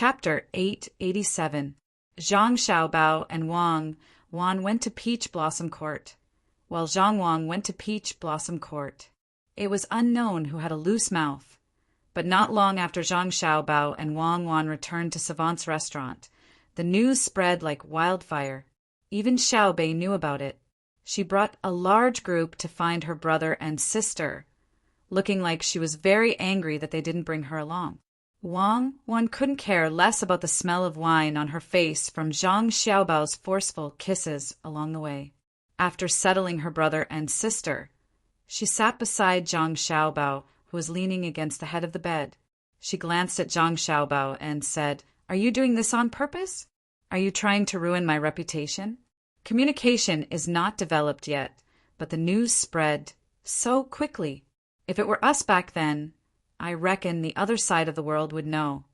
Chapter 887. Zhang Xiaobao and Wang Wan went to Peach Blossom Court, while Zhang Wang went to Peach Blossom Court. It was unknown who had a loose mouth, but not long after Zhang Xiaobao and Wang Wan returned to Savant's restaurant, the news spread like wildfire. Even Xiaobei knew about it. She brought a large group to find her brother and sister, looking like she was very angry that they didn't bring her along. Wang Wan couldn't care less about the smell of wine on her face from Zhang Xiaobao's forceful kisses along the way. After settling her brother and sister, she sat beside Zhang Xiaobao, who was leaning against the head of the bed. She glanced at Zhang Xiaobao and said, "Are you doing this on purpose? Are you trying to ruin my reputation?" Communication is not developed yet, but the news spread so quickly. If it were us back then, I reckon the other side of the world would know.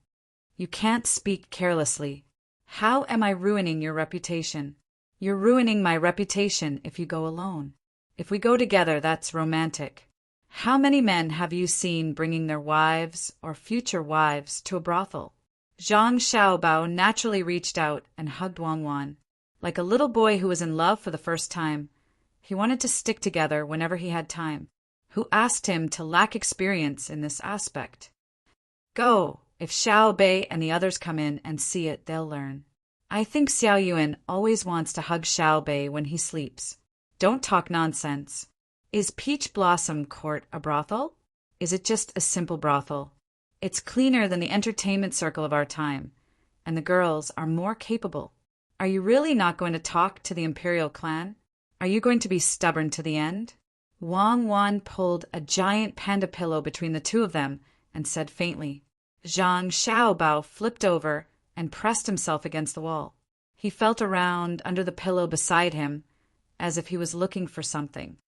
You can't speak carelessly. How am I ruining your reputation? You're ruining my reputation if you go alone. If we go together, that's romantic. How many men have you seen bringing their wives or future wives to a brothel? Zhang Xiaobao naturally reached out and hugged Wang Wan. Like a little boy who was in love for the first time, he wanted to stick together whenever he had time. Who asked him to lack experience in this aspect? Go! If Xiao Bei and the others come in and see it, they'll learn. I think Xiao Yuan always wants to hug Xiao Bei when he sleeps. Don't talk nonsense. Is Peach Blossom Court a brothel? Is it just a simple brothel? It's cleaner than the entertainment circle of our time, and the girls are more capable. Are you really not going to talk to the imperial clan? Are you going to be stubborn to the end? Wang Wan pulled a giant panda pillow between the two of them and said faintly. Zhang Xiaobao flipped over and pressed himself against the wall. He felt around under the pillow beside him, as if he was looking for something.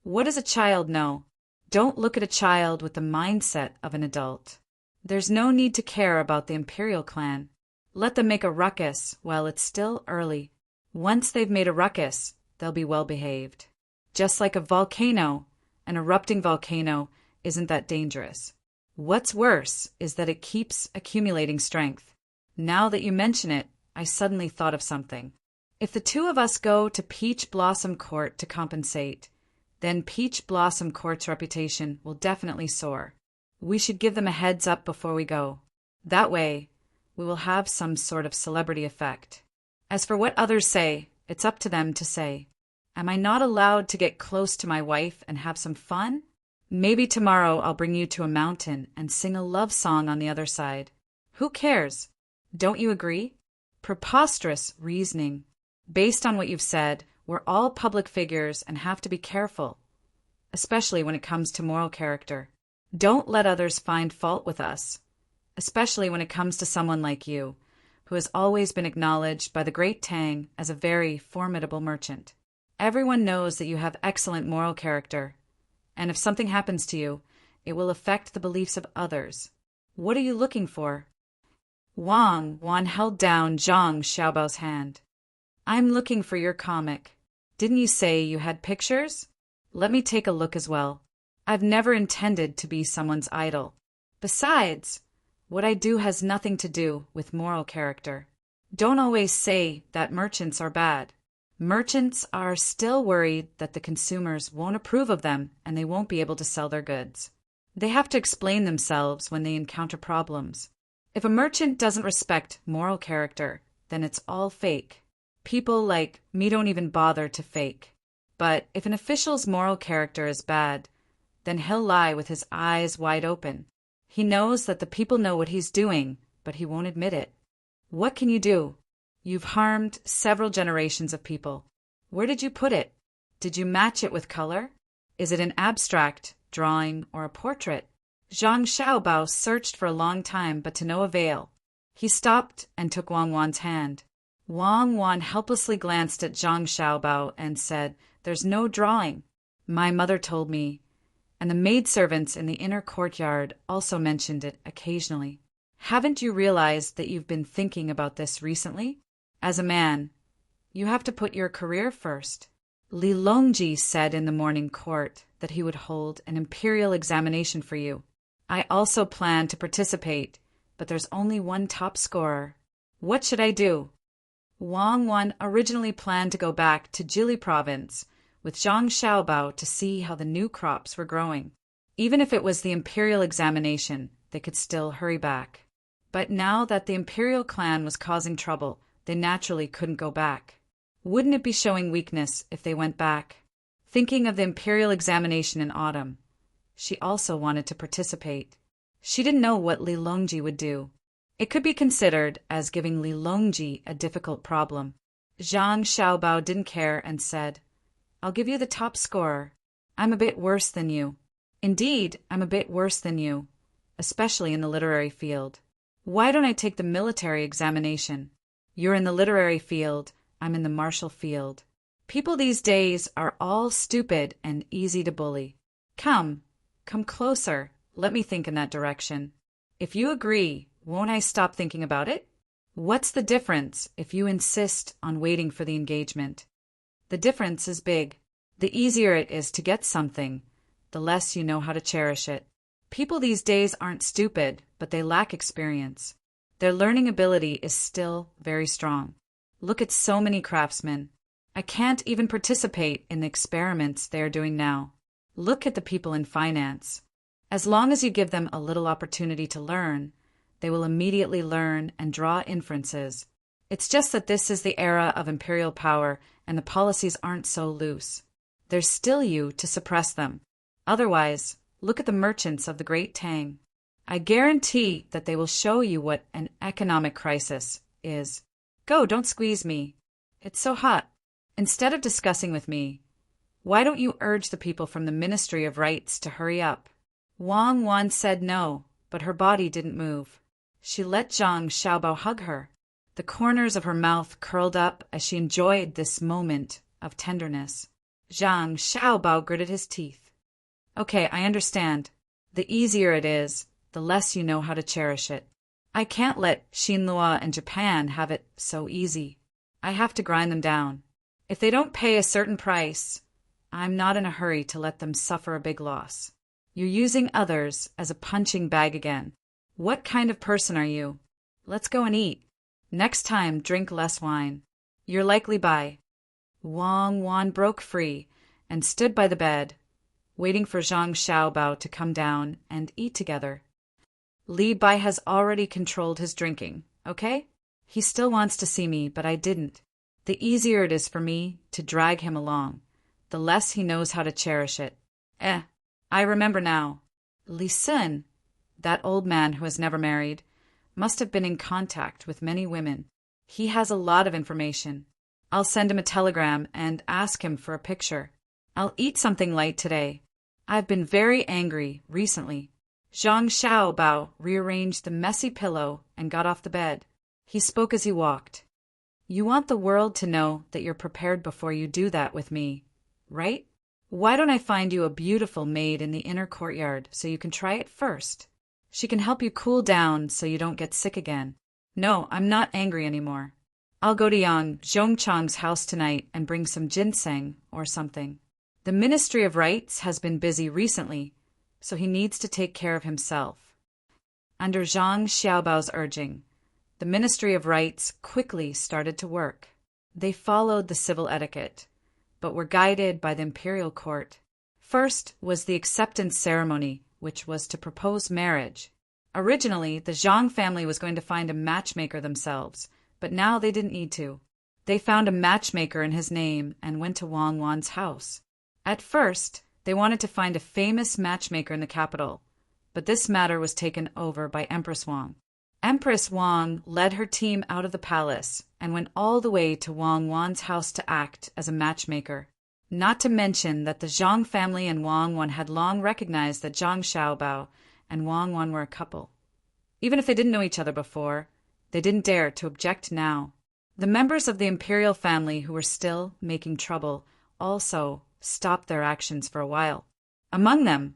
What does a child know? Don't look at a child with the mindset of an adult. There's no need to care about the imperial clan. Let them make a ruckus while it's still early. Once they've made a ruckus, they'll be well behaved. Just like a volcano, an erupting volcano isn't that dangerous. What's worse is that it keeps accumulating strength. Now that you mention it, I suddenly thought of something. If the two of us go to Peach Blossom Court to compensate, then Peach Blossom Court's reputation will definitely soar. We should give them a heads up before we go. That way, we will have some sort of celebrity effect. As for what others say, it's up to them to say. Am I not allowed to get close to my wife and have some fun? Maybe tomorrow I'll bring you to a mountain and sing a love song on the other side. Who cares? Don't you agree? Preposterous reasoning. Based on what you've said, we're all public figures and have to be careful, especially when it comes to moral character. Don't let others find fault with us, especially when it comes to someone like you, who has always been acknowledged by the great Tang as a very formidable merchant. Everyone knows that you have excellent moral character, and if something happens to you, it will affect the beliefs of others. What are you looking for? Wang Wan held down Zhang Xiaobao's hand. I'm looking for your comic. Didn't you say you had pictures? Let me take a look as well. I've never intended to be someone's idol. Besides, what I do has nothing to do with moral character. Don't always say that merchants are bad. Merchants are still worried that the consumers won't approve of them and they won't be able to sell their goods. They have to explain themselves when they encounter problems. If a merchant doesn't respect moral character, then it's all fake. People like me don't even bother to fake. But if an official's moral character is bad, then he'll lie with his eyes wide open. He knows that the people know what he's doing, but he won't admit it. What can you do? You've harmed several generations of people. Where did you put it? Did you match it with color? Is it an abstract, drawing, or a portrait? Zhang Xiaobao searched for a long time, but to no avail. He stopped and took Wang Wan's hand. Wang Wan helplessly glanced at Zhang Xiaobao and said, "There's no drawing. My mother told me," and the maidservants in the inner courtyard also mentioned it occasionally. Haven't you realized that you've been thinking about this recently? As a man, you have to put your career first. Li Longji said in the morning court that he would hold an imperial examination for you. I also plan to participate but there's only one top scorer. What should I do? Wang Wan originally planned to go back to Jili province with Zhang Xiaobao to see how the new crops were growing. Even if it was the imperial examination, they could still hurry back. But now that the imperial clan was causing trouble, they naturally couldn't go back. Wouldn't it be showing weakness if they went back? Thinking of the imperial examination in autumn, she also wanted to participate. She didn't know what Li Longji would do. It could be considered as giving Li Longji a difficult problem. Zhang Xiaobao didn't care and said, "I'll give you the top scorer. I'm a bit worse than you. Indeed, I'm a bit worse than you, especially in the literary field. Why don't I take the military examination? You're in the literary field, I'm in the martial field. People these days are all stupid and easy to bully. Come closer, let me think in that direction. If you agree, won't I stop thinking about it? What's the difference if you insist on waiting for the engagement? The difference is big. The easier it is to get something, the less you know how to cherish it. People these days aren't stupid, but they lack experience. Their learning ability is still very strong. Look at so many craftsmen. I can't even participate in the experiments they are doing now. Look at the people in finance. As long as you give them a little opportunity to learn, they will immediately learn and draw inferences. It's just that this is the era of imperial power and the policies aren't so loose. There's still you to suppress them. Otherwise, look at the merchants of the great Tang. I guarantee that they will show you what an economic crisis is. Go, don't squeeze me. It's so hot. Instead of discussing with me, why don't you urge the people from the Ministry of Rights to hurry up? Wang Wan said no, but her body didn't move. She let Zhang Xiaobao hug her. The corners of her mouth curled up as she enjoyed this moment of tenderness. Zhang Xiaobao gritted his teeth. Okay, I understand. The easier it is, the less you know how to cherish it. I can't let Xinhua and Japan have it so easy. I have to grind them down. If they don't pay a certain price, I'm not in a hurry to let them suffer a big loss. You're using others as a punching bag again. What kind of person are you? Let's go and eat. Next time, drink less wine. You're likely by. Wang Wan broke free and stood by the bed, waiting for Zhang Xiaobao to come down and eat together. Li Bai has already controlled his drinking, okay? He still wants to see me, but I didn't. The easier it is for me to drag him along, the less he knows how to cherish it. I remember now. Li Sun, that old man who has never married, must have been in contact with many women. He has a lot of information. I'll send him a telegram and ask him for a picture. I'll eat something light today. I've been very angry recently. Zhang Xiaobao rearranged the messy pillow and got off the bed. He spoke as he walked. You want the world to know that you're prepared before you do that with me, right? Why don't I find you a beautiful maid in the inner courtyard so you can try it first? She can help you cool down so you don't get sick again. No, I'm not angry anymore. I'll go to Yang Zhongchang's house tonight and bring some ginseng or something. The Ministry of Rights has been busy recently, so he needs to take care of himself. Under Zhang Xiaobao's urging, the Ministry of Rights quickly started to work. They followed the civil etiquette, but were guided by the imperial court. First was the acceptance ceremony, which was to propose marriage. Originally, the Zhang family was going to find a matchmaker themselves, but now they didn't need to. They found a matchmaker in his name and went to Wang Wan's house. At first, they wanted to find a famous matchmaker in the capital, but this matter was taken over by Empress Wang. Empress Wang led her team out of the palace and went all the way to Wang Wan's house to act as a matchmaker. Not to mention that the Zhang family and Wang Wan had long recognized that Zhang Xiaobao and Wang Wan were a couple. Even if they didn't know each other before, they didn't dare to object now. The members of the imperial family who were still making trouble also stopped their actions for a while. Among them,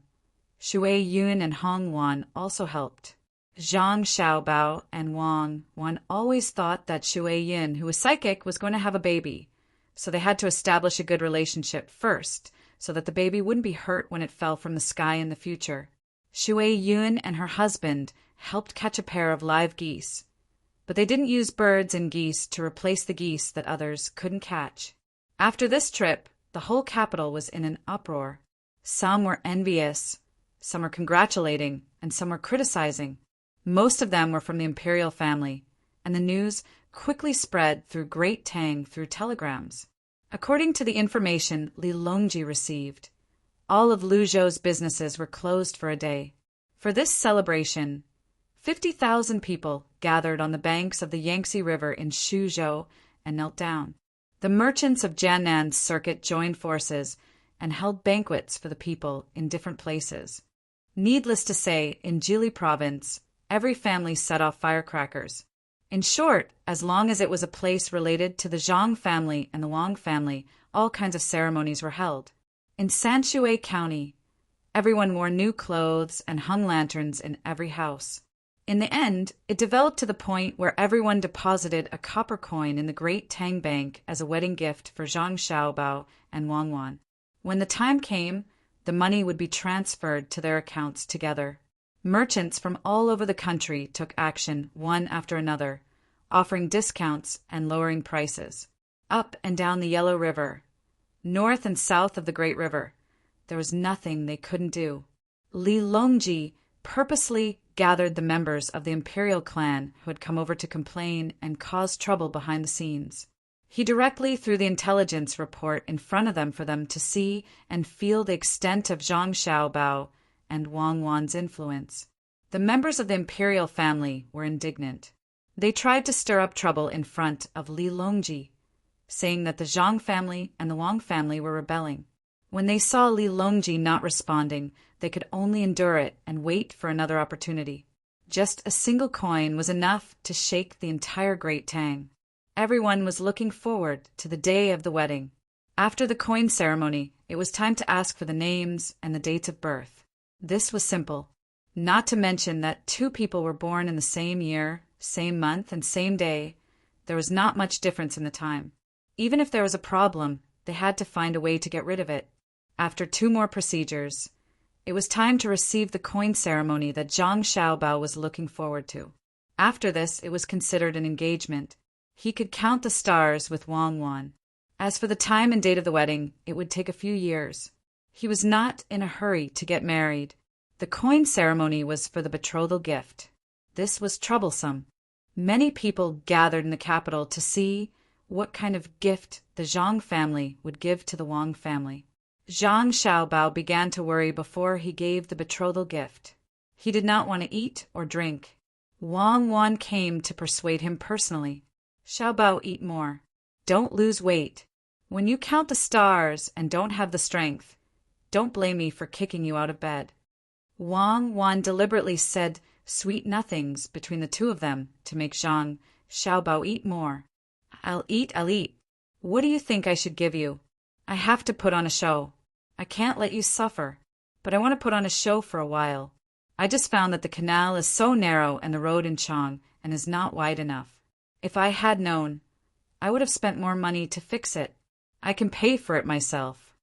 Shui Yun and Hong Wan also helped. Zhang Xiaobao and Wang Wan always thought that Shui Yun, who was psychic, was going to have a baby, so they had to establish a good relationship first, so that the baby wouldn't be hurt when it fell from the sky in the future. Shui Yun and her husband helped catch a pair of live geese. But they didn't use birds and geese to replace the geese that others couldn't catch. After this trip, the whole capital was in an uproar. Some were envious, some were congratulating, and some were criticizing. Most of them were from the imperial family, and the news quickly spread through Great Tang through telegrams. According to the information Li Longji received, all of Lu Zhou's businesses were closed for a day. For this celebration, 50,000 people gathered on the banks of the Yangtze River in Shuzhou and knelt down. The merchants of Jiannan's circuit joined forces and held banquets for the people in different places. Needless to say, in Jili province, every family set off firecrackers. In short, as long as it was a place related to the Zhang family and the Wang family, all kinds of ceremonies were held. In Sanshui County, everyone wore new clothes and hung lanterns in every house. In the end, it developed to the point where everyone deposited a copper coin in the Great Tang Bank as a wedding gift for Zhang Xiaobao and Wang Wan. When the time came, the money would be transferred to their accounts together. Merchants from all over the country took action one after another, offering discounts and lowering prices. Up and down the Yellow River, north and south of the Great River, there was nothing they couldn't do. Li Longji purposely gathered the members of the imperial clan who had come over to complain and cause trouble behind the scenes. He directly threw the intelligence report in front of them for them to see and feel the extent of Zhang Xiaobao and Wang Wan's influence. The members of the imperial family were indignant. They tried to stir up trouble in front of Li Longji, saying that the Zhang family and the Wang family were rebelling. When they saw Li Longji not responding, they could only endure it and wait for another opportunity. Just a single coin was enough to shake the entire Great Tang. Everyone was looking forward to the day of the wedding. After the coin ceremony, it was time to ask for the names and the dates of birth. This was simple, not to mention that two people were born in the same year, same month, and same day. There was not much difference in the time. Even if there was a problem, they had to find a way to get rid of it. After 2 more procedures, it was time to receive the coin ceremony that Zhang Xiaobao was looking forward to. After this, it was considered an engagement. He could count the stars with Wang Wan. As for the time and date of the wedding, it would take a few years. He was not in a hurry to get married. The coin ceremony was for the betrothal gift. This was troublesome. Many people gathered in the capital to see what kind of gift the Zhang family would give to the Wang family. Zhang Xiaobao began to worry before he gave the betrothal gift. He did not want to eat or drink. Wang Wan came to persuade him personally. Xiaobao, eat more. Don't lose weight. When you count the stars and don't have the strength, don't blame me for kicking you out of bed. Wang Wan deliberately said sweet nothings between the two of them to make Zhang Xiaobao eat more. I'll eat. What do you think I should give you? I have to put on a show. I can't let you suffer, but I want to put on a show for a while. I just found that the canal is so narrow and the road in Chang and is not wide enough. If I had known, I would have spent more money to fix it. I can pay for it myself.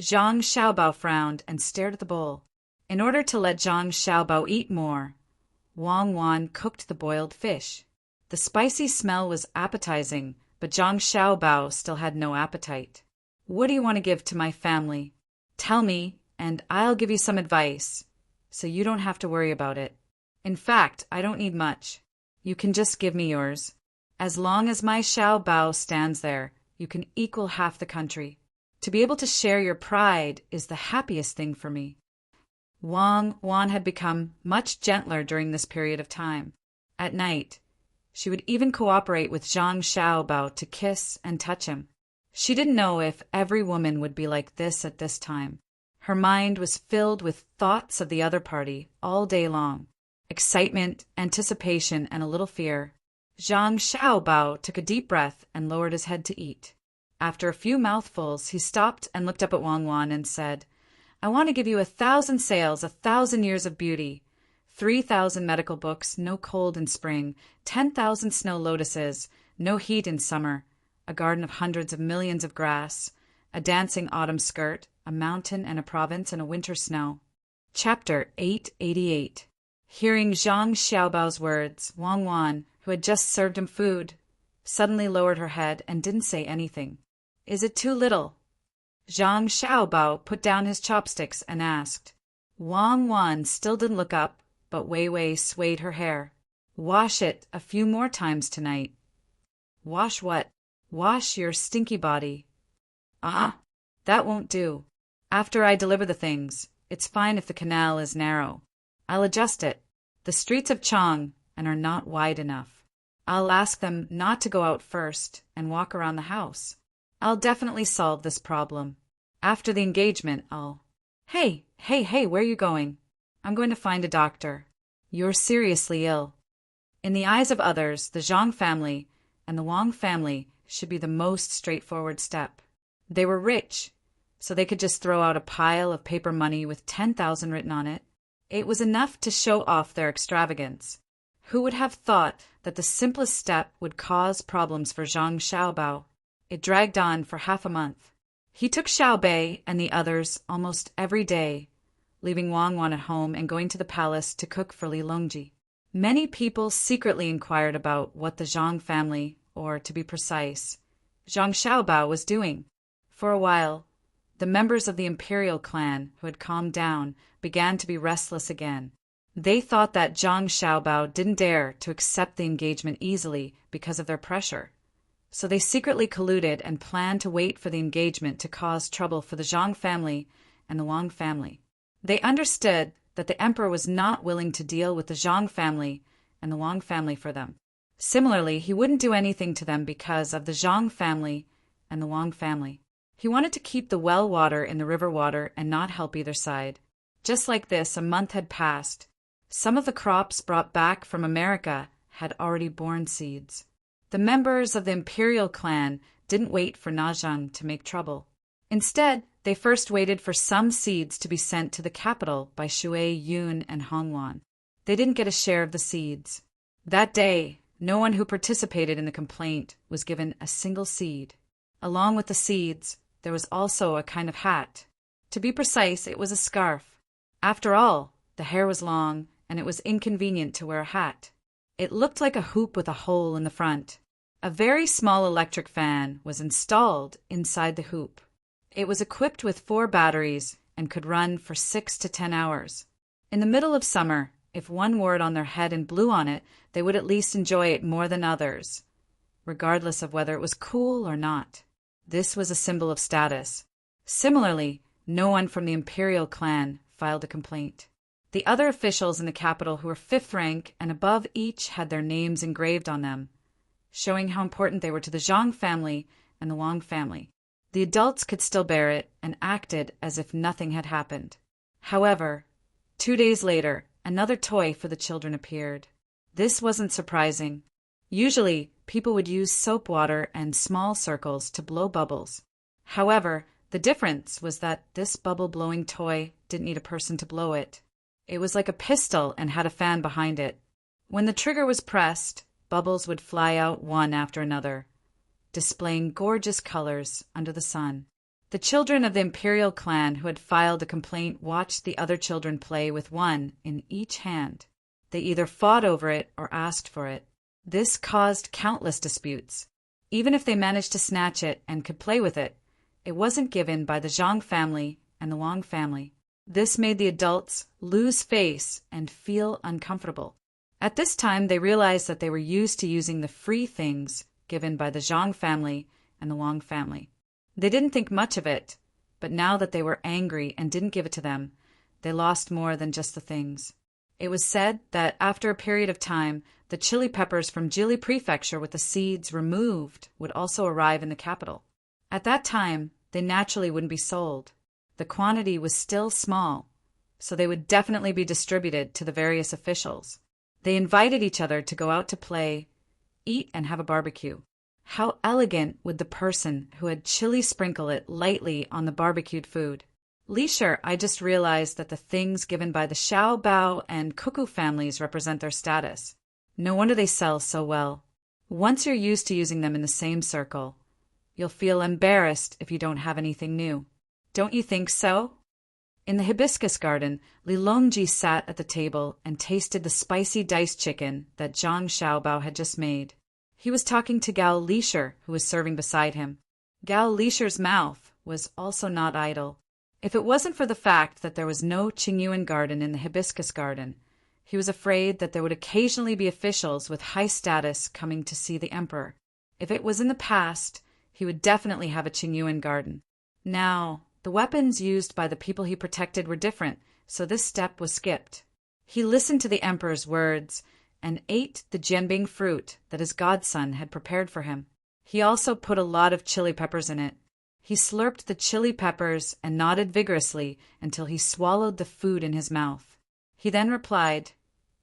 Zhang Xiaobao frowned and stared at the bowl. In order to let Zhang Xiaobao eat more, Wang Wan cooked the boiled fish. The spicy smell was appetizing, but Zhang Xiaobao still had no appetite. What do you want to give to my family? Tell me, and I'll give you some advice, so you don't have to worry about it. In fact, I don't need much. You can just give me yours. As long as my Xiaobao stands there, you can equal half the country. To be able to share your pride is the happiest thing for me. Wang Wan had become much gentler during this period of time. At night, she would even cooperate with Zhang Xiaobao to kiss and touch him. She didn't know if every woman would be like this at this time. Her mind was filled with thoughts of the other party all day long. Excitement, anticipation, and a little fear. Zhang Xiaobao took a deep breath and lowered his head to eat. After a few mouthfuls, he stopped and looked up at Wang Wan and said, I want to give you 1,000 sails, 1,000 years of beauty, 3,000 medical books, no cold in spring, 10,000 snow lotuses, no heat in summer, a garden of hundreds of millions of grass, a dancing autumn skirt, a mountain and a province and a winter snow. Chapter 888. Hearing Zhang Xiaobao's words, Wang Wan, who had just served him food, suddenly lowered her head and didn't say anything. Is it too little? Zhang Xiaobao put down his chopsticks and asked. Wang Wan still didn't look up, but Wei Wei swayed her hair. Wash it a few more times tonight. Wash what? Wash your stinky body. Ah, that won't do. After I deliver the things, it's fine if the canal is narrow. I'll adjust it. The streets of Chang and are not wide enough. I'll ask them not to go out first and walk around the house. I'll definitely solve this problem. After the engagement, I'll... Hey, where are you going? I'm going to find a doctor. You're seriously ill. In the eyes of others, the Zhang family and the Wang family should be the most straightforward step. They were rich, so they could just throw out a pile of paper money with 10,000 written on it. It was enough to show off their extravagance. Who would have thought that the simplest step would cause problems for Zhang Xiaobao? It dragged on for half a month. He took Xiaobei and the others almost every day, leaving Wang Wan at home and going to the palace to cook for Li Longji. Many people secretly inquired about what the Zhang family, or to be precise, Zhang Xiaobao was doing. For a while, the members of the imperial clan, who had calmed down, began to be restless again. They thought that Zhang Xiaobao didn't dare to accept the engagement easily because of their pressure. So they secretly colluded and planned to wait for the engagement to cause trouble for the Zhang family and the Wang family. They understood that the emperor was not willing to deal with the Zhang family and the Wang family for them. Similarly, he wouldn't do anything to them because of the Zhang family and the Wang family. He wanted to keep the well water in the river water and not help either side. Just like this, a month had passed. Some of the crops brought back from America had already borne seeds. The members of the imperial clan didn't wait for Nazhang to make trouble. Instead, they first waited for some seeds to be sent to the capital by Shui, Yun, and Hongwan. They didn't get a share of the seeds. That day, no one who participated in the complaint was given a single seed. Along with the seeds, there was also a kind of hat. To be precise, it was a scarf. After all, the hair was long, and it was inconvenient to wear a hat. It looked like a hoop with a hole in the front. A very small electric fan was installed inside the hoop. It was equipped with 4 batteries and could run for 6 to 10 hours. In the middle of summer, if one wore it on their head and blew on it, they would at least enjoy it more than others, regardless of whether it was cool or not. This was a symbol of status. Similarly, no one from the imperial clan filed a complaint. The other officials in the capital who were 5th rank and above each had their names engraved on them, showing how important they were to the Zhang family and the Wang family. The adults could still bear it and acted as if nothing had happened. However, 2 days later, another toy for the children appeared. This wasn't surprising. Usually, people would use soap water and small circles to blow bubbles. However, the difference was that this bubble-blowing toy didn't need a person to blow it. It was like a pistol and had a fan behind it. When the trigger was pressed, bubbles would fly out one after another, displaying gorgeous colors under the sun. The children of the imperial clan who had filed a complaint watched the other children play with one in each hand. They either fought over it or asked for it. This caused countless disputes. Even if they managed to snatch it and could play with it, it wasn't given by the Zhang family and the Wang family. This made the adults lose face and feel uncomfortable. At this time, they realized that they were used to using the free things given by the Zhang family and the Wang family. They didn't think much of it, but now that they were angry and didn't give it to them, they lost more than just the things. It was said that after a period of time, the chili peppers from Jili Prefecture with the seeds removed would also arrive in the capital. At that time, they naturally wouldn't be sold. The quantity was still small, so they would definitely be distributed to the various officials. They invited each other to go out to play, eat, and have a barbecue. How elegant would the person who had chili sprinkle it lightly on the barbecued food. Leisure, I just realized that the things given by the Xiao Bao and Cuckoo families represent their status. No wonder they sell so well. Once you're used to using them in the same circle, you'll feel embarrassed if you don't have anything new. Don't you think so? In the hibiscus garden, Li Longji sat at the table and tasted the spicy diced chicken that Zhang Xiaobao had just made. He was talking to Gao Lisher, who was serving beside him. Gao Lisher's mouth was also not idle. If it wasn't for the fact that there was no Qingyuan garden in the hibiscus garden, he was afraid that there would occasionally be officials with high status coming to see the emperor. If it was in the past, he would definitely have a Qingyuan garden. Now, the weapons used by the people he protected were different, so this step was skipped. He listened to the emperor's words and ate the jianbing fruit that his godson had prepared for him. He also put a lot of chili peppers in it. He slurped the chili peppers and nodded vigorously until he swallowed the food in his mouth. He then replied,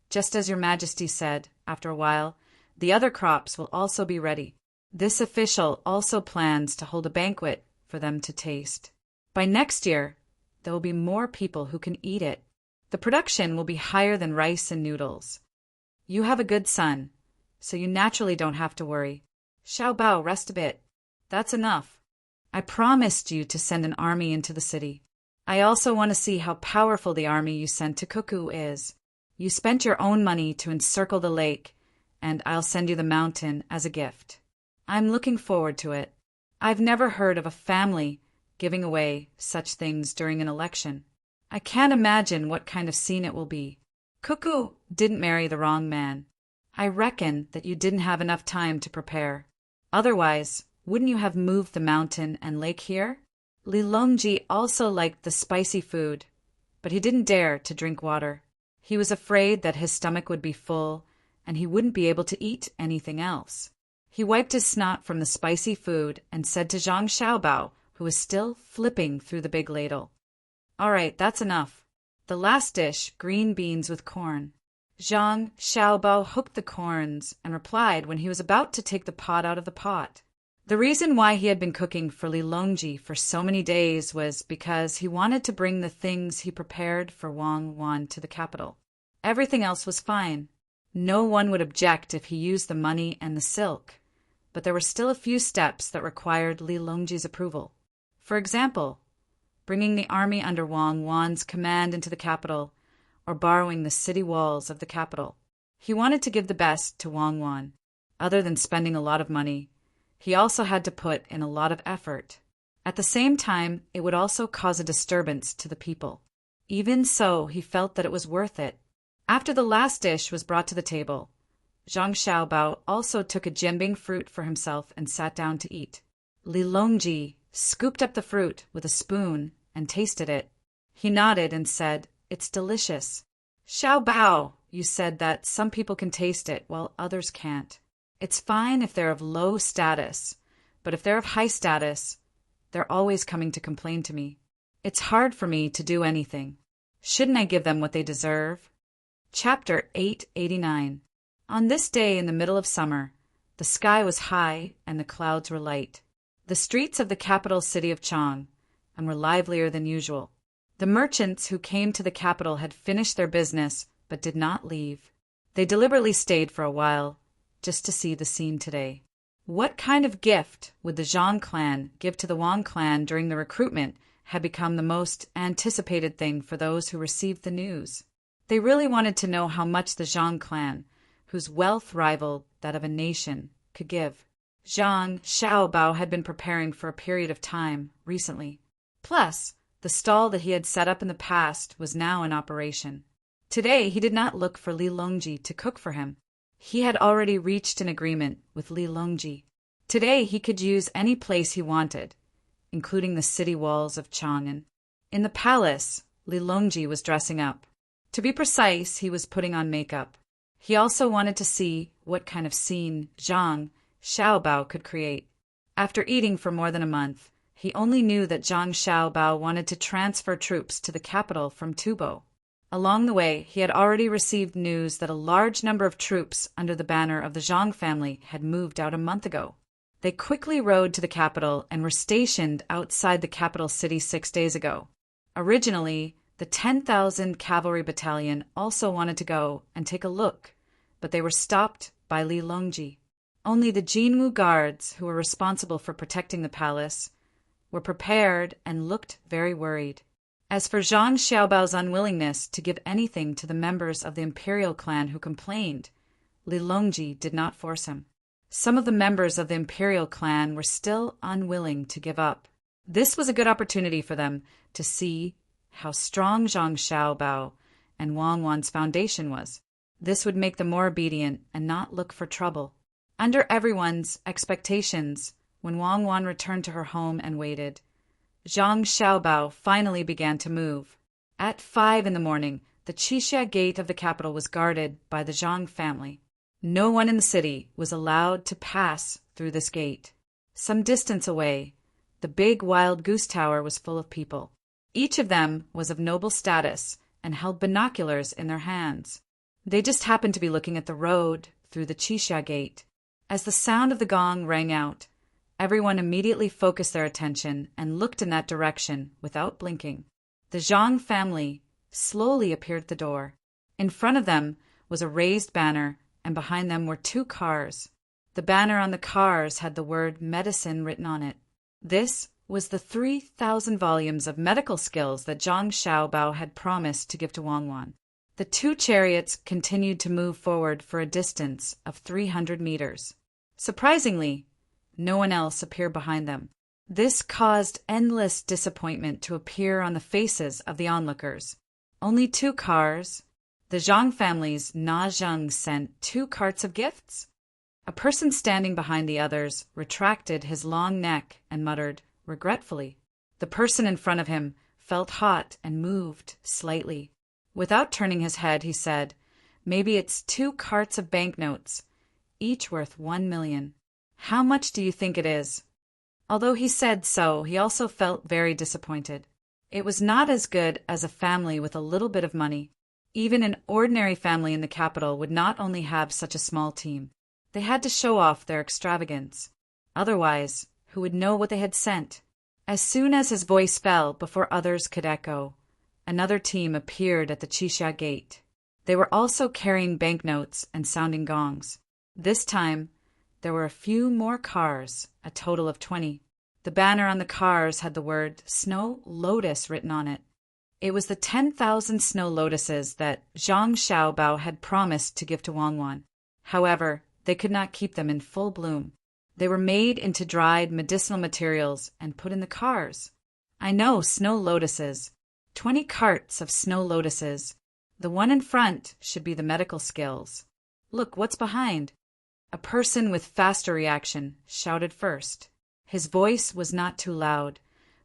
"Just as your majesty said, after a while, the other crops will also be ready. This official also plans to hold a banquet for them to taste. By next year, there will be more people who can eat it. The production will be higher than rice and noodles. You have a good son, so you naturally don't have to worry. Xiaobao, rest a bit. That's enough. I promised you to send an army into the city. I also want to see how powerful the army you sent to Kuku is. You spent your own money to encircle the lake, and I'll send you the mountain as a gift. I'm looking forward to it. I've never heard of a family giving away such things during an election. I can't imagine what kind of scene it will be. Kuku didn't marry the wrong man. I reckon that you didn't have enough time to prepare. Otherwise, wouldn't you have moved the mountain and lake here?" Li Longji also liked the spicy food, but he didn't dare to drink water. He was afraid that his stomach would be full and he wouldn't be able to eat anything else. He wiped his snot from the spicy food and said to Zhang Xiaobao, who was still flipping through the big ladle, "All right, that's enough. The last dish, green beans with corn." Zhang Xiaobao hooked the corns and replied when he was about to take the pot out of the pot. The reason why he had been cooking for Li Longji for so many days was because he wanted to bring the things he prepared for Wang Wan to the capital. Everything else was fine. No one would object if he used the money and the silk, but there were still a few steps that required Li Longji's approval. For example, bringing the army under Wang Wan's command into the capital, or borrowing the city walls of the capital. He wanted to give the best to Wang Wan. Other than spending a lot of money, he also had to put in a lot of effort. At the same time, it would also cause a disturbance to the people. Even so, he felt that it was worth it. After the last dish was brought to the table, Zhang Xiaobao also took a jianbing fruit for himself and sat down to eat. Li Longji scooped up the fruit with a spoon and tasted it. He nodded and said, "It's delicious." "Xiaobao, you said that some people can taste it while others can't. It's fine if they're of low status, but if they're of high status, they're always coming to complain to me. It's hard for me to do anything. Shouldn't I give them what they deserve?" Chapter 889. On this day in the middle of summer, the sky was high and the clouds were light. The streets of the capital city of Chang were livelier than usual. The merchants who came to the capital had finished their business but did not leave. They deliberately stayed for a while, just to see the scene today. What kind of gift would the Zhang clan give to the Wang clan during the recruitment had become the most anticipated thing for those who received the news. They really wanted to know how much the Zhang clan, whose wealth rivaled that of a nation, could give. Zhang Xiaobao had been preparing for a period of time recently. Plus, the stall that he had set up in the past was now in operation. Today he did not look for Li Longji to cook for him. He had already reached an agreement with Li Longji. Today he could use any place he wanted, including the city walls of Chang'an. In the palace, Li Longji was dressing up. To be precise, he was putting on makeup. He also wanted to see what kind of scene Zhang Xiaobao could create. After eating for more than a month, he only knew that Zhang Xiaobao wanted to transfer troops to the capital from Tubo. Along the way, he had already received news that a large number of troops under the banner of the Zhang family had moved out a month ago. They quickly rode to the capital and were stationed outside the capital city 6 days ago. Originally, the 10,000 cavalry battalion also wanted to go and take a look, but they were stopped by Li Longji. Only the Jinwu guards, who were responsible for protecting the palace, were prepared and looked very worried. As for Zhang Xiaobao's unwillingness to give anything to the members of the imperial clan who complained, Li Longji did not force him. Some of the members of the imperial clan were still unwilling to give up. This was a good opportunity for them to see how strong Zhang Xiaobao and Wang Wan's foundation was. This would make them more obedient and not look for trouble. Under everyone's expectations, when Wang Wan returned to her home and waited, Zhang Xiaobao finally began to move. At 5 in the morning, the Qixia gate of the capital was guarded by the Zhang family. No one in the city was allowed to pass through this gate. Some distance away, the big wild goose tower was full of people. Each of them was of noble status and held binoculars in their hands. They just happened to be looking at the road through the Qixia gate. As the sound of the gong rang out, everyone immediately focused their attention and looked in that direction without blinking. The Zhang family slowly appeared at the door. In front of them was a raised banner, and behind them were 2 cars. The banner on the cars had the word medicine written on it. This was the 3,000 volumes of medical skills that Zhang Xiaobao had promised to give to Wang Wan. The 2 chariots continued to move forward for a distance of 300 meters. Surprisingly, no one else appeared behind them. This caused endless disappointment to appear on the faces of the onlookers. Only 2 cars. The Zhang family's Na Zheng sent 2 carts of gifts. A person standing behind the others retracted his long neck and muttered regretfully. The person in front of him felt hot and moved slightly. Without turning his head, he said, "Maybe it's 2 carts of banknotes, each worth 1 million. How much do you think it is?" Although he said so, he also felt very disappointed. It was not as good as a family with a little bit of money. Even an ordinary family in the capital would not only have such a small team. They had to show off their extravagance. Otherwise, who would know what they had sent? As soon as his voice fell before others could echo, another team appeared at the Qixia gate. They were also carrying banknotes and sounding gongs. This time, there were a few more cars, a total of 20. The banner on the cars had the word Snow Lotus written on it. It was the 10,000 snow lotuses that Zhang Xiaobao had promised to give to Wang Wan. However, they could not keep them in full bloom. They were made into dried medicinal materials and put in the cars. I know, snow lotuses. 20 carts of snow lotuses. The one in front should be the medical skills. Look, what's behind? A person with faster reaction shouted first. His voice was not too loud,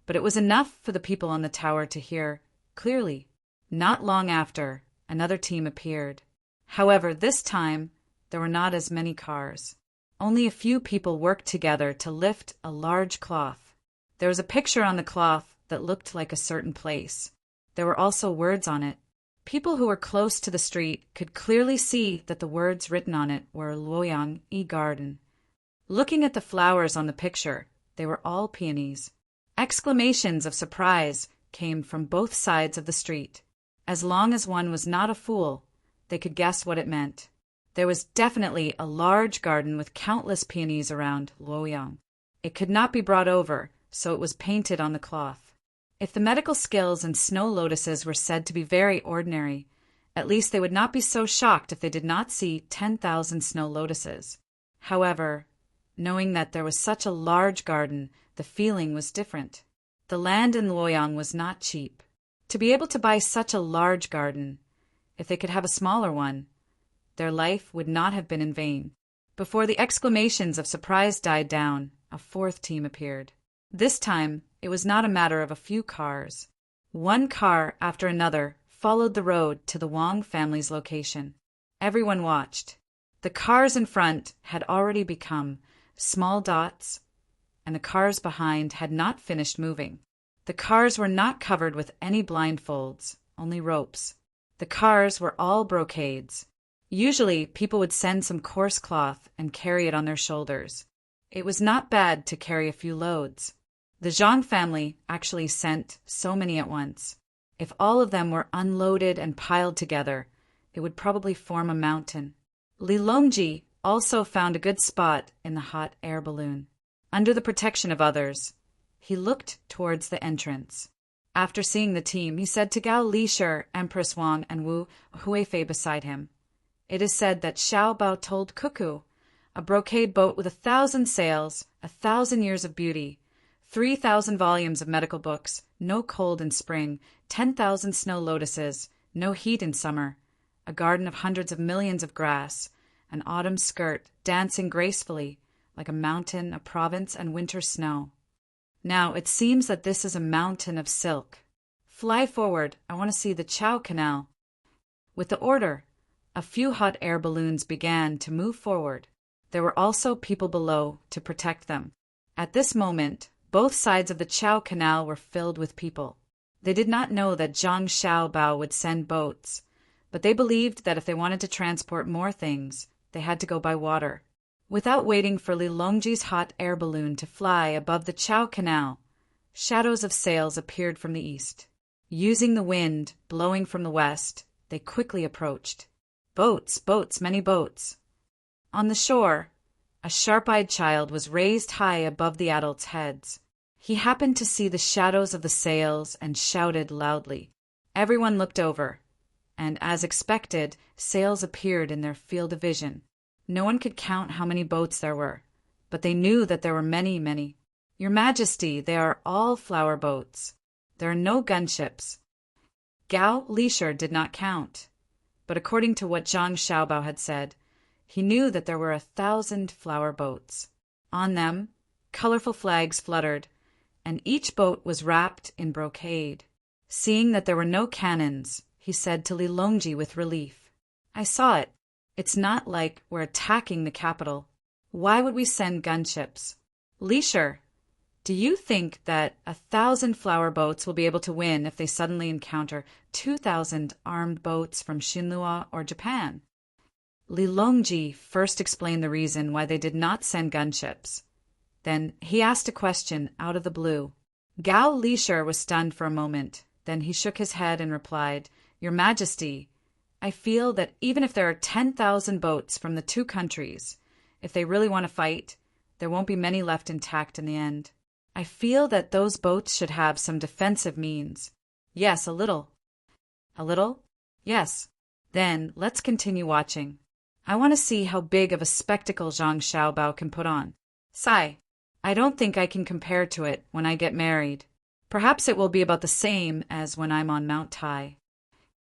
but it was enough for the people on the tower to hear clearly. Not long after, another team appeared. However, this time, there were not as many cars. Only a few people worked together to lift a large cloth. There was a picture on the cloth that looked like a certain place. There were also words on it. People who were close to the street could clearly see that the words written on it were Luoyang Garden. Looking at the flowers on the picture, they were all peonies. Exclamations of surprise came from both sides of the street. As long as one was not a fool, they could guess what it meant. There was definitely a large garden with countless peonies around Luoyang. It could not be brought over, so it was painted on the cloth. If the medical skills and snow lotuses were said to be very ordinary, at least they would not be so shocked if they did not see 10,000 snow lotuses. However, knowing that there was such a large garden, the feeling was different. The land in Luoyang was not cheap. To be able to buy such a large garden, if they could have a smaller one, their life would not have been in vain. Before the exclamations of surprise died down, a 4th team appeared. This time, it was not a matter of a few cars. One car after another followed the road to the Wang family's location. Everyone watched. The cars in front had already become small dots, and the cars behind had not finished moving. The cars were not covered with any blindfolds, only ropes. The cars were all brocades. Usually, people would send some coarse cloth and carry it on their shoulders. It was not bad to carry a few loads. The Zhang family actually sent so many at once. If all of them were unloaded and piled together, it would probably form a mountain. Li Longji also found a good spot in the hot air balloon. Under the protection of others, he looked towards the entrance. After seeing the team, he said to Gao Li-shi, Empress Wang, and Wu Huifei beside him, "It is said that Xiao Bao told Cuckoo, a brocade boat with 1,000 sails, 1,000 years of beauty, 3,000 volumes of medical books, no cold in spring, 10,000 snow lotuses, no heat in summer, a garden of hundreds of millions of grass, an autumn skirt dancing gracefully like a mountain, a province, and winter snow. Now it seems that this is a mountain of silk. Fly forward, I want to see the Chao Canal." With the order, a few hot air balloons began to move forward. There were also people below to protect them. At this moment, both sides of the Chao Canal were filled with people. They did not know that Zhang Xiaobao would send boats, but they believed that if they wanted to transport more things, they had to go by water. Without waiting for Li Longji's hot air balloon to fly above the Chao Canal, shadows of sails appeared from the east. Using the wind blowing from the west, they quickly approached. Boats, boats, many boats. On the shore, a sharp-eyed child was raised high above the adults' heads. He happened to see the shadows of the sails and shouted loudly. Everyone looked over, and as expected, sails appeared in their field of vision. No one could count how many boats there were, but they knew that there were many, many. "Your Majesty, they are all flower boats. There are no gunships." Gao Li-shi did not count, but according to what Zhang Xiaobao had said, he knew that there were 1,000 flower boats. On them, colorful flags fluttered, and each boat was wrapped in brocade. Seeing that there were no cannons, he said to Li Longji with relief, "I saw it. It's not like we're attacking the capital. Why would we send gunships? Li-shi, do you think that 1,000 flower boats will be able to win if they suddenly encounter 2,000 armed boats from Xinlua or Japan?" Li Longji first explained the reason why they did not send gunships. Then he asked a question out of the blue. Gao Li-shi was stunned for a moment. Then he shook his head and replied, "Your Majesty, I feel that even if there are 10,000 boats from the two countries, if they really want to fight, there won't be many left intact in the end. I feel that those boats should have some defensive means." "Yes, a little." "A little?" "Yes." "Then let's continue watching. I want to see how big of a spectacle Zhang Xiaobao can put on. Sai, I don't think I can compare to it when I get married. Perhaps it will be about the same as when I'm on Mount Tai."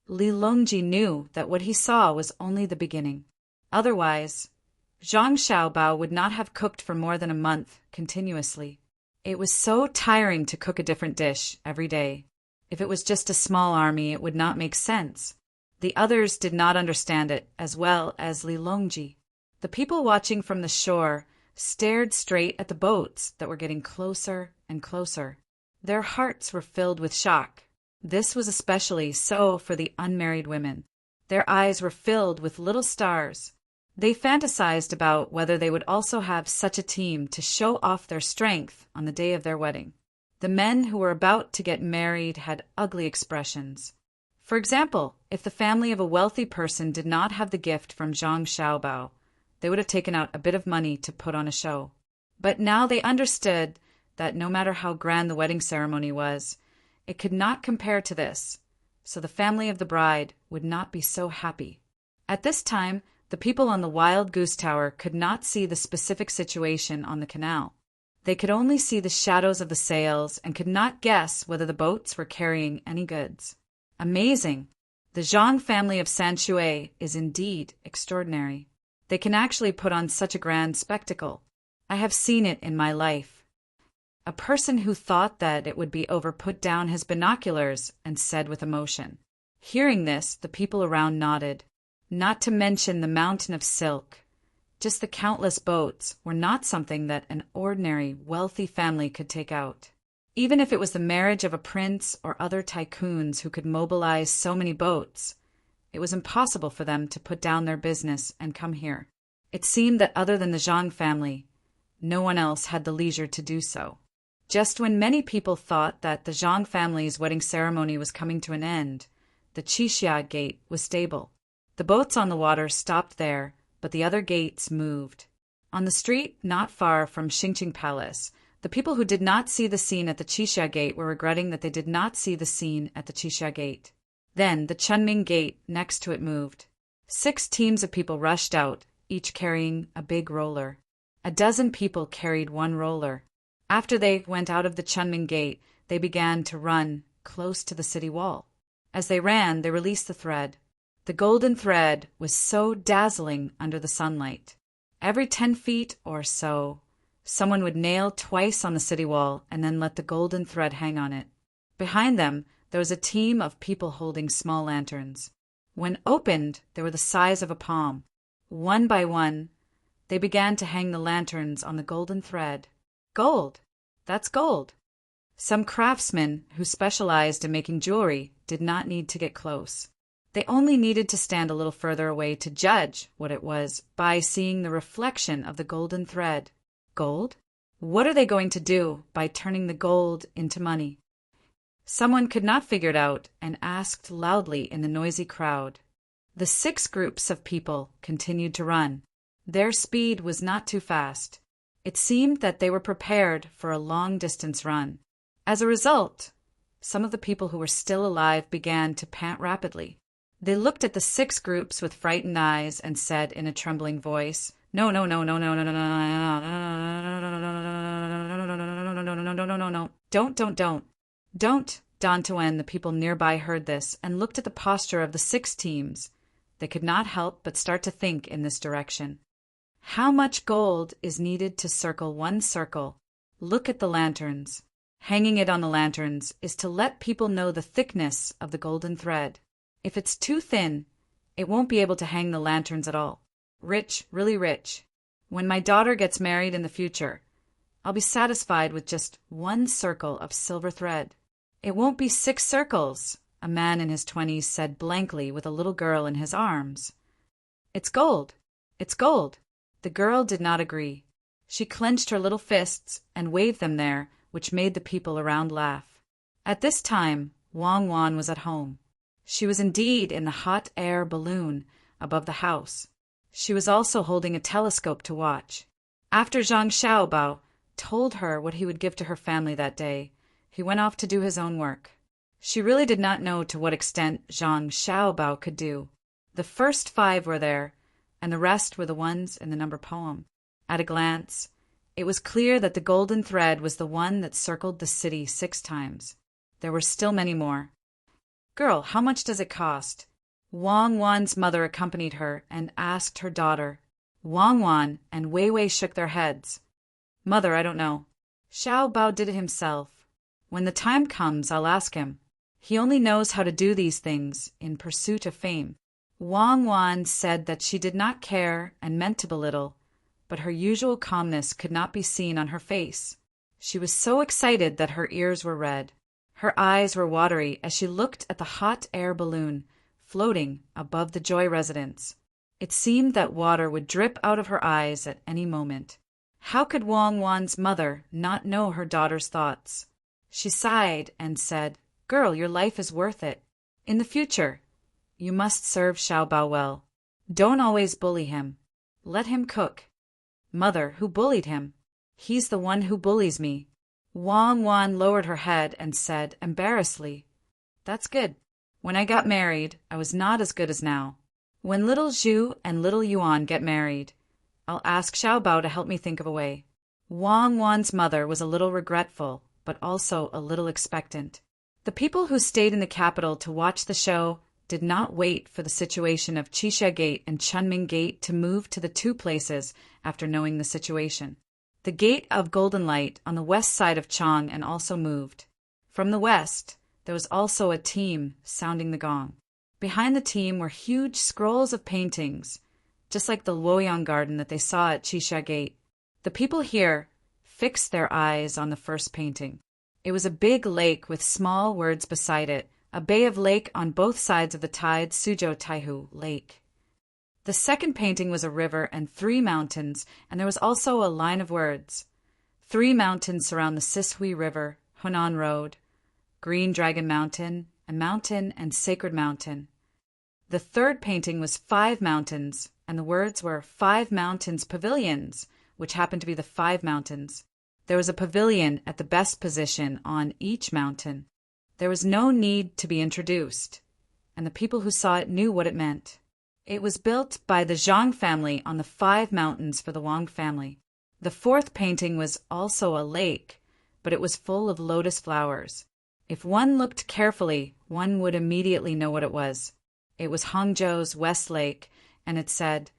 Li Longji knew that what he saw was only the beginning. Otherwise, Zhang Xiaobao would not have cooked for more than a month continuously. It was so tiring to cook a different dish every day. If it was just a small army, it would not make sense. The others did not understand it as well as Li Longji. The people watching from the shore stared straight at the boats that were getting closer and closer. Their hearts were filled with shock. This was especially so for the unmarried women. Their eyes were filled with little stars. They fantasized about whether they would also have such a team to show off their strength on the day of their wedding. The men who were about to get married had ugly expressions. For example, if the family of a wealthy person did not have the gift from Zhang Xiaobao, they would have taken out a bit of money to put on a show. But now they understood that no matter how grand the wedding ceremony was, it could not compare to this, so the family of the bride would not be so happy. At this time, the people on the Wild Goose Tower could not see the specific situation on the canal. They could only see the shadows of the sails and could not guess whether the boats were carrying any goods. Amazing! The Zhang family of Sanshui is indeed extraordinary. They can actually put on such a grand spectacle. I have seen it in my life. A person who thought that it would be over put down his binoculars and said with emotion. Hearing this, the people around nodded. Not to mention the mountain of silk. Just the countless boats were not something that an ordinary, wealthy family could take out. Even if it was the marriage of a prince or other tycoons who could mobilize so many boats, it was impossible for them to put down their business and come here. It seemed that other than the Zhang family, no one else had the leisure to do so. Just when many people thought that the Zhang family's wedding ceremony was coming to an end, the Qixia gate was stable. The boats on the water stopped there, but the other gates moved. On the street not far from Xingqing Palace, The people who did not see the scene at the Chisha Gate were regretting that they did not see the scene at the Chisha Gate. Then the Chunming Gate next to it moved. 6 teams of people rushed out, each carrying a big roller. A dozen people carried one roller. After they went out of the Chunming Gate, they began to run close to the city wall. As they ran, they released the thread. The golden thread was so dazzling under the sunlight. Every 10 feet or so, someone would nail twice on the city wall and then let the golden thread hang on it. Behind them, there was a team of people holding small lanterns. When opened, they were the size of a palm. One by one, they began to hang the lanterns on the golden thread. Gold! That's gold! Some craftsmen who specialized in making jewelry did not need to get close. They only needed to stand a little further away to judge what it was by seeing the reflection of the golden thread. Gold? What are they going to do by turning the gold into money? Someone could not figure it out and asked loudly in the noisy crowd. The 6 groups of people continued to run. Their speed was not too fast. It seemed that they were prepared for a long-distance run. As a result, some of the people who were still alive began to pant rapidly. They looked at the 6 groups with frightened eyes and said in a trembling voice, "No, no, no, no, no, no, no, no, no, don't." Dantuan, the people nearby heard this and looked at the posture of the 6 teams. They could not help but start to think in this direction. How much gold is needed to circle one circle? Look at the lanterns. Hanging it on the lanterns is to let people know the thickness of the golden thread. If it's too thin, it won't be able to hang the lanterns at all. Rich, really rich. When my daughter gets married in the future, I'll be satisfied with just 1 circle of silver thread. It won't be 6 circles, a man in his 20s said blankly with a little girl in his arms. It's gold. It's gold. The girl did not agree. She clenched her little fists and waved them there, which made the people around laugh. At this time, Wang Wan was at home. She was indeed in the hot air balloon above the house. She was also holding a telescope to watch. After Zhang Xiaobao told her what he would give to her family that day, he went off to do his own work. She really did not know to what extent Zhang Xiaobao could do. The first 5 were there, and the rest were the ones in the number poem. At a glance, it was clear that the golden thread was the one that circled the city 6 times. There were still many more. "Girl, how much does it cost?" Wang Wan's mother accompanied her and asked her daughter. Wang Wan and Wei Wei shook their heads. "Mother, I don't know. Xiao Bao did it himself. When the time comes, I'll ask him. He only knows how to do these things in pursuit of fame." Wang Wan said that she did not care and meant to belittle, but her usual calmness could not be seen on her face. She was so excited that her ears were red. Her eyes were watery as she looked at the hot air balloon floating above the Joy residence. It seemed that water would drip out of her eyes at any moment. How could Wang Wan's mother not know her daughter's thoughts? She sighed and said, "Girl, your life is worth it. In the future, you must serve Xiao Bao well. Don't always bully him. Let him cook." "Mother, who bullied him?" "He's the one who bullies me." Wang Wan lowered her head and said, embarrassedly, "That's good. When I got married, I was not as good as now. When little Zhu and little Yuan get married, I'll ask Xiao Bao to help me think of a way." Wang Wan's mother was a little regretful, but also a little expectant. The people who stayed in the capital to watch the show did not wait for the situation of Chisha Gate and Chunming Gate to move to the 2 places after knowing the situation. The Gate of Golden Light on the west side of Chang and also moved. From the west, there was also a team sounding the gong. Behind the team were huge scrolls of paintings, just like the Luoyang garden that they saw at Chisha Gate. The people here fixed their eyes on the first painting. It was a big lake with small words beside it, a bay of lake on both sides of the tide Suzhou Taihu Lake. The second painting was a river and 3 mountains, and there was also a line of words. 3 mountains surround the Sishui River, Hunan Road, Green Dragon Mountain, a mountain and Sacred Mountain. The third painting was 5 mountains, and the words were 5 mountains pavilions, which happened to be the 5 mountains. There was a pavilion at the best position on each mountain. There was no need to be introduced, and the people who saw it knew what it meant. It was built by the Zhang family on the 5 mountains for the Wang family. The 4th painting was also a lake, but it was full of lotus flowers. If one looked carefully, one would immediately know what it was. It was Hangzhou's West Lake, and it said,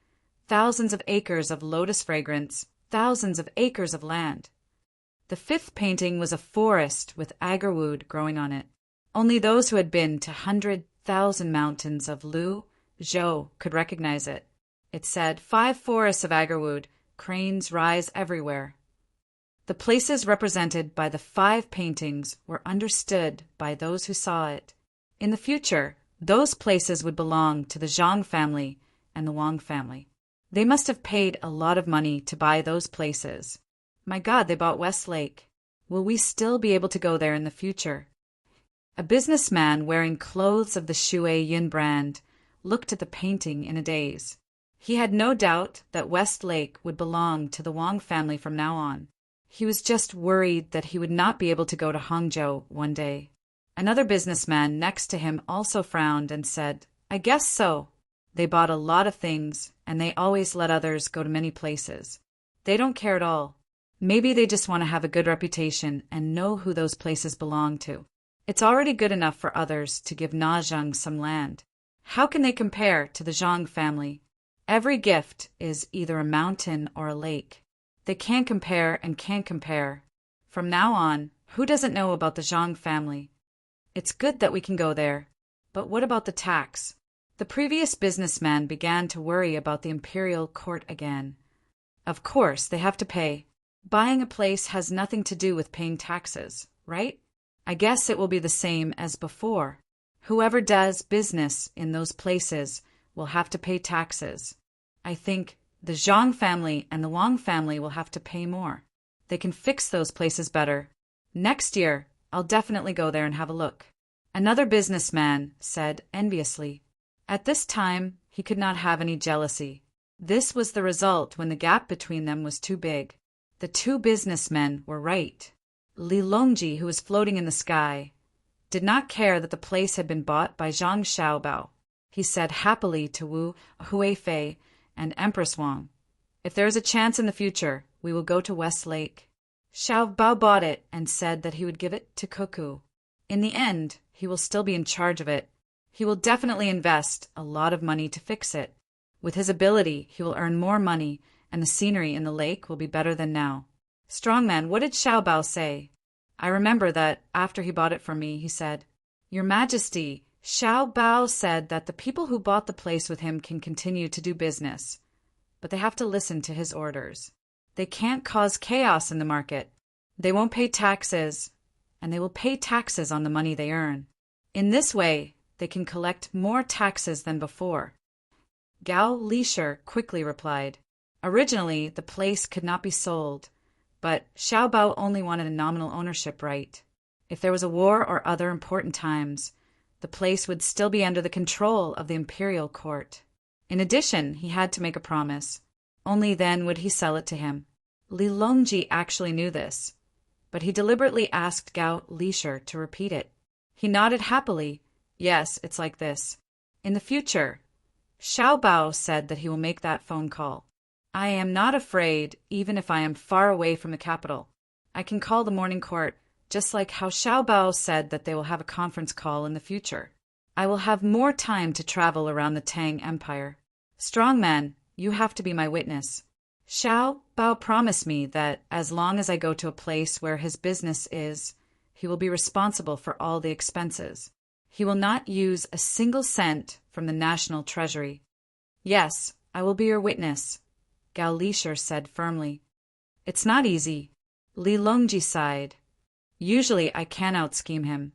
"Thousands of acres of lotus fragrance, thousands of acres of land." The 5th painting was a forest with agarwood growing on it. Only those who had been to 100,000 mountains of Lu, Zhou could recognize it. It said, "5 forests of agarwood, cranes rise everywhere." The places represented by the 5 paintings were understood by those who saw it. In the future, those places would belong to the Zhang family and the Wang family. They must have paid a lot of money to buy those places. My God, they bought West Lake. Will we still be able to go there in the future? A businessman wearing clothes of the Shui Yin brand looked at the painting in a daze. He had no doubt that West Lake would belong to the Wang family from now on. He was just worried that he would not be able to go to Hangzhou one day. Another businessman next to him also frowned and said, "I guess so." They bought a lot of things, and they always let others go to many places. They don't care at all. Maybe they just want to have a good reputation and know who those places belong to. It's already good enough for others to give Na Zhang some land. How can they compare to the Zhang family? Every gift is either a mountain or a lake. They can't compare and can't compare. From now on, who doesn't know about the Zhang family? It's good that we can go there. But what about the tax? The previous businessman began to worry about the imperial court again. Of course, they have to pay. Buying a place has nothing to do with paying taxes, right? I guess it will be the same as before. Whoever does business in those places will have to pay taxes. I think the Zhang family and the Wang family will have to pay more. They can fix those places better. Next year, I'll definitely go there and have a look. Another businessman said enviously. At this time, he could not have any jealousy. This was the result when the gap between them was too big. The 2 businessmen were right. Li Longji, who was floating in the sky, did not care that the place had been bought by Zhang Xiaobao. He said happily to Wu Huifei and Empress Wang, "If there is a chance in the future, we will go to West Lake." Xiaobao bought it and said that he would give it to Cuckoo. In the end, he will still be in charge of it. He will definitely invest a lot of money to fix it. With his ability, he will earn more money, and the scenery in the lake will be better than now. Strongman, what did Xiaobao say? I remember that after he bought it from me, he said, "Your Majesty, Xiaobao said that the people who bought the place with him can continue to do business, but they have to listen to his orders. They can't cause chaos in the market. They won't pay taxes, and they will pay taxes on the money they earn. In this way, they can collect more taxes than before." Gao Lisher quickly replied, "Originally, the place could not be sold, but Xiaobao only wanted a nominal ownership right. If there was a war or other important times, the place would still be under the control of the imperial court. In addition, he had to make a promise. Only then would he sell it to him." Li Longji actually knew this, but he deliberately asked Gao Lisher to repeat it. He nodded happily. "Yes, it's like this. In the future, Xiaobao said that he will make that phone call. I am not afraid, even if I am far away from the capital. I can call the morning court, just like how Xiaobao said that they will have a conference call in the future. I will have more time to travel around the Tang Empire. Strongman, you have to be my witness. Xiaobao promised me that as long as I go to a place where his business is, he will be responsible for all the expenses. He will not use a single cent from the national treasury." "Yes, I will be your witness," Gao Lisher said firmly. "It's not easy." Li Longji sighed. "Usually I can out-scheme him,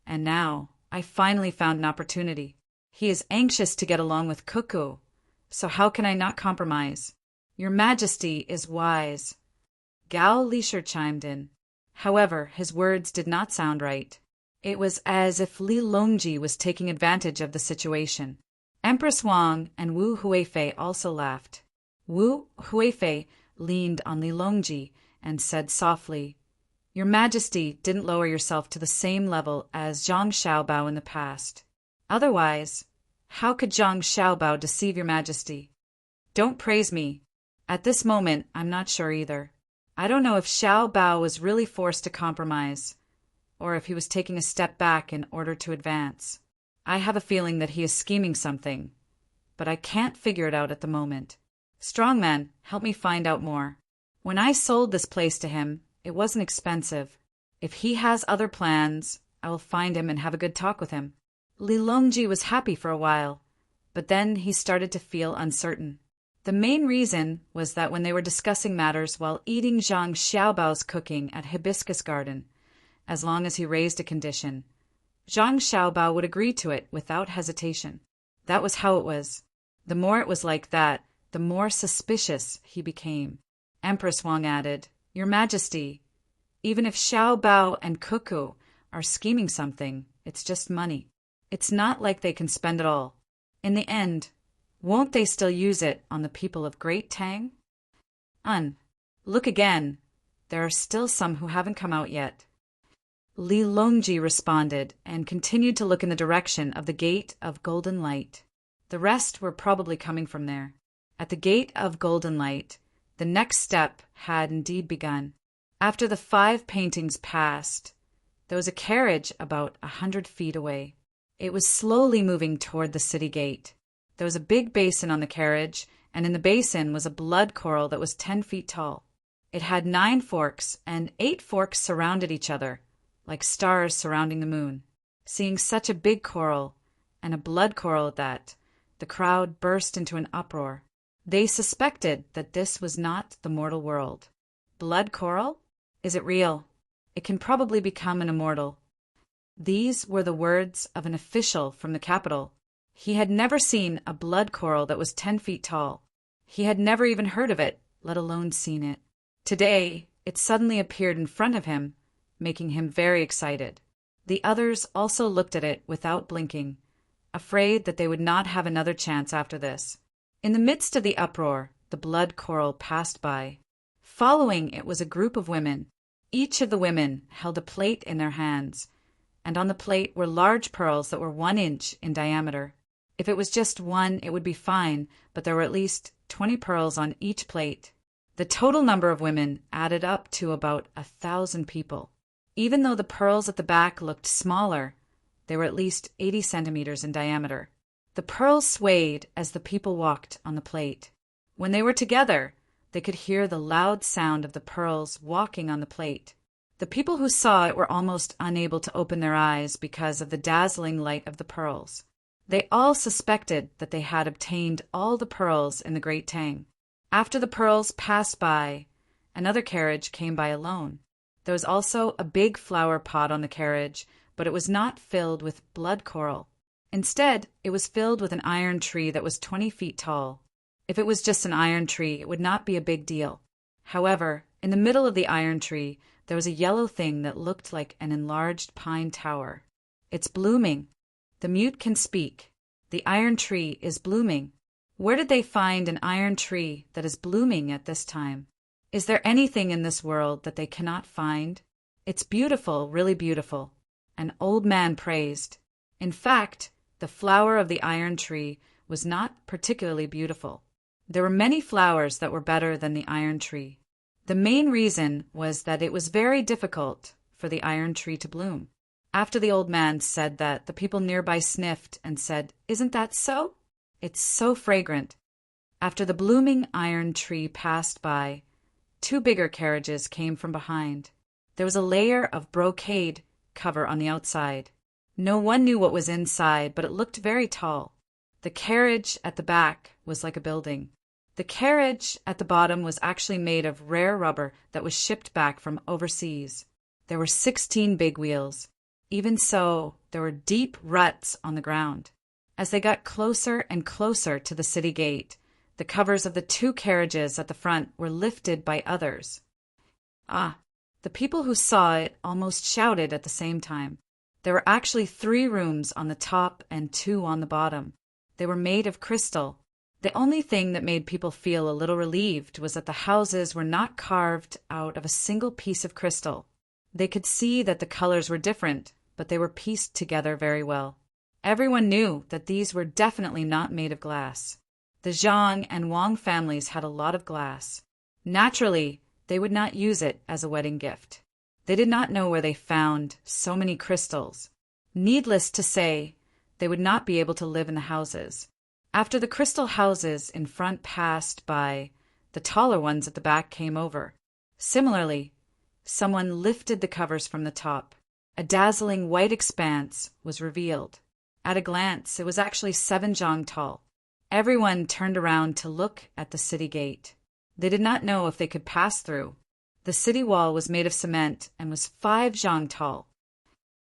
and now I finally found an opportunity. He is anxious to get along with Cuckoo, so how can I not compromise? Your Majesty is wise." Gao Lisher chimed in. However, his words did not sound right. It was as if Li Longji was taking advantage of the situation. Empress Wang and Wu Huifei also laughed. Wu Huifei leaned on Li Longji and said softly, "Your Majesty didn't lower yourself to the same level as Zhang Xiaobao in the past. Otherwise, how could Zhang Xiaobao deceive your Majesty? Don't praise me. At this moment, I'm not sure either. I don't know if Xiaobao was really forced to compromise, or if he was taking a step back in order to advance. I have a feeling that he is scheming something, but I can't figure it out at the moment. Strongman, help me find out more. When I sold this place to him, it wasn't expensive. If he has other plans, I will find him and have a good talk with him." Li Longji was happy for a while, but then he started to feel uncertain. The main reason was that when they were discussing matters while eating Zhang Xiaobao's cooking at Hibiscus Garden, as long as he raised a condition, Zhang Xiaobao would agree to it without hesitation. That was how it was. The more it was like that, the more suspicious he became. Empress Wang added, "Your Majesty, even if Xiaobao and Cuckoo are scheming something, it's just money. It's not like they can spend it all. In the end, won't they still use it on the people of Great Tang? Look again. There are still some who haven't come out yet." Li Longji responded and continued to look in the direction of the Gate of Golden Light. The rest were probably coming from there. At the Gate of Golden Light, the next step had indeed begun. After the 5 paintings passed, there was a carriage about 100 feet away. It was slowly moving toward the city gate. There was a big basin on the carriage, and in the basin was a blood coral that was 10 feet tall. It had 9 forks, and 8 forks surrounded each other, like stars surrounding the moon. Seeing such a big coral, and a blood coral at that, the crowd burst into an uproar. They suspected that this was not the mortal world. Blood coral? Is it real? It can probably become an immortal. These were the words of an official from the capital. He had never seen a blood coral that was 10 feet tall. He had never even heard of it, let alone seen it. Today, it suddenly appeared in front of him, making him very excited. The others also looked at it without blinking, afraid that they would not have another chance after this. In the midst of the uproar, the blood coral passed by. Following it was a group of women. Each of the women held a plate in their hands, and on the plate were large pearls that were 1 inch in diameter. If it was just one, it would be fine, but there were at least 20 pearls on each plate. The total number of women added up to about 1,000 people. Even though the pearls at the back looked smaller, they were at least 80 centimeters in diameter. The pearls swayed as the people walked on the plate. When they were together, they could hear the loud sound of the pearls walking on the plate. The people who saw it were almost unable to open their eyes because of the dazzling light of the pearls. They all suspected that they had obtained all the pearls in the Great Tang. After the pearls passed by, another carriage came by alone. There was also a big flower pot on the carriage, but it was not filled with blood coral. Instead, it was filled with an iron tree that was 20 feet tall. If it was just an iron tree, it would not be a big deal. However, in the middle of the iron tree, there was a yellow thing that looked like an enlarged pine tower. It's blooming. The mute can speak. The iron tree is blooming. Where did they find an iron tree that is blooming at this time? Is there anything in this world that they cannot find? It's beautiful, really beautiful. An old man praised. In fact, the flower of the iron tree was not particularly beautiful. There were many flowers that were better than the iron tree. The main reason was that it was very difficult for the iron tree to bloom. After the old man said that, the people nearby sniffed and said, "Isn't that so? It's so fragrant." After the blooming iron tree passed by, 2 bigger carriages came from behind. There was a layer of brocade cover on the outside. No one knew what was inside, but it looked very tall. The carriage at the back was like a building. The carriage at the bottom was actually made of rare rubber that was shipped back from overseas. There were 16 big wheels. Even so, there were deep ruts on the ground. As they got closer and closer to the city gate, the covers of the 2 carriages at the front were lifted by others. The people who saw it almost shouted at the same time. There were actually 3 rooms on the top and 2 on the bottom. They were made of crystal. The only thing that made people feel a little relieved was that the houses were not carved out of a single piece of crystal. They could see that the colors were different, but they were pieced together very well. Everyone knew that these were definitely not made of glass. The Zhang and Wang families had a lot of glass. Naturally, they would not use it as a wedding gift. They did not know where they found so many crystals. Needless to say, they would not be able to live in the houses. After the crystal houses in front passed by, the taller ones at the back came over. Similarly, someone lifted the covers from the top. A dazzling white expanse was revealed. At a glance, it was actually 7 zhang tall. Everyone turned around to look at the city gate. They did not know if they could pass through. The city wall was made of cement and was 5 zhang tall.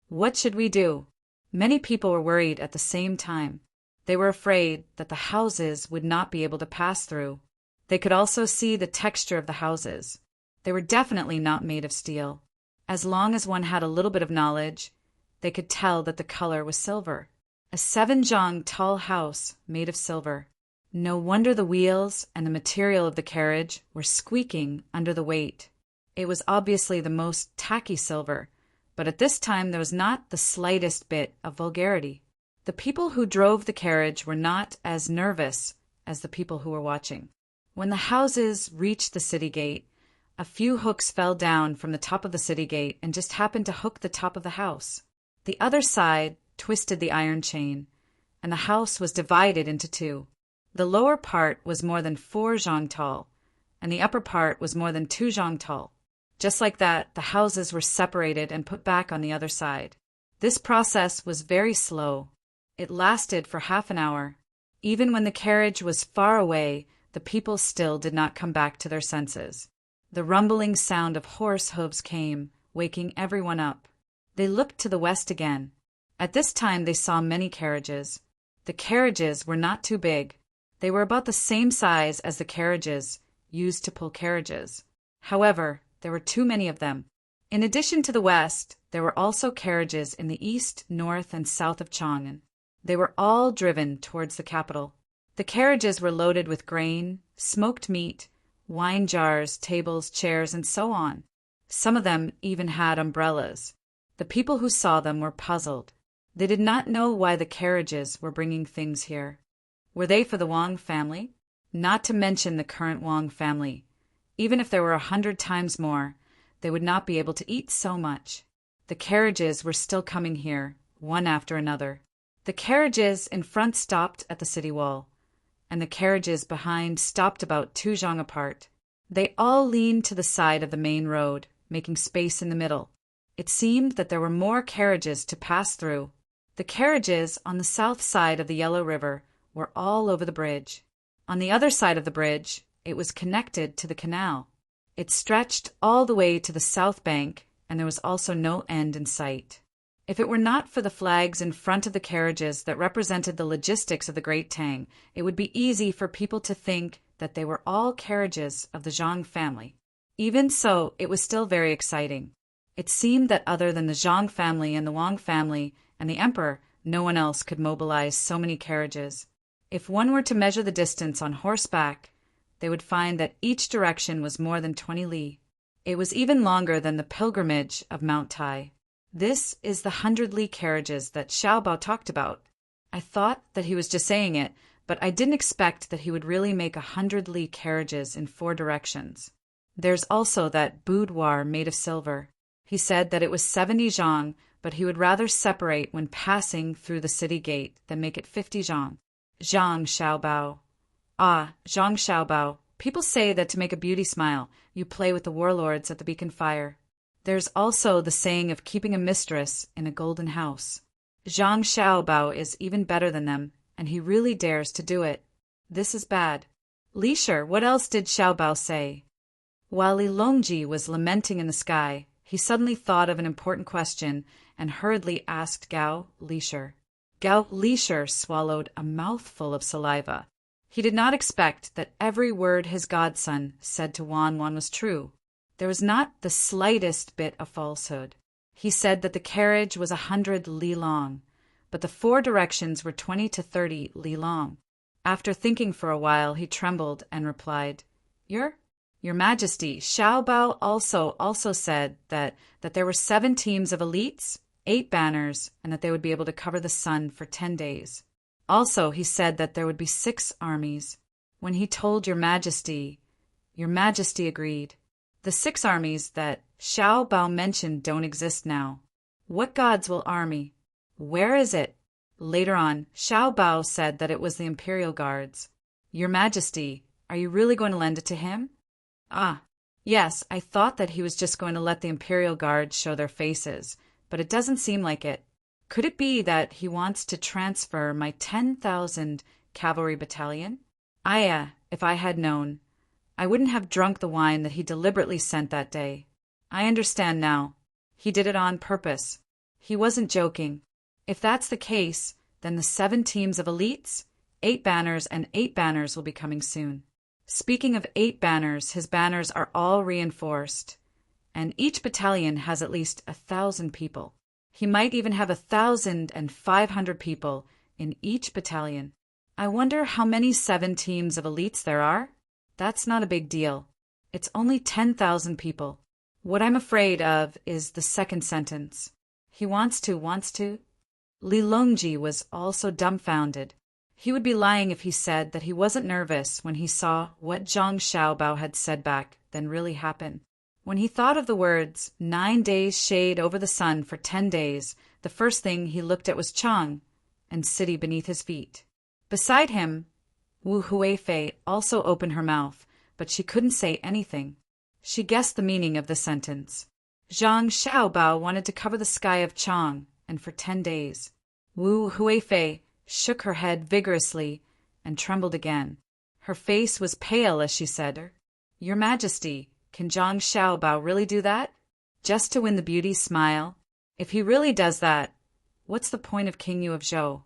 What should we do? Many people were worried at the same time. They were afraid that the houses would not be able to pass through. They could also see the texture of the houses. They were definitely not made of steel. As long as one had a little bit of knowledge, they could tell that the color was silver. A 7 zhang tall house made of silver. No wonder the wheels and the material of the carriage were squeaking under the weight. It was obviously the most tacky silver, but at this time there was not the slightest bit of vulgarity. The people who drove the carriage were not as nervous as the people who were watching. When the houses reached the city gate, a few hooks fell down from the top of the city gate and just happened to hook the top of the house. The other side twisted the iron chain, and the house was divided into 2. The lower part was more than 4 zhang tall, and the upper part was more than 2 zhang tall. Just like that, the houses were separated and put back on the other side. This process was very slow. It lasted for half an hour. Even when the carriage was far away, the people still did not come back to their senses. The rumbling sound of horse hooves came, waking everyone up. They looked to the west again. At this time they saw many carriages. The carriages were not too big. They were about the same size as the carriages used to pull carriages. However, there were too many of them. In addition to the west, there were also carriages in the east, north, and south of Chang'an. They were all driven towards the capital. The carriages were loaded with grain, smoked meat, wine jars, tables, chairs, and so on. Some of them even had umbrellas. The people who saw them were puzzled. They did not know why the carriages were bringing things here. Were they for the Wang family? Not to mention the current Wang family. Even if there were 100 times more, they would not be able to eat so much. The carriages were still coming here, one after another. The carriages in front stopped at the city wall, and the carriages behind stopped about 2 zhang apart. They all leaned to the side of the main road, making space in the middle. It seemed that there were more carriages to pass through. The carriages on the south side of the Yellow River were all over the bridge. On the other side of the bridge, it was connected to the canal. It stretched all the way to the south bank, and there was also no end in sight. If it were not for the flags in front of the carriages that represented the logistics of the Great Tang, it would be easy for people to think that they were all carriages of the Zhang family. Even so, it was still very exciting. It seemed that other than the Zhang family and the Wang family and the emperor, no one else could mobilize so many carriages. If one were to measure the distance on horseback, they would find that each direction was more than 20 li. It was even longer than the pilgrimage of Mount Tai. This is the 100 li carriages that Xiaobao talked about. I thought that he was just saying it, but I didn't expect that he would really make 100 li carriages in 4 directions. There's also that boudoir made of silver. He said that it was 70 zhang, but he would rather separate when passing through the city gate than make it 50 zhang. Zhang Xiaobao. Ah, Zhang Xiaobao. People say that to make a beauty smile, you play with the warlords at the beacon fire. There's also the saying of keeping a mistress in a golden house. Zhang Xiaobao is even better than them, and he really dares to do it. This is bad. Lisher, what else did Xiaobao say? While Li Longji was lamenting in the sky, he suddenly thought of an important question and hurriedly asked Gao Lisher. Gao Lisher swallowed a mouthful of saliva. He did not expect that every word his godson said to Wan was true. There was not the slightest bit of falsehood. He said that the carriage was 100 li long, but the 4 directions were 20 to 30 li long. After thinking for a while, he trembled and replied, Your Majesty, Xiao Bao also said that there were 7 teams of elites, 8 banners, and that they would be able to cover the sun for 10 days. Also, he said that there would be 6 armies. When he told Your Majesty agreed. The 6 armies that Xiao Bao mentioned don't exist now. What gods will army? Where is it? Later on, Xiao Bao said that it was the Imperial Guards. Your Majesty, are you really going to lend it to him? Ah, yes, I thought that he was just going to let the Imperial Guards show their faces, but it doesn't seem like it. Could it be that he wants to transfer my 10,000 cavalry battalion? If I had known, I wouldn't have drunk the wine that he deliberately sent that day. I understand now. He did it on purpose. He wasn't joking. If that's the case, then the 7 teams of elites, 8 banners, and 8 banners will be coming soon. Speaking of 8 banners, his banners are all reinforced, and each battalion has at least 1,000 people. He might even have 1,500 people in each battalion. I wonder how many 7 teams of elites there are? That's not a big deal. It's only 10,000 people. What I'm afraid of is the second sentence. He wants to. Li Longji was also dumbfounded. He would be lying if he said that he wasn't nervous when he saw what Zhang Xiaobao had said back then really happen. When he thought of the words, 9 days shade over the sun for 10 days, the first thing he looked at was Chang and city beneath his feet. Beside him, Wu Huifei also opened her mouth, but she couldn't say anything. She guessed the meaning of the sentence. Zhang Xiaobao wanted to cover the sky of Chang, and for 10 days. Wu Huifei shook her head vigorously and trembled again. Her face was pale as she said, Your Majesty, can Zhang Xiaobao really do that? Just to win the beauty's smile? If he really does that, what's the point of King Yu of Zhou?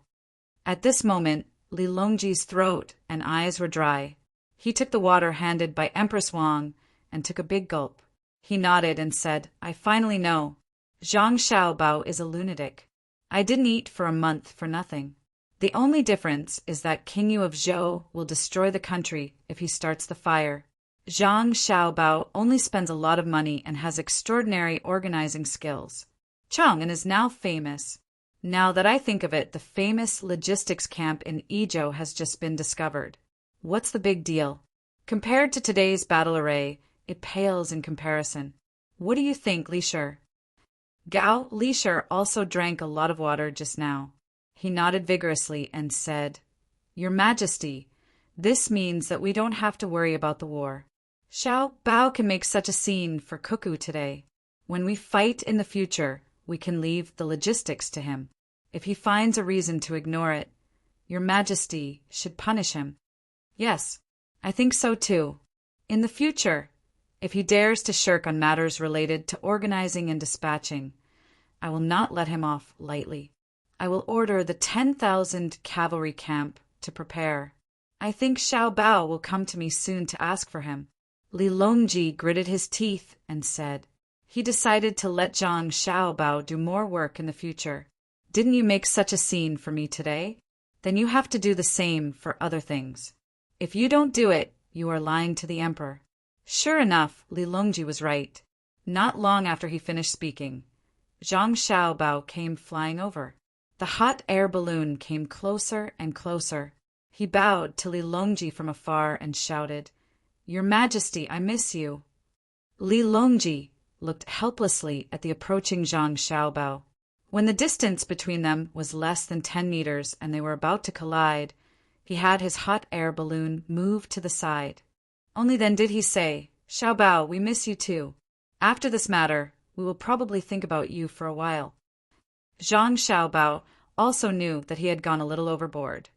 At this moment, Li Longji's throat and eyes were dry. He took the water handed by Empress Wang and took a big gulp. He nodded and said, I finally know. Zhang Xiaobao is a lunatic. I didn't eat for a month for nothing. The only difference is that King Yu of Zhou will destroy the country if he starts the fire. Zhang Xiaobao only spends a lot of money and has extraordinary organizing skills. Chang'an is now famous. Now that I think of it, the famous logistics camp in Yizhou has just been discovered. What's the big deal? Compared to today's battle array, it pales in comparison. What do you think, Li Shi? Li Shi also drank a lot of water just now. He nodded vigorously and said, Your Majesty, this means that we don't have to worry about the war. Xiao Bao can make such a scene for Cuckoo today. When we fight in the future, we can leave the logistics to him. If he finds a reason to ignore it, Your Majesty should punish him. Yes, I think so too. In the future, if he dares to shirk on matters related to organizing and dispatching, I will not let him off lightly. I will order the 10,000 cavalry camp to prepare. I think Xiao Bao will come to me soon to ask for him. Li Longji gritted his teeth and said, he decided to let Zhang Xiaobao do more work in the future. Didn't you make such a scene for me today? Then you have to do the same for other things. If you don't do it, you are lying to the emperor. Sure enough, Li Longji was right. Not long after he finished speaking, Zhang Xiaobao came flying over. The hot air balloon came closer and closer. He bowed to Li Longji from afar and shouted, Your Majesty, I miss you. Li Longji looked helplessly at the approaching Zhang Xiaobao. When the distance between them was less than 10 meters and they were about to collide, he had his hot air balloon move to the side. Only then did he say, Xiaobao, we miss you too. After this matter, we will probably think about you for a while. Zhang Xiaobao also knew that he had gone a little overboard.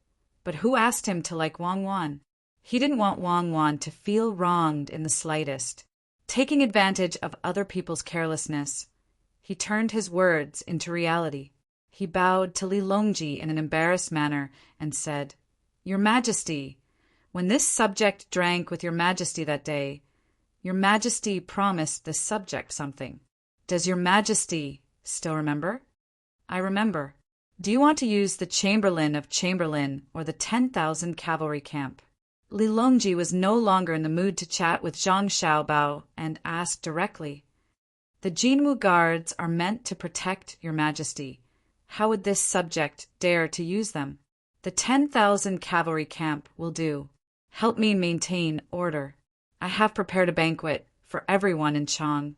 But who asked him to like Wang Wan? He didn't want Wang Wan to feel wronged in the slightest. Taking advantage of other people's carelessness, he turned his words into reality. He bowed to Li Longji in an embarrassed manner and said, Your Majesty, when this subject drank with Your Majesty that day, Your Majesty promised this subject something. Does Your Majesty still remember? I remember. Do you want to use the Chamberlain of Chamberlain or the 10,000 cavalry camp? Li Longji was no longer in the mood to chat with Zhang Xiaobao and asked directly. The Jinwu guards are meant to protect your majesty. How would this subject dare to use them? The 10,000 cavalry camp will do. Help me maintain order. I have prepared a banquet for everyone in Chang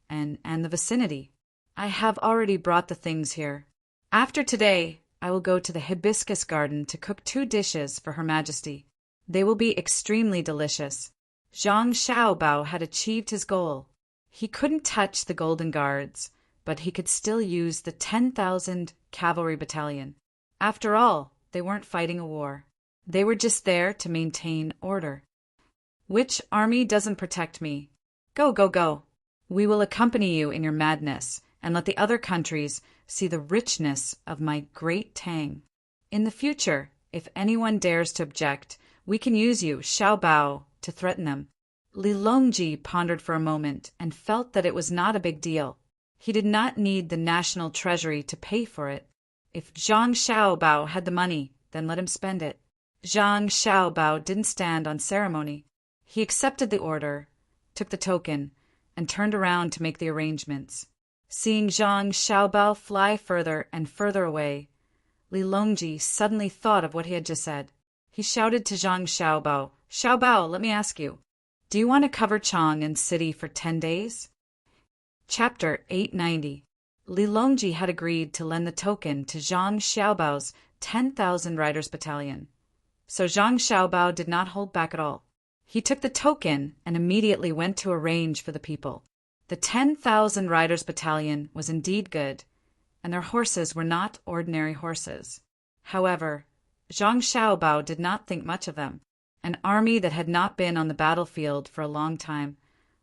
and the vicinity. I have already brought the things here. After today, I will go to the hibiscus garden to cook 2 dishes for Her Majesty. They will be extremely delicious. Zhang Xiaobao had achieved his goal. He couldn't touch the Golden Guards, but he could still use the 10,000 cavalry battalion. After all, they weren't fighting a war. They were just there to maintain order. Which army doesn't protect me? Go, go, go. We will accompany you in your madness and let the other countries see the richness of my great Tang. In the future, if anyone dares to object, we can use you, Xiaobao, to threaten them. Li Longji pondered for a moment and felt that it was not a big deal. He did not need the national treasury to pay for it. If Zhang Xiaobao had the money, then let him spend it. Zhang Xiaobao didn't stand on ceremony. He accepted the order, took the token, and turned around to make the arrangements. Seeing Zhang Xiaobao fly further and further away, Li Longji suddenly thought of what he had just said. He shouted to Zhang Xiaobao, "Xiaobao, let me ask you, do you want to cover Chang and city for 10 days?" Chapter 890. Li Longji had agreed to lend the token to Zhang Xiaobao's 10,000 riders battalion. So Zhang Xiaobao did not hold back at all. He took the token and immediately went to arrange for the people. The 10,000 riders battalion was indeed good, and their horses were not ordinary horses. However, Zhang Xiaobao did not think much of them. An army that had not been on the battlefield for a long time,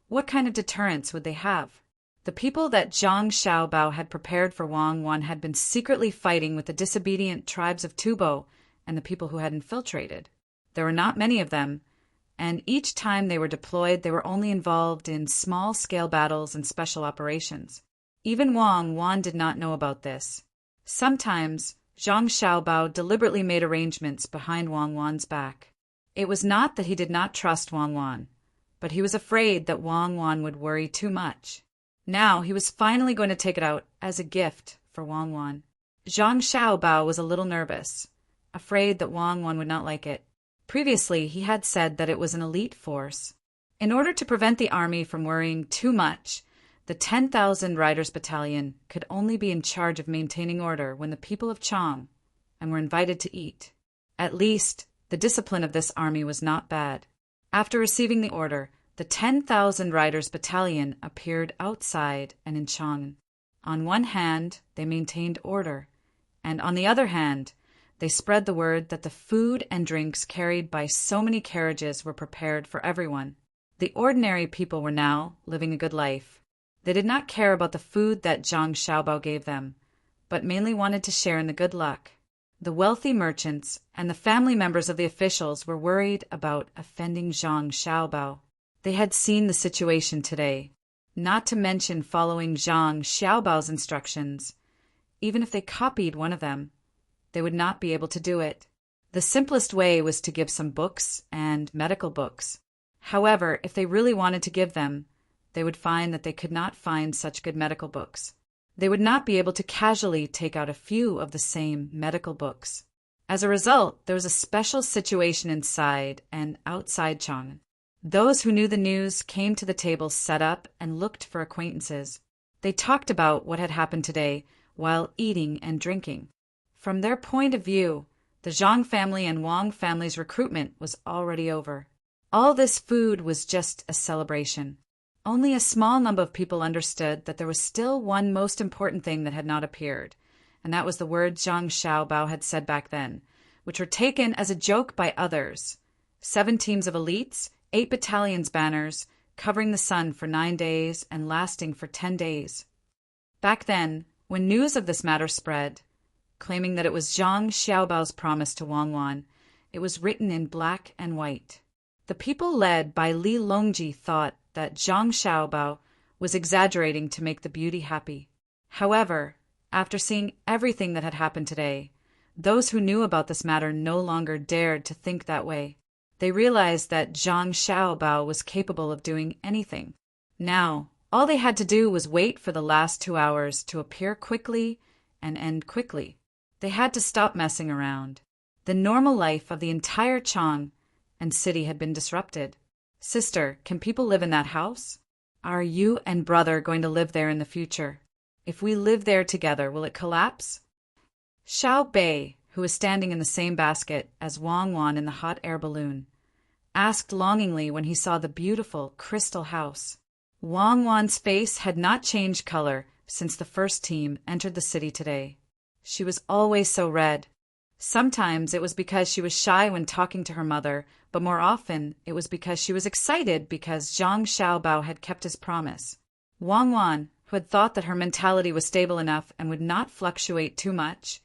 what kind of deterrence would they have? The people that Zhang Xiaobao had prepared for Wang Wan had been secretly fighting with the disobedient tribes of Tubo and the people who had infiltrated. There were not many of them, and each time they were deployed, they were only involved in small-scale battles and special operations. Even Wang Wan did not know about this. Sometimes, Zhang Xiaobao deliberately made arrangements behind Wang Wan's back. It was not that he did not trust Wang Wan, but he was afraid that Wang Wan would worry too much. Now he was finally going to take it out as a gift for Wang Wan. Zhang Xiaobao was a little nervous, afraid that Wang Wan would not like it. Previously, he had said that it was an elite force. In order to prevent the army from worrying too much, the 10,000 riders battalion could only be in charge of maintaining order when the people of Chang and were invited to eat. At least, the discipline of this army was not bad. After receiving the order, the 10,000 riders battalion appeared outside and in Chang. On one hand, they maintained order, and on the other hand, they spread the word that the food and drinks carried by so many carriages were prepared for everyone. The ordinary people were now living a good life. They did not care about the food that Zhang Xiaobao gave them, but mainly wanted to share in the good luck. The wealthy merchants and the family members of the officials were worried about offending Zhang Xiaobao. They had seen the situation today, not to mention following Zhang Xiaobao's instructions. Even if they copied one of them, they would not be able to do it. The simplest way was to give some books and medical books. However, if they really wanted to give them, they would find that they could not find such good medical books. They would not be able to casually take out a few of the same medical books. As a result, there was a special situation inside and outside Chang'an. Those who knew the news came to the table set up and looked for acquaintances. They talked about what had happened today while eating and drinking. From their point of view, the Zhang family and Wang family's recruitment was already over. All this food was just a celebration. Only a small number of people understood that there was still one most important thing that had not appeared, and that was the words Zhang Xiaobao had said back then, which were taken as a joke by others. 7 teams of elites, 8 battalions banners, covering the sun for 9 days and lasting for 10 days. Back then, when news of this matter spread, claiming that it was Zhang Xiaobao's promise to Wang Wan, it was written in black and white. The people led by Li Longji thought that Zhang Xiaobao was exaggerating to make the beauty happy. However, After seeing everything that had happened today, those who knew about this matter no longer dared to think that way. They realized that Zhang Xiaobao was capable of doing anything. Now, all they had to do was wait for the last 2 hours to appear quickly and end quickly. They had to stop messing around. The normal life of the entire Chang and city had been disrupted. Sister, can people live in that house? Are you and brother going to live there in the future? If we live there together, will it collapse? Xiao Bei, who was standing in the same basket as Wang Wan in the hot air balloon, asked longingly when he saw the beautiful crystal house. Wang Wan's face had not changed color since the first team entered the city today. She was always so red. Sometimes it was because she was shy when talking to her mother, but more often it was because she was excited because Zhang Xiaobao had kept his promise. Wang Wan, who had thought that her mentality was stable enough and would not fluctuate too much,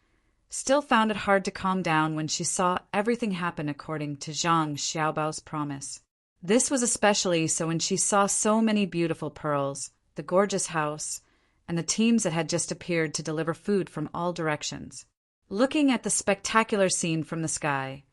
still found it hard to calm down when she saw everything happen according to Zhang Xiaobao's promise. This was especially so when she saw so many beautiful pearls, the gorgeous house, and the teams that had just appeared to deliver food from all directions. Looking at the spectacular scene from the sky,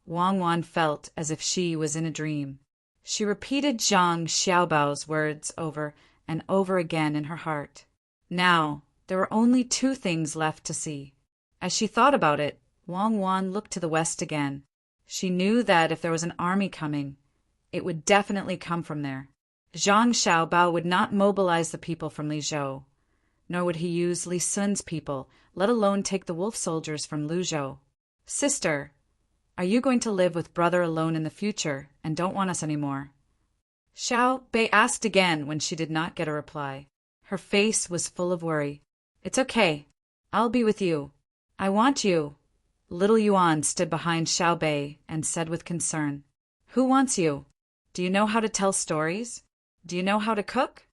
Wang Wan felt as if she was in a dream. She repeated Zhang Xiaobao's words over and over again in her heart. Now, there were only 2 things left to see. As she thought about it, Wang Wan looked to the west again. She knew that if there was an army coming, it would definitely come from there. Zhang Xiaobao would not mobilize the people from Lizhou, nor would he use Li Sun's people, let alone take the wolf soldiers from Luzhou. Sister, are you going to live with brother alone in the future and don't want us anymore? Xiao Bei asked again when she did not get a reply. Her face was full of worry. It's okay. I'll be with you. I want you. Little Yuan stood behind Xiao Bei and said with concern, Who wants you? Do you know how to tell stories? Do you know how to cook?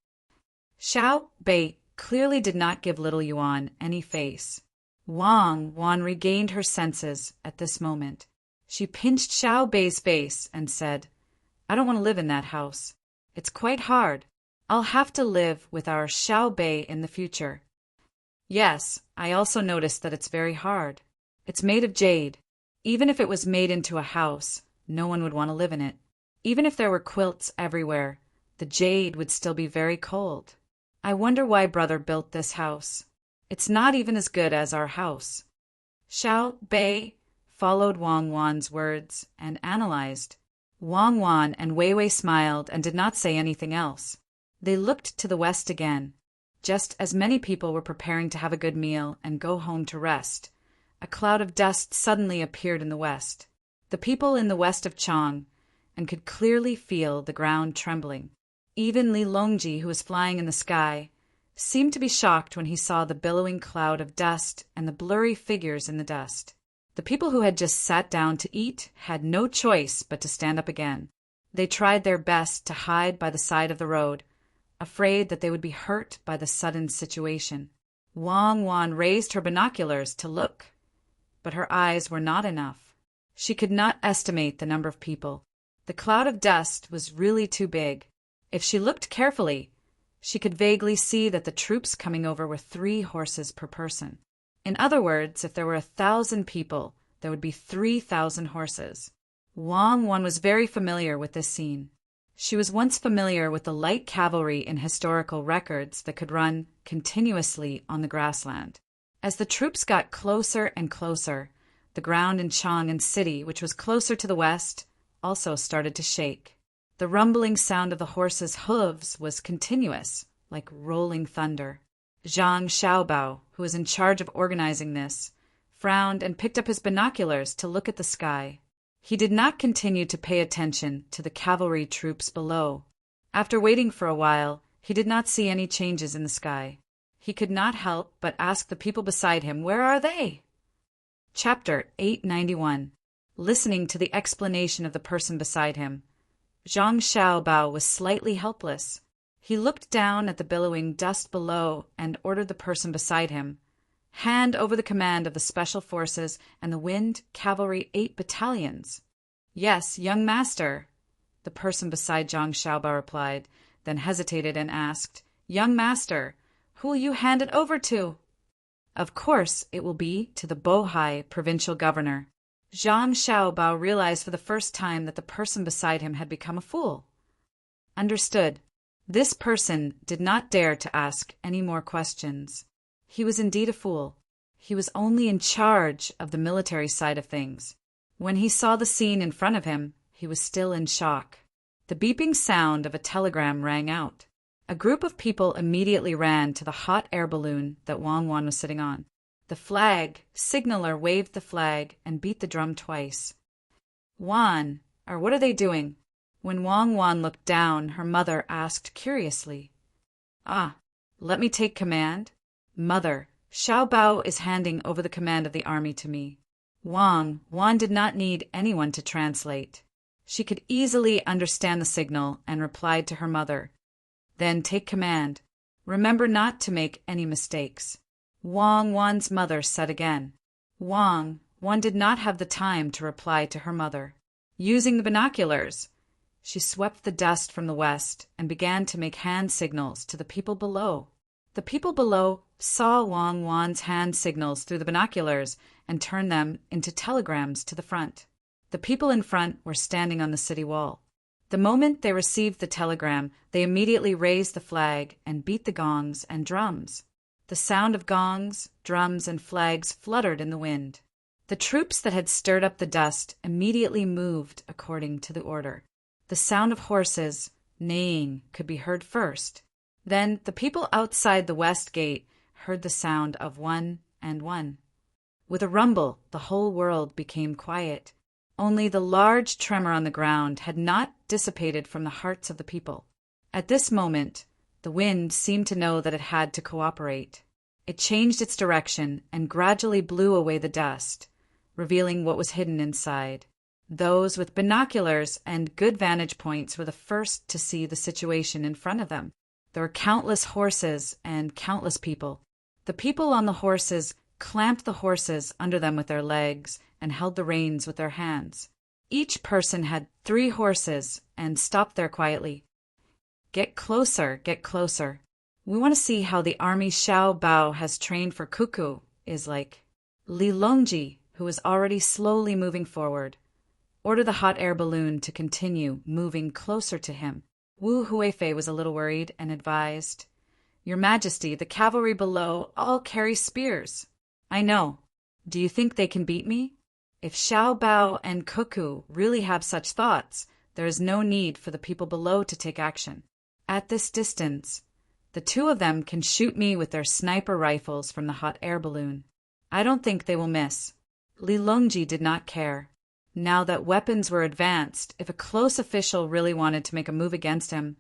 Xiao Bei clearly did not give little Yuan any face. Wang Wan regained her senses at this moment. She pinched Xiao Bei's face and said, I don't want to live in that house. It's quite hard. I'll have to live with our Xiao Bei in the future. Yes, I also noticed that it's very hard. It's made of jade. Even if it was made into a house, no one would want to live in it. Even if there were quilts everywhere, the jade would still be very cold. I wonder why brother built this house. It's not even as good as our house. Xiao Bei followed Wang Wan's words and analyzed. Wang Wan and Wei Wei smiled and did not say anything else. They looked to the west again. Just as many people were preparing to have a good meal and go home to rest, a cloud of dust suddenly appeared in the west. The people in the west of Chang and could clearly feel the ground trembling. Even Li Longji, who was flying in the sky, seemed to be shocked when he saw the billowing cloud of dust and the blurry figures in the dust. The people who had just sat down to eat had no choice but to stand up again. They tried their best to hide by the side of the road, afraid that they would be hurt by the sudden situation. Wang Wan raised her binoculars to look, but her eyes were not enough. She could not estimate the number of people. The cloud of dust was really too big. If she looked carefully, she could vaguely see that the troops coming over were 3 horses per person. In other words, if there were 1,000 people, there would be 3,000 horses. Wang Wan was very familiar with this scene. She was once familiar with the light cavalry in historical records that could run continuously on the grassland. As the troops got closer and closer, the ground in Chang'an City, which was closer to the west, also started to shake. The rumbling sound of the horses' hooves was continuous, like rolling thunder. Zhang Xiaobao, who was in charge of organizing this, frowned and picked up his binoculars to look at the sky. He did not continue to pay attention to the cavalry troops below. After waiting for a while, he did not see any changes in the sky. He could not help but ask the people beside him, Where are they? Chapter 891. Listening to the explanation of the person beside him, Zhang Xiaobao was slightly helpless. He looked down at the billowing dust below and ordered the person beside him, Hand over the command of the Special Forces and the Wind Cavalry 8 battalions. Yes, young master, the person beside Zhang Xiaobao replied, then hesitated and asked, Young master, who will you hand it over to? Of course, it will be to the Bohai provincial governor. Zhang Xiaobao realized for the first time that the person beside him had become a fool. Understood. This person did not dare to ask any more questions. He was indeed a fool. He was only in charge of the military side of things. When he saw the scene in front of him, he was still in shock. The beeping sound of a telegram rang out. A group of people immediately ran to the hot air balloon that Wang Wan was sitting on. The flag signaler waved the flag and beat the drum twice. Wan, or what are they doing? When Wang Wan looked down, her mother asked curiously. Ah, let me take command? Mother, Xiao Bao is handing over the command of the army to me. Wang did not need anyone to translate. She could easily understand the signal and replied to her mother. Then take command. Remember not to make any mistakes. Wang Wan's mother said again. Wang did not have the time to reply to her mother. Using the binoculars, she swept the dust from the west and began to make hand signals to the people below. The people below saw Wang Wan's hand signals through the binoculars and turned them into telegrams to the front. The people in front were standing on the city wall. The moment they received the telegram, they immediately raised the flag and beat the gongs and drums. The sound of gongs, drums, and flags fluttered in the wind. The troops that had stirred up the dust immediately moved according to the order. The sound of horses neighing could be heard first. Then the people outside the west gate heard the sound of 1 and 1. With a rumble, the whole world became quiet. Only the large tremor on the ground had not dissipated from the hearts of the people. At this moment, the wind seemed to know that it had to cooperate. It changed its direction and gradually blew away the dust, revealing what was hidden inside. Those with binoculars and good vantage points were the first to see the situation in front of them. There were countless horses and countless people. The people on the horses clamped the horses under them with their legs and held the reins with their hands. Each person had 3 horses and stopped there quietly. Get closer, get closer. We want to see how the army Xiao Bao has trained for cuckoo is like. Li Longji, who is already slowly moving forward, ordered the hot air balloon to continue moving closer to him. Wu Huifei was a little worried and advised, Your Majesty, the cavalry below all carry spears. I know. Do you think they can beat me? If Xiao Bao and Cuckoo really have such thoughts, there is no need for the people below to take action. At this distance, the 2 of them can shoot me with their sniper rifles from the hot air balloon. I don't think they will miss. Li Longji did not care. Now that weapons were advanced, if a close official really wanted to make a move against him,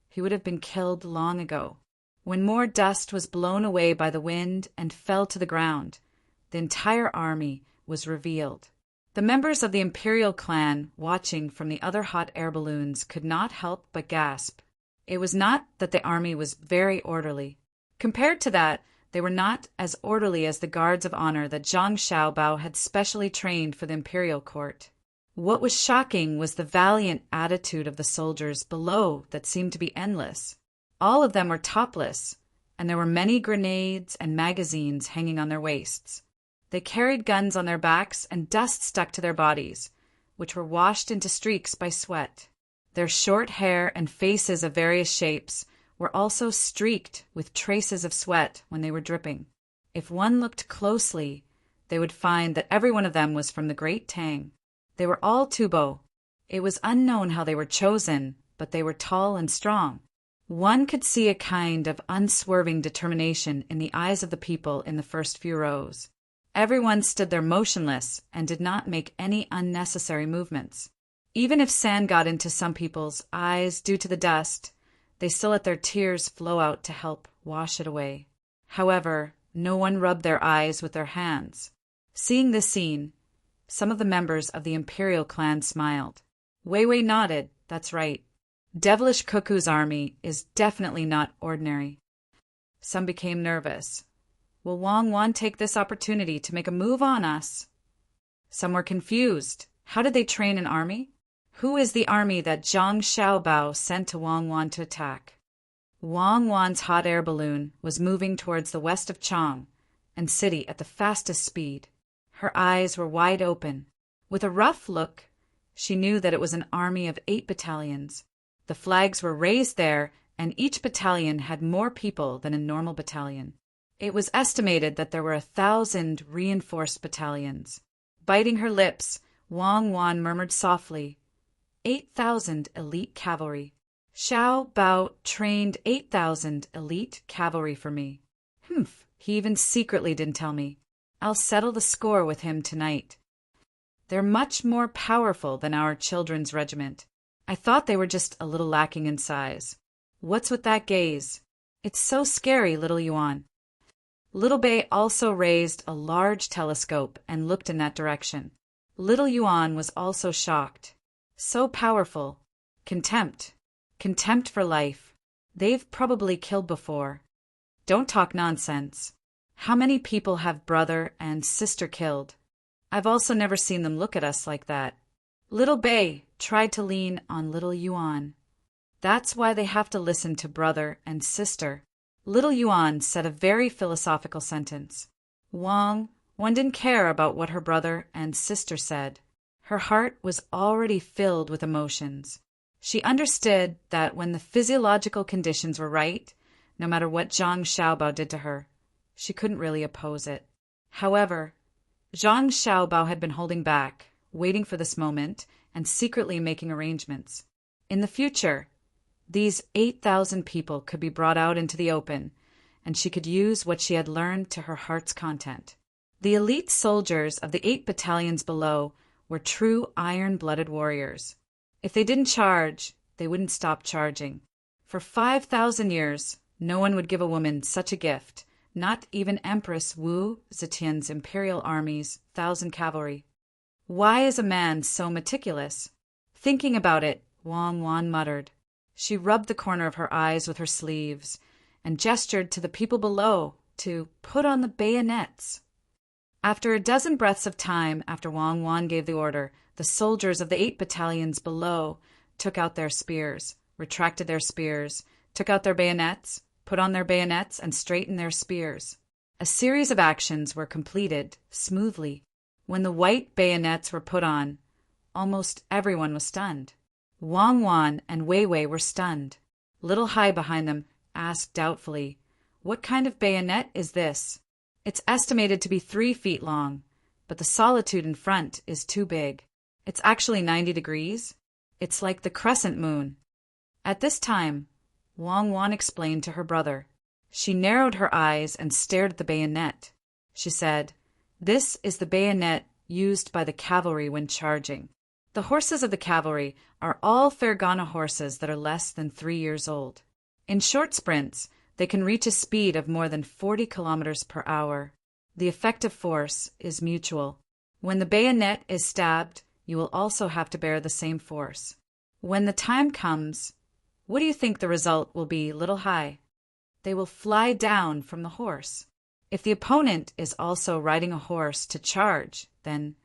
he would have been killed long ago. When more dust was blown away by the wind and fell to the ground, the entire army was revealed. The members of the imperial clan, watching from the other hot air balloons, could not help but gasp. It was not that the army was very orderly. Compared to that, they were not as orderly as the guards of honor that Zhang Xiaobao had specially trained for the imperial court. What was shocking was the valiant attitude of the soldiers below that seemed to be endless. All of them were topless, and there were many grenades and magazines hanging on their waists. They carried guns on their backs and dust stuck to their bodies, which were washed into streaks by sweat. Their short hair and faces of various shapes were also streaked with traces of sweat when they were dripping. If one looked closely, they would find that every one of them was from the great Tang. They were all Tubo. It was unknown how they were chosen, but they were tall and strong. One could see a kind of unswerving determination in the eyes of the people in the first few rows. Everyone stood there motionless and did not make any unnecessary movements. Even if sand got into some people's eyes due to the dust, they still let their tears flow out to help wash it away. However, no one rubbed their eyes with their hands. Seeing this scene, some of the members of the imperial clan smiled. Wei Wei nodded. That's right. Devilish Cuckoo's army is definitely not ordinary. Some became nervous. Will Wang Wan take this opportunity to make a move on us? Some were confused. How did they train an army? Who is the army that Zhang Xiaobao sent to Wang Wan to attack? Wang Wan's hot air balloon was moving towards the west of Chang, and city at the fastest speed. Her eyes were wide open. With a rough look, she knew that it was an army of 8 battalions. The flags were raised there, and each battalion had more people than a normal battalion. It was estimated that there were 1,000 reinforced battalions. Biting her lips, Wang Wan murmured softly, 8,000 elite cavalry. Xiao Bao trained 8,000 elite cavalry for me. Humph, he even secretly didn't tell me. I'll settle the score with him tonight. They're much more powerful than our children's regiment. I thought they were just a little lacking in size. What's with that gaze? It's so scary, little Yuan. Little Bei also raised a large telescope and looked in that direction. Little Yuan was also shocked. So powerful. Contempt. Contempt for life. They've probably killed before. Don't talk nonsense. How many people have brother and sister killed? I've also never seen them look at us like that. Little Bei tried to lean on little Yuan. That's why they have to listen to brother and sister. Little Yuan said a very philosophical sentence. One didn't care about what her brother and sister said. Her heart was already filled with emotions. She understood that when the physiological conditions were right, no matter what Zhang Xiaobao did to her, she couldn't really oppose it. However, Zhang Xiaobao had been holding back, waiting for this moment, and secretly making arrangements. In the future, these 8,000 people could be brought out into the open, and she could use what she had learned to her heart's content. The elite soldiers of the 8 battalions below were true iron-blooded warriors. If they didn't charge, they wouldn't stop charging. For 5,000 years, no one would give a woman such a gift, not even Empress Wu Zetian's imperial army's 1,000 cavalry. Why is a man so meticulous? Thinking about it, Wang Wan muttered. She rubbed the corner of her eyes with her sleeves and gestured to the people below to put on the bayonets. After a dozen breaths of time after Wang Wan gave the order, the soldiers of the 8 battalions below took out their spears, retracted their spears, took out their bayonets, put on their bayonets, and straightened their spears. A series of actions were completed smoothly. When the white bayonets were put on, almost everyone was stunned. Wang Wan and Wei Wei were stunned. Little Hai behind them asked doubtfully, "What kind of bayonet is this?" It's estimated to be 3 feet long, but the solitude in front is too big. It's actually 90 degrees. It's like the crescent moon. At this time, Wang Wan explained to her brother. She narrowed her eyes and stared at the bayonet. She said, "This is the bayonet used by the cavalry when charging. The horses of the cavalry are all Fergana horses that are less than 3 years old. In short sprints, they can reach a speed of more than 40 kilometers per hour. The effective force is mutual. When the bayonet is stabbed, you will also have to bear the same force. When the time comes, what do you think the result will be, Little Hai? They will fly down from the horse. If the opponent is also riding a horse to charge, then..."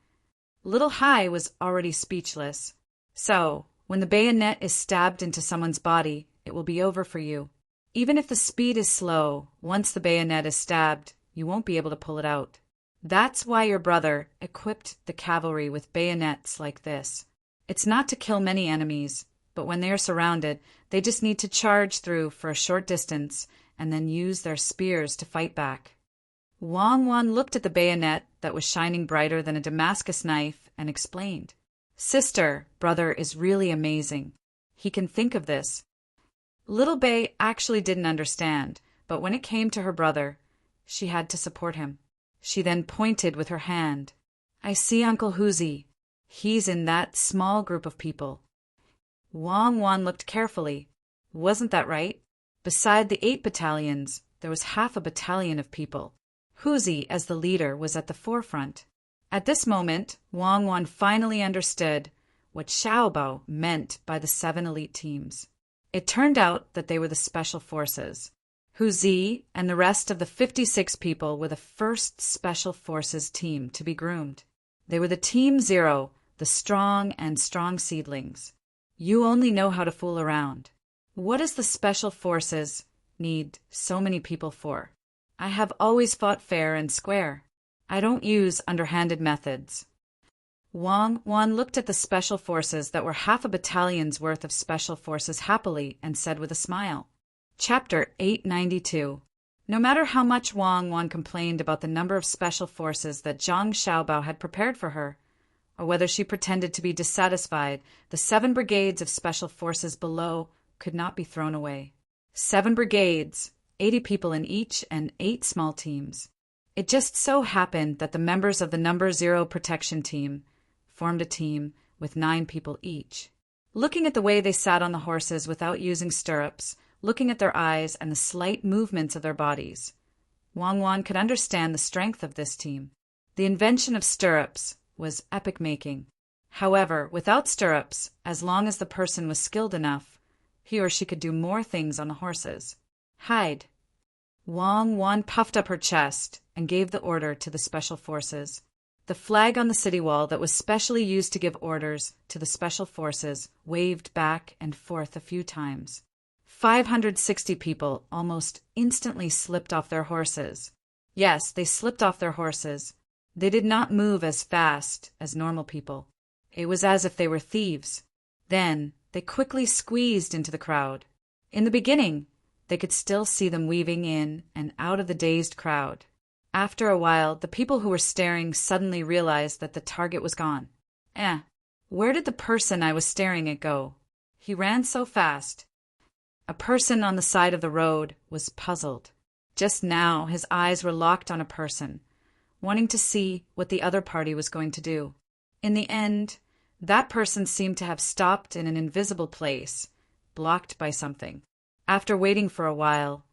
Little Hai was already speechless. "So, when the bayonet is stabbed into someone's body, it will be over for you. Even if the speed is slow, once the bayonet is stabbed, you won't be able to pull it out. That's why your brother equipped the cavalry with bayonets like this. It's not to kill many enemies, but when they are surrounded, they just need to charge through for a short distance and then use their spears to fight back." Wang Wan looked at the bayonet that was shining brighter than a Damascus knife and explained, "Sister, brother is really amazing. He can think of this." Little Bei actually didn't understand, but when it came to her brother, she had to support him. She then pointed with her hand. "I see Uncle Huzi. He's in that small group of people." Wang Wan looked carefully. Wasn't that right? Beside the 8 battalions, there was half a battalion of people. Huzi, as the leader, was at the forefront. At this moment, Wang Wan finally understood what Xiaobao meant by the 7 elite teams. It turned out that they were the special forces. Huzi and the rest of the 56 people were the first special forces team to be groomed. They were the Team 0, the strong and strong seedlings. You only know how to fool around. What does the special forces need so many people for? I have always fought fair and square. I don't use underhanded methods. Wang looked at the special forces that were half a battalion's worth of special forces happily and said with a smile. Chapter 892. No matter how much Wang complained about the number of special forces that Zhang Xiaobao had prepared for her, or whether she pretended to be dissatisfied, the 7 brigades of special forces below could not be thrown away. 7 brigades, 80 people in each, and 8 small teams. It just so happened that the members of the number 0 protection team formed a team with 9 people each. Looking at the way they sat on the horses without using stirrups, looking at their eyes and the slight movements of their bodies, Wang could understand the strength of this team. The invention of stirrups was epic-making. However, without stirrups, as long as the person was skilled enough, he or she could do more things on the horses. Hide. Wang puffed up her chest and gave the order to the special forces. The flag on the city wall that was specially used to give orders to the special forces waved back and forth a few times. 560 people almost instantly slipped off their horses. Yes, they slipped off their horses. They did not move as fast as normal people. It was as if they were thieves. Then they quickly squeezed into the crowd. In the beginning, they could still see them weaving in and out of the dazed crowd. After a while, the people who were staring suddenly realized that the target was gone. Where did the person I was staring at go? He ran so fast. A person on the side of the road was puzzled. Just now, his eyes were locked on a person, wanting to see what the other party was going to do. In the end, that person seemed to have stopped in an invisible place, blocked by something. After waiting for a while,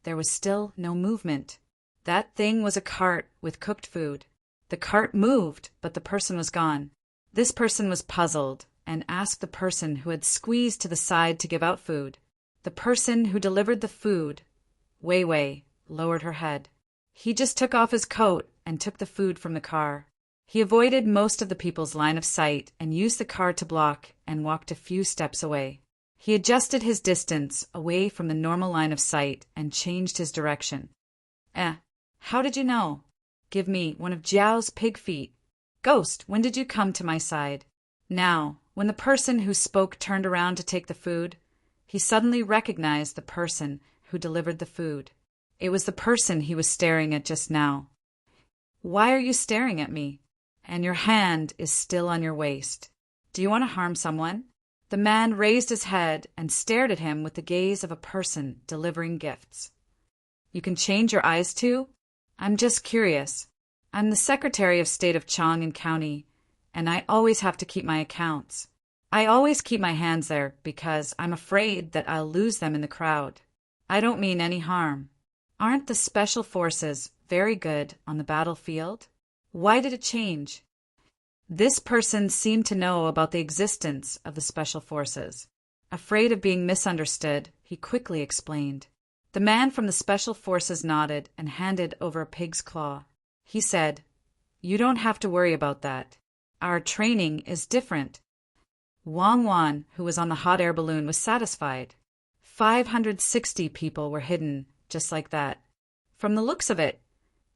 there was still no movement. That thing was a cart with cooked food. The cart moved, but the person was gone. This person was puzzled and asked the person who had squeezed to the side to give out food. The person who delivered the food, Wei, lowered her head. He just took off his coat and took the food from the car. He avoided most of the people's line of sight and used the car to block and walked a few steps away. He adjusted his distance away from the normal line of sight and changed his direction. How did you know? Give me one of Jiao's pig feet. Ghost, when did you come to my side? Now, when the person who spoke turned around to take the food, he suddenly recognized the person who delivered the food. It was the person he was staring at just now. Why are you staring at me? And your hand is still on your waist. Do you want to harm someone? The man raised his head and stared at him with the gaze of a person delivering gifts. You can change your eyes too? I'm just curious. I'm the Secretary of State of Chang County, and I always have to keep my accounts. I always keep my hands there because I'm afraid that I'll lose them in the crowd. I don't mean any harm. Aren't the special forces very good on the battlefield? Why did it change? This person seemed to know about the existence of the special forces. Afraid of being misunderstood, he quickly explained. The man from the special forces nodded and handed over a pig's claw. He said, "You don't have to worry about that. Our training is different." Wang, who was on the hot air balloon, was satisfied. 560 people were hidden just like that. From the looks of it,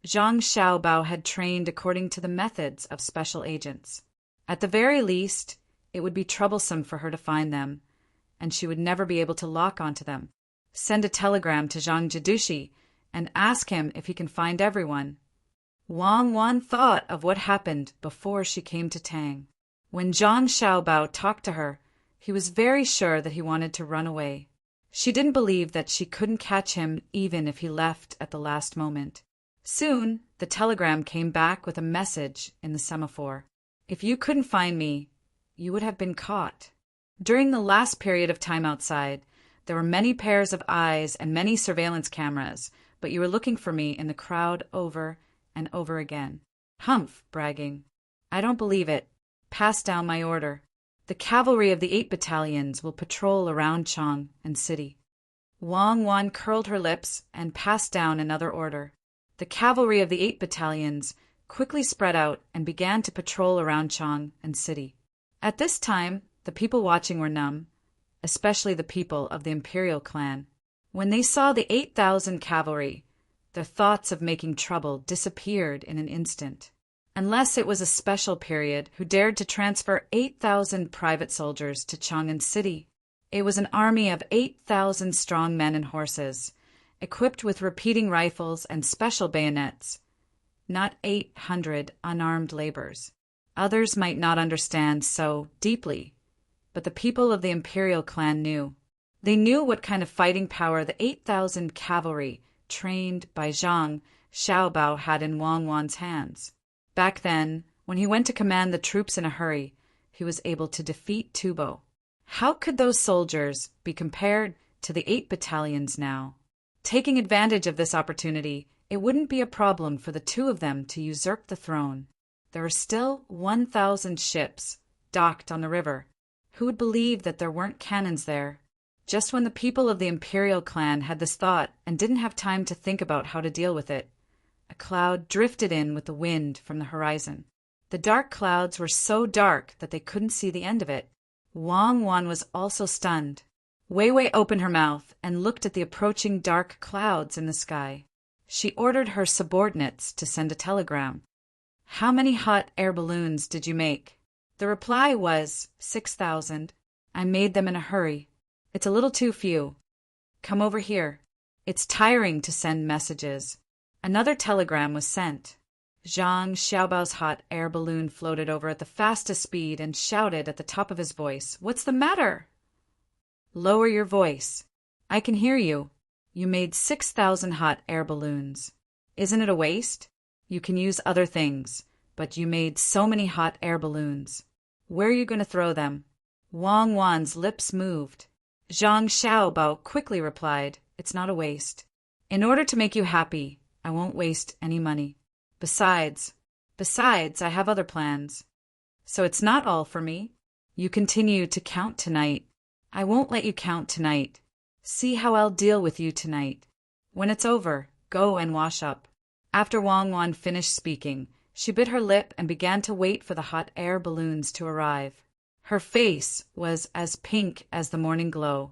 Zhang Xiaobao had trained according to the methods of special agents. At the very least, it would be troublesome for her to find them, and she would never be able to lock onto them. Send a telegram to Zhang Jidushi and ask him if he can find everyone. Wang thought of what happened before she came to Tang. When Zhang Xiaobao talked to her, he was very sure that he wanted to run away. She didn't believe that she couldn't catch him even if he left at the last moment. Soon, the telegram came back with a message in the semaphore. If you couldn't find me, you would have been caught. During the last period of time outside, there were many pairs of eyes and many surveillance cameras, but you were looking for me in the crowd over and over again. Humph, bragging. I don't believe it. Pass down my order. The cavalry of the 8 battalions will patrol around Chang and city. Wang curled her lips and passed down another order. The cavalry of the 8 battalions quickly spread out and began to patrol around Chang and city. At this time, the people watching were numb, especially the people of the imperial clan. When they saw the 8,000 cavalry, Their thoughts of making trouble disappeared in an instant. Unless it was a special period who dared to transfer 8,000 private soldiers to Chang'an City. It was an army of 8,000 strong men and horses, equipped with repeating rifles and special bayonets, not 800 unarmed laborers. Others might not understand so deeply, but the people of the imperial clan knew. They knew what kind of fighting power the 8,000 cavalry, trained by Zhang Xiaobao, had in Wang Wan's hands. Back then, when he went to command the troops in a hurry, he was able to defeat Tubo. How could those soldiers be compared to the 8 battalions now? Taking advantage of this opportunity, it wouldn't be a problem for the two of them to usurp the throne. There were still 1,000 ships docked on the river. Who would believe that there weren't cannons there? Just when the people of the imperial clan had this thought and didn't have time to think about how to deal with it, a cloud drifted in with the wind from the horizon. The dark clouds were so dark that they couldn't see the end of it. Wang Wan was also stunned. Wei Wei opened her mouth and looked at the approaching dark clouds in the sky. She ordered her subordinates to send a telegram. "How many hot air balloons did you make?" The reply was 6,000. "I made them in a hurry. It's a little too few. Come over here. It's tiring to send messages." Another telegram was sent. Zhang Xiaobao's hot air balloon floated over at the fastest speed and shouted at the top of his voice, "What's the matter?" "Lower your voice. I can hear you. You made 6,000 hot air balloons. Isn't it a waste? You can use other things, but you made so many hot air balloons. Where are you going to throw them?" Wang Wan's lips moved. Zhang Xiaobao quickly replied, "It's not a waste. In order to make you happy, I won't waste any money. Besides, I have other plans. So it's not all for me. You continue to count tonight. I won't let you count tonight. See how I'll deal with you tonight. When it's over, go and wash up." After Wang Wan finished speaking, she bit her lip and began to wait for the hot air balloons to arrive. Her face was as pink as the morning glow.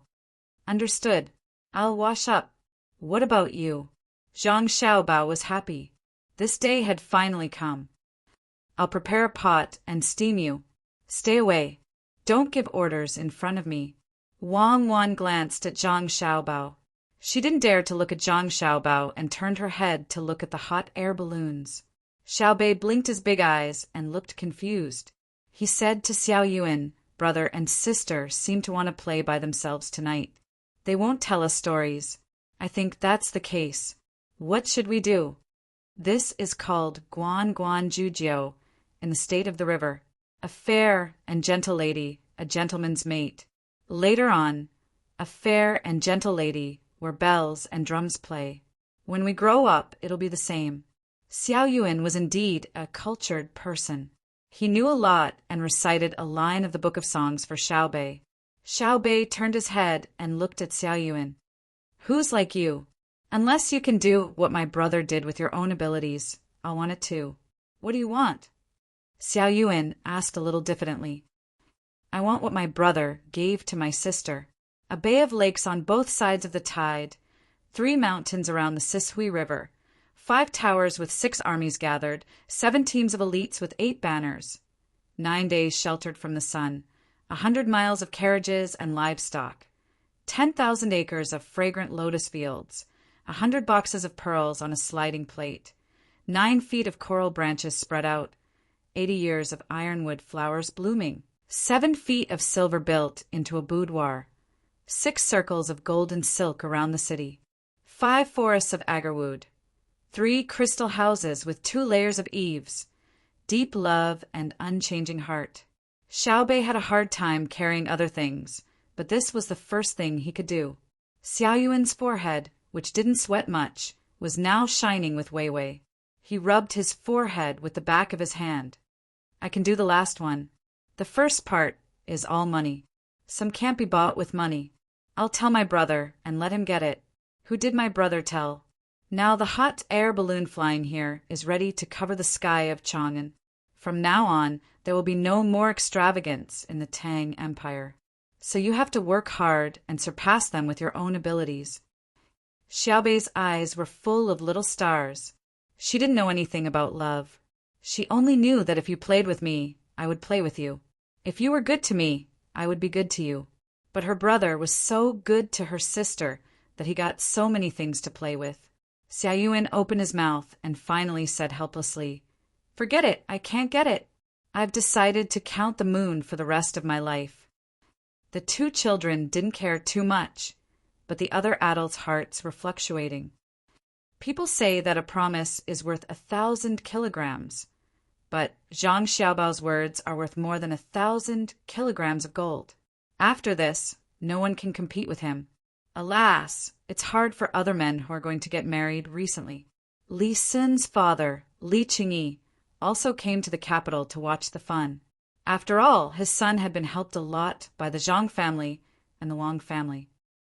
"Understood. I'll wash up. What about you?" Zhang Xiaobao was happy. This day had finally come. "I'll prepare a pot and steam you. Stay away. Don't give orders in front of me." Wang Wan glanced at Zhang Xiaobao. She didn't dare to look at Zhang Xiaobao and turned her head to look at the hot air balloons. Xiaobei blinked his big eyes and looked confused. He said to Xiao Yuan, "Brother and sister seem to want to play by themselves tonight. They won't tell us stories. I think that's the case. What should we do?" This is called Guan Guan Jujiu in the state of the river. A fair and gentle lady, a gentleman's mate. Later on, a fair and gentle lady where bells and drums play. When we grow up, it'll be the same. Xiao Yuan was indeed a cultured person. He knew a lot and recited a line of the Book of Songs for Xiaobei. Xiaobei turned his head and looked at Xiao Yuan. "Who's like you? Unless you can do what my brother did with your own abilities, I'll want it too." "What do you want?" Xiao Yuan asked a little diffidently. "I want what my brother gave to my sister. A bay of lakes on both sides of the tide, 3 mountains around the Sishui River, 5 towers with 6 armies gathered, 7 teams of elites with 8 banners, 9 days sheltered from the sun, 100 miles of carriages and livestock, 10,000 acres of fragrant lotus fields, 100 boxes of pearls on a sliding plate, 9 feet of coral branches spread out, 80 years of ironwood flowers blooming, 7 feet of silver built into a boudoir, 6 circles of golden silk around the city, 5 forests of agarwood, 3 crystal houses with 2 layers of eaves, deep love and unchanging heart." Xiaobei had a hard time carrying other things, but this was the first thing he could do. Xiao Yuan's forehead, which didn't sweat much, was now shining with Wei Wei. He rubbed his forehead with the back of his hand. "I can do the last one. The first part is all money. Some can't be bought with money. I'll tell my brother and let him get it." "Who did my brother tell?" "Now the hot air balloon flying here is ready to cover the sky of Chang'an. From now on, there will be no more extravagance in the Tang Empire. So you have to work hard and surpass them with your own abilities. Xiaobei's eyes were full of little stars. She didn't know anything about love. She only knew that if you played with me, I would play with you. If you were good to me, I would be good to you. But her brother was so good to her sister that he got so many things to play with. Xiaoyuan opened his mouth and finally said helplessly, "Forget it, I can't get it. I've decided to count the moon for the rest of my life." The two children didn't care too much, but the other adults' hearts were fluctuating. People say that a promise is worth 1,000 kilograms, but Zhang Xiaobao's words are worth more than 1,000 kilograms of gold. After this, no one can compete with him. Alas, it's hard for other men who are going to get married recently. Li Sun's father, Li Qingyi, also came to the capital to watch the fun. After all, his son had been helped a lot by the Zhang family and the Wang family.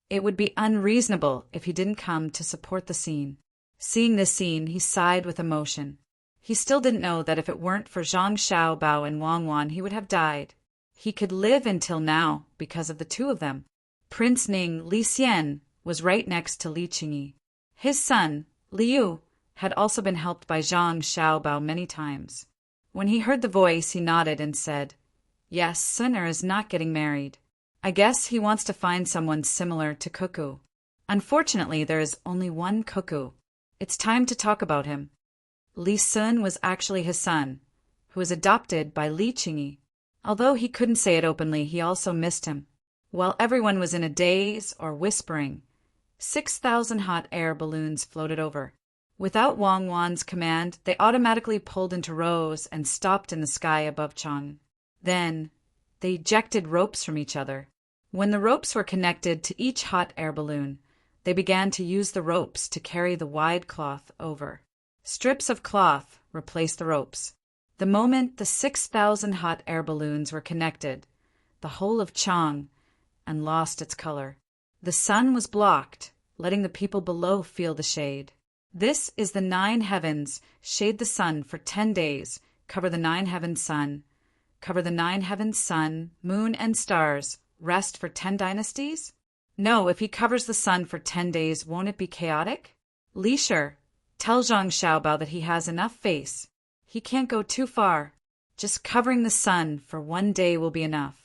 It would be unreasonable if he didn't come to support the scene. Seeing this scene, he sighed with emotion. He still didn't know that if it weren't for Zhang Xiaobao and Wang Wan, he would have died. He could live until now because of the two of them. Prince Ning, Li Xian, was right next to Li Qingyi. His son, Liu, had also been helped by Zhang Xiaobao many times. When he heard the voice, he nodded and said, "Yes, Sun'er is not getting married. I guess he wants to find someone similar to Cuckoo. Unfortunately, there is only one Cuckoo. It's time to talk about him." Li Sun was actually his son, who was adopted by Li Qingyi. Although he couldn't say it openly, he also missed him. While everyone was in a daze or whispering, 6,000 hot air balloons floated over. Without Wang Wan's command, they automatically pulled into rows and stopped in the sky above Chang. Then, they ejected ropes from each other. When the ropes were connected to each hot air balloon, they began to use the ropes to carry the wide cloth over. Strips of cloth replaced the ropes. The moment the 6,000 hot air balloons were connected, the whole of Chang and lost its color. The sun was blocked, letting the people below feel the shade. This is the 9 heavens. Shade the sun for 10 days. Cover the 9 heavens sun. Cover the 9 heavens sun, moon, and stars. Rest for 10 dynasties? No, if he covers the sun for 10 days, won't it be chaotic? Li Shi, tell Zhang Xiaobao that he has enough face. He can't go too far. Just covering the sun for 1 day will be enough.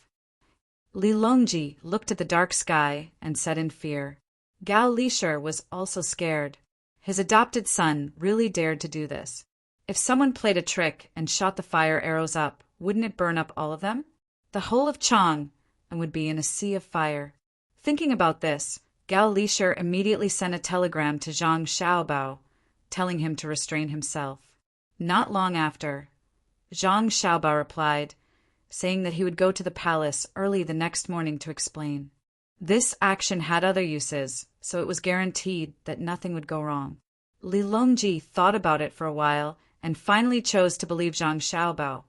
Li Longji looked at the dark sky and said in fear. Gao Li was also scared. His adopted son really dared to do this. If someone played a trick and shot the fire arrows up, wouldn't it burn up all of them? The whole of Chang and would be in a sea of fire. Thinking about this, Gao Li immediately sent a telegram to Zhang Xiaobao, telling him to restrain himself. Not long after, Zhang Xiaobao replied, saying that he would go to the palace early the next morning to explain. This action had other uses, so it was guaranteed that nothing would go wrong. Li Longji thought about it for a while and finally chose to believe Zhang Xiaobao.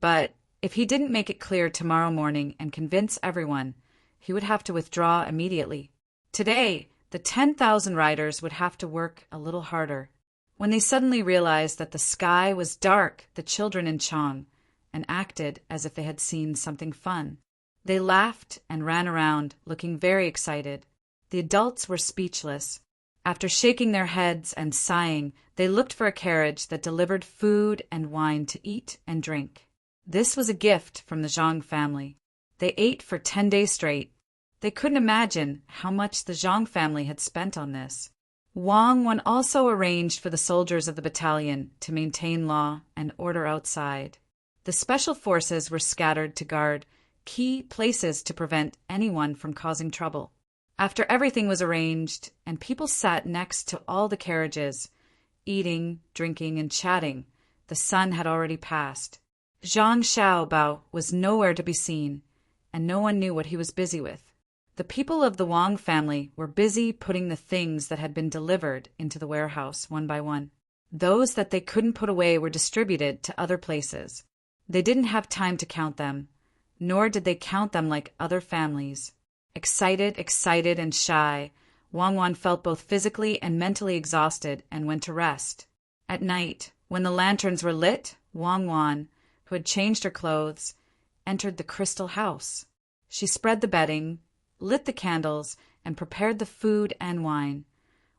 But if he didn't make it clear tomorrow morning and convince everyone, he would have to withdraw immediately. Today, the 10,000 riders would have to work a little harder. When they suddenly realized that the sky was dark, the children in Chang, and acted as if they had seen something fun. They laughed and ran around, looking very excited. The adults were speechless. After shaking their heads and sighing, they looked for a carriage that delivered food and wine to eat and drink. This was a gift from the Zhang family. They ate for 10 days straight. They couldn't imagine how much the Zhang family had spent on this. Wang Wan also arranged for the soldiers of the battalion to maintain law and order outside. The special forces were scattered to guard key places to prevent anyone from causing trouble. After everything was arranged and people sat next to all the carriages, eating, drinking, and chatting, the sun had already passed. Zhang Xiaobao was nowhere to be seen, and no one knew what he was busy with. The people of the Wang family were busy putting the things that had been delivered into the warehouse one by one. Those that they couldn't put away were distributed to other places. They didn't have time to count them, nor did they count them like other families. Excited, and shy, Wang Wan felt both physically and mentally exhausted and went to rest. At night, when the lanterns were lit, Wang Wan, who had changed her clothes, entered the crystal house. She spread the bedding, lit the candles, and prepared the food and wine.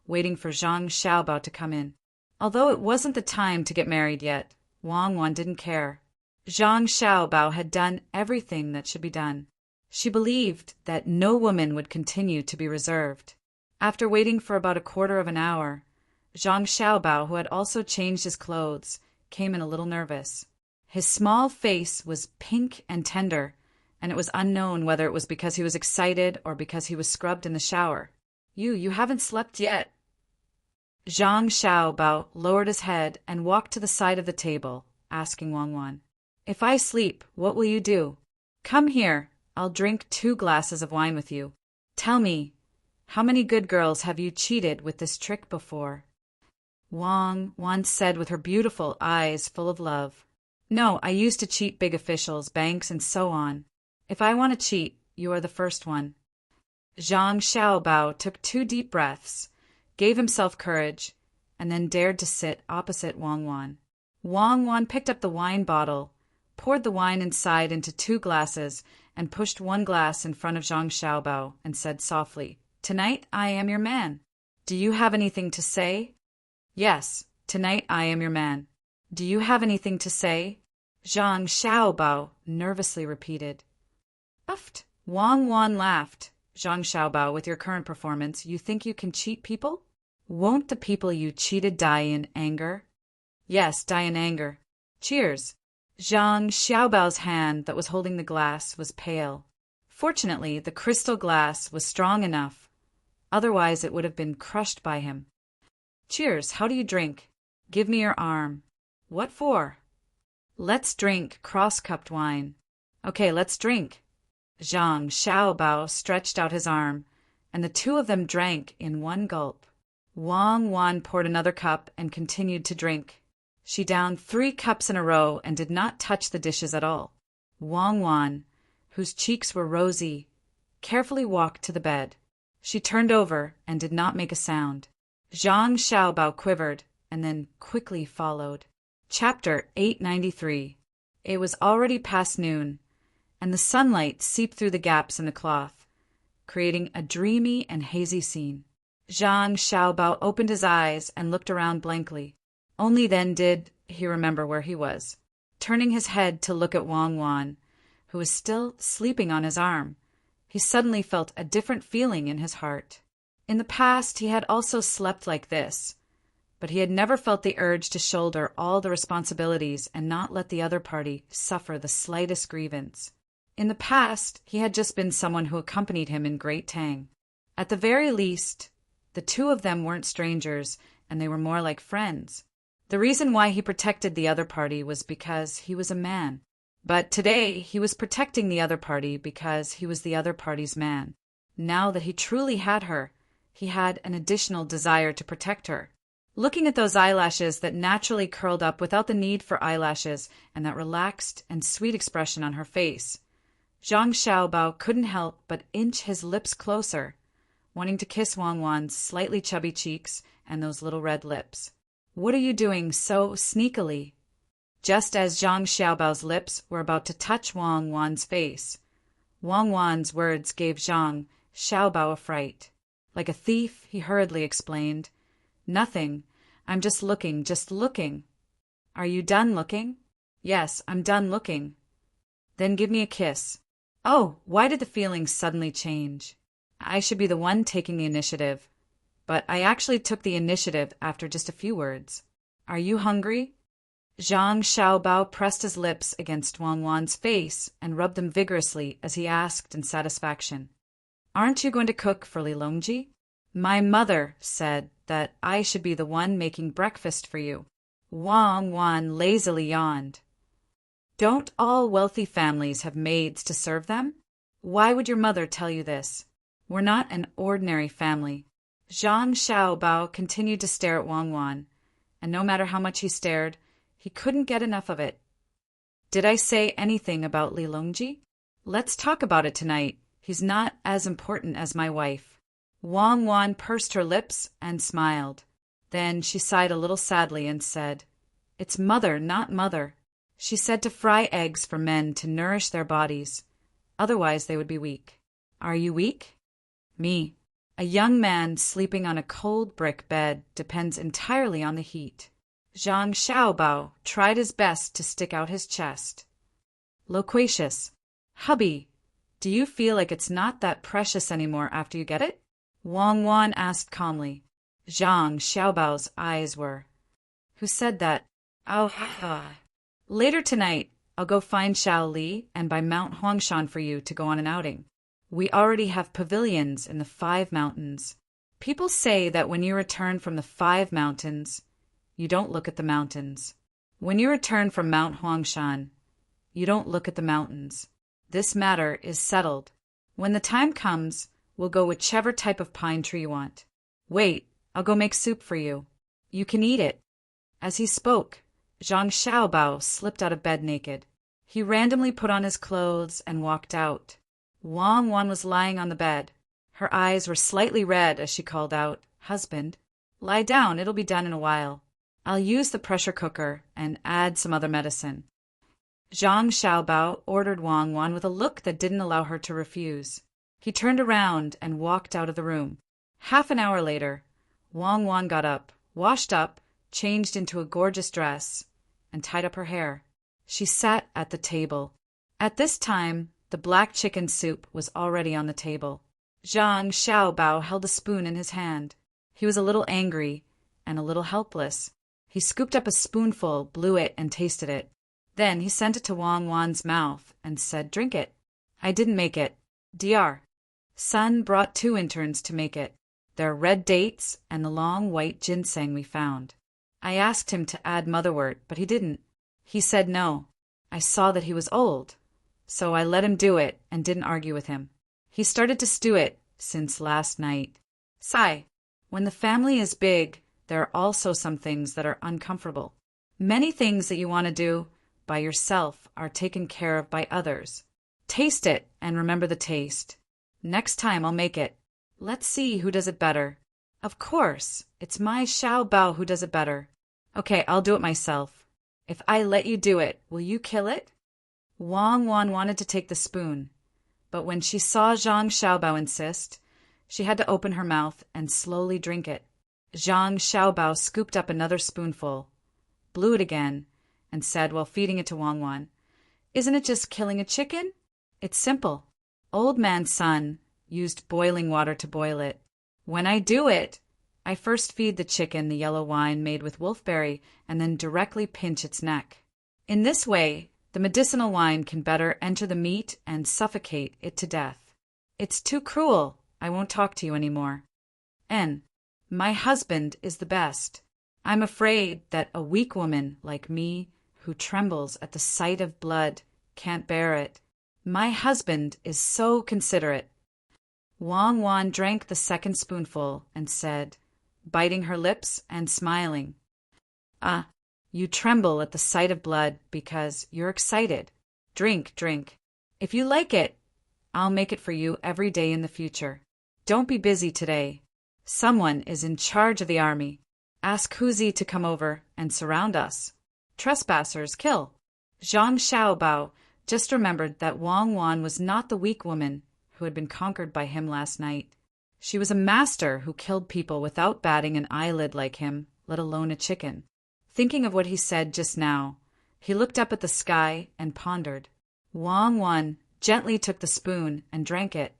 waiting for Zhang Xiaobao to come in. Although it wasn't the time to get married yet, Wang Wan didn't care. Zhang Xiaobao had done everything that should be done. She believed that no woman would continue to be reserved. After waiting for about a quarter of an hour, Zhang Xiaobao, who had also changed his clothes, came in a little nervous. His small face was pink and tender, and it was unknown whether it was because he was excited or because he was scrubbed in the shower. You haven't slept yet." Zhang Xiaobao lowered his head and walked to the side of the table, asking Wang Wan, "If I sleep, what will you do? Come here, I'll drink 2 glasses of wine with you. Tell me, how many good girls have you cheated with this trick before?" Wang Wan said with her beautiful eyes full of love, "No, I used to cheat big officials, banks, and so on. If I want to cheat, you are the first one." Zhang Xiaobao took 2 deep breaths, gave himself courage, and then dared to sit opposite Wang Wan. Wang Wan picked up the wine bottle, poured the wine inside into 2 glasses, and pushed 1 glass in front of Zhang Xiaobao and said softly, "Tonight I am your man. Do you have anything to say?" "Yes, tonight I am your man. Do you have anything to say?" Zhang Xiaobao nervously repeated. "Uft." Wang Wan laughed. "Zhang Xiaobao, with your current performance, you think you can cheat people? Won't the people you cheated die in anger?" "Yes, die in anger. Cheers." Zhang Xiaobao's hand that was holding the glass was pale. Fortunately, the crystal glass was strong enough. Otherwise, it would have been crushed by him. "Cheers. How do you drink?" "Give me your arm." "What for?" "Let's drink cross-cupped wine." "Okay, let's drink." Zhang Xiaobao stretched out his arm, and the 2 of them drank in 1 gulp. Wang Wan poured another cup and continued to drink. She downed 3 cups in a row and did not touch the dishes at all. Wang Wan, whose cheeks were rosy, carefully walked to the bed. She turned over and did not make a sound. Zhang Xiaobao quivered and then quickly followed. Chapter 893. It was already past noon, and the sunlight seeped through the gaps in the cloth, creating a dreamy and hazy scene. Zhang Xiaobao opened his eyes and looked around blankly. Only then did he remember where he was. Turning his head to look at Wang Wan, who was still sleeping on his arm, he suddenly felt a different feeling in his heart. In the past, he had also slept like this, but he had never felt the urge to shoulder all the responsibilities and not let the other party suffer the slightest grievance. In the past, he had just been someone who accompanied him in Great Tang. At the very least, the 2 of them weren't strangers, and they were more like friends. The reason why he protected the other party was because he was a man. But today, he was protecting the other party because he was the other party's man. Now that he truly had her, he had an additional desire to protect her. Looking at those eyelashes that naturally curled up without the need for eyelashes and that relaxed and sweet expression on her face, Zhang Xiaobao couldn't help but inch his lips closer, wanting to kiss Wang Wan's slightly chubby cheeks and those little red lips. "What are you doing so sneakily?" Just as Zhang Xiaobao's lips were about to touch Wang Wan's face, Wang Wan's words gave Zhang Xiaobao a fright. Like a thief, he hurriedly explained, "Nothing. I'm just looking, just looking." "Are you done looking?" "Yes, I'm done looking." "Then give me a kiss." Oh, why did the feelings suddenly change? I should be the one taking the initiative, but I actually took the initiative after just a few words. "Are you hungry?" Zhang Xiaobao pressed his lips against Wang Wan's face and rubbed them vigorously as he asked in satisfaction, "Aren't you going to cook for Li Longji? My mother said that I should be the one making breakfast for you." Wang Wan lazily yawned. "Don't all wealthy families have maids to serve them? Why would your mother tell you this? We're not an ordinary family." Zhang Xiaobao continued to stare at Wang Wan, and no matter how much he stared, he couldn't get enough of it. "Did I say anything about Li Longji? Let's talk about it tonight. He's not as important as my wife." Wang Wan pursed her lips and smiled. Then she sighed a little sadly and said, "It's mother, not mother. She said to fry eggs for men to nourish their bodies. Otherwise they would be weak." "Are you weak?" "Me." A young man sleeping on a cold brick bed depends entirely on the heat. Zhang Xiaobao tried his best to stick out his chest. Loquacious. Hubby, do you feel like it's not that precious anymore after you get it? Wang Wan asked calmly. Zhang Xiaobao's eyes were. Who said that? Oh, later tonight, I'll go find Xiao Li and buy Mount Huangshan for you to go on an outing. We already have pavilions in the 5 mountains. People say that when you return from the 5 mountains, you don't look at the mountains. When you return from Mount Huangshan, you don't look at the mountains. This matter is settled. When the time comes, we'll go whichever type of pine tree you want. Wait, I'll go make soup for you. You can eat it. As he spoke, Zhang Xiaobao slipped out of bed naked. He randomly put on his clothes and walked out. Wang Wan was lying on the bed. Her eyes were slightly red as she called out, Husband, lie down, it'll be done in a while. I'll use the pressure cooker and add some other medicine. Zhang Xiaobao ordered Wang Wan with a look that didn't allow her to refuse. He turned around and walked out of the room. Half an hour later, Wang Wan got up, washed up, changed into a gorgeous dress, and tied up her hair. She sat at the table. At this time, the black chicken soup was already on the table. Zhang Xiaobao held a spoon in his hand. He was a little angry and a little helpless. He scooped up a spoonful, blew it, and tasted it. Then he sent it to Wang Wan's mouth and said, Drink it. I didn't make it. Dr. Sun brought 2 interns to make it. There are red dates and the long white ginseng we found. I asked him to add motherwort, but he didn't. He said no. I saw that he was old, so I let him do it and didn't argue with him. He started to stew it since last night. Sigh. When the family is big, there are also some things that are uncomfortable. Many things that you want to do by yourself are taken care of by others. Taste it and remember the taste. Next time I'll make it. Let's see who does it better. Of course, it's my Xiao Bao who does it better. Okay, I'll do it myself. If I let you do it, will you kill it? Wang Wan wanted to take the spoon, but when she saw Zhang Xiaobao insist, she had to open her mouth and slowly drink it. Zhang Xiaobao scooped up another spoonful, blew it again, and said while feeding it to Wang Wan, Isn't it just killing a chicken? It's simple. Old Man Sun used boiling water to boil it. When I do it, I first feed the chicken the yellow wine made with wolfberry and then directly pinch its neck. In this way, the medicinal wine can better enter the meat and suffocate it to death. It's too cruel. I won't talk to you anymore. N. My husband is the best. I'm afraid that a weak woman like me, who trembles at the sight of blood, can't bear it. My husband is so considerate. Wang Wan drank the second spoonful and said, biting her lips and smiling, You tremble at the sight of blood because you're excited. Drink, drink. If you like it, I'll make it for you every day in the future. Don't be busy today. Someone is in charge of the army. Ask Huzi to come over and surround us. Trespassers kill. Zhang Xiaobao just remembered that Wang Wan was not the weak woman who had been conquered by him last night. She was a master who killed people without batting an eyelid like him, let alone a chicken. Thinking of what he said just now, he looked up at the sky and pondered. Wang Wan gently took the spoon and drank it.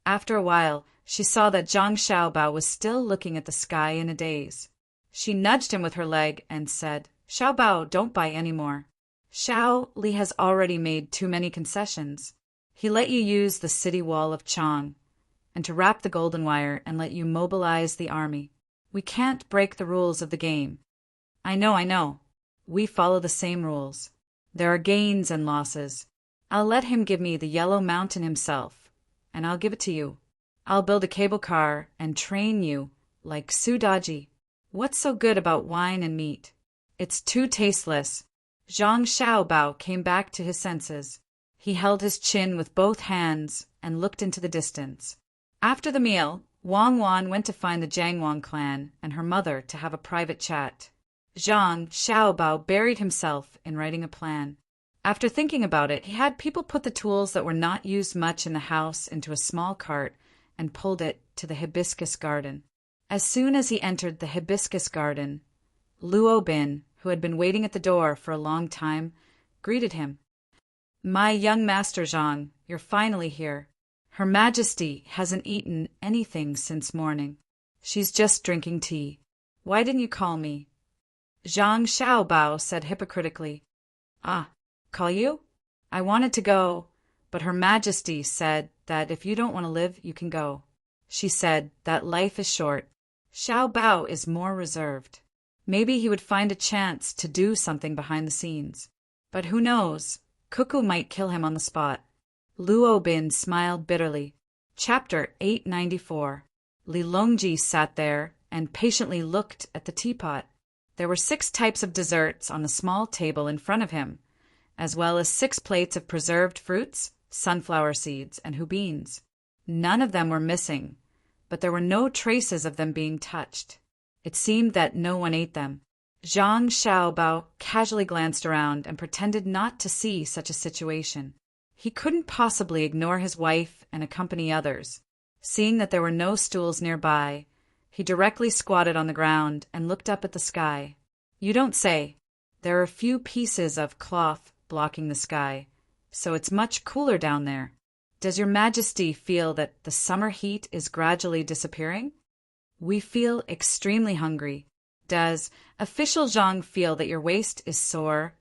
After a while, she saw that Zhang Xiaobao was still looking at the sky in a daze. She nudged him with her leg and said, Xiaobao, don't buy any more. Xiao Li has already made too many concessions. He let you use the city wall of Chang, and to wrap the golden wire and let you mobilize the army. We can't break the rules of the game. I know. We follow the same rules. There are gains and losses. I'll let him give me the Yellow Mountain himself, and I'll give it to you. I'll build a cable car and train you like Sudaji. What's so good about wine and meat? It's too tasteless. Zhang Xiaobao came back to his senses. He held his chin with both hands and looked into the distance. After the meal, Wang Wan went to find the Jiangwang clan and her mother to have a private chat. Zhang Xiaobao buried himself in writing a plan. After thinking about it, he had people put the tools that were not used much in the house into a small cart and pulled it to the hibiscus garden. As soon as he entered the hibiscus garden, Luo Bin, who had been waiting at the door for a long time, greeted him. "My young master Zhang, you're finally here. Her Majesty hasn't eaten anything since morning. She's just drinking tea. Why didn't you call me?" Zhang Xiaobao said hypocritically, "Ah, call you? I wanted to go, but Her Majesty said that if you don't want to live, you can go. She said that life is short." Xiaobao is more reserved. Maybe he would find a chance to do something behind the scenes. But who knows? Cuckoo might kill him on the spot. Luo Bin smiled bitterly. Chapter 894. Li Longji sat there and patiently looked at the teapot. There were 6 types of desserts on a small table in front of him, as well as 6 plates of preserved fruits, sunflower seeds, and beans. None of them were missing, but there were no traces of them being touched. It seemed that no one ate them. Zhang Xiaobao casually glanced around and pretended not to see such a situation. He couldn't possibly ignore his wife and accompany others. Seeing that there were no stools nearby, he directly squatted on the ground and looked up at the sky. You don't say. There are a few pieces of cloth blocking the sky, so it's much cooler down there. Does Your Majesty feel that the summer heat is gradually disappearing? We feel extremely hungry. Does official Zhang feel that your waist is sore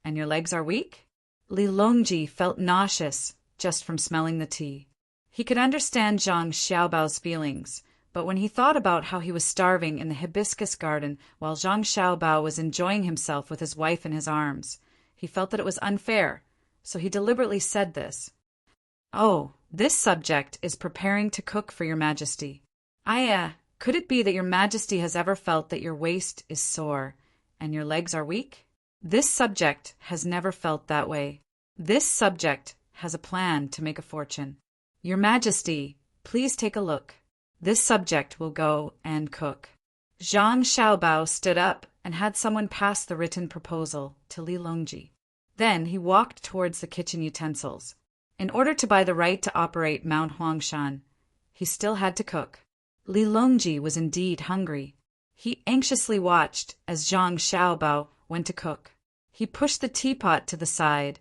and your legs are weak? Li Longji felt nauseous just from smelling the tea. He could understand Zhang Xiaobao's feelings, but when he thought about how he was starving in the hibiscus garden while Zhang Xiaobao was enjoying himself with his wife in his arms, he felt that it was unfair, so he deliberately said this. "Oh, this subject is preparing to cook for Your Majesty. Could it be that Your Majesty has ever felt that your waist is sore and your legs are weak? This subject has never felt that way. This subject has a plan to make a fortune. Your Majesty, please take a look. This subject will go and cook." Zhang Xiaobao stood up and had someone pass the written proposal to Li Longji. Then he walked towards the kitchen utensils. In order to buy the right to operate Mount Huangshan, he still had to cook. Li Longji was indeed hungry. He anxiously watched as Zhang Xiaobao went to cook. He pushed the teapot to the side,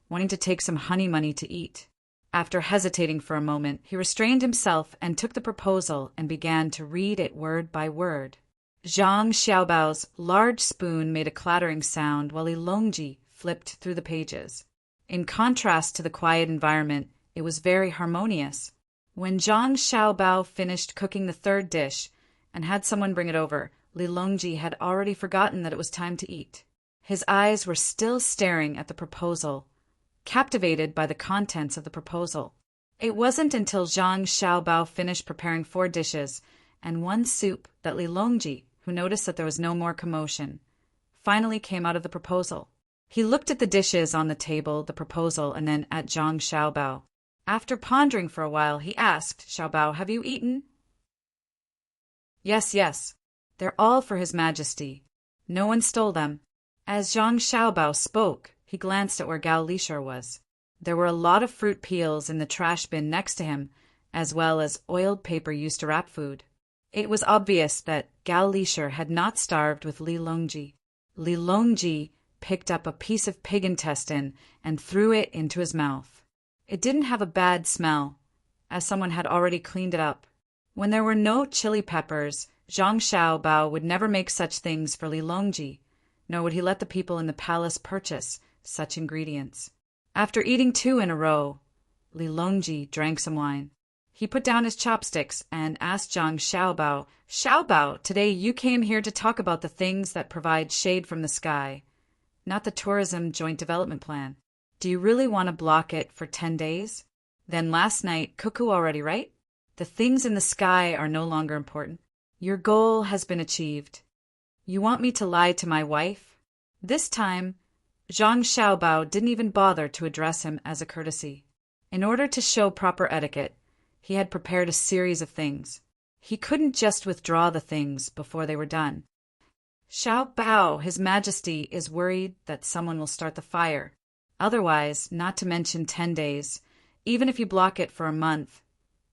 wanting to take some honey money to eat. After hesitating for a moment, he restrained himself and took the proposal and began to read it word by word. Zhang Xiaobao's large spoon made a clattering sound while Li Longji flipped through the pages. In contrast to the quiet environment, it was very harmonious. When Zhang Xiaobao finished cooking the 3rd dish and had someone bring it over, Li Longji had already forgotten that it was time to eat. His eyes were still staring at the proposal, captivated by the contents of the proposal. It wasn't until Zhang Xiaobao finished preparing 4 dishes and 1 soup that Li Longji, who noticed that there was no more commotion, finally came out of the proposal. He looked at the dishes on the table, the proposal, and then at Zhang Xiaobao. After pondering for a while, he asked Xiaobao, "Have you eaten?" Yes. They're all for His Majesty. No one stole them." As Zhang Xiaobao spoke, he glanced at where Gao Lishur was. There were a lot of fruit peels in the trash bin next to him, as well as oiled paper used to wrap food. It was obvious that Gao Lishur had not starved with Li Longji. Li Longji picked up a piece of pig intestine and threw it into his mouth. It didn't have a bad smell, as someone had already cleaned it up. When there were no chili peppers, Zhang Xiaobao would never make such things for Li Longji, nor would he let the people in the palace purchase such ingredients. After eating 2 in a row, Li Longji drank some wine. He put down his chopsticks and asked Zhang Xiaobao, "Xiaobao, today you came here to talk about the things that provide shade from the sky, not the tourism joint development plan. Do you really want to block it for 10 days? Then last night, cuckoo already, right? The things in the sky are no longer important. Your goal has been achieved. You want me to lie to my wife?" This time, Zhang Xiaobao didn't even bother to address him as a courtesy. In order to show proper etiquette, he had prepared a series of things. He couldn't just withdraw the things before they were done. "Xiaobao, His Majesty is worried that someone will start the fire. Otherwise, not to mention 10 days, even if you block it for a month,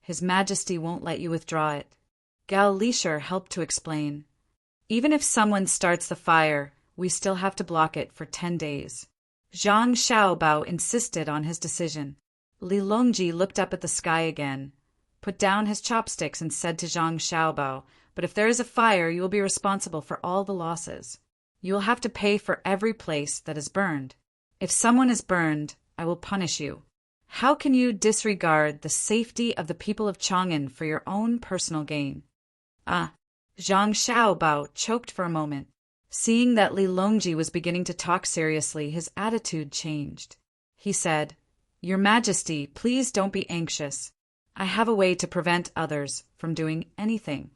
His Majesty won't let you withdraw it. Gao Lisher helped to explain. Even if someone starts the fire, we still have to block it for 10 days. Zhang Xiaobao insisted on his decision. Li Longji looked up at the sky again, put down his chopsticks and said to Zhang Xiaobao, "But if there is a fire, you will be responsible for all the losses. You will have to pay for every place that is burned. If someone is burned, I will punish you. How can you disregard the safety of the people of Chang'an for your own personal gain?" Zhang Xiaobao choked for a moment. Seeing that Li Longji was beginning to talk seriously, his attitude changed. He said, "Your Majesty, please don't be anxious. I have a way to prevent others from doing anything."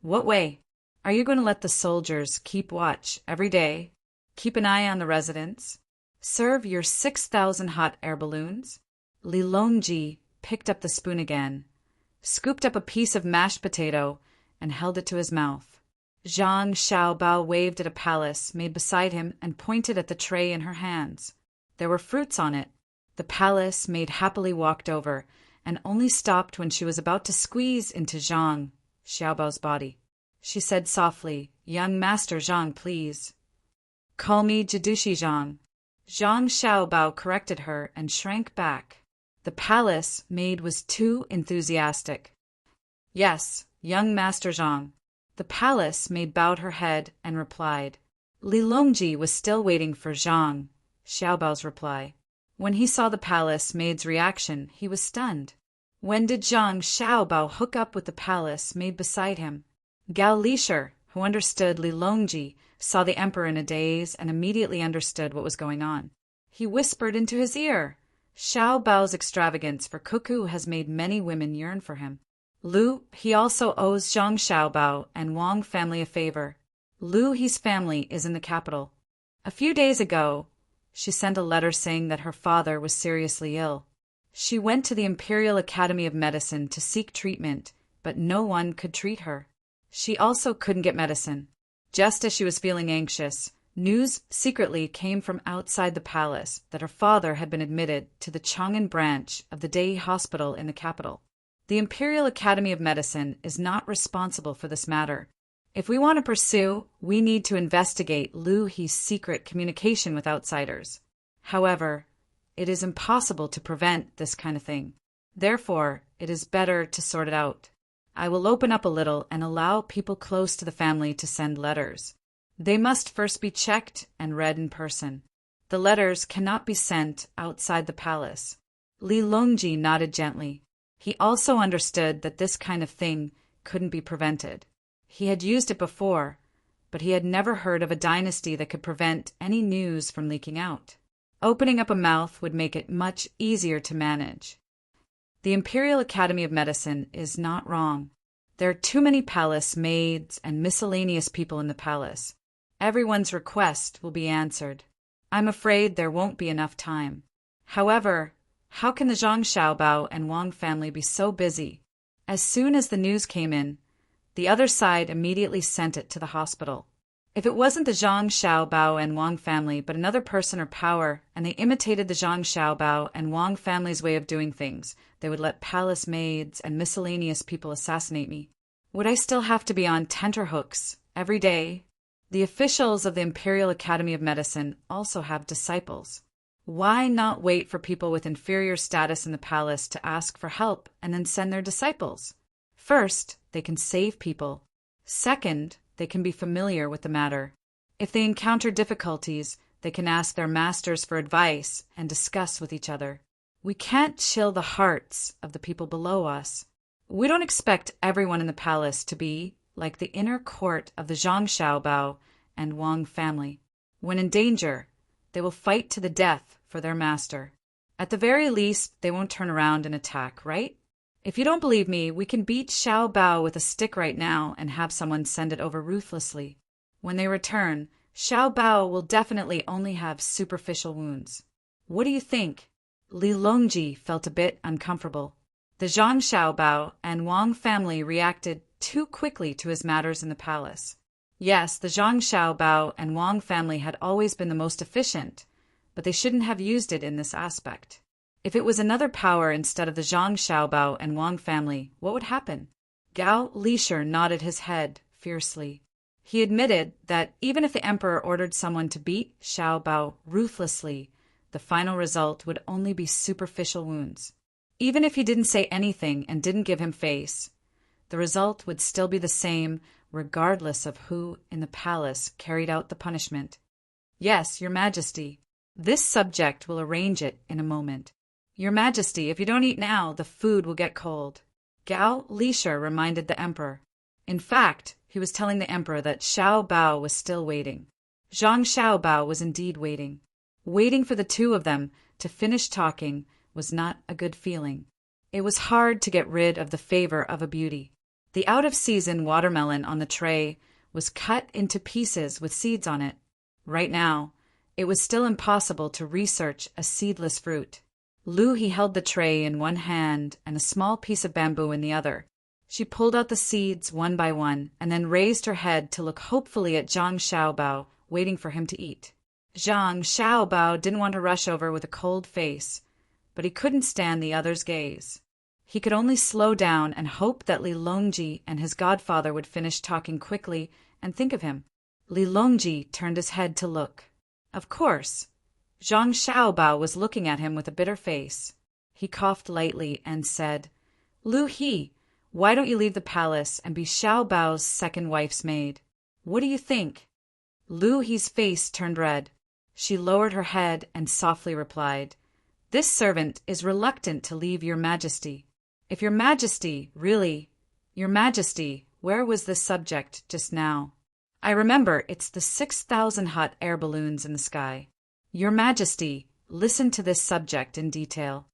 "What way? Are you going to let the soldiers keep watch every day? Keep an eye on the residents? Serve your 6,000 hot air balloons?" Li Longji picked up the spoon again, scooped up a piece of mashed potato, and held it to his mouth. Zhang Xiaobao waved at a palace made beside him and pointed at the tray in her hands. There were fruits on it. The palace maid happily walked over and only stopped when she was about to squeeze into Zhang Xiaobao's body. She said softly, "Young Master Zhang, please." "Call me Jidushi Zhang." Zhang Xiaobao corrected her and shrank back. The palace maid was too enthusiastic. "Yes, young Master Zhang." The palace maid bowed her head and replied. Li Longji was still waiting for Zhang Xiaobao's reply. When he saw the palace maid's reaction, he was stunned. When did Zhang Xiaobao hook up with the palace maid beside him? Gao Lisher, who understood Li Longji, saw the emperor in a daze and immediately understood what was going on. He whispered into his ear, "Xiaobao's extravagance for cuckoo has made many women yearn for him. Lu, he also owes Zhang Xiaobao and Wang family a favor. Lu He's family is in the capital. A few days ago, she sent a letter saying that her father was seriously ill. She went to the Imperial Academy of Medicine to seek treatment, but no one could treat her. She also couldn't get medicine. Just as she was feeling anxious, news secretly came from outside the palace that her father had been admitted to the Chang'an branch of the Dei Hospital in the capital. The Imperial Academy of Medicine is not responsible for this matter. If we want to pursue, we need to investigate Lu He's secret communication with outsiders. However, it is impossible to prevent this kind of thing. Therefore, it is better to sort it out. I will open up a little and allow people close to the family to send letters. They must first be checked and read in person. The letters cannot be sent outside the palace." Li Longji nodded gently. He also understood that this kind of thing couldn't be prevented. He had used it before, but he had never heard of a dynasty that could prevent any news from leaking out. Opening up a mouth would make it much easier to manage. The Imperial Academy of Medicine is not wrong. There are too many palace maids and miscellaneous people in the palace. Everyone's request will be answered. I'm afraid there won't be enough time. However, how can the Zhang Xiaobao and Wang family be so busy? As soon as the news came in, the other side immediately sent it to the hospital. If it wasn't the Zhang Xiaobao and Wang family, but another person or power, and they imitated the Zhang Xiaobao and Wang family's way of doing things, they would let palace maids and miscellaneous people assassinate me. Would I still have to be on tenterhooks every day? The officials of the Imperial Academy of Medicine also have disciples. Why not wait for people with inferior status in the palace to ask for help and then send their disciples? First, they can save people. Second, they can be familiar with the matter. If they encounter difficulties, they can ask their masters for advice and discuss with each other. We can't chill the hearts of the people below us. We don't expect everyone in the palace to be like the inner court of the Zhang Xiaobao and Wang family. When in danger, they will fight to the death for their master. At the very least, they won't turn around and attack, right? If you don't believe me, we can beat Xiao Bao with a stick right now and have someone send it over ruthlessly. When they return, Xiao Bao will definitely only have superficial wounds. What do you think? Li Longji felt a bit uncomfortable. The Zhang Xiaobao and Wang family reacted too quickly to his matters in the palace. Yes, the Zhang Xiaobao and Wang family had always been the most efficient, but they shouldn't have used it in this aspect. If it was another power instead of the Zhang Xiaobao and Wang family, what would happen? Gao Lisher nodded his head fiercely. He admitted that even if the emperor ordered someone to beat Xiaobao ruthlessly, the final result would only be superficial wounds. Even if he didn't say anything and didn't give him face, the result would still be the same regardless of who in the palace carried out the punishment. Yes, Your Majesty. This subject will arrange it in a moment. Your Majesty, if you don't eat now, the food will get cold. Gao Lisher reminded the emperor. In fact, he was telling the emperor that Xiao Bao was still waiting. Zhang Xiaobao was indeed waiting. Waiting for the two of them to finish talking was not a good feeling. It was hard to get rid of the favor of a beauty. The out-of-season watermelon on the tray was cut into pieces with seeds on it. Right now, it was still impossible to research a seedless fruit. Lu He held the tray in one hand and a small piece of bamboo in the other. She pulled out the seeds one by one and then raised her head to look hopefully at Zhang Xiaobao, waiting for him to eat. Zhang Xiaobao didn't want to rush over with a cold face, but he couldn't stand the other's gaze. He could only slow down and hope that Li Longji and his godfather would finish talking quickly and think of him. Li Longji turned his head to look. Of course, Zhang Xiaobao was looking at him with a bitter face. He coughed lightly and said, Lu He, why don't you leave the palace and be Xiao Bao's second wife's maid? What do you think? Lu He's face turned red. She lowered her head and softly replied, This servant is reluctant to leave Your Majesty. If Your Majesty, really, Your Majesty, where was this subject just now? I remember it's the 6,000 hot air balloons in the sky. Your Majesty, listen to this subject in detail.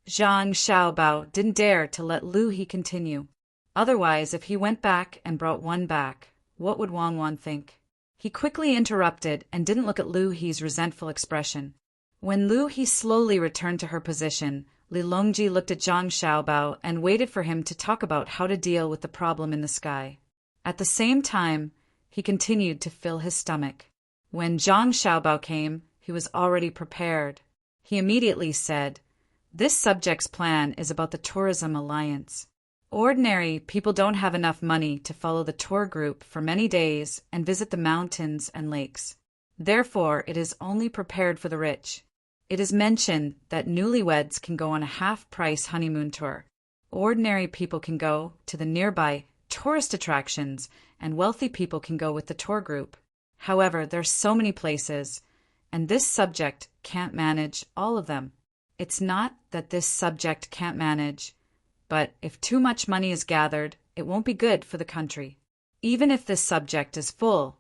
Zhang Xiaobao didn't dare to let Lu He continue. Otherwise, if he went back and brought one back, what would Wang Wan think? He quickly interrupted and didn't look at Lu He's resentful expression. When Lu He slowly returned to her position, Li Longji looked at Zhang Xiaobao and waited for him to talk about how to deal with the problem in the sky. At the same time, he continued to fill his stomach. When Zhang Xiaobao came, he was already prepared. He immediately said, This subject's plan is about the tourism alliance. Ordinary people don't have enough money to follow the tour group for many days and visit the mountains and lakes. Therefore, it is only prepared for the rich. It is mentioned that newlyweds can go on a half-price honeymoon tour. Ordinary people can go to the nearby tourist attractions, and wealthy people can go with the tour group. However, there's so many places, and this subject can't manage all of them. It's not that this subject can't manage, but if too much money is gathered, it won't be good for the country. Even if this subject is full,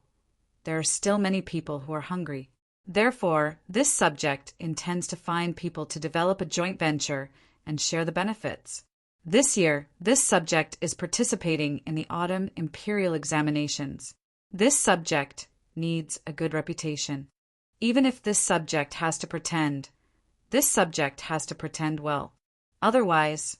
there are still many people who are hungry. Therefore, this subject intends to find people to develop a joint venture and share the benefits. This year, this subject is participating in the autumn imperial examinations. This subject needs a good reputation. Even if this subject has to pretend, this subject has to pretend well. Otherwise,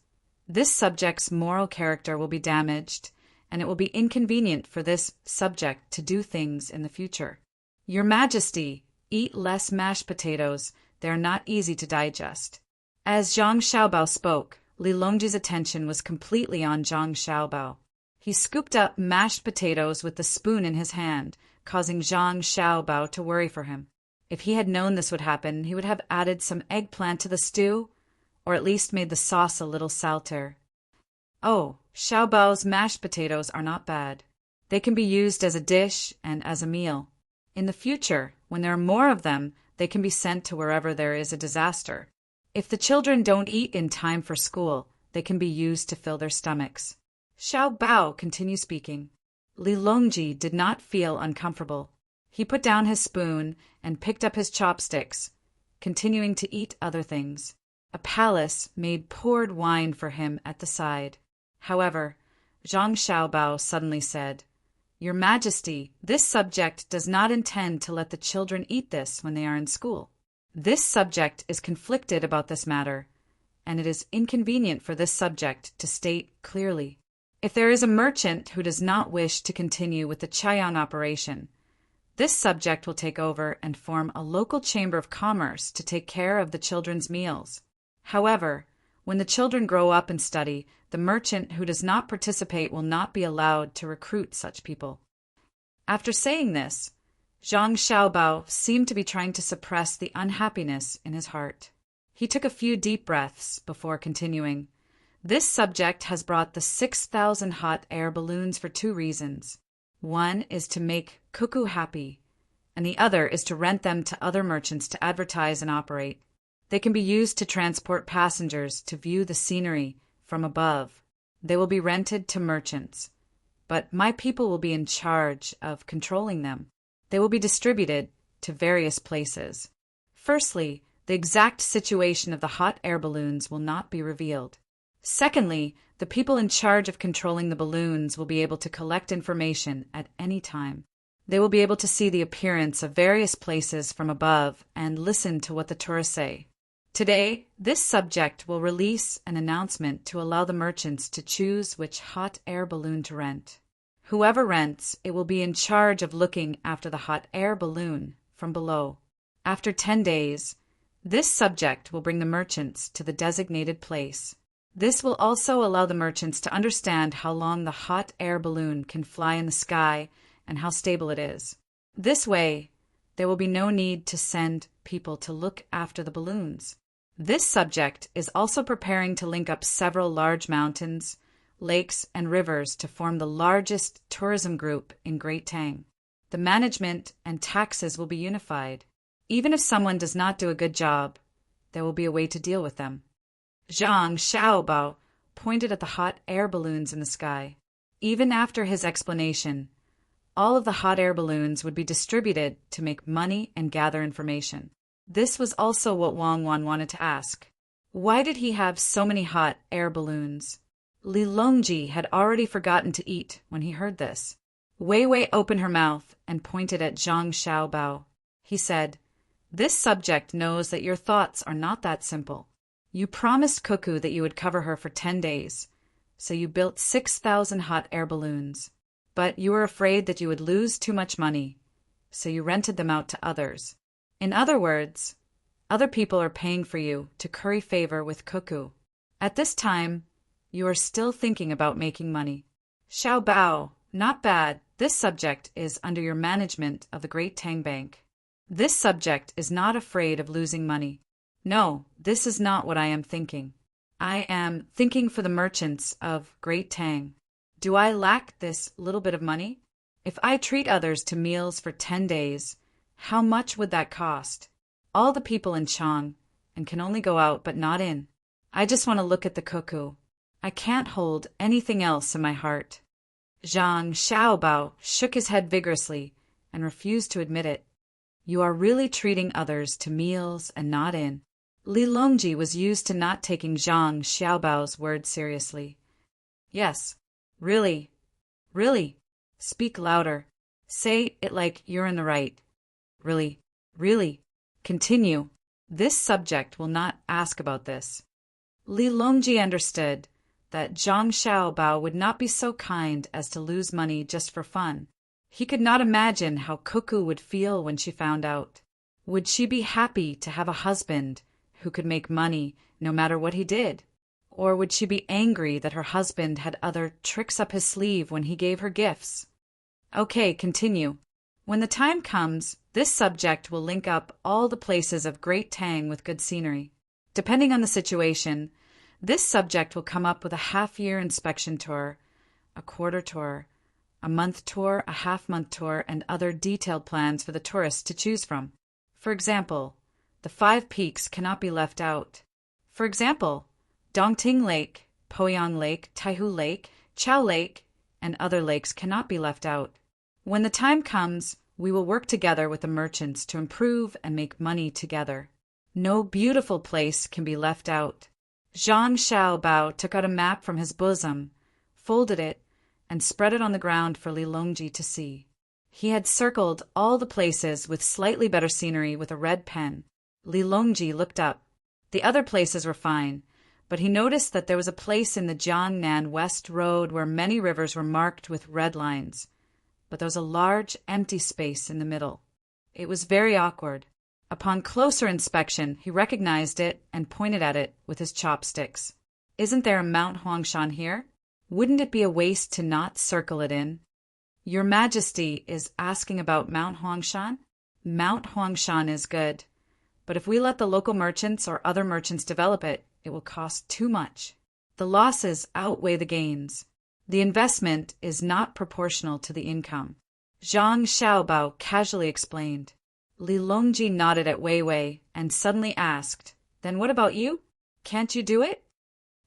this subject's moral character will be damaged, and it will be inconvenient for this subject to do things in the future. Your Majesty, eat less mashed potatoes. They are not easy to digest. As Zhang Xiaobao spoke, Li Longji's attention was completely on Zhang Xiaobao. He scooped up mashed potatoes with the spoon in his hand, causing Zhang Xiaobao to worry for him. If he had known this would happen, he would have added some eggplant to the stew, or at least made the sauce a little salter. Oh, Xiaobao's mashed potatoes are not bad. They can be used as a dish and as a meal. In the future, when there are more of them, they can be sent to wherever there is a disaster. If the children don't eat in time for school, they can be used to fill their stomachs. Xiao Bao continued speaking. Li Longji did not feel uncomfortable. He put down his spoon and picked up his chopsticks, continuing to eat other things. A palace maid poured wine for him at the side. However, Zhang Xiaobao suddenly said, Your Majesty, this subject does not intend to let the children eat this when they are in school. This subject is conflicted about this matter, and it is inconvenient for this subject to state clearly. If there is a merchant who does not wish to continue with the Chaiyang operation, this subject will take over and form a local chamber of commerce to take care of the children's meals. However, when the children grow up and study, the merchant who does not participate will not be allowed to recruit such people. After saying this, Zhang Xiaobao seemed to be trying to suppress the unhappiness in his heart. He took a few deep breaths before continuing. This subject has brought the 6,000 hot air balloons for two reasons. One is to make Cuckoo happy, and the other is to rent them to other merchants to advertise and operate. They can be used to transport passengers to view the scenery from above. They will be rented to merchants, but my people will be in charge of controlling them. They will be distributed to various places. Firstly, the exact situation of the hot air balloons will not be revealed. Secondly, the people in charge of controlling the balloons will be able to collect information at any time. They will be able to see the appearance of various places from above and listen to what the tourists say. Today, this subject will release an announcement to allow the merchants to choose which hot air balloon to rent. Whoever rents, it will be in charge of looking after the hot air balloon from below. After 10 days, this subject will bring the merchants to the designated place. This will also allow the merchants to understand how long the hot air balloon can fly in the sky and how stable it is. This way, there will be no need to send people to look after the balloons. This subject is also preparing to link up several large mountains, lakes, and rivers to form the largest tourism group in Great Tang. The management and taxes will be unified. Even if someone does not do a good job, there will be a way to deal with them. Zhang Xiaobao pointed at the hot air balloons in the sky. Even after his explanation, all of the hot air balloons would be distributed to make money and gather information. This was also what Wang Wan wanted to ask. Why did he have so many hot air balloons? Li Longji had already forgotten to eat when he heard this. Wei Wei opened her mouth and pointed at Zhang Xiaobao. He said, "This subject knows that your thoughts are not that simple. You promised Cuckoo that you would cover her for 10 days, so you built 6,000 hot air balloons. But you were afraid that you would lose too much money, so you rented them out to others. In other words, other people are paying for you to curry favor with Cuckoo. At this time, you are still thinking about making money. Xiao Bao, not bad. This subject is under your management of the Great Tang Bank. This subject is not afraid of losing money. No, this is not what I am thinking. I am thinking for the merchants of Great Tang. Do I lack this little bit of money? If I treat others to meals for 10 days, how much would that cost? All the people in Chang and can only go out but not in. I just want to look at the Cuckoo. I can't hold anything else in my heart." Zhang Xiaobao shook his head vigorously and refused to admit it. "You are really treating others to meals and not in." Li Longji was used to not taking Zhang Xiaobao's words seriously. "Yes, really, really. Speak louder. Say it like you're in the right. Really, really. Continue. This subject will not ask about this." Li Longji understood that Zhang Xiaobao would not be so kind as to lose money just for fun. He could not imagine how Cuckoo would feel when she found out. Would she be happy to have a husband who could make money no matter what he did? Or would she be angry that her husband had other tricks up his sleeve when he gave her gifts? Okay, continue. When the time comes, this subject will link up all the places of Great Tang with good scenery. Depending on the situation, this subject will come up with a half-year inspection tour, a quarter tour, a month tour, a half-month tour, and other detailed plans for the tourists to choose from. For example, the 5 peaks cannot be left out. For example, Dongting Lake, Poyang Lake, Taihu Lake, Chao Lake, and other lakes cannot be left out. When the time comes, we will work together with the merchants to improve and make money together. No beautiful place can be left out. Zhang Xiaobao took out a map from his bosom, folded it, and spread it on the ground for Li Longji to see. He had circled all the places with slightly better scenery with a red pen. Li Longji looked up. The other places were fine, but he noticed that there was a place in the Jiangnan West Road where many rivers were marked with red lines, but there was a large empty space in the middle. It was very awkward. Upon closer inspection, he recognized it and pointed at it with his chopsticks. Isn't there a Mount Huangshan here? Wouldn't it be a waste to not circle it in? Your Majesty is asking about Mount Huangshan? Mount Huangshan is good, but if we let the local merchants or other merchants develop it, it will cost too much. The losses outweigh the gains. The investment is not proportional to the income. Zhang Xiaobao casually explained. Li Longji nodded at Wei Wei and suddenly asked, Then what about you? Can't you do it?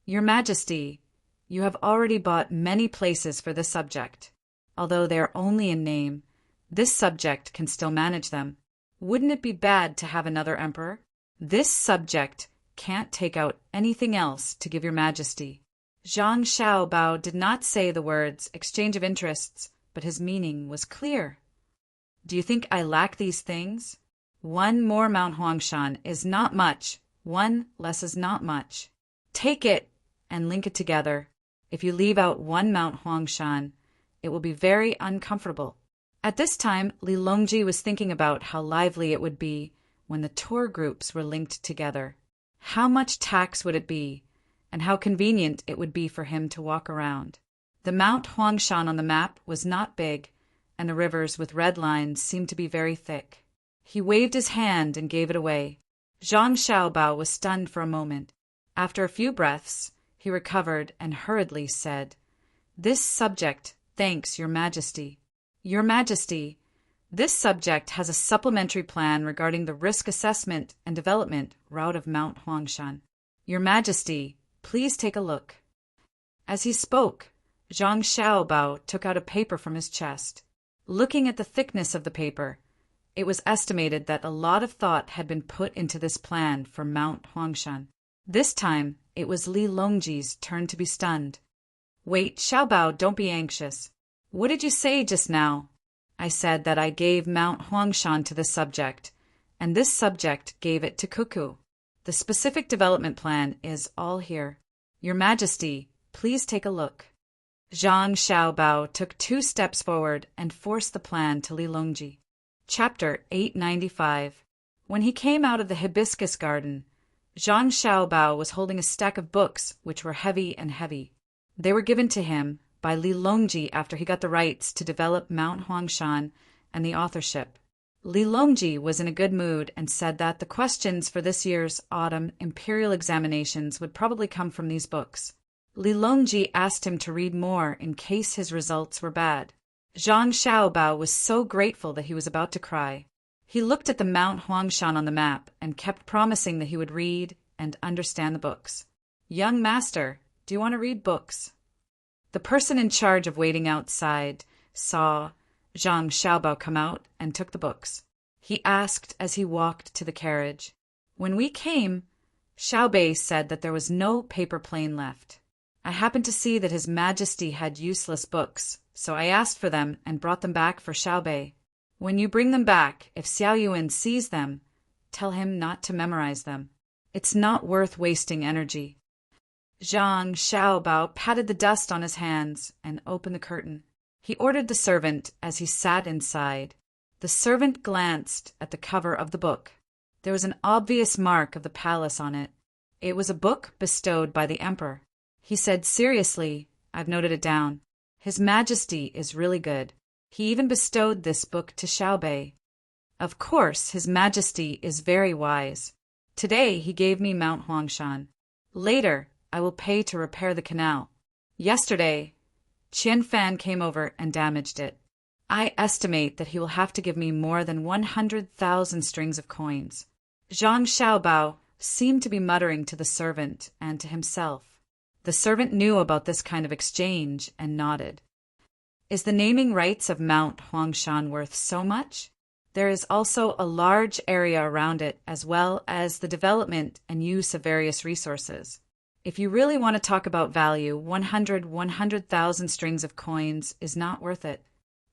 Your Majesty, you have already bought many places for this subject. Although they are only in name, this subject can still manage them. Wouldn't it be bad to have another emperor? This subject can't take out anything else to give your Majesty. Zhang Xiaobao did not say the words exchange of interests, but his meaning was clear. Do you think I lack these things? One more Mount Huangshan is not much. One less is not much. Take it and link it together. If you leave out one Mount Huangshan, it will be very uncomfortable. At this time, Li Longji was thinking about how lively it would be when the tour groups were linked together. How much tax would it be, and how convenient it would be for him to walk around. The Mount Huangshan on the map was not big, and the rivers with red lines seemed to be very thick. He waved his hand and gave it away. Zhang Xiaobao was stunned for a moment. After a few breaths, he recovered and hurriedly said, This subject thanks your Majesty. Your Majesty, this subject has a supplementary plan regarding the risk assessment and development route of Mount Huangshan. Your Majesty, please take a look. As he spoke, Zhang Xiaobao took out a paper from his chest. Looking at the thickness of the paper, it was estimated that a lot of thought had been put into this plan for Mount Huangshan. This time, it was Li Longji's turn to be stunned. Wait, Xiaobao, don't be anxious. What did you say just now? I said that I gave Mount Huangshan to this subject, and this subject gave it to Cuckoo. The specific development plan is all here. Your Majesty, please take a look. Zhang Xiaobao took 2 steps forward and forced the plan to Li Longji. Chapter 895. When he came out of the hibiscus garden, Zhang Xiaobao was holding a stack of books which were heavy and heavy. They were given to him by Li Longji after he got the rights to develop Mount Huangshan and the authorship. Li Longji was in a good mood and said that the questions for this year's autumn imperial examinations would probably come from these books. Li Longji asked him to read more in case his results were bad. Zhang Xiaobao was so grateful that he was about to cry. He looked at the Mount Huangshan on the map and kept promising that he would read and understand the books. Young master, do you want to read books? The person in charge of waiting outside saw Zhang Xiaobao come out and took the books. He asked as he walked to the carriage. When we came, Xiaobei said that there was no paper plane left. I happened to see that His Majesty had useless books, so I asked for them and brought them back for Xiaobei. When you bring them back, if Xiao Yuan sees them, tell him not to memorize them. It's not worth wasting energy. Zhang Xiaobao patted the dust on his hands and opened the curtain. He ordered the servant as he sat inside. The servant glanced at the cover of the book. There was an obvious mark of the palace on it. It was a book bestowed by the emperor. He said seriously, I've noted it down. His Majesty is really good. He even bestowed this book to Xiaobei. Of course, His Majesty is very wise. Today he gave me Mount Huangshan. Later, I will pay to repair the canal. Yesterday, Qian Fan came over and damaged it. I estimate that he will have to give me more than 100,000 strings of coins. Zhang Xiaobao seemed to be muttering to the servant and to himself. The servant knew about this kind of exchange and nodded. Is the naming rights of Mount Huangshan worth so much? There is also a large area around it, as well as the development and use of various resources. If you really want to talk about value, 100,000 strings of coins is not worth it.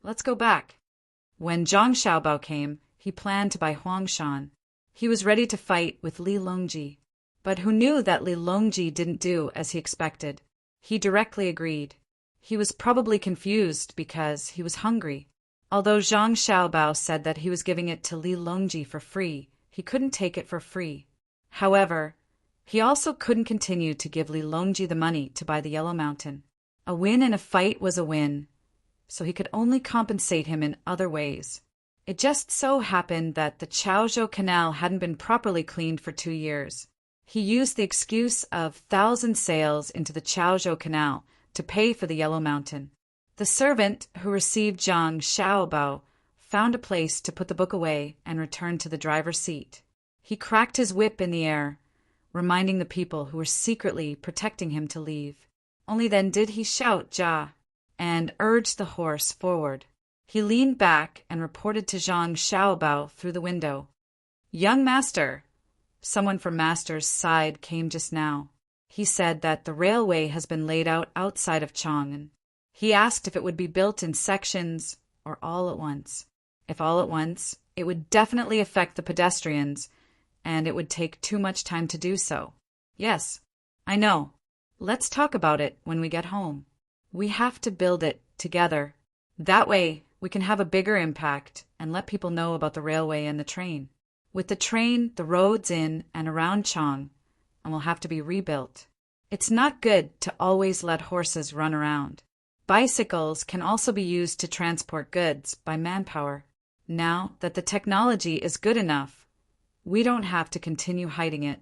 Let's go back. When Zhang Xiaobao came, he planned to buy Huangshan. He was ready to fight with Li Longji. But who knew that Li Longji didn't do as he expected? He directly agreed. He was probably confused because he was hungry. Although Zhang Xiaobao said that he was giving it to Li Longji for free, He couldn't take it for free. However, he also couldn't continue to give Li Longji the money to buy the Yellow Mountain. A win in a fight was a win, so he could only compensate him in other ways. It just so happened that the Chaozhou Canal hadn't been properly cleaned for 2 years. He used the excuse of 1,000 sails into the Chaozhou Canal to pay for the Yellow Mountain. The servant who received Zhang Xiaobao found a place to put the book away and returned to the driver's seat. He cracked his whip in the air, reminding the people who were secretly protecting him to leave. Only then did he shout "Ja!" and urged the horse forward. He leaned back and reported to Zhang Xiaobao through the window. "Young master!" Someone from master's side came just now. He said that the railway has been laid out outside of Chang'an. He asked if it would be built in sections or all at once. If all at once, it would definitely affect the pedestrians, and it would take too much time to do so. "Yes, I know. Let's talk about it when we get home. We have to build it together. That way, we can have a bigger impact and let people know about the railway and the train. With the train, the roads in and around Chang will have to be rebuilt. It's not good to always let horses run around. Bicycles can also be used to transport goods by manpower. Now that the technology is good enough, we don't have to continue hiding it.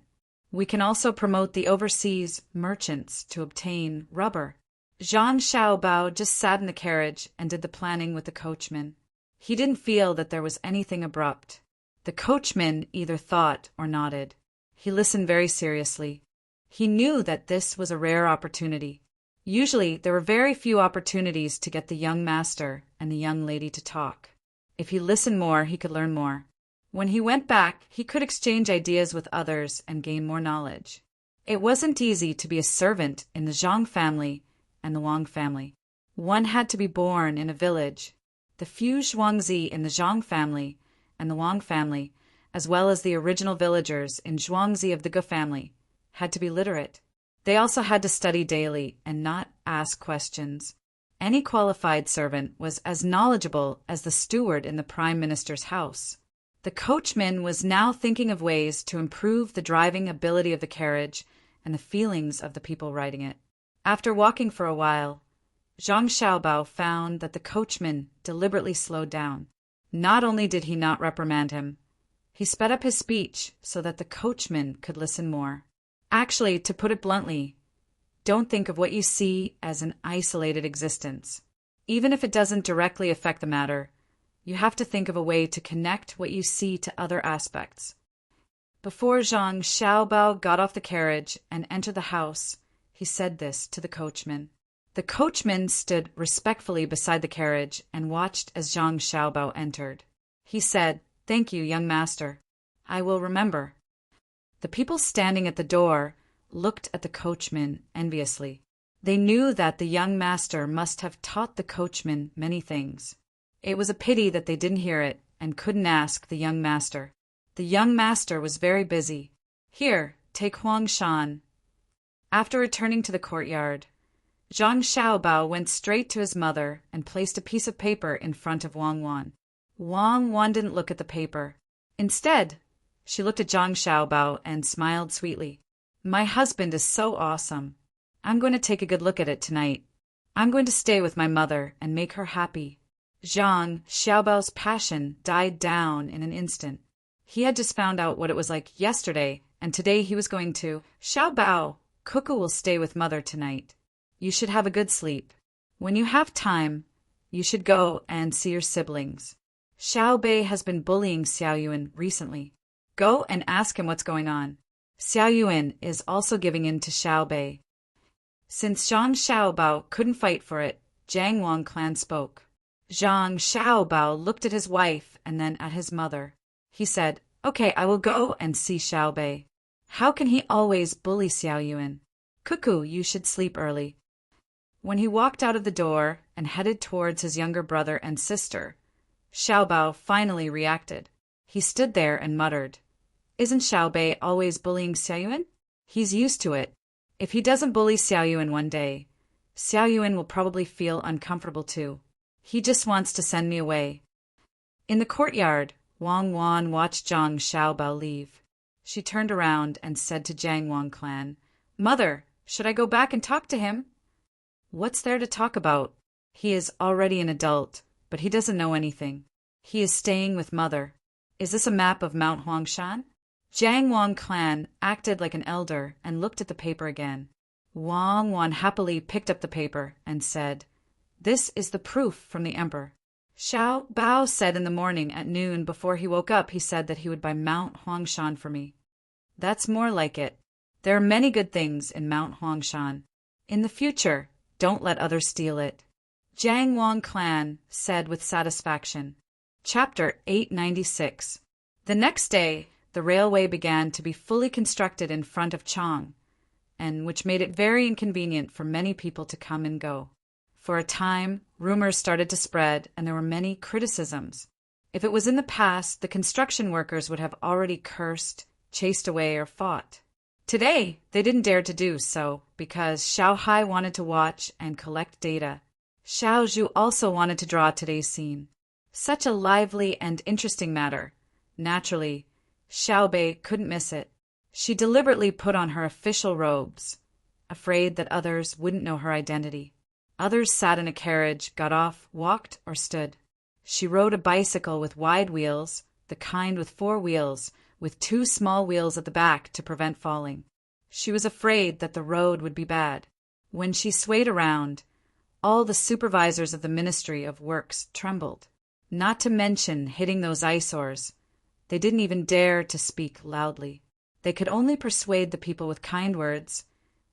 We can also promote the overseas merchants to obtain rubber." Zhang Xiaobao just sat in the carriage and did the planning with the coachman. He didn't feel that there was anything abrupt. The coachman either thought or nodded. He listened very seriously. He knew that this was a rare opportunity. Usually, there were very few opportunities to get the young master and the young lady to talk. If he listened more, he could learn more. When he went back, he could exchange ideas with others and gain more knowledge. It wasn't easy to be a servant in the Zhang family and the Wang family. One had to be born in a village. The few Zhuangzi in the Zhang family and the Wang family, as well as the original villagers in Zhuangzi of the Ge family, had to be literate. They also had to study daily and not ask questions. Any qualified servant was as knowledgeable as the steward in the prime minister's house. The coachman was now thinking of ways to improve the driving ability of the carriage and the feelings of the people riding it. After walking for a while, Zhang Xiaobao found that the coachman deliberately slowed down. Not only did he not reprimand him, he sped up his speech so that the coachman could listen more. Actually, to put it bluntly, don't think of what you see as an isolated existence. Even if it doesn't directly affect the matter, you have to think of a way to connect what you see to other aspects. Before Zhang Xiaobao got off the carriage and entered the house, he said this to the coachman. The coachman stood respectfully beside the carriage and watched as Zhang Xiaobao entered. He said, "Thank you, young master. I will remember." The people standing at the door looked at the coachman enviously. They knew that the young master must have taught the coachman many things. It was a pity that they didn't hear it and couldn't ask the young master. The young master was very busy. "Here, take Huang Shan." After returning to the courtyard, Zhang Xiaobao went straight to his mother and placed a piece of paper in front of Wang Wan. Wang Wan didn't look at the paper. Instead, she looked at Zhang Xiaobao and smiled sweetly. "My husband is so awesome. I'm going to take a good look at it tonight. I'm going to stay with my mother and make her happy." Zhang Xiaobao's passion died down in an instant. He had just found out what it was like yesterday, and today he was going to. "Xiaobao, Cuckoo will stay with mother tonight. You should have a good sleep. When you have time, you should go and see your siblings. Xiao Bei has been bullying Xiao Yuan recently. Go and ask him what's going on. Xiao Yuan is also giving in to Xiao Bei." Since Zhang Xiaobao couldn't fight for it, Jiang Wang clan spoke. Zhang Xiaobao looked at his wife and then at his mother. He said, "Okay, I will go and see Xiao Bei. How can he always bully Xiao Yuan? Cuckoo, you should sleep early." When he walked out of the door and headed towards his younger brother and sister, Xiaobao finally reacted. He stood there and muttered, "Isn't Xiao Bei always bullying Xiao Yuan? He's used to it. If he doesn't bully Xiao Yuan one day, Xiao Yuan will probably feel uncomfortable too. He just wants to send me away." In the courtyard, Wang Wan watched Zhang Xiaobao leave. She turned around and said to Jiang Wang clan, "Mother, should I go back and talk to him?" "What's there to talk about? He is already an adult, but he doesn't know anything. He is staying with Mother. Is this a map of Mount Huangshan?" Jiang Wang clan acted like an elder and looked at the paper again. Wang Wan happily picked up the paper and said, "This is the proof from the emperor." Xiao Bao said in the morning at noon before he woke up, he said that he would buy Mount Huangshan for me. That's more like it. There are many good things in Mount Huangshan. In the future, don't let others steal it. Jiang Wang clan said with satisfaction. Chapter 896. The next day, the railway began to be fully constructed in front of Chang, and which made it very inconvenient for many people to come and go. For a time, rumors started to spread, and there were many criticisms. If it was in the past, the construction workers would have already cursed, chased away, or fought. Today, they didn't dare to do so, because Xiao Hai wanted to watch and collect data. Xiao Zhu also wanted to draw today's scene. Such a lively and interesting matter. Naturally, Xiao Bei couldn't miss it. She deliberately put on her official robes, afraid that others wouldn't know her identity. Others sat in a carriage, got off, walked, or stood. She rode a bicycle with wide wheels, the kind with 4 wheels, with 2 small wheels at the back to prevent falling. She was afraid that the road would be bad. When she swayed around, all the supervisors of the Ministry of Works trembled. Not to mention hitting those eyesores. They didn't even dare to speak loudly. They could only persuade the people with kind words,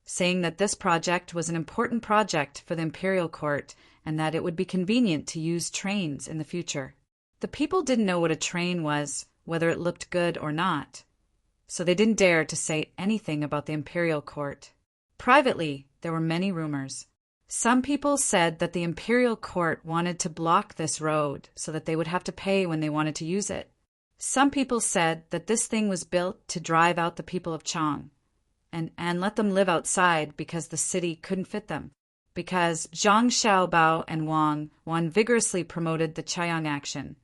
saying that this project was an important project for the imperial court and that it would be convenient to use trains in the future. The people didn't know what a train was, whether it looked good or not, so they didn't dare to say anything about the imperial court. Privately, there were many rumors. Some people said that the imperial court wanted to block this road so that they would have to pay when they wanted to use it. Some people said that this thing was built to drive out the people of Chang and let them live outside because the city couldn't fit them. Because Zhang Xiaobao and Wang Wan vigorously promoted the Chaiyang action,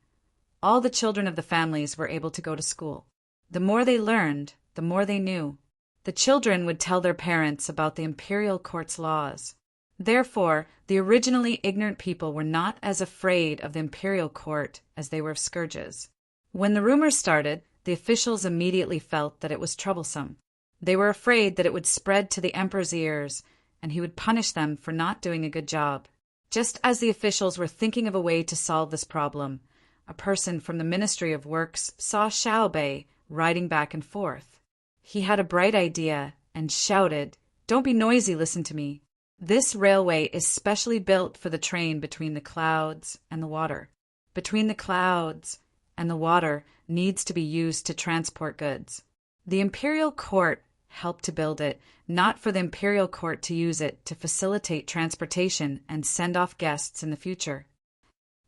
all the children of the families were able to go to school. The more they learned, the more they knew. The children would tell their parents about the imperial court's laws. Therefore, the originally ignorant people were not as afraid of the imperial court as they were of scourges. When the rumors started, the officials immediately felt that it was troublesome. They were afraid that it would spread to the emperor's ears, and he would punish them for not doing a good job. Just as the officials were thinking of a way to solve this problem, a person from the Ministry of Works saw Xiao Bei riding back and forth. He had a bright idea and shouted, "Don't be noisy, listen to me. This railway is specially built for the train between the clouds and the water. Between the clouds and the water needs to be used to transport goods. The imperial court helped to build it, not for the imperial court to use it to facilitate transportation and send off guests in the future."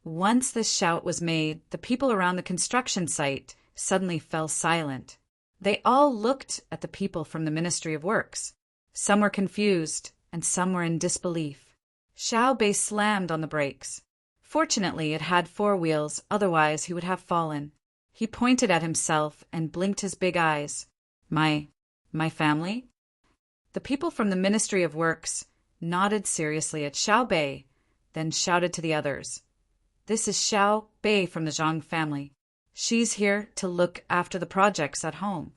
Once this shout was made, the people around the construction site suddenly fell silent. They all looked at the people from the Ministry of Works. Some were confused, and some were in disbelief. Xiao Bei slammed on the brakes. Fortunately, it had 4 wheels, otherwise he would have fallen. He pointed at himself and blinked his big eyes. My family?" The people from the Ministry of Works nodded seriously at Xiao Bei, then shouted to the others, "This is Xiao Bei from the Zhang family. She's here to look after the projects at home."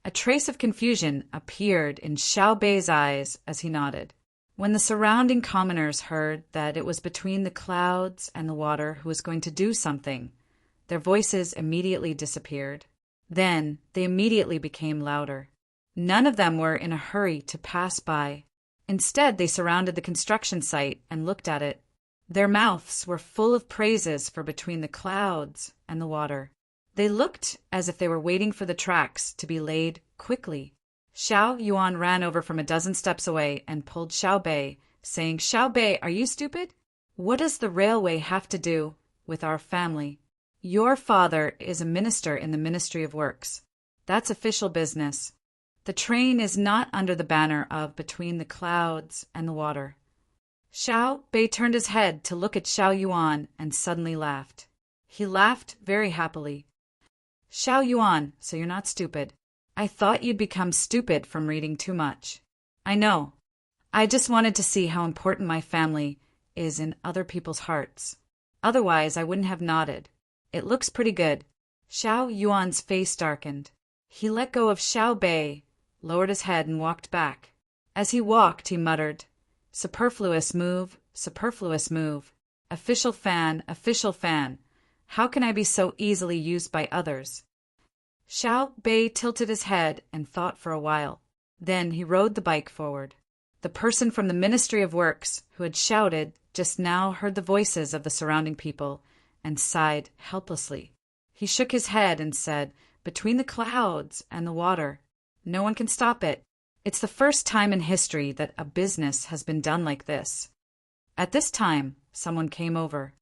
A trace of confusion appeared in Xiao Bei's eyes as he nodded. When the surrounding commoners heard that it was between the clouds and the water who was going to do something, their voices immediately disappeared. Then they immediately became louder. None of them were in a hurry to pass by. Instead, they surrounded the construction site and looked at it. Their mouths were full of praises for between the clouds and the water. They looked as if they were waiting for the tracks to be laid quickly. Xiao Yuan ran over from a dozen steps away and pulled Xiao Bei, saying, "Xiao Bei, are you stupid? What does the railway have to do with our family? Your father is a minister in the Ministry of Works. That's official business. The train is not under the banner of between the clouds and the water." Xiao Bei turned his head to look at Xiao Yuan and suddenly laughed. He laughed very happily. Xiao Yuan, so you're not stupid. I thought you'd become stupid from reading too much. I know. I just wanted to see how important my family is in other people's hearts. Otherwise, I wouldn't have nodded. It looks pretty good. Xiao Yuan's face darkened. He let go of Xiao Bei, lowered his head, and walked back. As he walked, he muttered, "Superfluous move, superfluous move. Official fan, official fan. How can I be so easily used by others?" Xiao Bei tilted his head and thought for a while. Then he rode the bike forward. The person from the Ministry of Works, who had shouted just now, heard the voices of the surrounding people and sighed helplessly. He shook his head and said, "Between the clouds and the water. No one can stop it. It's the first time in history that a business has been done like this." At this time, someone came over.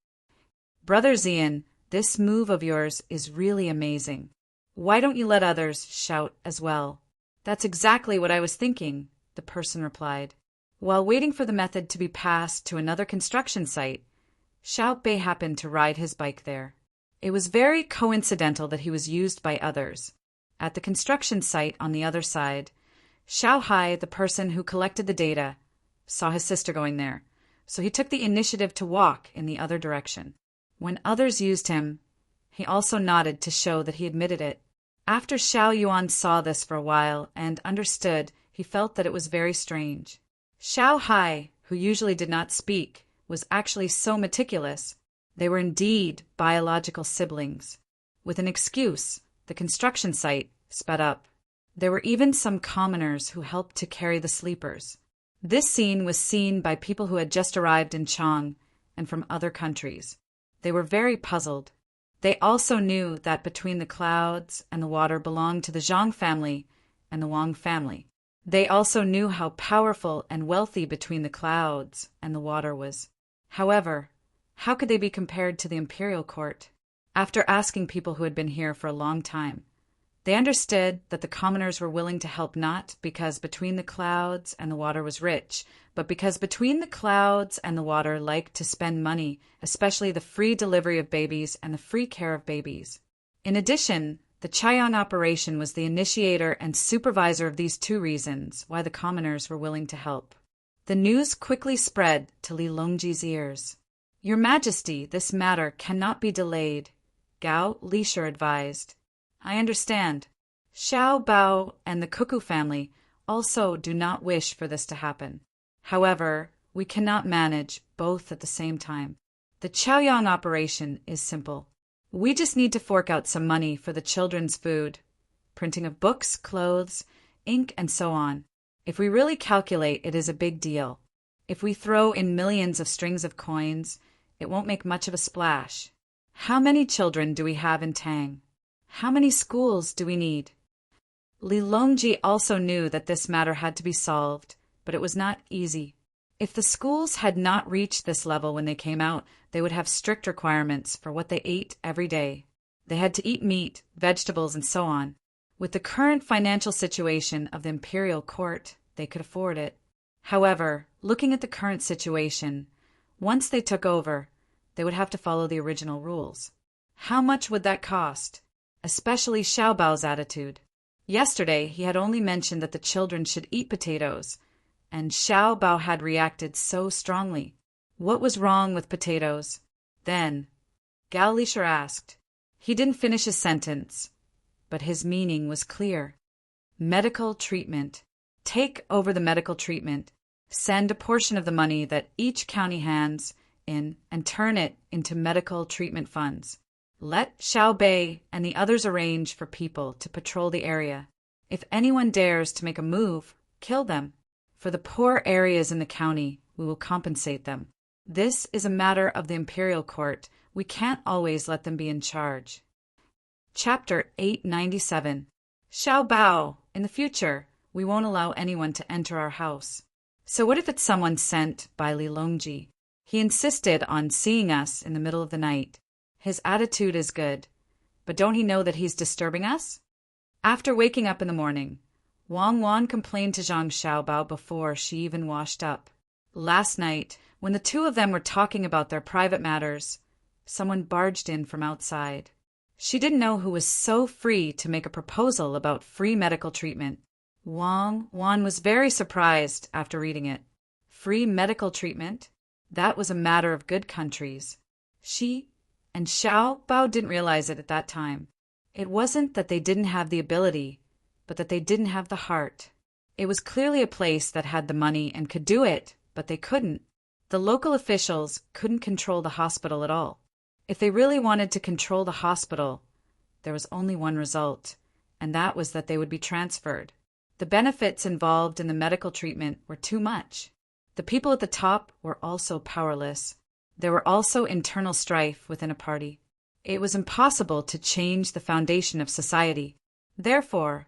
"Brother Zian, this move of yours is really amazing. Why don't you let others shout as well?" "That's exactly what I was thinking," the person replied. While waiting for the method to be passed to another construction site, Xiao Bei happened to ride his bike there. It was very coincidental that he was used by others. At the construction site on the other side, Xiao Hai, the person who collected the data, saw his sister going there, so he took the initiative to walk in the other direction. When others used him, he also nodded to show that he admitted it. After Xiao Yuan saw this for a while and understood, he felt that it was very strange. Xiao Hai, who usually did not speak, was actually so meticulous. They were indeed biological siblings. With an excuse, the construction site sped up. There were even some commoners who helped to carry the sleepers. This scene was seen by people who had just arrived in Chang and from other countries. They were very puzzled. They also knew that between the clouds and the water belonged to the Zhang family and the Wang family. They also knew how powerful and wealthy between the clouds and the water was. However, how could they be compared to the imperial court? After asking people who had been here for a long time, they understood that the commoners were willing to help not because between the clouds and the water was rich, but because between the clouds and the water liked to spend money, especially the free delivery of babies and the free care of babies. In addition, the Chaiyang operation was the initiator and supervisor of these two reasons why the commoners were willing to help. The news quickly spread to Li Longji's ears. "Your Majesty, this matter cannot be delayed," Gao Lisher advised. "I understand. Xiao Bao and the Cuckoo family also do not wish for this to happen. However, we cannot manage both at the same time. The Chaoyang operation is simple. We just need to fork out some money for the children's food, printing of books, clothes, ink, and so on. If we really calculate, it is a big deal. If we throw in millions of strings of coins, it won't make much of a splash. How many children do we have in Tang? How many schools do we need?" Li Longji also knew that this matter had to be solved, but it was not easy. If the schools had not reached this level when they came out, they would have strict requirements for what they ate every day. They had to eat meat, vegetables, and so on. With the current financial situation of the imperial court, they could afford it. However, looking at the current situation, once they took over, they would have to follow the original rules. How much would that cost? Especially Xiao Bao's attitude. Yesterday, he had only mentioned that the children should eat potatoes, and Xiao Bao had reacted so strongly. What was wrong with potatoes? Then, Gao Lisher asked. He didn't finish his sentence, but his meaning was clear. Medical treatment. Take over the medical treatment. Send a portion of the money that each county hands in and turn it into medical treatment funds. Let Xiao Bei and the others arrange for people to patrol the area. If anyone dares to make a move, kill them. For the poor areas in the county, we will compensate them. This is a matter of the imperial court. We can't always let them be in charge. Chapter 897. Xiao Bao, in the future, we won't allow anyone to enter our house. So what if it's someone sent by Li Longji? He insisted on seeing us in the middle of the night. His attitude is good, but don't he know that he's disturbing us? After waking up in the morning, Wang Wan complained to Zhang Xiaobao before she even washed up. Last night, when the two of them were talking about their private matters, someone barged in from outside. She didn't know who was so free to make a proposal about free medical treatment. Wang Wan was very surprised after reading it. Free medical treatment? That was a matter of good countries. She and Xiao Bao didn't realize it at that time. It wasn't that they didn't have the ability, but that they didn't have the heart. It was clearly a place that had the money and could do it, but they couldn't. The local officials couldn't control the hospital at all. If they really wanted to control the hospital, there was only one result, and that was that they would be transferred. The benefits involved in the medical treatment were too much. The people at the top were also powerless. There were also internal strife within a party. It was impossible to change the foundation of society. Therefore,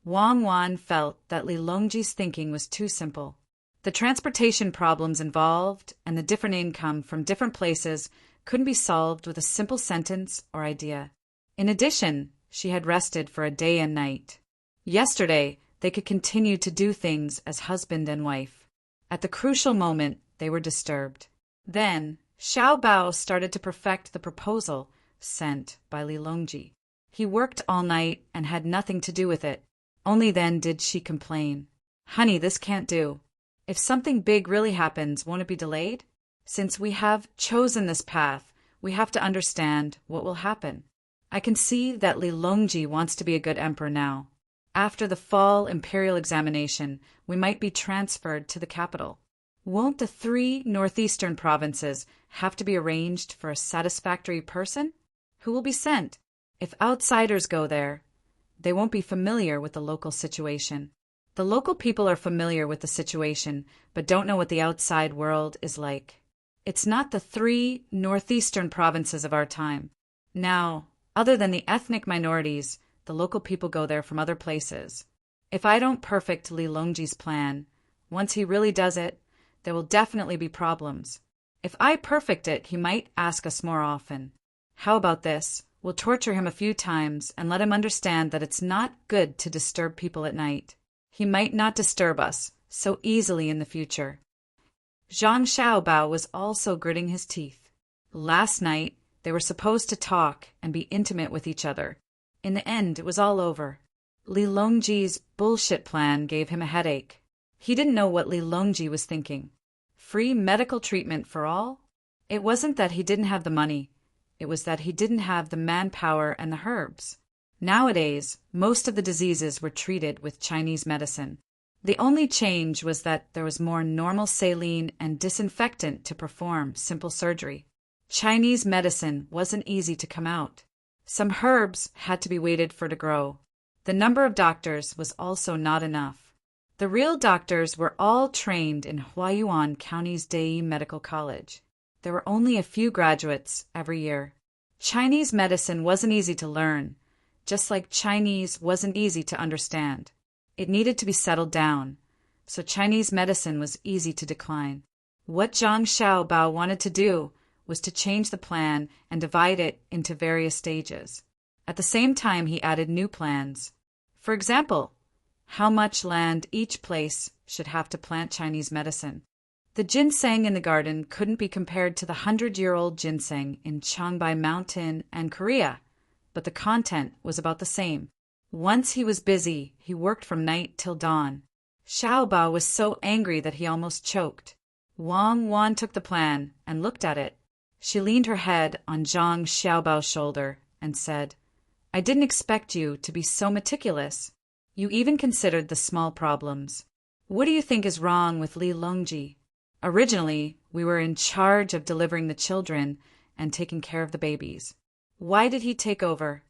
Wang Wan felt that Li Longji's thinking was too simple. The transportation problems involved and the different income from different places couldn't be solved with a simple sentence or idea. In addition, she had rested for a day and night. Yesterday, they could continue to do things as husband and wife. At the crucial moment, they were disturbed. Then, Xiao Bao started to perfect the proposal sent by Li Longji. He worked all night and had nothing to do with it. Only then did she complain. "Honey, this can't do. If something big really happens, won't it be delayed? Since we have chosen this path, we have to understand what will happen. I can see that Li Longji wants to be a good emperor now. After the fall imperial examination, we might be transferred to the capital. Won't the 3 northeastern provinces have to be arranged for a satisfactory person? Who will be sent? If outsiders go there, they won't be familiar with the local situation. The local people are familiar with the situation, but don't know what the outside world is like. It's not the 3 northeastern provinces of our time. Now, other than the ethnic minorities, the local people go there from other places. If I don't perfect Li Longji's plan, once he really does it, there will definitely be problems. If I perfect it, he might ask us more often. How about this? We'll torture him a few times and let him understand that it's not good to disturb people at night. He might not disturb us so easily in the future." Zhang Xiaobao was also gritting his teeth. Last night, they were supposed to talk and be intimate with each other. In the end, it was all over. Li Longji's bullshit plan gave him a headache. He didn't know what Li Longji was thinking. Free medical treatment for all? It wasn't that he didn't have the money. It was that he didn't have the manpower and the herbs. Nowadays, most of the diseases were treated with Chinese medicine. The only change was that there was more normal saline and disinfectant to perform simple surgery. Chinese medicine wasn't easy to come out. Some herbs had to be waited for to grow. The number of doctors was also not enough. The real doctors were all trained in Huayuan County's Dei Medical College. There were only a few graduates every year. Chinese medicine wasn't easy to learn, just like Chinese wasn't easy to understand. It needed to be settled down, so Chinese medicine was easy to decline. What Zhang Xiaobao wanted to do was to change the plan and divide it into various stages. At the same time, he added new plans. For example, how much land each place should have to plant Chinese medicine. The ginseng in the garden couldn't be compared to the 100-year-old ginseng in Changbai Mountain and Korea, but the content was about the same. Once he was busy, he worked from night till dawn. Xiaobao was so angry that he almost choked. Wang Wan took the plan and looked at it. She leaned her head on Zhang Xiaobao's shoulder and said, "I didn't expect you to be so meticulous. You even considered the small problems. What do you think is wrong with Li Longji? Originally, we were in charge of delivering the children and taking care of the babies. Why did he take over?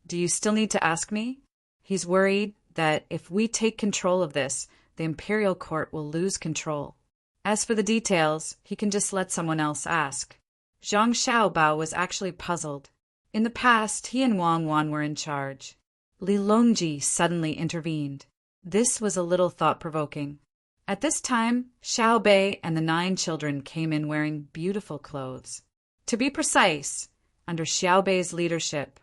Do you still need to ask me? He's worried that if we take control of this, the imperial court will lose control. As for the details, he can just let someone else ask." Zhang Xiaobao was actually puzzled. In the past, he and Wang Wan were in charge. Li Longji suddenly intervened. This was a little thought-provoking. At this time, Xiao Bei and the 9 children came in wearing beautiful clothes. To be precise, under Xiao Bei's leadership,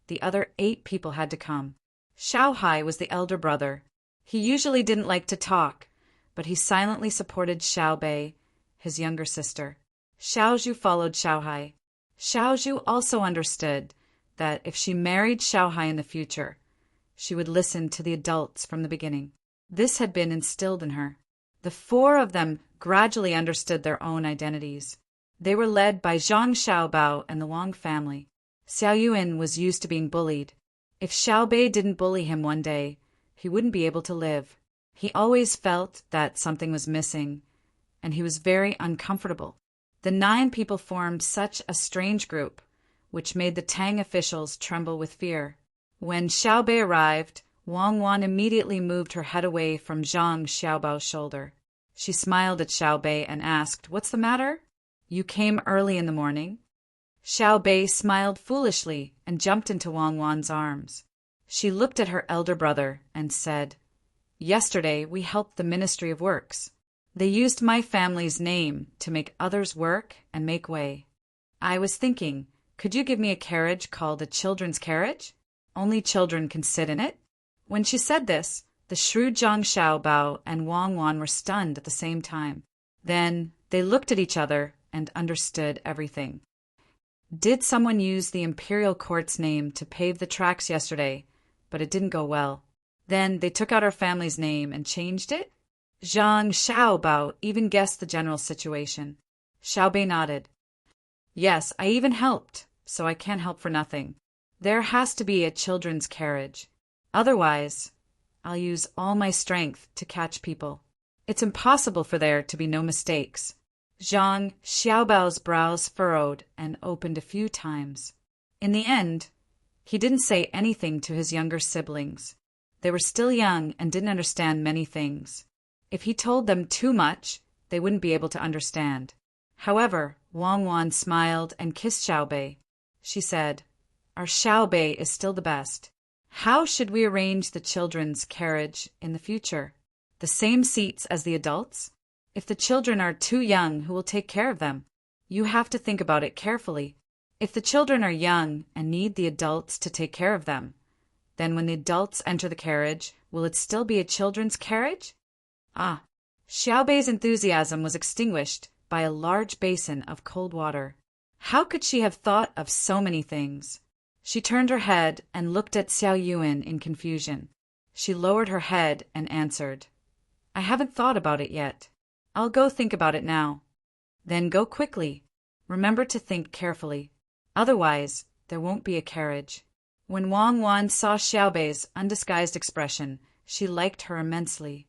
the other 8 people had to come. Xiao Hai was the elder brother. He usually didn't like to talk, but he silently supported Xiao Bei, his younger sister. Xiao Zhu followed Xiao Hai. Xiao Zhu also understood that if she married Xiaohai in the future, she would listen to the adults from the beginning. This had been instilled in her. The four of them gradually understood their own identities. They were led by Zhang Xiaobao and the Wang family. Xiao Yuan was used to being bullied. If Xiao Bei didn't bully him one day, he wouldn't be able to live. He always felt that something was missing, and he was very uncomfortable. The 9 people formed such a strange group, which made the Tang officials tremble with fear. When Xiao Bei arrived, Wang Wan immediately moved her head away from Zhang Xiaobao's shoulder. She smiled at Xiao Bei and asked, "What's the matter? You came early in the morning?" Xiao Bei smiled foolishly and jumped into Wang Wan's arms. She looked at her elder brother and said, "Yesterday we helped the Ministry of Works. They used my family's name to make others work and make way. I was thinking, could you give me a carriage called a children's carriage? Only children can sit in it." When she said this, the shrewd Zhang Xiaobao and Wang Wan were stunned at the same time. Then they looked at each other and understood everything. Did someone use the imperial court's name to pave the tracks yesterday, but it didn't go well? Then they took out our family's name and changed it? Zhang Xiaobao even guessed the general situation. Xiao Bei nodded. "Yes, I even helped, so I can't help for nothing. There has to be a children's carriage. Otherwise, I'll use all my strength to catch people. It's impossible for there to be no mistakes." Zhang Xiaobao's brows furrowed and opened a few times. In the end, he didn't say anything to his younger siblings. They were still young and didn't understand many things. If he told them too much, they wouldn't be able to understand. However, Wang Wan smiled and kissed Xiao Bei. She said, "Our Xiao Bei is still the best. How should we arrange the children's carriage in the future? The same seats as the adults? If the children are too young, who will take care of them? You have to think about it carefully. If the children are young and need the adults to take care of them, then when the adults enter the carriage, will it still be a children's carriage?" Xiao Bei's enthusiasm was extinguished by a large basin of cold water. How could she have thought of so many things? She turned her head and looked at Xiao Yuan in confusion. She lowered her head and answered, "I haven't thought about it yet. I'll go think about it now." "Then go quickly. Remember to think carefully. Otherwise, there won't be a carriage." When Wang Wan saw Xiao Bei's undisguised expression, she liked her immensely.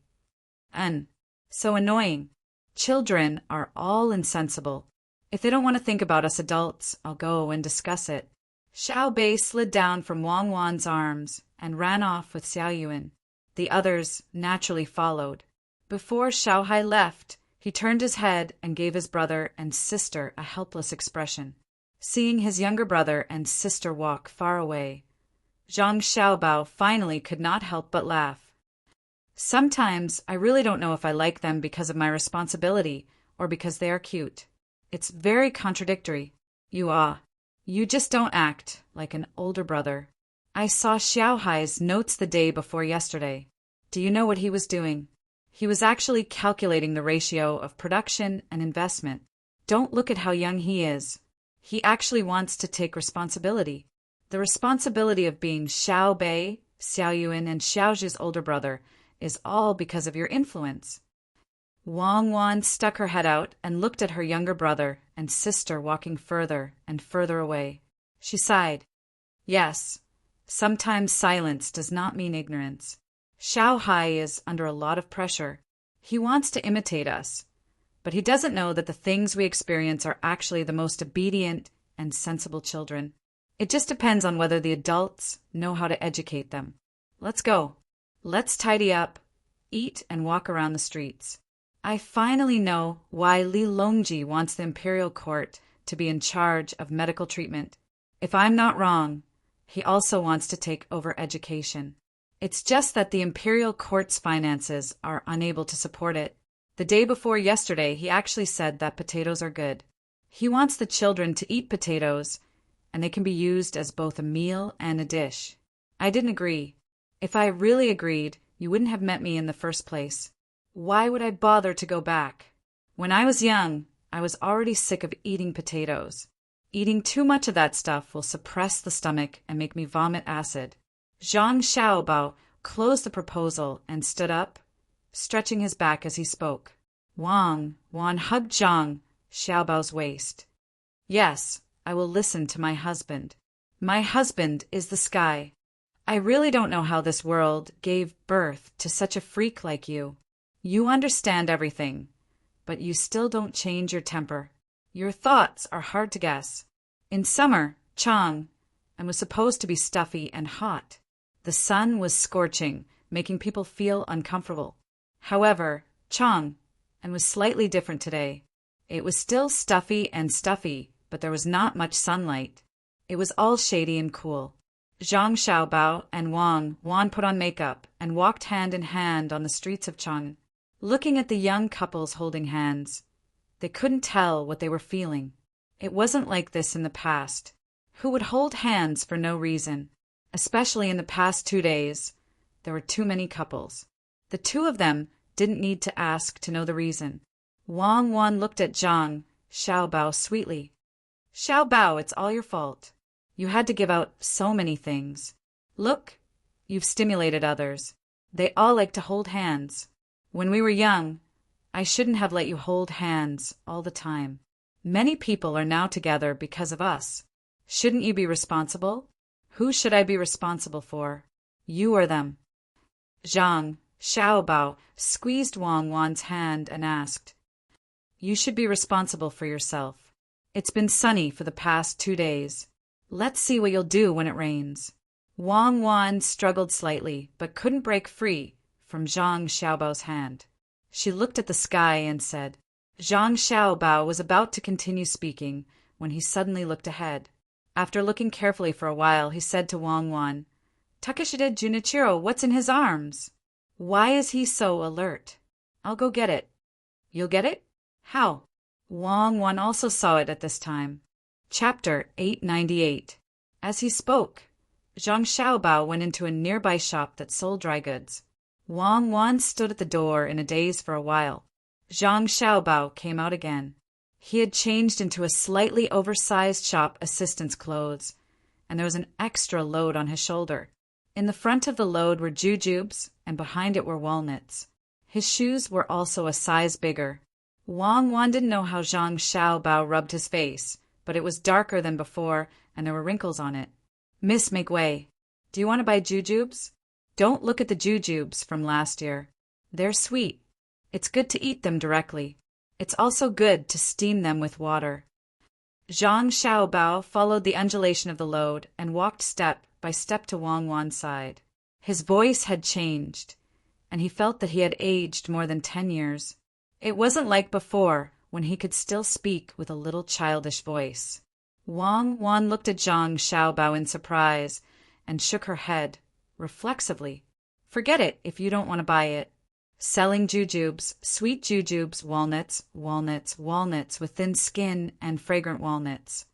So annoying. Children are all insensible. If they don't want to think about us adults, I'll go and discuss it. Xiao Bei slid down from Wang Wan's arms and ran off with Xiao Yuan. The others naturally followed. Before Xiaohai left, he turned his head and gave his brother and sister a helpless expression. Seeing his younger brother and sister walk far away, Zhang Xiaobao finally could not help but laugh. "Sometimes I really don't know if I like them because of my responsibility or because they are cute. It's very contradictory. You just don't act like an older brother." I saw Xiaohai's notes the day before yesterday. Do you know what he was doing? He was actually calculating the ratio of production and investment. Don't look at how young he is. He actually wants to take responsibility. The responsibility of being Xiao Bei, Xiao Yuan, and Xiaozhi's older brother is all because of your influence. Wang Wan stuck her head out and looked at her younger brother and sister walking further and further away. She sighed. Yes, sometimes silence does not mean ignorance. Xiaohai is under a lot of pressure. He wants to imitate us, but he doesn't know that the things we experience are actually the most obedient and sensible children. It just depends on whether the adults know how to educate them. Let's go. Let's tidy up, eat, and walk around the streets. I finally know why Li Longji wants the imperial court to be in charge of medical treatment. If I'm not wrong, he also wants to take over education. It's just that the imperial court's finances are unable to support it. The day before yesterday, he actually said that potatoes are good. He wants the children to eat potatoes, and they can be used as both a meal and a dish. I didn't agree. If I really agreed, you wouldn't have met me in the first place. Why would I bother to go back? When I was young, I was already sick of eating potatoes. Eating too much of that stuff will suppress the stomach and make me vomit acid. Zhang Xiaobao closed the proposal and stood up, stretching his back as he spoke. Wang hugged Zhang Xiaobao's waist. Yes, I will listen to my husband. My husband is the sky. I really don't know how this world gave birth to such a freak like you. You understand everything, but you still don't change your temper. Your thoughts are hard to guess. In summer, Chang, and was supposed to be stuffy and hot. The sun was scorching, making people feel uncomfortable. However, Chang, and was slightly different today. It was still stuffy, but there was not much sunlight. It was all shady and cool. Zhang Xiaobao and Wang put on makeup and walked hand in hand on the streets of Chang, looking at the young couples holding hands. They couldn't tell what they were feeling. It wasn't like this in the past. Who would hold hands for no reason? Especially in the past 2 days, there were too many couples. The two of them didn't need to ask to know the reason. Wang looked at Zhang Xiaobao sweetly. Xiaobao, it's all your fault. You had to give out so many things. Look, you've stimulated others. They all like to hold hands. When we were young, I shouldn't have let you hold hands all the time. Many people are now together because of us. Shouldn't you be responsible? Who should I be responsible for? You or them? Zhang Xiaobao squeezed Wang's hand and asked, You should be responsible for yourself. It's been sunny for the past 2 days. Let's see what you'll do when it rains. Wang struggled slightly, but couldn't break free from Zhang Xiaobao's hand. She looked at the sky and said, Zhang Xiaobao was about to continue speaking when he suddenly looked ahead. After looking carefully for a while, he said to Wang, Takeshita Junichiro, what's in his arms? Why is he so alert? I'll go get it. You'll get it? How? Wang also saw it at this time. Chapter 898. As he spoke, Zhang Xiaobao went into a nearby shop that sold dry goods. Wang stood at the door in a daze for a while. Zhang Xiaobao came out again. He had changed into a slightly oversized shop assistant's clothes, and there was an extra load on his shoulder. In the front of the load were jujubes, and behind it were walnuts. His shoes were also a size bigger. Wang didn't know how Zhang Xiaobao rubbed his face, but it was darker than before, and there were wrinkles on it. Miss, make way. Do you want to buy jujubes? Don't look at the jujubes from last year. They're sweet. It's good to eat them directly. It's also good to steam them with water. Zhang Xiaobao followed the undulation of the load and walked step by step to Wang's side. His voice had changed, and he felt that he had aged more than 10 years. It wasn't like before, when he could still speak with a little childish voice. Wang looked at Zhang Xiaobao in surprise and shook her head, reflexively. Forget it if you don't want to buy it. Selling jujubes, sweet jujubes, walnuts with thin skin and fragrant walnuts.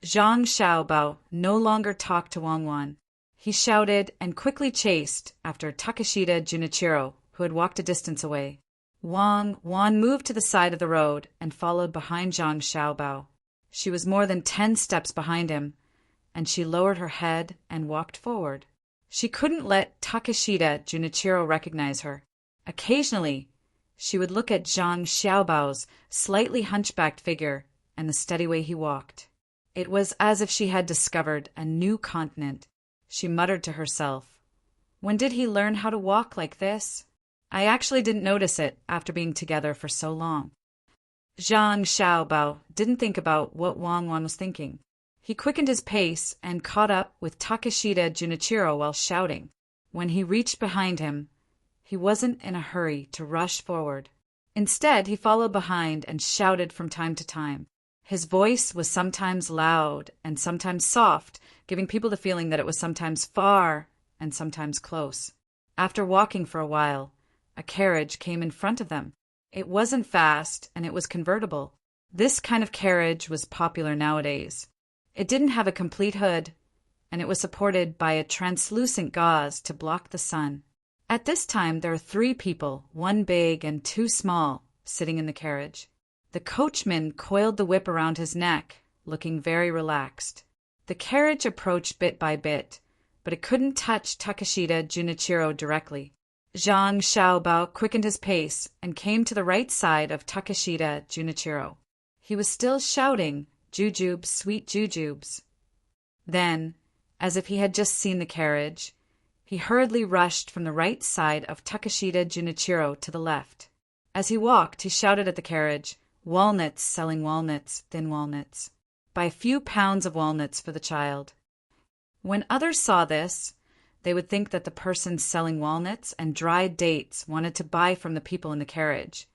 Zhang Xiaobao no longer talked to Wang. He shouted and quickly chased after Takeshita Junichiro, who had walked a distance away. Wang moved to the side of the road and followed behind Zhang Xiaobao. She was more than 10 steps behind him, and she lowered her head and walked forward. She couldn't let Takeshita Junichiro recognize her. Occasionally, she would look at Zhang Xiaobao's slightly hunchbacked figure and the steady way he walked. It was as if she had discovered a new continent. She muttered to herself, When did he learn how to walk like this? I actually didn't notice it after being together for so long. Zhang Xiaobao didn't think about what Wang was thinking. He quickened his pace and caught up with Takeshita Junichiro while shouting. When he reached behind him, he wasn't in a hurry to rush forward. Instead, he followed behind and shouted from time to time. His voice was sometimes loud and sometimes soft, giving people the feeling that it was sometimes far and sometimes close. After walking for a while, a carriage came in front of them. It wasn't fast, and it was convertible. This kind of carriage was popular nowadays. It didn't have a complete hood, and it was supported by a translucent gauze to block the sun. At this time, there were 3 people, 1 big and 2 small, sitting in the carriage. The coachman coiled the whip around his neck looking very relaxed. The carriage approached bit by bit, but it couldn't touch Takeshita Junichiro directly. Zhang Xiaobao quickened his pace and came to the right side of Takeshita Junichiro. He was still shouting, "Jujubes, sweet jujubes." Then, as if he had just seen the carriage, he hurriedly rushed from the right side of Takeshita Junichiro to the left. As he walked, he shouted at the carriage, "Walnuts, selling walnuts, thin walnuts. Buy a few pounds of walnuts for the child." When others saw this, they would think that the person selling walnuts and dried dates wanted to buy from the people in the carriage,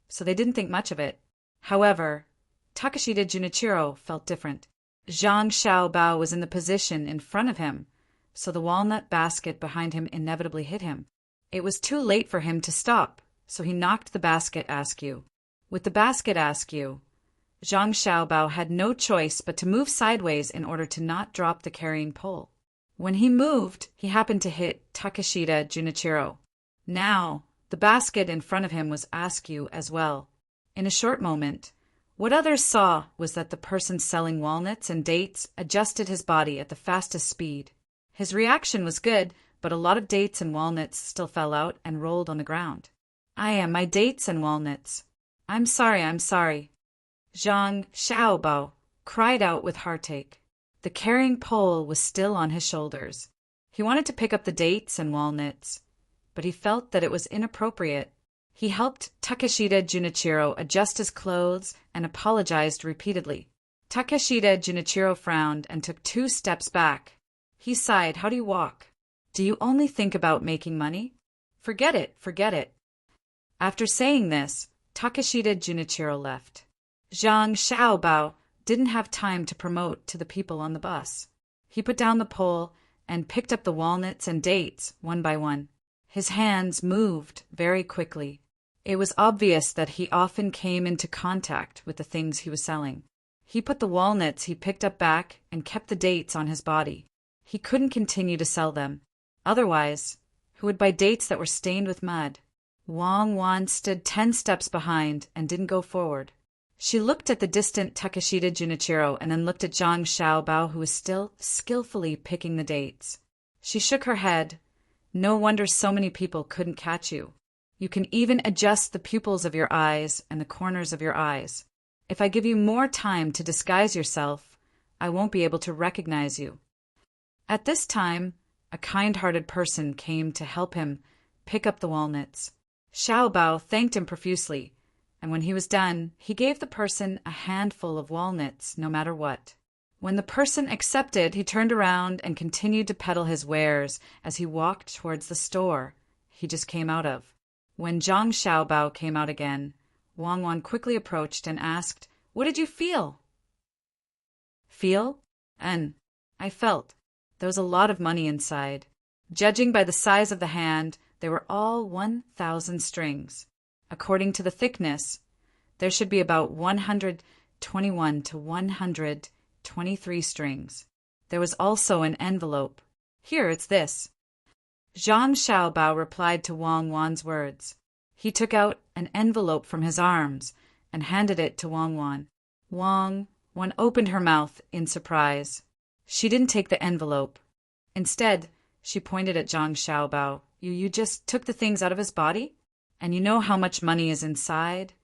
so they didn't think much of it. However, Takeshita Junichiro felt different. Zhang Xiaobao was in the position in front of him, so the walnut basket behind him inevitably hit him. It was too late for him to stop, so he knocked the basket askew. With the basket askew, Zhang Xiaobao had no choice but to move sideways in order to not drop the carrying pole. When he moved, he happened to hit Takeshita Junichiro. Now, the basket in front of him was askew as well. In a short moment, what others saw was that the person selling walnuts and dates adjusted his body at the fastest speed. His reaction was good, but a lot of dates and walnuts still fell out and rolled on the ground. My dates and walnuts. I'm sorry. Zhang Xiaobao cried out with heartache. The carrying pole was still on his shoulders. He wanted to pick up the dates and walnuts, but he felt that it was inappropriate. He helped Takeshita Junichiro adjust his clothes and apologized repeatedly. Takeshita Junichiro frowned and took 2 steps back. He sighed. "How do you walk? Do you only think about making money? Forget it. After saying this, Takeshita Junichiro left. Zhang Xiaobao didn't have time to promote to the people on the bus. He put down the pole and picked up the walnuts and dates one by one. His hands moved very quickly. It was obvious that he often came into contact with the things he was selling. He put the walnuts he picked up back and kept the dates on his body. He couldn't continue to sell them. Otherwise, who would buy dates that were stained with mud? Wang Wan stood 10 steps behind and didn't go forward. She looked at the distant Takeshita Junichiro and then looked at Zhang Xiaobao, who was still skillfully picking the dates. She shook her head. "No wonder so many people couldn't catch you. You can even adjust the pupils of your eyes and the corners of your eyes. If I give you more time to disguise yourself, I won't be able to recognize you." At this time, a kind-hearted person came to help him pick up the walnuts. Xiaobao thanked him profusely, and when he was done, he gave the person a handful of walnuts, no matter what. When the person accepted, he turned around and continued to peddle his wares as he walked towards the store he just came out of. When Zhang Xiaobao came out again, Wang Wan quickly approached and asked, "What did you feel?" "Feel? I felt. There was a lot of money inside. Judging by the size of the hand, they were all 1,000 strings. According to the thickness, there should be about 121 to 123 strings. There was also an envelope. Here, it's this." Zhang Xiaobao replied to Wang Wan's words. He took out an envelope from his arms and handed it to Wang Wan. Wang Wan opened her mouth in surprise. She didn't take the envelope. Instead, she pointed at Zhang Xiaobao. You just took the things out of his body? And you know how much money is inside?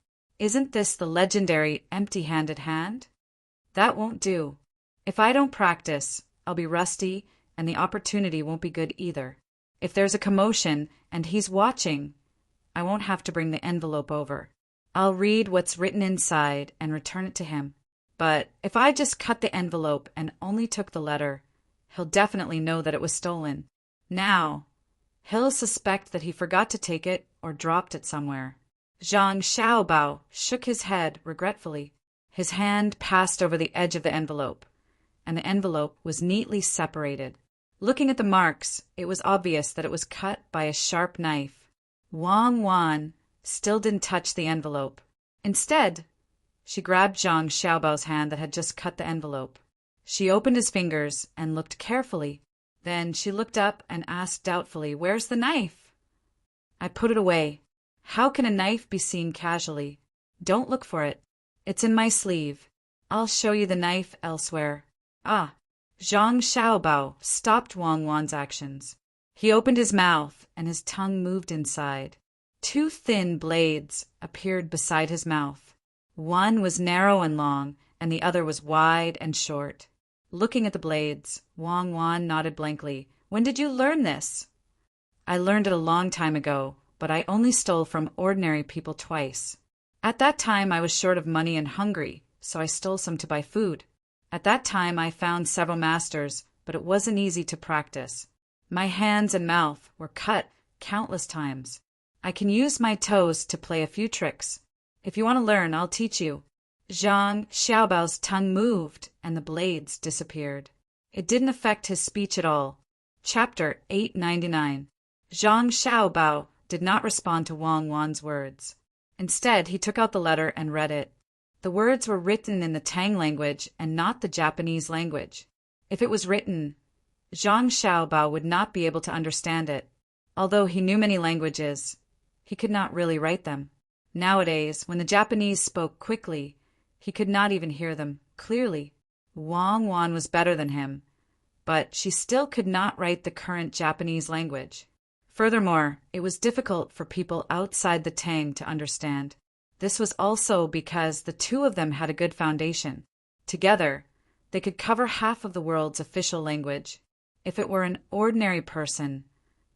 Isn't this the legendary empty-handed hand? That won't do. If I don't practice, I'll be rusty, and the opportunity won't be good either. If there's a commotion and he's watching, I won't have to bring the envelope over. I'll read what's written inside and return it to him. But if I just cut the envelope and only took the letter, he'll definitely know that it was stolen. Now, he'll suspect that he forgot to take it or dropped it somewhere." Zhang Xiaobao shook his head regretfully. His hand passed over the edge of the envelope, and the envelope was neatly separated. Looking at the marks, it was obvious that it was cut by a sharp knife. Wang Wan still didn't touch the envelope. Instead, she grabbed Zhang Xiaobao's hand that had just cut the envelope. She opened his fingers and looked carefully. Then she looked up and asked doubtfully, "Where's the knife?" "I put it away. How can a knife be seen casually? Don't look for it. It's in my sleeve. I'll show you the knife elsewhere. Ah! Zhang Xiaobao stopped Wang Wan's actions. He opened his mouth, and his tongue moved inside. Two thin blades appeared beside his mouth. One was narrow and long, and the other was wide and short. Looking at the blades, Wang Wan nodded blankly. When did you learn this? I learned it a long time ago, but I only stole from ordinary people twice. At that time I was short of money and hungry, so I stole some to buy food. At that time I found several masters, but it wasn't easy to practice. My hands and mouth were cut countless times. I can use my toes to play a few tricks. If you want to learn, I'll teach you. Zhang Xiaobao's tongue moved, and the blades disappeared. It didn't affect his speech at all. Chapter 899. Zhang Xiaobao did not respond to Wang Wan's words. Instead, he took out the letter and read it. The words were written in the Tang language and not the Japanese language. If it was written, Zhang Xiaobao would not be able to understand it. Although he knew many languages, he could not really write them. Nowadays, when the Japanese spoke quickly, he could not even hear them clearly. Wang Wan was better than him, but she still could not write the current Japanese language. Furthermore, it was difficult for people outside the Tang to understand. This was also because the two of them had a good foundation. Together, they could cover half of the world's official language. If it were an ordinary person,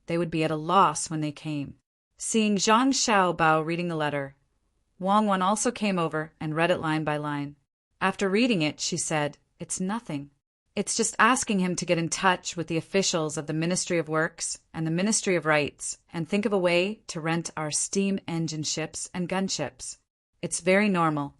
they would be at a loss when they came. Seeing Zhang Xiaobao reading the letter, Wang Wan also came over and read it line by line. After reading it, she said, "It's nothing. It's just asking him to get in touch with the officials of the Ministry of Works and the Ministry of Rights and think of a way to rent our steam engine ships and gunships. It's very normal.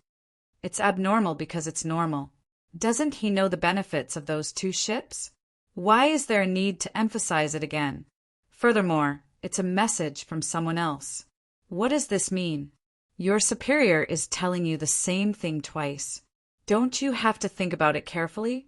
It's abnormal because it's normal. Doesn't he know the benefits of those two ships? Why is there a need to emphasize it again? Furthermore, it's a message from someone else. What does this mean? Your superior is telling you the same thing twice. Don't you have to think about it carefully?"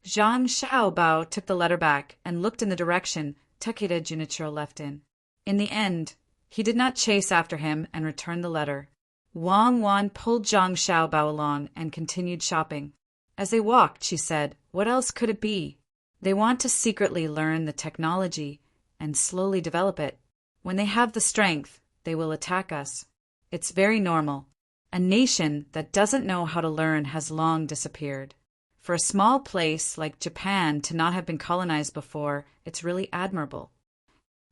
Zhang Xiaobao took the letter back and looked in the direction Takeda Junichiro left in. In the end, he did not chase after him and returned the letter. Wang Wan pulled Zhang Xiaobao along and continued shopping. As they walked, she said, "What else could it be? They want to secretly learn the technology and slowly develop it. When they have the strength, they will attack us. It's very normal. A nation that doesn't know how to learn has long disappeared. For a small place like Japan to not have been colonized before, it's really admirable."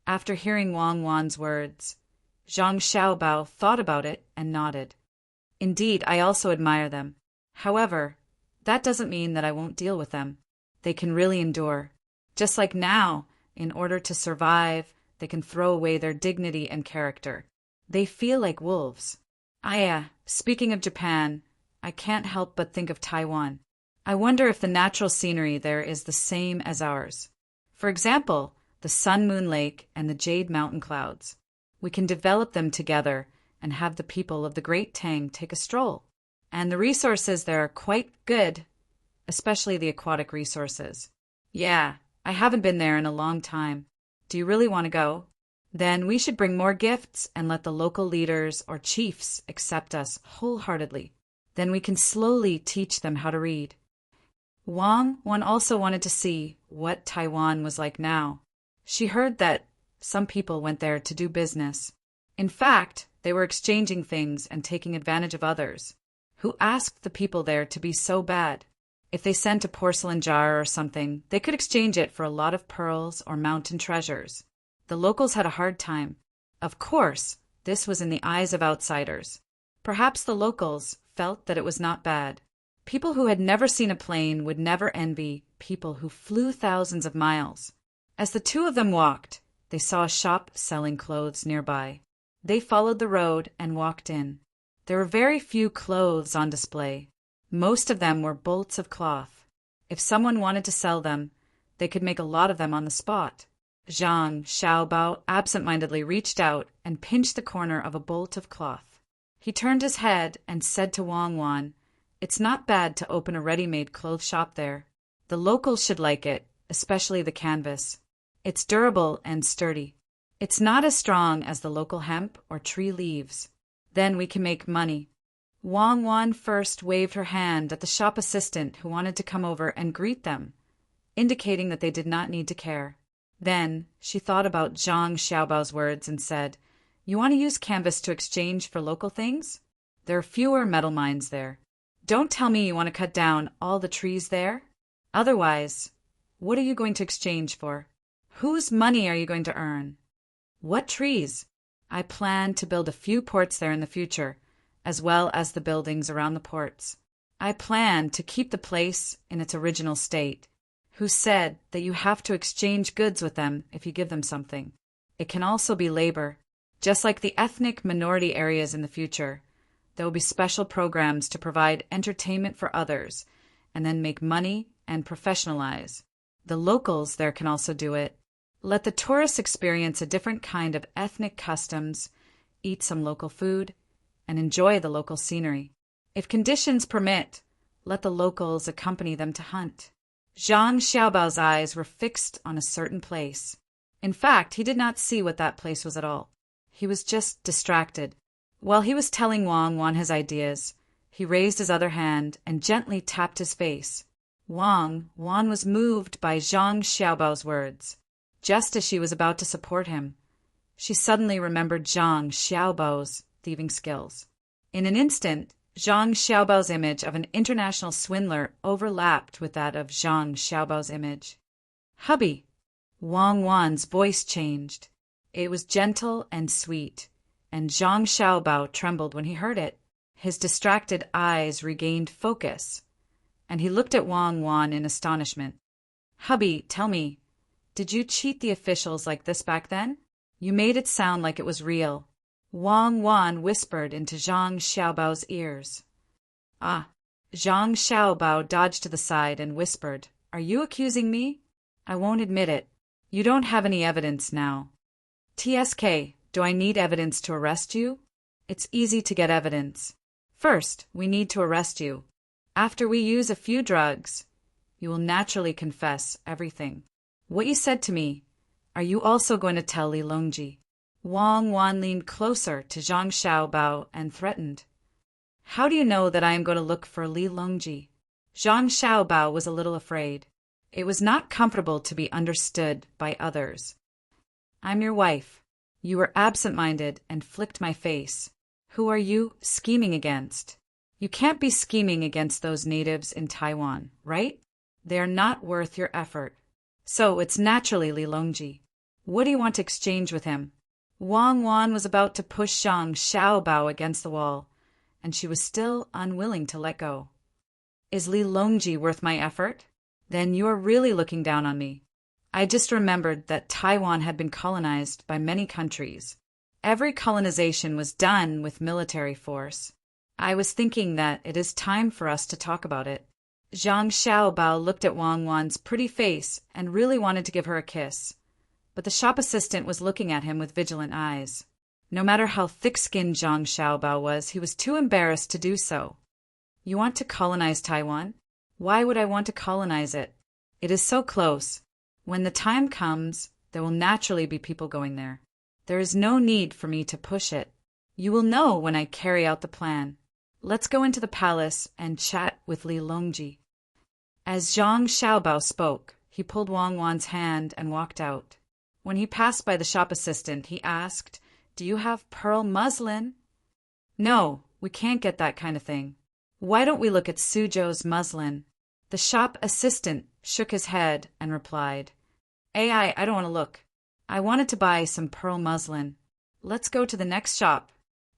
After hearing Wang Wan's words, Zhang Xiaobao thought about it and nodded. "Indeed, I also admire them. However, that doesn't mean that I won't deal with them. They can really endure. Just like now, in order to survive, they can throw away their dignity and character. They feel like wolves. Speaking of Japan, I can't help but think of Taiwan. I wonder if the natural scenery there is the same as ours. For example, the Sun-Moon Lake and the Jade Mountain Clouds. We can develop them together and have the people of the Great Tang take a stroll. And the resources there are quite good, especially the aquatic resources. Yeah, I haven't been there in a long time. Do you really want to go? Then we should bring more gifts and let the local leaders or chiefs accept us wholeheartedly. Then we can slowly teach them how to read." Wang Wan also wanted to see what Taiwan was like now. She heard that some people went there to do business. In fact, they were exchanging things and taking advantage of others. Who asked the people there to be so bad? If they sent a porcelain jar or something, they could exchange it for a lot of pearls or mountain treasures. The locals had a hard time. Of course, this was in the eyes of outsiders. Perhaps the locals felt that it was not bad. People who had never seen a plane would never envy people who flew thousands of miles. As the two of them walked, they saw a shop selling clothes nearby. They followed the road and walked in. There were very few clothes on display. Most of them were bolts of cloth. If someone wanted to sell them, they could make a lot of them on the spot. Zhang Xiaobao absent-mindedly reached out and pinched the corner of a bolt of cloth. He turned his head and said to Wang Wan, "It's not bad to open a ready-made clothes shop there. The locals should like it, especially the canvas. It's durable and sturdy. It's not as strong as the local hemp or tree leaves. Then we can make money." Wang Wan first waved her hand at the shop assistant who wanted to come over and greet them, indicating that they did not need to care. Then she thought about Zhang Xiaobao's words and said, "You want to use canvas to exchange for local things? There are fewer metal mines there. Don't tell me you want to cut down all the trees there. Otherwise, what are you going to exchange for? Whose money are you going to earn? What trees? I plan to build a few ports there in the future, as well as the buildings around the ports. I plan to keep the place in its original state." Who said that you have to exchange goods with them if you give them something? It can also be labor. Just like the ethnic minority areas in the future, there will be special programs to provide entertainment for others and then make money and professionalize. The locals there can also do it. Let the tourists experience a different kind of ethnic customs, eat some local food, and enjoy the local scenery. If conditions permit, let the locals accompany them to hunt. Zhang Xiaobao's eyes were fixed on a certain place. In fact, he did not see what that place was at all. He was just distracted. While he was telling Wang Wan his ideas, he raised his other hand and gently tapped his face. Wang Wan was moved by Zhang Xiaobao's words. Just as she was about to support him, she suddenly remembered Zhang Xiaobao's thieving skills. In an instant, Zhang Xiaobao's image of an international swindler overlapped with that of Zhang Xiaobao's image. "Hubby!" Wang Wan's voice changed. It was gentle and sweet, and Zhang Xiaobao trembled when he heard it. His distracted eyes regained focus, and he looked at Wang Wan in astonishment. "Hubby, tell me, did you cheat the officials like this back then? You made it sound like it was real." Wang Wan whispered into Zhang Xiaobao's ears. "Ah." Zhang Xiaobao dodged to the side and whispered, "Are you accusing me? I won't admit it. You don't have any evidence now." "TSK, do I need evidence to arrest you?" "It's easy to get evidence. First, we need to arrest you. After we use a few drugs, you will naturally confess everything. What you said to me, are you also going to tell Li Longji?" Wang Wan leaned closer to Zhang Xiaobao and threatened, "How do you know that I am going to look for Li Longji?" Zhang Xiaobao was a little afraid. It was not comfortable to be understood by others. "I'm your wife. You were absent-minded and flicked my face. Who are you scheming against? You can't be scheming against those natives in Taiwan, right? They are not worth your effort. So it's naturally Li Longji. What do you want to exchange with him?" Wang Wan was about to push Zhang Xiaobao against the wall, and she was still unwilling to let go. "Is Li Longji worth my effort? Then you are really looking down on me. I just remembered that Taiwan had been colonized by many countries. Every colonization was done with military force. I was thinking that it is time for us to talk about it." Zhang Xiaobao looked at Wang Wan's pretty face and really wanted to give her a kiss, but the shop assistant was looking at him with vigilant eyes. No matter how thick-skinned Zhang Xiaobao was, he was too embarrassed to do so. "You want to colonize Taiwan? Why would I want to colonize it? It is so close. When the time comes, there will naturally be people going there. There is no need for me to push it. You will know when I carry out the plan. Let's go into the palace and chat with Li Longji." As Zhang Xiaobao spoke, he pulled Wang Wan's hand and walked out. When he passed by the shop assistant, he asked, "Do you have pearl muslin?" "No, we can't get that kind of thing. Why don't we look at Suzhou's muslin?" The shop assistant shook his head and replied, I don't want to look. I wanted to buy some pearl muslin. Let's go to the next shop."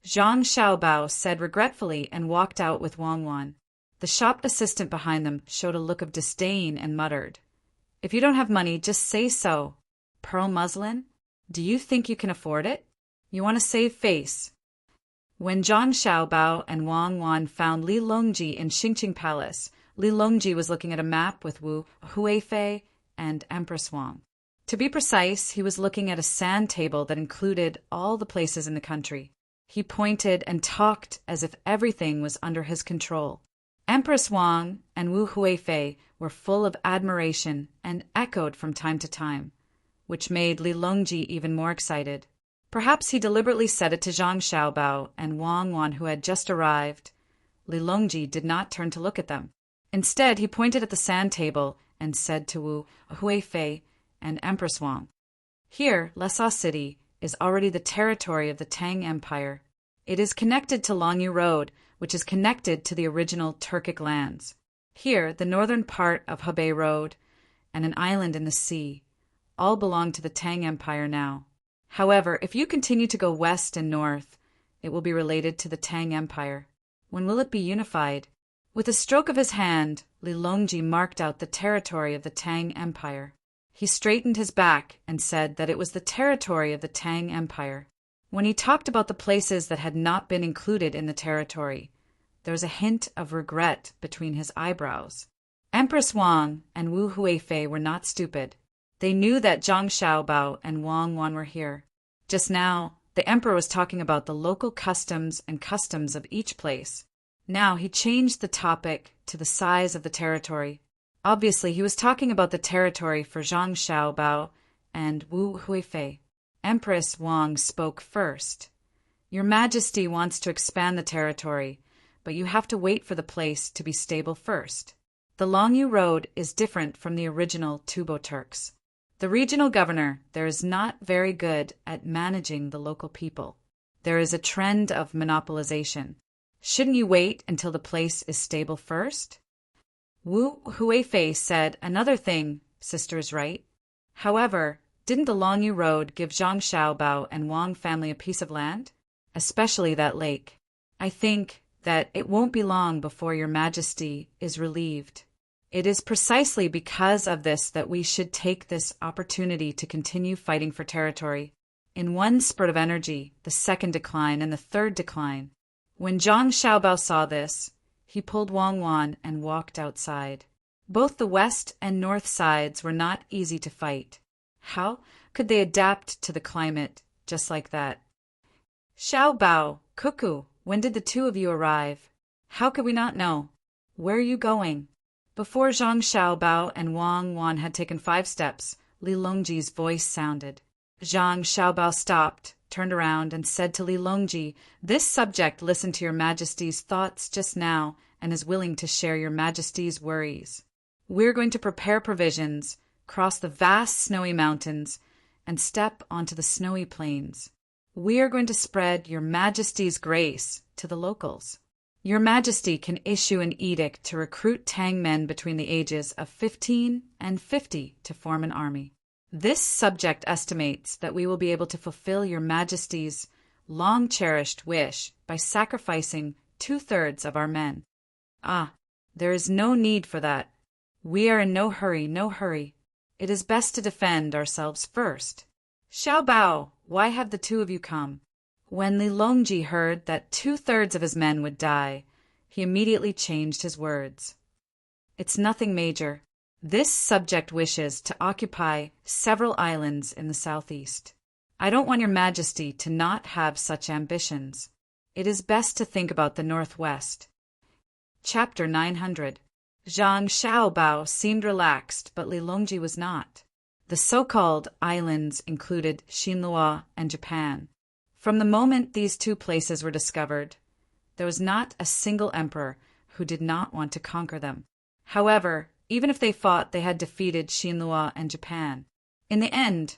Zhang Xiaobao said regretfully and walked out with Wang Wan. The shop assistant behind them showed a look of disdain and muttered, "If you don't have money, just say so. Pearl muslin? Do you think you can afford it? You want to save face." When Zhang Xiaobao and Wang Wan found Li Longji in Xingqing Palace, Li Longji was looking at a map with Wu Huifei and Empress Wang. To be precise, he was looking at a sand table that included all the places in the country. He pointed and talked as if everything was under his control. Empress Wang and Wu Huifei were full of admiration and echoed from time to time, which made Li Longji even more excited. Perhaps he deliberately said it to Zhang Xiaobao and Wang Wan, who had just arrived, Lilongji did not turn to look at them. Instead, he pointed at the sand table and said to Wu Huifei and Empress Wang, "Here, Lhasa City, is already the territory of the Tang Empire. It is connected to Longyu Road, which is connected to the original Turkic lands. Here, the northern part of Hebei Road and an island in the sea all belong to the Tang Empire now. However, if you continue to go west and north, it will be related to the Tang Empire. When will it be unified?" With a stroke of his hand, Lilongji marked out the territory of the Tang Empire. He straightened his back and said that it was the territory of the Tang Empire. When he talked about the places that had not been included in the territory, there was a hint of regret between his eyebrows. Empress Wang and Wu Huifei were not stupid. They knew that Zhang Xiaobao and Wang Wan were here. Just now, the emperor was talking about the local customs and customs of each place. Now he changed the topic to the size of the territory. Obviously, he was talking about the territory for Zhang Xiaobao and Wu Huifei. Empress Wang spoke first. "Your Majesty wants to expand the territory, but you have to wait for the place to be stable first. The Longyu Road is different from the original Tubo Turks. The regional governor there is not very good at managing the local people. There is a trend of monopolization. Shouldn't you wait until the place is stable first?" Wu Huifei said, "Another thing, sister is right. However, didn't the Longyu Road give Zhang Xiaobao and Wang family a piece of land? Especially that lake. I think that it won't be long before your Majesty is relieved. It is precisely because of this that we should take this opportunity to continue fighting for territory. In one spurt of energy, the second decline and the third decline." When Zhang Xiaobao saw this, he pulled Wang Wan and walked outside. Both the west and north sides were not easy to fight. How could they adapt to the climate just like that? "Xiaobao, Cuckoo, when did the two of you arrive? How could we not know? Where are you going?" Before Zhang Xiaobao and Wang Wan had taken 5 steps, Lilongji's voice sounded. Zhang Xiaobao stopped, turned around, and said to Lilongji, "This subject listened to your Majesty's thoughts just now and is willing to share your Majesty's worries. We're going to prepare provisions, cross the vast snowy mountains, and step onto the snowy plains. We are going to spread your Majesty's grace to the locals. Your Majesty can issue an edict to recruit Tang men between the ages of 15 and 50 to form an army. This subject estimates that we will be able to fulfill your Majesty's long-cherished wish by sacrificing 2/3 of our men." "Ah, there is no need for that. We are in no hurry, no hurry. It is best to defend ourselves first. Xiaobao, why have the two of you come?" When Lilongji heard that 2/3 of his men would die, he immediately changed his words. "It's nothing major. This subject wishes to occupy several islands in the southeast. I don't want your Majesty to not have such ambitions. It is best to think about the northwest." Chapter 900. Zhang Xiaobao seemed relaxed, but Lilongji was not. The so-called islands included Xinlua and Japan. From the moment these 2 places were discovered, there was not a single emperor who did not want to conquer them. However, even if they thought they had defeated Xinlua and Japan, in the end,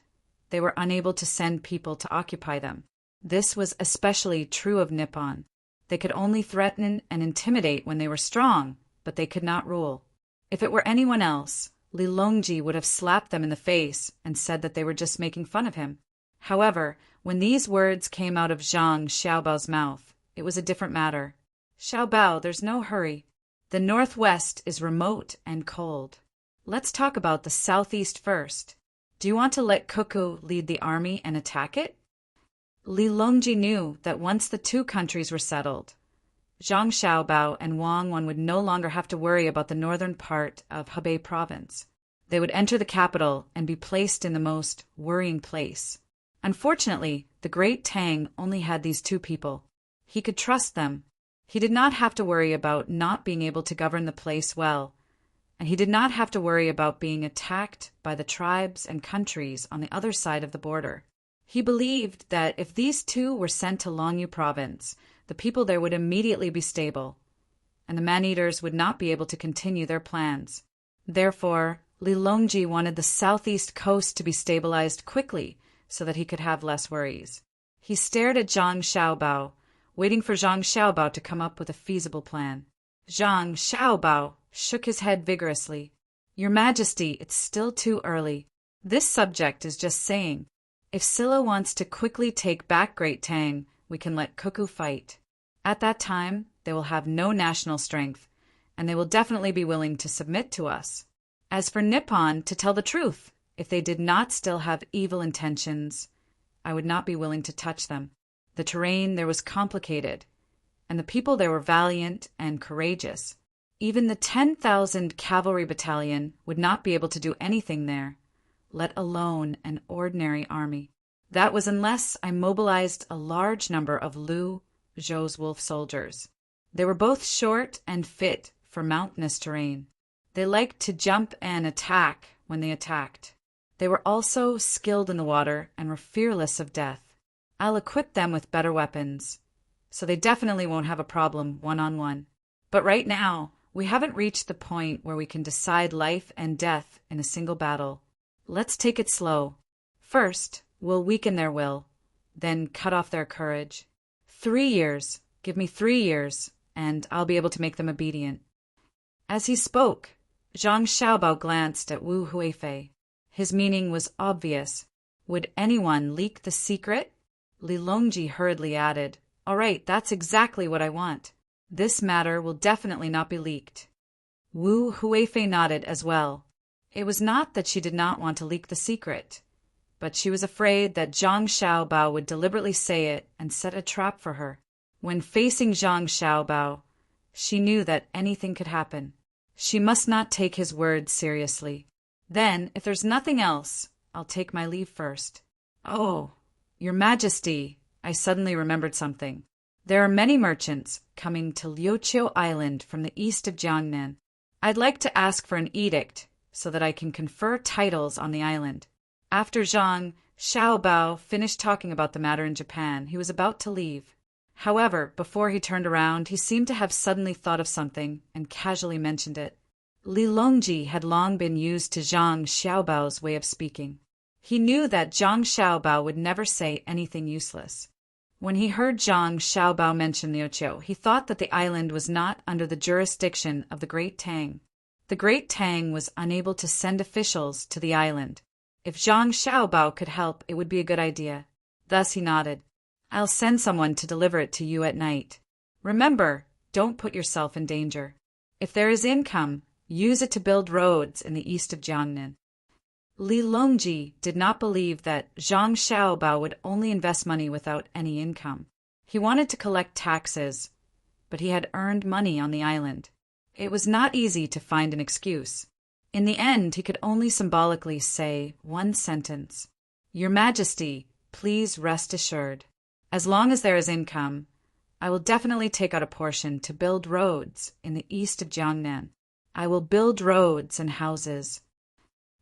they were unable to send people to occupy them. This was especially true of Nippon. They could only threaten and intimidate when they were strong, but they could not rule. If it were anyone else, Lilongji would have slapped them in the face and said that they were just making fun of him. However, when these words came out of Zhang Xiaobao's mouth, it was a different matter. "Xiaobao, there's no hurry. The northwest is remote and cold. Let's talk about the southeast first. Do you want to let Cuckoo lead the army and attack it?" Lilongji knew that once the 2 countries were settled, Zhang Xiaobao and Wang Wan would no longer have to worry about the northern part of Hebei province. They would enter the capital and be placed in the most worrying place. Unfortunately, the great Tang only had these 2 people. He could trust them. He did not have to worry about not being able to govern the place well, and he did not have to worry about being attacked by the tribes and countries on the other side of the border. He believed that if these 2 were sent to Longyu province, the people there would immediately be stable. and the man-eaters would not be able to continue their plans. Therefore, Li Longji wanted the southeast coast to be stabilized quickly so that he could have less worries. He stared at Zhang Xiaobao, waiting for Zhang Xiaobao to come up with a feasible plan. Zhang Xiaobao shook his head vigorously. Your Majesty, it's still too early. This subject is just saying. If Silla wants to quickly take back Great Tang, we can let Cuckoo fight. At that time, they will have no national strength, and they will definitely be willing to submit to us. As for Nippon, to tell the truth, if they did not still have evil intentions, I would not be willing to touch them. The terrain there was complicated, and the people there were valiant and courageous. Even the 10,000 cavalry battalion would not be able to do anything there, let alone an ordinary army. That was unless I mobilized a large number of Lu Zhou's wolf soldiers. They were both short and fit for mountainous terrain. They liked to jump and attack when they attacked. They were also skilled in the water and were fearless of death. I'll equip them with better weapons, so they definitely won't have a problem one-on-one. But right now, we haven't reached the point where we can decide life and death in a single battle. Let's take it slow. First, we'll weaken their will, then cut off their courage. 3 years. Give me 3 years, and I'll be able to make them obedient. As he spoke, Zhang Xiaobao glanced at Wu Huifei. His meaning was obvious. Would anyone leak the secret? Li Longji hurriedly added, All right, that's exactly what I want. This matter will definitely not be leaked. Wu Huifei nodded as well. It was not that she did not want to leak the secret, but she was afraid that Zhang Xiaobao would deliberately say it and set a trap for her. When facing Zhang Xiaobao, she knew that anything could happen. She must not take his words seriously. Then, if there's nothing else, I'll take my leave first. Oh, Your Majesty, I suddenly remembered something. There are many merchants coming to Liuqiu Island from the east of Jiangnan. I'd like to ask for an edict so that I can confer titles on the island. After Zhang Xiaobao finished talking about the matter in Japan, he was about to leave. However, before he turned around, he seemed to have suddenly thought of something and casually mentioned it. Li Longji had long been used to Zhang Xiaobao's way of speaking. He knew that Zhang Xiaobao would never say anything useless. When he heard Zhang Xiaobao mention Liuqiu, he thought that the island was not under the jurisdiction of the Great Tang. The Great Tang was unable to send officials to the island. If Zhang Xiaobao could help, it would be a good idea. Thus he nodded. I'll send someone to deliver it to you at night. Remember, don't put yourself in danger. If there is income, use it to build roads in the east of Jiangnan. Li Longji did not believe that Zhang Xiaobao would only invest money without any income. He wanted to collect taxes, but he had earned money on the island. It was not easy to find an excuse. In the end, he could only symbolically say one sentence. Your Majesty, please rest assured. As long as there is income, I will definitely take out a portion to build roads in the east of Jiangnan. I will build roads and houses.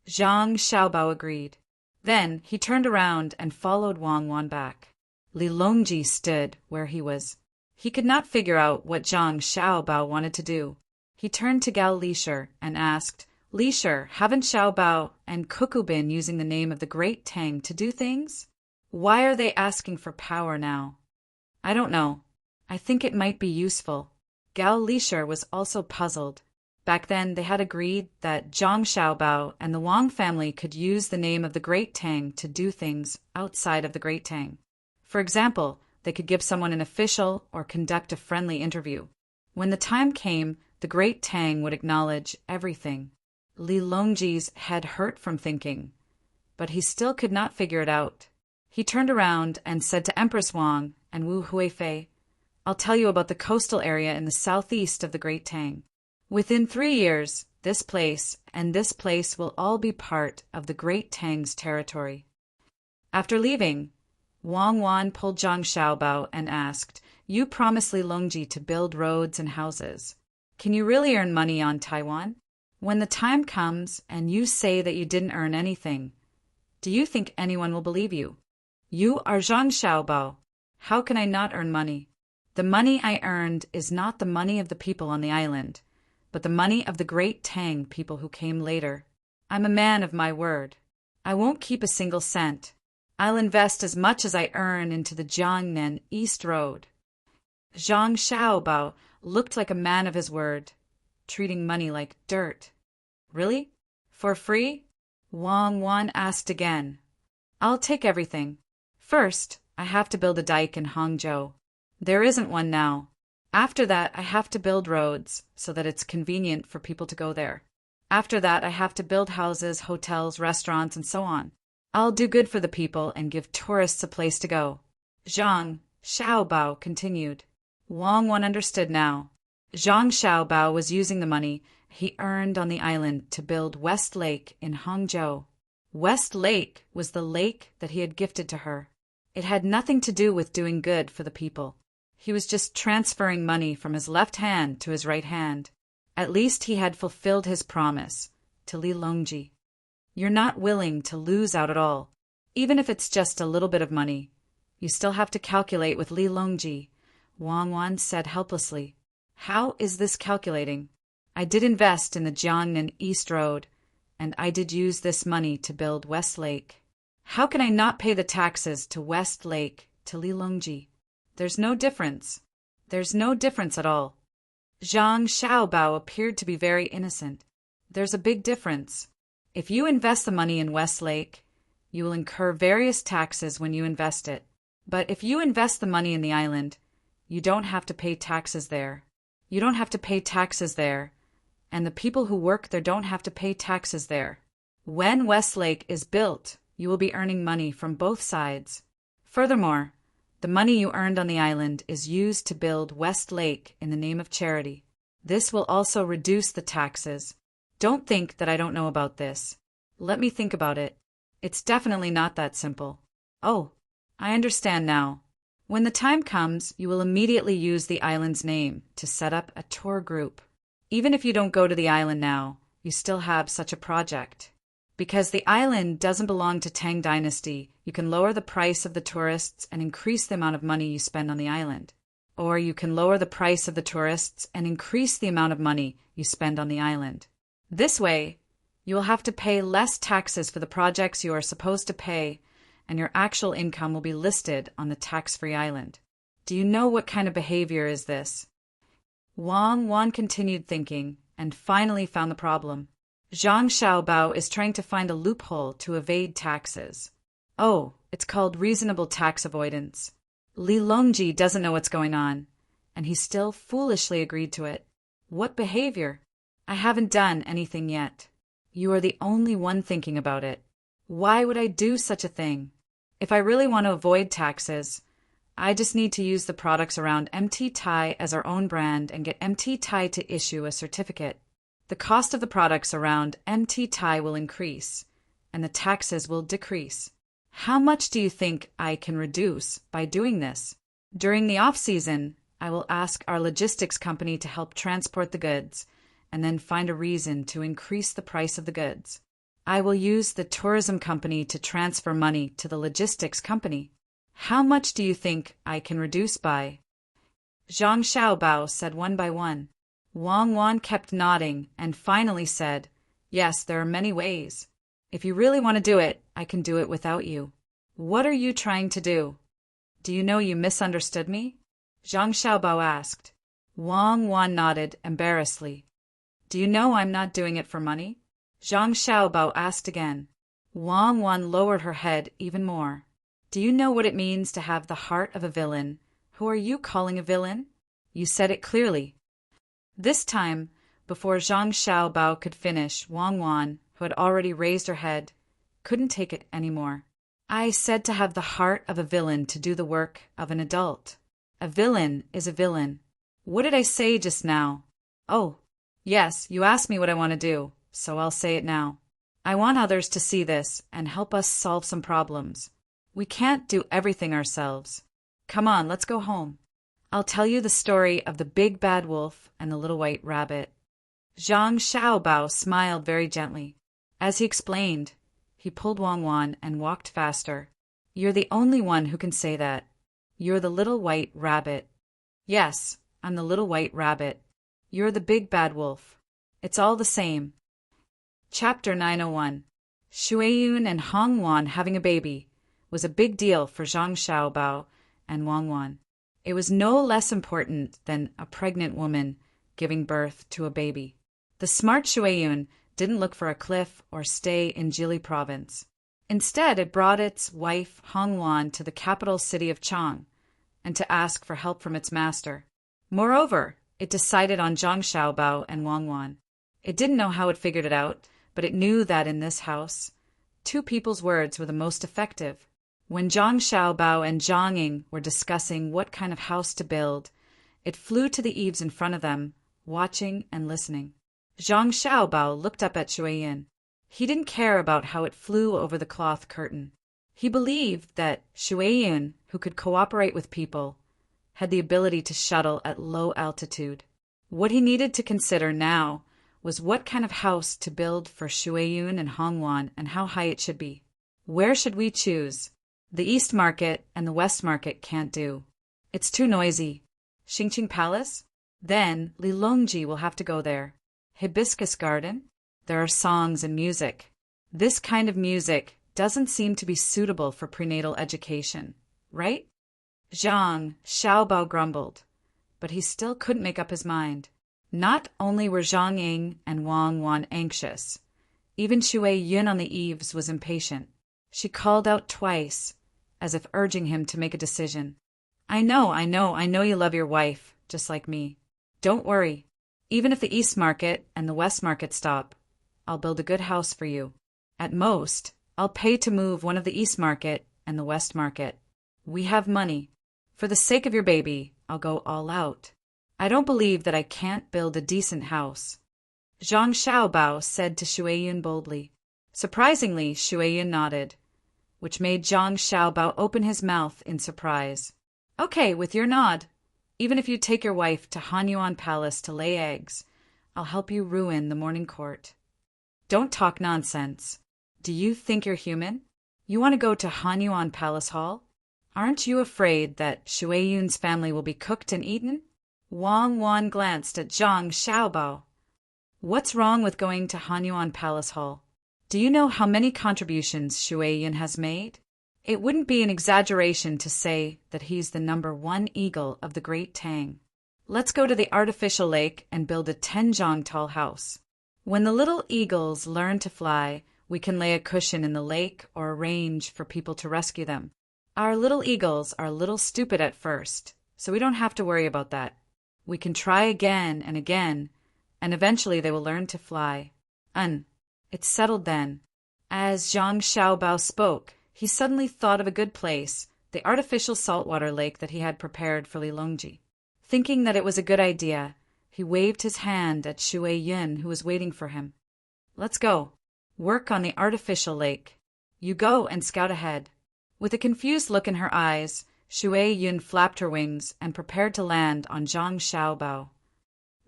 Zhang Xiaobao agreed. Then he turned around and followed Wang Wan back. Li Longji stood where he was. He could not figure out what Zhang Xiaobao wanted to do. He turned to Gao Lisher and asked, Lisher, haven't Xiaobao and Cuckoo been using the name of the Great Tang to do things? Why are they asking for power now? I don't know. I think it might be useful. Gao Lisher was also puzzled. Back then, they had agreed that Zhang Xiaobao and the Wang family could use the name of the Great Tang to do things outside of the Great Tang. For example, they could give someone an official or conduct a friendly interview. When the time came, the Great Tang would acknowledge everything. Li Longji's head hurt from thinking, but he still could not figure it out. He turned around and said to Empress Wang and Wu Huifei, I'll tell you about the coastal area in the southeast of the Great Tang. Within 3 years, this place and this place will all be part of the Great Tang's territory. After leaving, Wang Wan pulled Zhang Xiaobao and asked, You promised Li Longji to build roads and houses. Can you really earn money on Taiwan? When the time comes and you say that you didn't earn anything, do you think anyone will believe you? You are Zhang Xiaobao. How can I not earn money? The money I earned is not the money of the people on the island, but the money of the great Tang people who came later. I'm a man of my word. I won't keep a single cent. I'll invest as much as I earn into the Jiangnan East Road. Zhang Xiaobao looked like a man of his word, treating money like dirt. Really? For free? Wang Wan asked again. I'll take everything. First, I have to build a dike in Hangzhou. There isn't one now. After that, I have to build roads so that it's convenient for people to go there. After that, I have to build houses, hotels, restaurants, and so on. I'll do good for the people and give tourists a place to go. Zhang Xiaobao continued. Wang Wan understood now. Zhang Xiaobao was using the money he earned on the island to build West Lake in Hangzhou. West Lake was the lake that he had gifted to her. It had nothing to do with doing good for the people. He was just transferring money from his left hand to his right hand. At least he had fulfilled his promise to Li Longji. You're not willing to lose out at all, even if it's just a little bit of money. You still have to calculate with Li Longji, Wang Wan said helplessly. How is this calculating? I did invest in the Jiangnan East Road, and I did use this money to build West Lake. How can I not pay the taxes to West Lake, to Li Longji? There's no difference. There's no difference at all. Zhang Xiaobao appeared to be very innocent. There's a big difference. If you invest the money in West Lake, you will incur various taxes when you invest it. But if you invest the money in the island, you don't have to pay taxes there. You don't have to pay taxes there, and the people who work there don't have to pay taxes there. When West Lake is built, you will be earning money from both sides. Furthermore, the money you earned on the island is used to build West Lake in the name of charity. This will also reduce the taxes. Don't think that I don't know about this. Let me think about it. It's definitely not that simple. Oh, I understand now. When the time comes, you will immediately use the island's name to set up a tour group. Even if you don't go to the island now, you still have such a project. Because the island doesn't belong to Tang Dynasty, you can lower the price of the tourists and increase the amount of money you spend on the island. Or you can lower the price of the tourists and increase the amount of money you spend on the island. This way, you will have to pay less taxes for the projects you are supposed to pay, and your actual income will be listed on the tax-free island. Do you know what kind of behavior is this? Wang Wan continued thinking, and finally found the problem. Zhang Xiaobao is trying to find a loophole to evade taxes. Oh, it's called reasonable tax avoidance. Li Longji doesn't know what's going on, and he still foolishly agreed to it. What behavior? I haven't done anything yet. You are the only one thinking about it. Why would I do such a thing? If I really want to avoid taxes, I just need to use the products around MT Tai as our own brand and get MT Tai to issue a certificate. The cost of the products around MT Tai will increase, and the taxes will decrease. How much do you think I can reduce by doing this? During the off-season, I will ask our logistics company to help transport the goods, and then find a reason to increase the price of the goods. I will use the tourism company to transfer money to the logistics company. How much do you think I can reduce by? Zhang Xiaobao said one by one. Wang Wan kept nodding and finally said, Yes, there are many ways. If you really want to do it, I can do it without you. What are you trying to do? Do you know you misunderstood me? Zhang Xiaobao asked. Wang Wan nodded embarrassedly. Do you know I'm not doing it for money? Zhang Xiaobao asked again. Wang Wan lowered her head even more. Do you know what it means to have the heart of a villain? Who are you calling a villain? You said it clearly. This time, before Zhang Xiaobao could finish, Wang Wan, who had already raised her head, couldn't take it anymore. I said to have the heart of a villain to do the work of an adult. A villain is a villain. What did I say just now? Oh, yes, you asked me what I want to do, so I'll say it now. I want others to see this and help us solve some problems. We can't do everything ourselves. Come on, let's go home. I'll tell you the story of the big bad wolf and the little white rabbit. Zhang Xiaobao smiled very gently. As he explained, he pulled Wang Wan and walked faster. You're the only one who can say that. You're the little white rabbit. Yes, I'm the little white rabbit. You're the big bad wolf. It's all the same. Chapter 901. Shuai-yun and Hong-wan having a baby was a big deal for Zhang Xiaobao and Wang-wan. It was no less important than a pregnant woman giving birth to a baby. The smart Shuai-yun didn't look for a cliff or stay in Jili province. Instead, it brought its wife Hong-wan to the capital city of Chang and to ask for help from its master. Moreover, it decided on Zhang Xiaobao and Wang-wan. It didn't know how it figured it out, but it knew that in this house, two people's words were the most effective. When Zhang Xiaobao and Zhang Ying were discussing what kind of house to build, it flew to the eaves in front of them, watching and listening. Zhang Xiaobao looked up at Shuai-yun. He didn't care about how it flew over the cloth curtain. He believed that Shuai-yun, who could cooperate with people, had the ability to shuttle at low altitude. What he needed to consider now was what kind of house to build for Shuai-yun and Hong-wan and how high it should be. Where should we choose? The East Market and the West Market can't do. It's too noisy. Xingqing Palace? Then Lilongji will have to go there. Hibiscus Garden? There are songs and music. This kind of music doesn't seem to be suitable for prenatal education, right? Zhang Xiaobao grumbled, but he still couldn't make up his mind. Not only were Zhang Ying and Wang Wan anxious, even Shuai-yun on the eaves was impatient. She called out twice, as if urging him to make a decision. I know you love your wife, just like me. Don't worry. Even if the East Market and the West Market stop, I'll build a good house for you. At most, I'll pay to move one of the East Market and the West Market. We have money. For the sake of your baby, I'll go all out. I don't believe that I can't build a decent house. Zhang Xiaobao said to Shuai-yun boldly. Surprisingly, Shuai-yun nodded, which made Zhang Xiaobao open his mouth in surprise. Okay, with your nod. Even if you take your wife to Hanyuan Palace to lay eggs, I'll help you ruin the morning court. Don't talk nonsense. Do you think you're human? You want to go to Hanyuan Palace Hall? Aren't you afraid that Shuai-yun's family will be cooked and eaten? Wang Wan glanced at Zhang Xiaobao. What's wrong with going to Hanyuan Palace Hall? Do you know how many contributions Shuai-yun has made? It wouldn't be an exaggeration to say that he's the #1 eagle of the great Tang. Let's go to the artificial lake and build a 10-zhang tall house. When the little eagles learn to fly, we can lay a cushion in the lake or arrange for people to rescue them. Our little eagles are a little stupid at first, so we don't have to worry about that. We can try again and again, and eventually they will learn to fly. It's settled then. As Zhang Xiaobao spoke, he suddenly thought of a good place, the artificial saltwater lake that he had prepared for Lilongji. Thinking that it was a good idea, he waved his hand at Shuai-yun, who was waiting for him. Let's go. Work on the artificial lake. You go and scout ahead. With a confused look in her eyes, Shuai-yun flapped her wings and prepared to land on Zhang Xiaobao.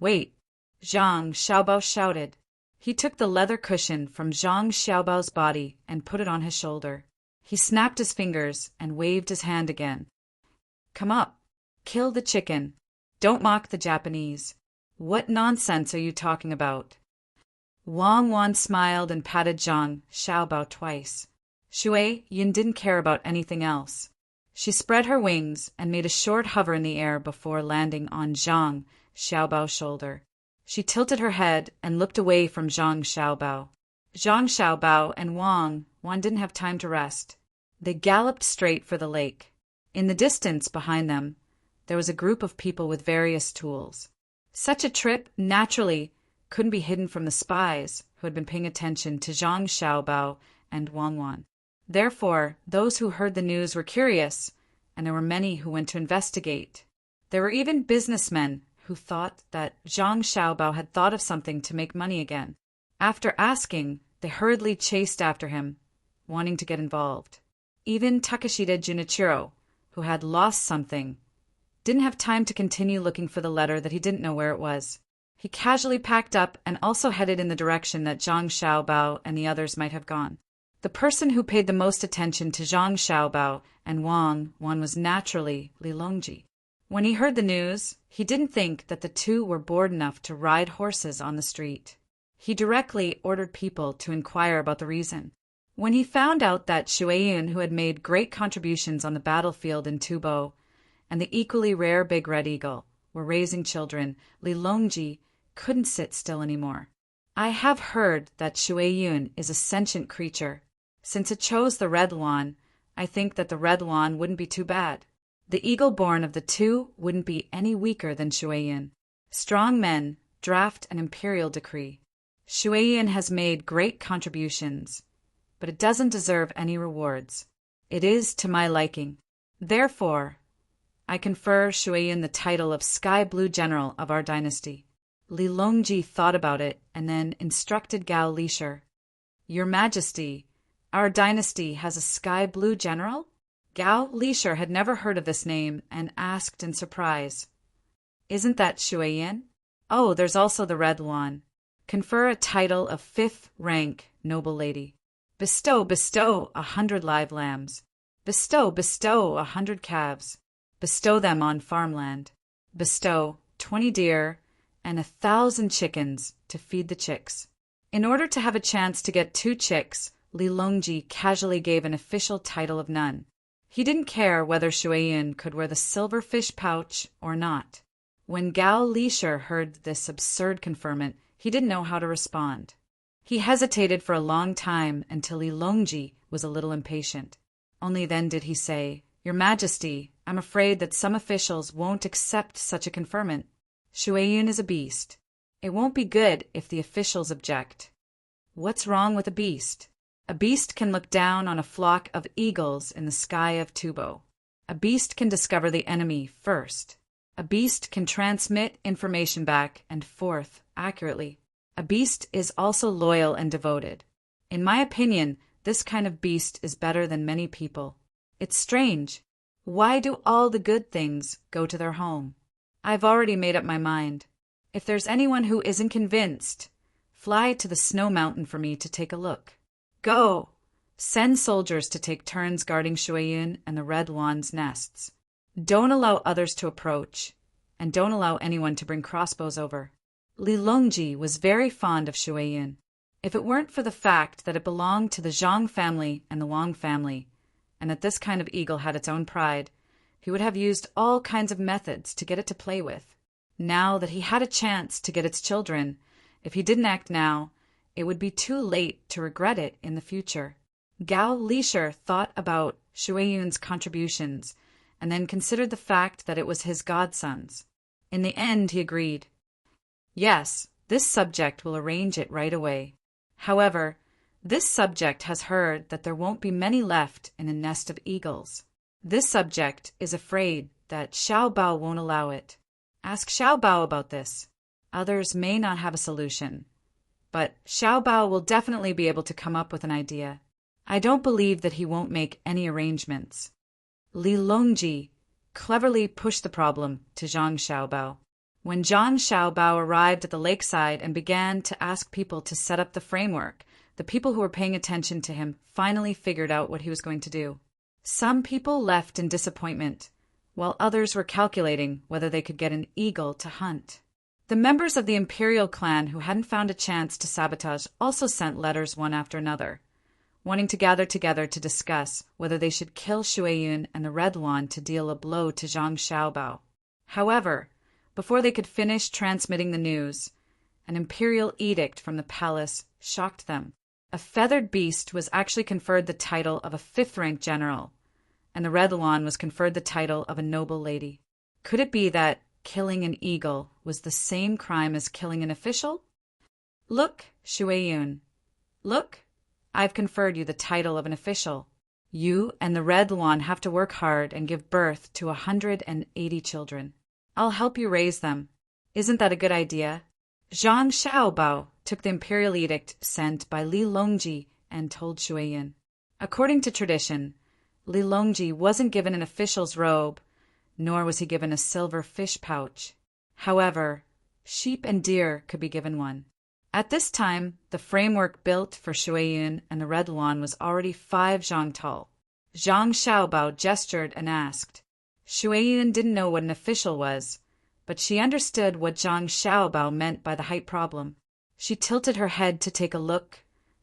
Wait! Zhang Xiaobao shouted. He took the leather cushion from Zhang Xiaobao's body and put it on his shoulder. He snapped his fingers and waved his hand again. Come up. Kill the chicken. Don't mock the Japanese. What nonsense are you talking about? Wang Wan smiled and patted Zhang Xiaobao twice. Shuai-yun didn't care about anything else. She spread her wings and made a short hover in the air before landing on Zhang Xiaobao's shoulder. She tilted her head and looked away from Zhang Xiaobao. Zhang Xiaobao and Wang Wan didn't have time to rest. They galloped straight for the lake. In the distance behind them, there was a group of people with various tools. Such a trip, naturally, couldn't be hidden from the spies who had been paying attention to Zhang Xiaobao and Wang Wan. Therefore, those who heard the news were curious, and there were many who went to investigate. There were even businessmen who thought that Zhang Xiaobao had thought of something to make money again. After asking, they hurriedly chased after him, wanting to get involved. Even Takeshita Junichiro, who had lost something, didn't have time to continue looking for the letter that he didn't know where it was. He casually packed up and also headed in the direction that Zhang Xiaobao and the others might have gone. The person who paid the most attention to Zhang Xiaobao and Wang Wan was naturally Lilongji. When he heard the news, he didn't think that the two were bored enough to ride horses on the street. He directly ordered people to inquire about the reason. When he found out that Shuai-yun, who had made great contributions on the battlefield in Tubo, and the equally rare big red eagle, were raising children, Li Longji couldn't sit still anymore. I have heard that Shuai-yun is a sentient creature. Since it chose the red Luan, I think that the red Luan wouldn't be too bad. The eagle-born of the two wouldn't be any weaker than Shuai-yun. Strong men draft an imperial decree. Shuai-yun has made great contributions, but it doesn't deserve any rewards. It is to my liking. Therefore, I confer Shuai-yun the title of Sky Blue General of our dynasty. Li Longji thought about it and then instructed Gao Lisher. Your Majesty, our dynasty has a Sky Blue General? Gao Lisher had never heard of this name and asked in surprise. Isn't that Shuai-yun? Oh, there's also the Red Luan. Confer a title of 5th rank, noble lady. Bestow 100 live lambs. Bestow 100 calves. Bestow them on farmland. Bestow 20 deer and 1,000 chickens to feed the chicks. In order to have a chance to get 2 chicks, Li Longji casually gave an official title of none. He didn't care whether Shuai-yun could wear the silver fish pouch or not. When Gao Lisher heard this absurd conferment, he didn't know how to respond. He hesitated for a long time until Li Longji was a little impatient. Only then did he say, Your Majesty, I'm afraid that some officials won't accept such a conferment. Shuai-yun is a beast. It won't be good if the officials object. What's wrong with a beast? A beast can look down on a flock of eagles in the sky of Tubo. A beast can discover the enemy first. A beast can transmit information back and forth accurately. A beast is also loyal and devoted. In my opinion, this kind of beast is better than many people. It's strange. Why do all the good things go to their home? I've already made up my mind. If there's anyone who isn't convinced, fly to the snow mountain for me to take a look. Go! Send soldiers to take turns guarding Shuai-yun and the Red Luan's nests. Don't allow others to approach, and don't allow anyone to bring crossbows over. Li Longji was very fond of Shuai-yun. If it weren't for the fact that it belonged to the Zhang family and the Wang family, and that this kind of eagle had its own pride, he would have used all kinds of methods to get it to play with. Now that he had a chance to get its children, if he didn't act now, it would be too late to regret it in the future. Gao Lisher thought about Shuai-yun's contributions and then considered the fact that it was his godson's. In the end, he agreed. Yes, this subject will arrange it right away. However, this subject has heard that there won't be many left in a nest of eagles. This subject is afraid that Xiao Bao won't allow it. Ask Xiao Bao about this. Others may not have a solution, but Xiao Bao will definitely be able to come up with an idea. I don't believe that he won't make any arrangements. Li Longji cleverly pushed the problem to Zhang Xiaobao. When Zhang Xiaobao arrived at the lakeside and began to ask people to set up the framework, the people who were paying attention to him finally figured out what he was going to do. Some people left in disappointment, while others were calculating whether they could get an eagle to hunt. The members of the imperial clan who hadn't found a chance to sabotage also sent letters one after another, wanting to gather together to discuss whether they should kill Shuai-yun and the Red Luan to deal a blow to Zhang Xiaobao. However, before they could finish transmitting the news, an imperial edict from the palace shocked them. A feathered beast was actually conferred the title of a 5th-rank general, and the Red Luan was conferred the title of a noble lady. Could it be that killing an eagle was the same crime as killing an official? Look, Shuai-yun. Look, I've conferred you the title of an official. You and the Red Luan have to work hard and give birth to 180 children. I'll help you raise them. Isn't that a good idea? Zhang Xiaobao took the imperial edict sent by Li Longji and told Shuai-yun. According to tradition, Li Longji wasn't given an official's robe, nor was he given a silver fish pouch. However, sheep and deer could be given one. At this time, the framework built for Shuai-yun and the Red Luan was already 5 zhang tall. Zhang Xiaobao gestured and asked, Shuiyin didn't know what an official was, but she understood what Zhang Xiaobao meant by the height problem. She tilted her head to take a look,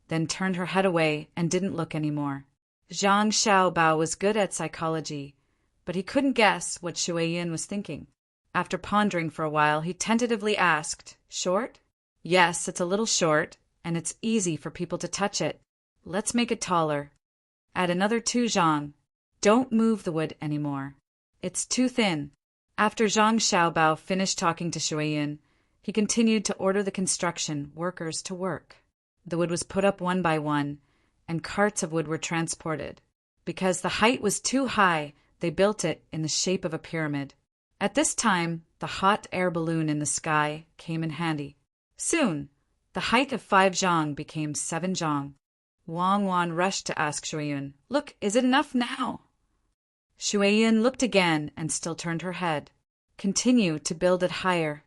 then turned her head away and didn't look anymore. Zhang Xiaobao was good at psychology, but he couldn't guess what Shuiyin was thinking. After pondering for a while, he tentatively asked, "Short?" "Yes, it's a little short, and it's easy for people to touch it. Let's make it taller. Add another 2 zhang. Don't move the wood anymore. It's too thin." After Zhang Xiaobao finished talking to Shuiyin, he continued to order the construction workers to work. The wood was put up one by one, and carts of wood were transported. Because the height was too high, they built it in the shape of a pyramid. At this time, the hot air balloon in the sky came in handy. Soon, the height of 5 zhang became 7 zhang. Wang Wan rushed to ask Shuiyin, "Look, is it enough now?" Shuiyin looked again and still turned her head. "Continue to build it higher."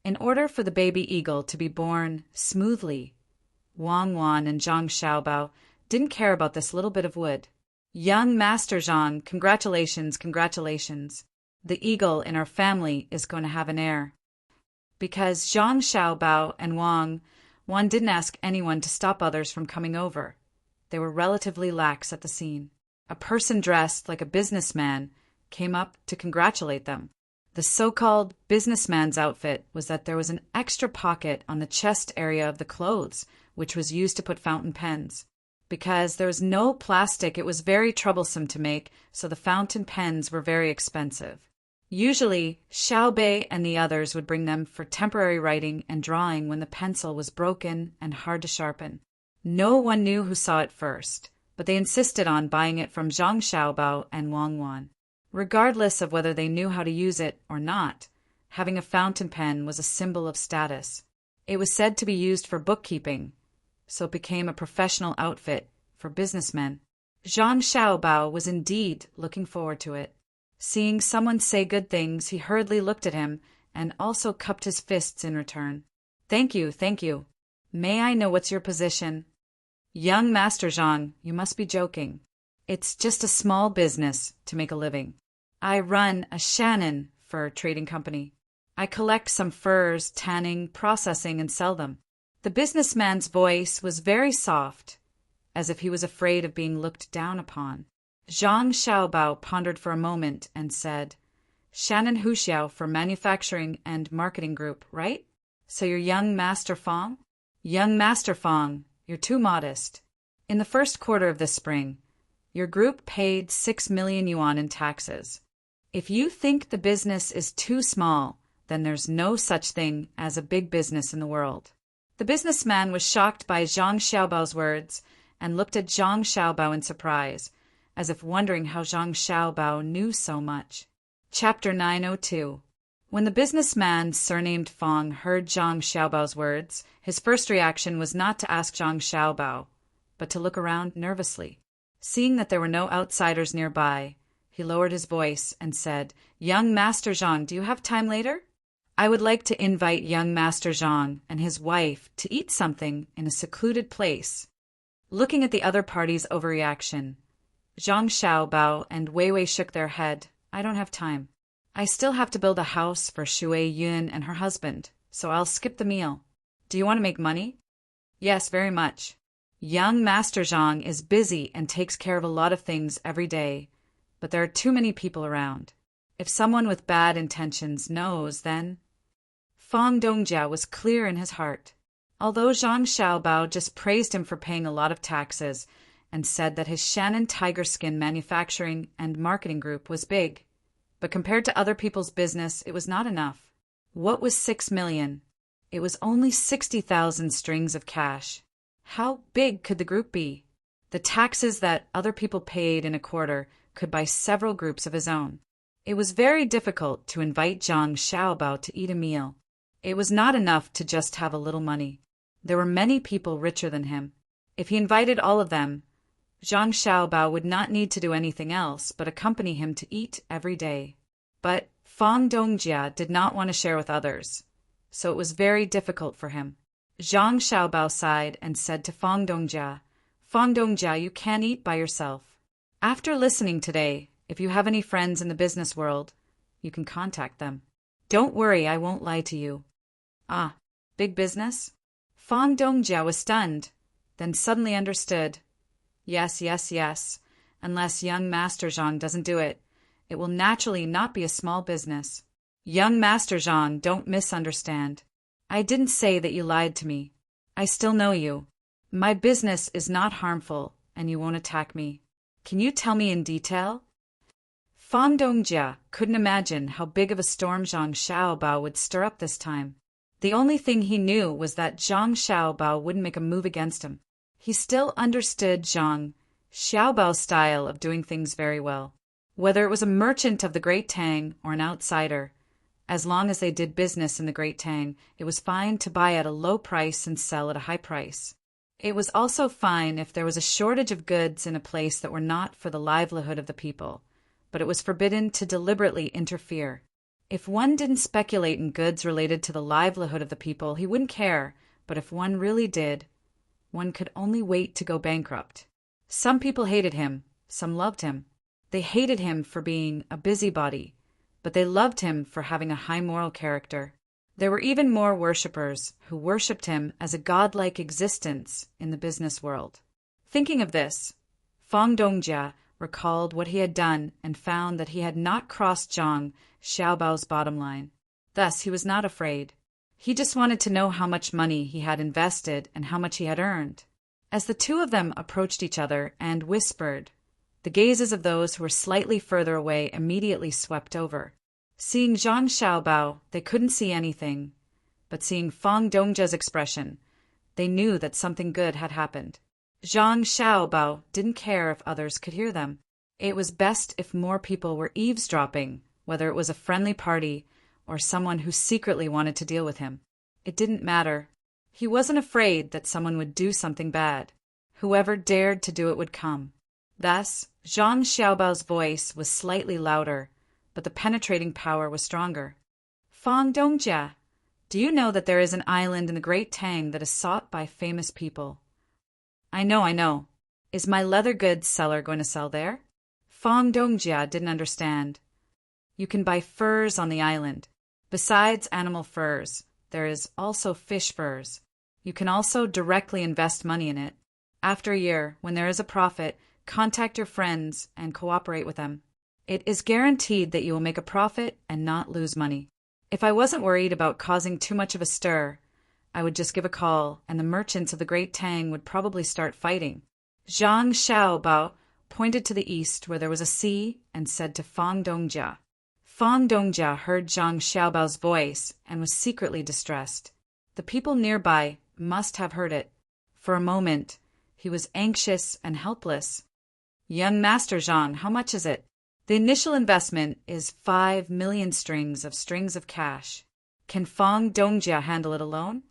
In order for the baby eagle to be born smoothly, Wang Wan and Zhang Xiaobao didn't care about this little bit of wood. "Young Master Zhang, congratulations, congratulations. The eagle in our family is going to have an heir." Because Zhang Xiaobao and Wang Wan didn't ask anyone to stop others from coming over. They were relatively lax at the scene. A person dressed like a businessman came up to congratulate them. The so-called businessman's outfit was that there was an extra pocket on the chest area of the clothes, which was used to put fountain pens. Because there was no plastic, it was very troublesome to make, so the fountain pens were very expensive. Usually, Xiaobei and the others would bring them for temporary writing and drawing when the pencil was broken and hard to sharpen. No one knew who saw it first, but they insisted on buying it from Zhang Xiaobao and Wang Wan. Regardless of whether they knew how to use it or not, having a fountain pen was a symbol of status. It was said to be used for bookkeeping, so it became a professional outfit for businessmen. Zhang Xiaobao was indeed looking forward to it. Seeing someone say good things, he hurriedly looked at him and also cupped his fists in return. "Thank you, thank you. May I know what's your position?" "Young Master Zhang, you must be joking. It's just a small business to make a living. I run a Shannon fur trading company. I collect some furs, tanning, processing, and sell them." The businessman's voice was very soft, as if he was afraid of being looked down upon. Zhang Xiaobao pondered for a moment and said, "Shannon Huxiao for Manufacturing and Marketing Group, right? So you're young Master Fong?" "Young Master Fong, you're too modest. In the first quarter of this spring, your group paid 6 million yuan in taxes. If you think the business is too small, then there's no such thing as a big business in the world." The businessman was shocked by Zhang Xiaobao's words and looked at Zhang Xiaobao in surprise, as if wondering how Zhang Xiaobao knew so much. Chapter 902. When the businessman surnamed Fong heard Zhang Xiaobao's words, his first reaction was not to ask Zhang Xiaobao, but to look around nervously. Seeing that there were no outsiders nearby, he lowered his voice and said, "Young Master Zhang, do you have time later? I would like to invite young Master Zhang and his wife to eat something in a secluded place." Looking at the other party's overreaction, Zhang Xiaobao and Wei Wei shook their head. "I don't have time. I still have to build a house for Shui Yun and her husband, so I'll skip the meal. Do you want to make money?" "Yes, very much. Young Master Zhang is busy and takes care of a lot of things every day, but there are too many people around. If someone with bad intentions knows, then—" Fong Dongjia was clear in his heart. Although Zhang Xiaobao just praised him for paying a lot of taxes and said that his Shannon Tiger Skin Manufacturing and Marketing Group was big, but compared to other people's business, it was not enough. What was 6 million? It was only 60,000 strings of cash. How big could the group be? The taxes that other people paid in a quarter could buy several groups of his own. It was very difficult to invite Zhang Xiaobao to eat a meal. It was not enough to just have a little money. There were many people richer than him. If he invited all of them, Zhang Xiaobao would not need to do anything else but accompany him to eat every day. But Fong Dongjia did not want to share with others, so it was very difficult for him. Zhang Xiaobao sighed and said to Fong Dongjia, "Fong Dongjia, you can't eat by yourself. After listening today, If you have any friends in the business world, you can contact them. Don't worry, I won't lie to you. Ah, big business? Fang Dongjia was stunned, then suddenly understood. Yes, yes, yes. Unless young Master Zhang doesn't do it, it will naturally not be a small business. Young Master Zhang, don't misunderstand. I didn't say that you lied to me. I still know you. My business is not harmful, and you won't attack me. Can you tell me in detail? Fang Dongjia couldn't imagine how big of a storm Zhang Xiaobao would stir up this time. The only thing he knew was that Zhang Xiaobao wouldn't make a move against him. He still understood Zhang Xiaobao's style of doing things very well. Whether it was a merchant of the Great Tang or an outsider, as long as they did business in the Great Tang, it was fine to buy at a low price and sell at a high price. It was also fine if there was a shortage of goods in a place that were not for the livelihood of the people, but it was forbidden to deliberately interfere. If one didn't speculate in goods related to the livelihood of the people, he wouldn't care, but if one really did, one could only wait to go bankrupt. Some people hated him, some loved him. They hated him for being a busybody, but they loved him for having a high moral character. There were even more worshippers who worshipped him as a godlike existence in the business world. Thinking of this, Fang Dongjia recalled what he had done and found that he had not crossed Zhang Xiaobao's bottom line. Thus, he was not afraid. He just wanted to know how much money he had invested and how much he had earned. As the two of them approached each other and whispered, the gazes of those who were slightly further away immediately swept over. Seeing Zhang Xiaobao, they couldn't see anything, but seeing Fang Dongjia's expression, they knew that something good had happened. Zhang Xiaobao didn't care if others could hear them. It was best if more people were eavesdropping, whether it was a friendly party or someone who secretly wanted to deal with him. It didn't matter. He wasn't afraid that someone would do something bad. Whoever dared to do it would come. Thus, Zhang Xiaobao's voice was slightly louder, but the penetrating power was stronger. Fang Dongjia, do you know that there is an island in the Great Tang that is sought by famous people? I know. Is my leather goods seller going to sell there? Fang Dongjia didn't understand. You can buy furs on the island. Besides animal furs, there is also fish furs. You can also directly invest money in it. After a year, when there is a profit, contact your friends and cooperate with them. It is guaranteed that you will make a profit and not lose money. If I wasn't worried about causing too much of a stir, I would just give a call, and the merchants of the Great Tang would probably start fighting. Zhang Xiaobao pointed to the east where there was a sea and said to Fang Dongjia. Fang Dongjia heard Zhang Xiaobao's voice and was secretly distressed. The people nearby must have heard it. For a moment, he was anxious and helpless. Young Master Zhang, how much is it? The initial investment is 5 million strings of cash. Can Fang Dongjia handle it alone?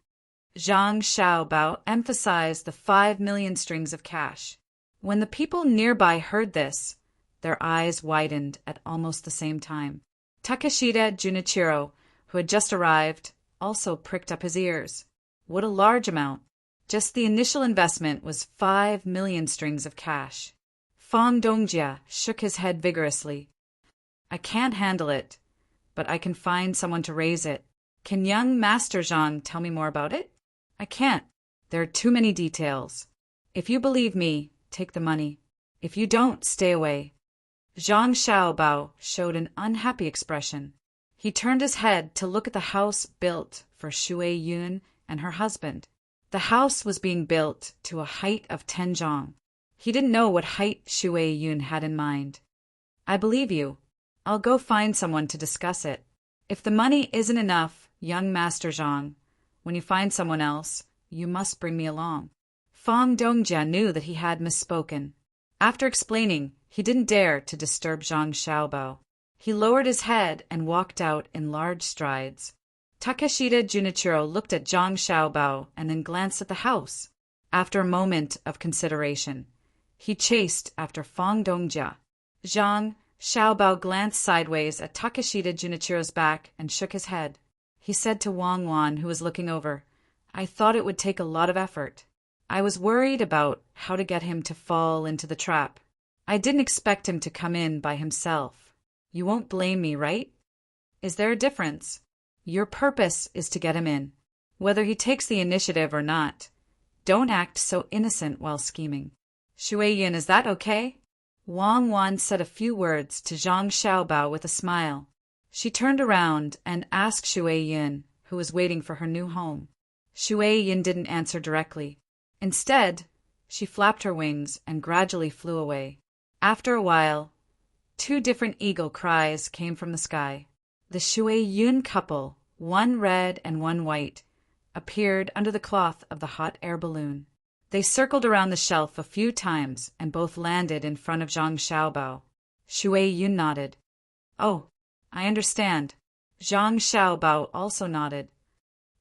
Zhang Xiaobao emphasized the 5 million strings of cash. When the people nearby heard this, their eyes widened at almost the same time. Takeshita Junichiro, who had just arrived, also pricked up his ears. What a large amount! Just the initial investment was 5 million strings of cash. Fang Dongjia shook his head vigorously. I can't handle it, but I can find someone to raise it. Can young Master Zhang tell me more about it? I can't. There are too many details. If you believe me, take the money. If you don't, stay away. Zhang Xiaobao showed an unhappy expression. He turned his head to look at the house built for Shui Yun and her husband. The house was being built to a height of 10 zhang. He didn't know what height Shui Yun had in mind. I believe you. I'll go find someone to discuss it. If the money isn't enough, young Master Zhang, when you find someone else, you must bring me along. Fang Dongjia knew that he had misspoken. After explaining, he didn't dare to disturb Zhang Xiaobao. He lowered his head and walked out in large strides. Takeshita Junichiro looked at Zhang Xiaobao and then glanced at the house. After a moment of consideration, he chased after Fang Dongjia. Zhang Xiaobao glanced sideways at Takeshita Junichiro's back and shook his head. He said to Wang Wan, who was looking over, I thought it would take a lot of effort. I was worried about how to get him to fall into the trap. I didn't expect him to come in by himself. You won't blame me, right? Is there a difference? Your purpose is to get him in, whether he takes the initiative or not. Don't act so innocent while scheming. Shui Yin, is that okay? Wang Wan said a few words to Zhang Xiaobao with a smile. She turned around and asked Shui Yin, who was waiting for her new home. Shui Yin didn't answer directly. Instead, she flapped her wings and gradually flew away. After a while, 2 different eagle cries came from the sky. The Shui Yin couple, one red and one white, appeared under the cloth of the hot air balloon. They circled around the shelf a few times and both landed in front of Zhang Xiaobao. Shui Yun nodded. Oh, I understand. Zhang Xiaobao also nodded.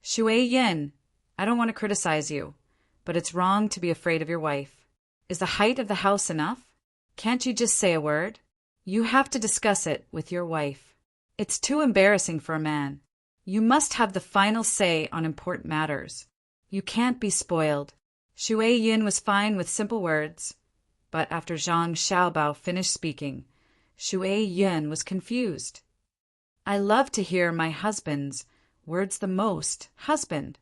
Shui Yin, I don't want to criticize you, but it's wrong to be afraid of your wife. Is the height of the house enough? Can't you just say a word? You have to discuss it with your wife. It's too embarrassing for a man. You must have the final say on important matters. You can't be spoiled. Shui Yin was fine with simple words, but after Zhang Xiaobao finished speaking, Shui Yin was confused. I love to hear my husband's words the most, husband.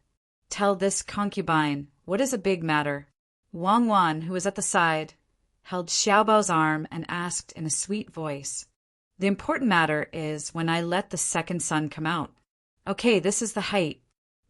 Tell this concubine what is a big matter. Wang Wan, who was at the side, held Xiaobao's arm and asked in a sweet voice, The important matter is when I let the second son come out. Okay, this is the height.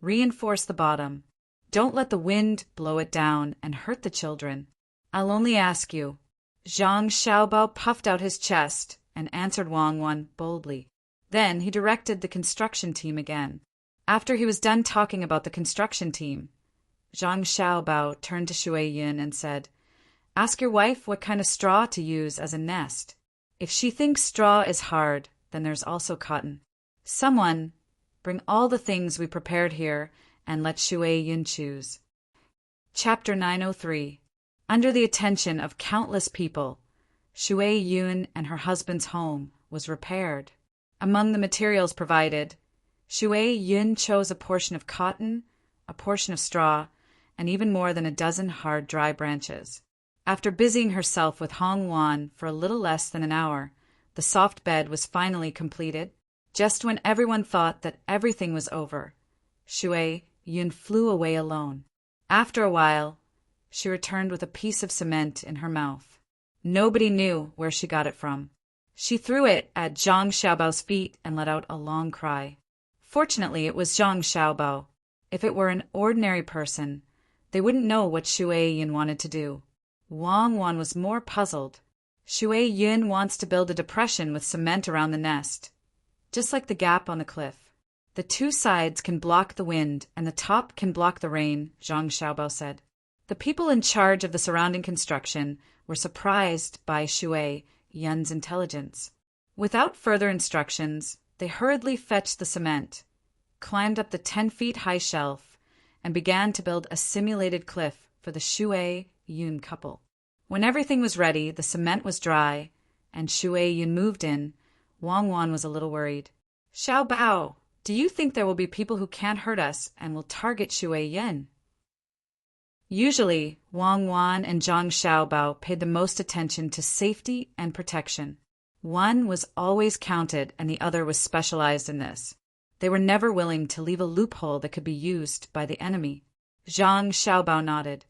Reinforce the bottom. Don't let the wind blow it down and hurt the children. I'll only ask you. Zhang Xiaobao puffed out his chest and answered Wang Wan boldly. Then he directed the construction team again. After he was done talking about the construction team, Zhang Xiaobao turned to Shui Yin and said, Ask your wife what kind of straw to use as a nest. If she thinks straw is hard, then there's also cotton. Someone, bring all the things we prepared here and let Shui Yin choose. Chapter 903. Under the attention of countless people, Shui Yin and her husband's home was repaired. Among the materials provided, Shui Yin chose a portion of cotton, a portion of straw, and even more than a dozen hard, dry branches. After busying herself with Hong Wan for a little less than an hour, the soft bed was finally completed. Just when everyone thought that everything was over, Shui Yin flew away alone. After a while, she returned with a piece of cement in her mouth. Nobody knew where she got it from. She threw it at Zhang Xiaobao's feet and let out a long cry. Fortunately, it was Zhang Xiaobao. If it were an ordinary person, they wouldn't know what Shui Yin wanted to do. Wang Wan was more puzzled. Shui Yin wants to build a depression with cement around the nest, just like the gap on the cliff. The 2 sides can block the wind and the top can block the rain, Zhang Xiaobao said. The people in charge of the surrounding construction were surprised by Shui Yin's intelligence. Without further instructions, they hurriedly fetched the cement, climbed up the 10-feet-high shelf, and began to build a simulated cliff for the Shui Yin couple. When everything was ready, the cement was dry, and Shui Yin moved in. Wang Wan was a little worried. Xiaobao, do you think there will be people who can't hurt us and will target Shui Yin? Usually, Wang Wan and Zhang Xiaobao paid the most attention to safety and protection. One was always counted and the other was specialized in this. They were never willing to leave a loophole that could be used by the enemy. Zhang Xiaobao nodded.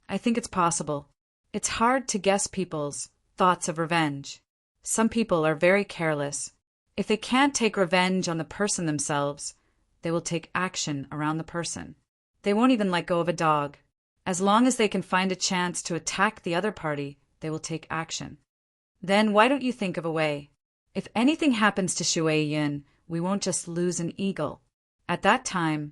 I think it's possible. It's hard to guess people's thoughts of revenge. Some people are very careless. If they can't take revenge on the person themselves, they will take action around the person. They won't even let go of a dog. As long as they can find a chance to attack the other party, they will take action. Then why don't you think of a way? If anything happens to Shui Yin, we won't just lose an eagle. At that time,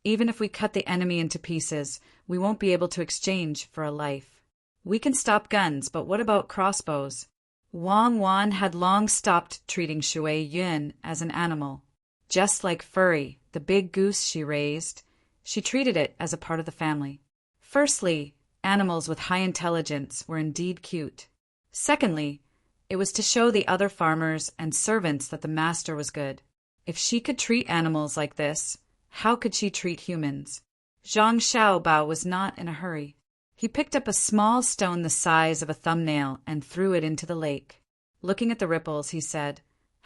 even if we cut the enemy into pieces, we won't be able to exchange for a life. We can stop guns, but what about crossbows? Wang Wan had long stopped treating Shui Yin as an animal. Just like Furry, the big goose she raised, she treated it as a part of the family. Firstly, animals with high intelligence were indeed cute. Secondly, it was to show the other farmers and servants that the master was good. If she could treat animals like this, how could she treat humans? Zhang Xiaobao was not in a hurry. He picked up a small stone the size of a thumbnail and threw it into the lake. Looking at the ripples, he said,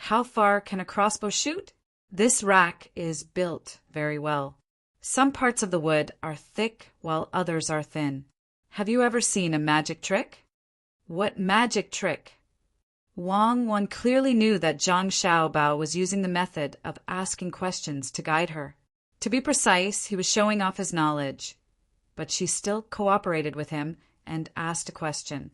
"How far can a crossbow shoot? This rack is built very well. Some parts of the wood are thick while others are thin. Have you ever seen a magic trick?" "What magic trick?" Wang Wan clearly knew that Zhang Xiaobao was using the method of asking questions to guide her. To be precise, he was showing off his knowledge. But she still cooperated with him and asked a question.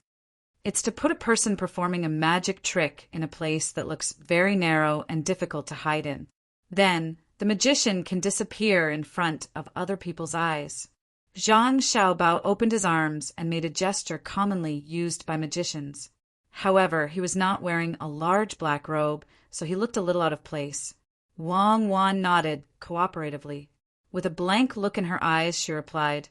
"It's to put a person performing a magic trick in a place that looks very narrow and difficult to hide in. Then, the magician can disappear in front of other people's eyes." Zhang Xiaobao opened his arms and made a gesture commonly used by magicians. However, he was not wearing a large black robe, so he looked a little out of place. Wang Wan nodded cooperatively. With a blank look in her eyes, she replied,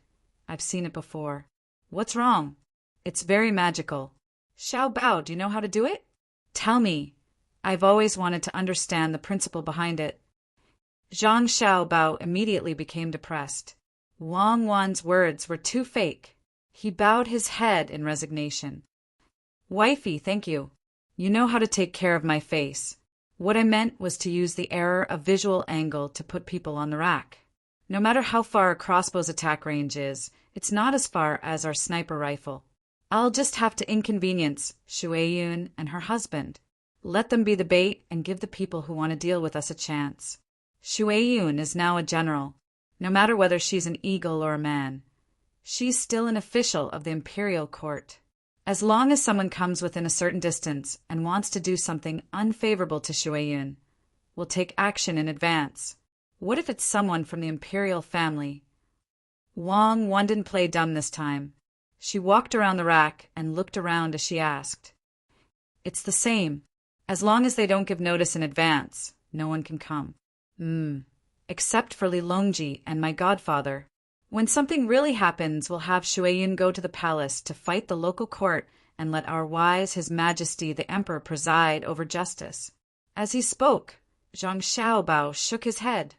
"I've seen it before." "What's wrong?" "It's very magical." "Xiaobao, do you know how to do it?" "Tell me. I've always wanted to understand the principle behind it." Zhang Xiaobao immediately became depressed. Wang Wan's words were too fake. He bowed his head in resignation. "Wifey, thank you. You know how to take care of my face. What I meant was to use the error of visual angle to put people on the rack. No matter how far a crossbow's attack range is, it's not as far as our sniper rifle. I'll just have to inconvenience Shueyun and her husband. Let them be the bait and give the people who want to deal with us a chance. Shueyun is now a general, no matter whether she's an eagle or a man. She's still an official of the imperial court. As long as someone comes within a certain distance and wants to do something unfavorable to Shueyun, we'll take action in advance. What if it's someone from the imperial family?" Wang Wan didn't play dumb this time. She walked around the rack and looked around as she asked. "It's the same. As long as they don't give notice in advance, no one can come." Except for Li Longji and my godfather. When something really happens, we'll have Shueyun go to the palace to fight the local court and let our wise His Majesty the Emperor preside over justice." As he spoke, Zhang Xiaobao shook his head.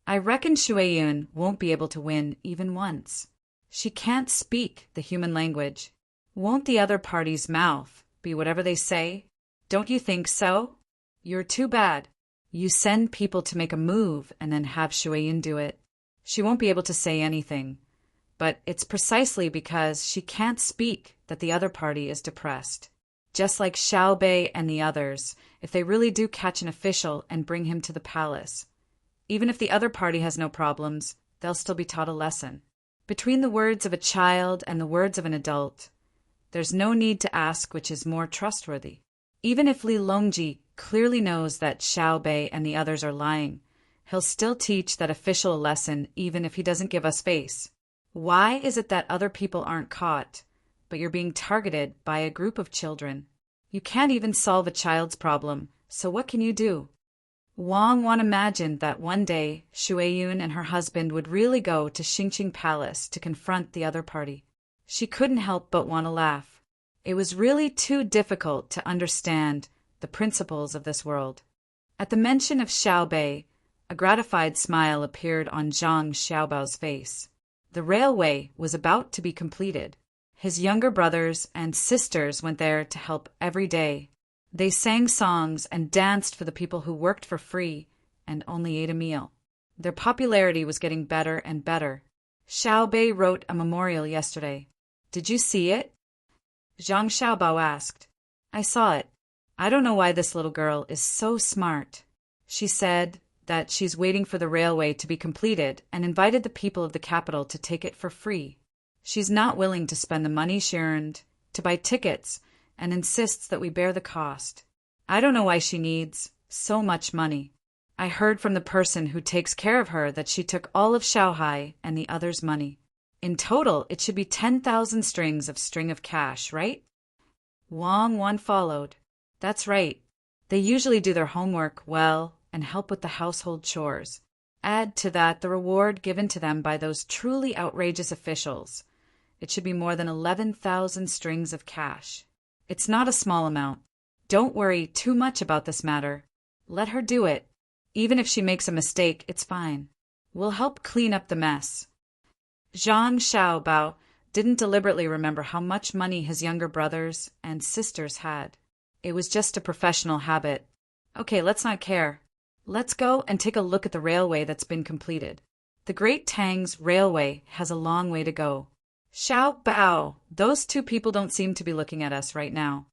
"I reckon Shueyun won't be able to win even once. She can't speak the human language. Won't the other party's mouth be whatever they say? Don't you think so? You're too bad. You send people to make a move and then have Shueyun do it. She won't be able to say anything. But it's precisely because she can't speak that the other party is depressed. Just like Xiao Bei and the others, if they really do catch an official and bring him to the palace. Even if the other party has no problems, they'll still be taught a lesson. Between the words of a child and the words of an adult, there's no need to ask which is more trustworthy. Even if Li Longji clearly knows that Xiao Bei and the others are lying, he'll still teach that official a lesson even if he doesn't give us face. Why is it that other people aren't caught, but you're being targeted by a group of children? You can't even solve a child's problem, so what can you do? Wang Wan imagined that one day Shueyun and her husband would really go to Xingqing Palace to confront the other party. She couldn't help but want to laugh. It was really too difficult to understand the principles of this world. At the mention of Xiao Bei, a gratified smile appeared on Zhang Xiaobao's face. The railway was about to be completed. His younger brothers and sisters went there to help every day. They sang songs and danced for the people who worked for free and only ate a meal. Their popularity was getting better and better. Xiao Bei wrote a memorial yesterday. Did you see it? Zhang Xiaobao asked. I saw it. I don't know why this little girl is so smart. She said that she's waiting for the railway to be completed and invited the people of the capital to take it for free. She's not willing to spend the money she earned to buy tickets and insists that we bear the cost. I don't know why she needs so much money. I heard from the person who takes care of her that she took all of Shanghai and the others' money. In total, it should be 10,000 strings of cash, right? Wang Wan followed. That's right. They usually do their homework well and help with the household chores. Add to that the reward given to them by those truly outrageous officials. It should be more than 11,000 strings of cash. It's not a small amount. Don't worry too much about this matter. Let her do it. Even if she makes a mistake, it's fine. We'll help clean up the mess. Zhang Xiaobao didn't deliberately remember how much money his younger brothers and sisters had. It was just a professional habit. Okay, let's not care. Let's go and take a look at the railway that's been completed. The Great Tang's railway has a long way to go. Xiao Bao, those two people don't seem to be looking at us right now.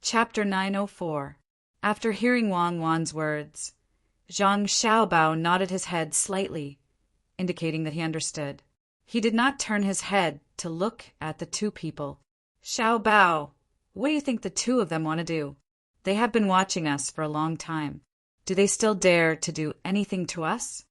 Chapter 904. After hearing Wang Wan's words, Zhang Xiaobao nodded his head slightly, indicating that he understood. He did not turn his head to look at the two people. Xiaobao, what do you think the two of them want to do? They have been watching us for a long time. Do they still dare to do anything to us?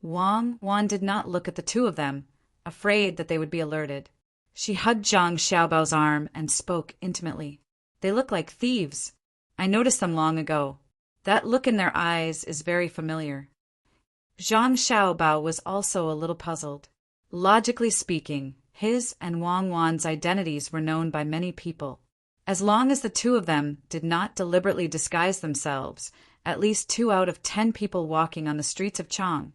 Wang Wan did not look at the two of them, afraid that they would be alerted. She hugged Zhang Xiaobao's arm and spoke intimately. They look like thieves. I noticed them long ago. That look in their eyes is very familiar. Zhang Xiaobao was also a little puzzled. Logically speaking, his and Wang Wan's identities were known by many people. As long as the two of them did not deliberately disguise themselves, at least 2 out of 10 people walking on the streets of Chang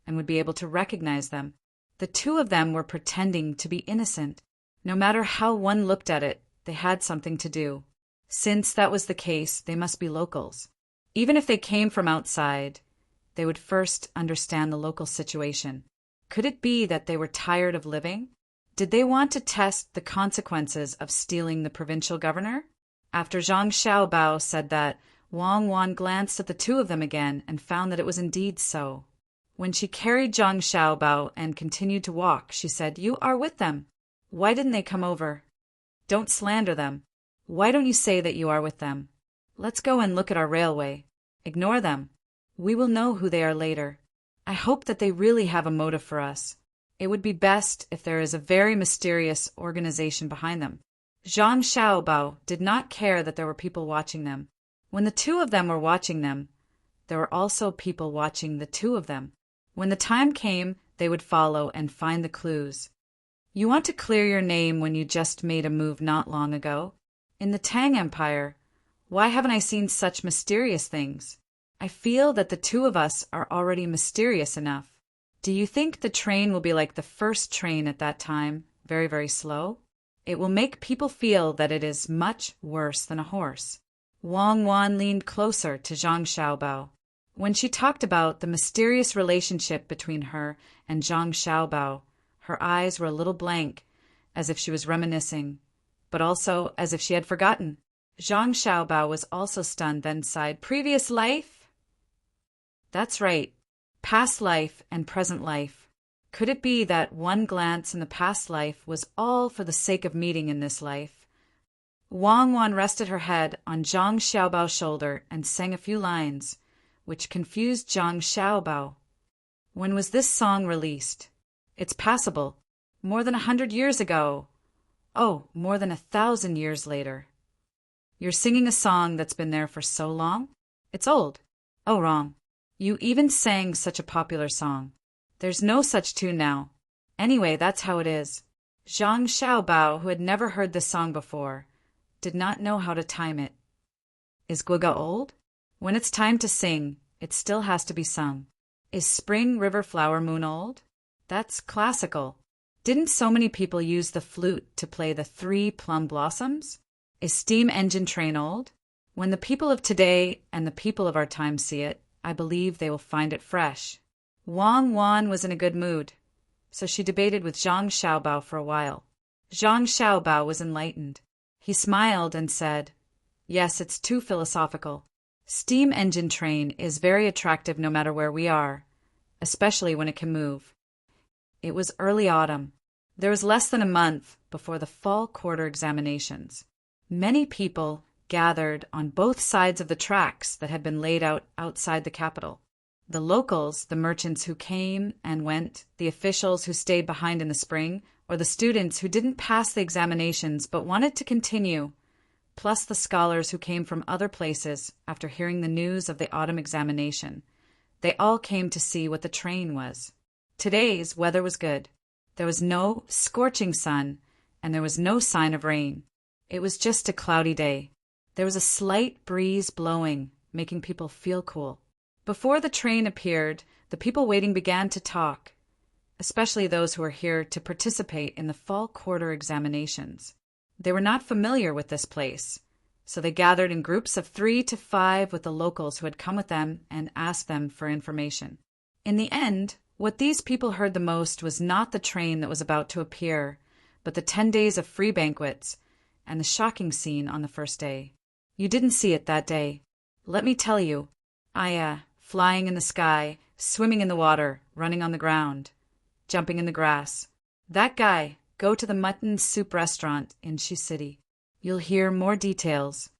and would be able to recognize them. The two of them were pretending to be innocent. No matter how one looked at it, they had something to do. Since that was the case, they must be locals. Even if they came from outside, they would first understand the local situation. Could it be that they were tired of living? Did they want to test the consequences of stealing the provincial governor? After Zhang Xiaobao said that, Wang Wan glanced at the two of them again and found that it was indeed so. When she carried Zhang Xiaobao and continued to walk, she said, "You are with them. Why didn't they come over? Don't slander them. Why don't you say that you are with them? Let's go and look at our railway. Ignore them. We will know who they are later. I hope that they really have a motive for us. It would be best if there is a very mysterious organization behind them." Zhang Xiaobao did not care that there were people watching them. When the two of them were watching them, there were also people watching the two of them. When the time came, they would follow and find the clues. You want to clear your name when you just made a move not long ago? In the Tang Empire, why haven't I seen such mysterious things? I feel that the two of us are already mysterious enough. Do you think the train will be like the first train at that time, very, very slow? It will make people feel that it is much worse than a horse. Wang Wan leaned closer to Zhang Xiaobao. When she talked about the mysterious relationship between her and Zhang Xiaobao, her eyes were a little blank, as if she was reminiscing, but also as if she had forgotten. Zhang Xiaobao was also stunned, then sighed. Previous life? That's right. Past life and present life. Could it be that one glance in the past life was all for the sake of meeting in this life? Wang Wan rested her head on Zhang Xiaobao's shoulder and sang a few lines, which confused Zhang Xiaobao. When was this song released? It's passable. More than 100 years ago. Oh, more than 1,000 years later. You're singing a song that's been there for so long? It's old. Oh, wrong. You even sang such a popular song. There's no such tune now. Anyway, that's how it is. Zhang Xiaobao, who had never heard this song before, did not know how to time it. Is Guiga old? When it's time to sing, it still has to be sung. Is Spring River Flower Moon old? That's classical. Didn't so many people use the flute to play the 3 plum blossoms? Is Steam Engine Train old? When the people of today and the people of our time see it, I believe they will find it fresh. Wang Wan was in a good mood, so she debated with Zhang Xiaobao for a while. Zhang Xiaobao was enlightened. He smiled and said, "Yes, it's too philosophical. Steam engine train is very attractive no matter where we are, especially when it can move." It was early autumn. There was less than a month before the fall quarter examinations. Many people gathered on both sides of the tracks that had been laid out outside the capital. The locals, the merchants who came and went, the officials who stayed behind in the spring, or the students who didn't pass the examinations but wanted to continue, plus the scholars who came from other places after hearing the news of the autumn examination. They all came to see what the train was. Today's weather was good. There was no scorching sun, and there was no sign of rain. It was just a cloudy day. There was a slight breeze blowing, making people feel cool. Before the train appeared, the people waiting began to talk. especially those who were here to participate in the fall quarter examinations. They were not familiar with this place, so they gathered in groups of 3 to 5 with the locals who had come with them and asked them for information. In the end, what these people heard the most was not the train that was about to appear, but the 10 days of free banquets and the shocking scene on the first day. You didn't see it that day. Let me tell you, flying in the sky, swimming in the water, running on the ground, jumping in the grass. That guy, go to the mutton soup restaurant in Shi City. You'll hear more details.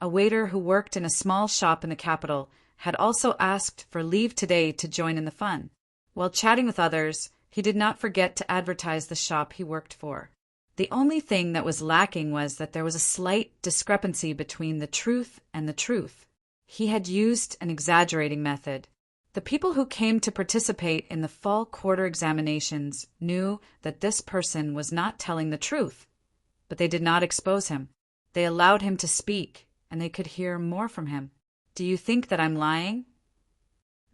A waiter who worked in a small shop in the capital had also asked for leave today to join in the fun. While chatting with others, he did not forget to advertise the shop he worked for. The only thing that was lacking was that there was a slight discrepancy between the truth and the truth. He had used an exaggerating method. The people who came to participate in the fall quarter examinations knew that this person was not telling the truth, but they did not expose him. They allowed him to speak, and they could hear more from him. Do you think that I'm lying?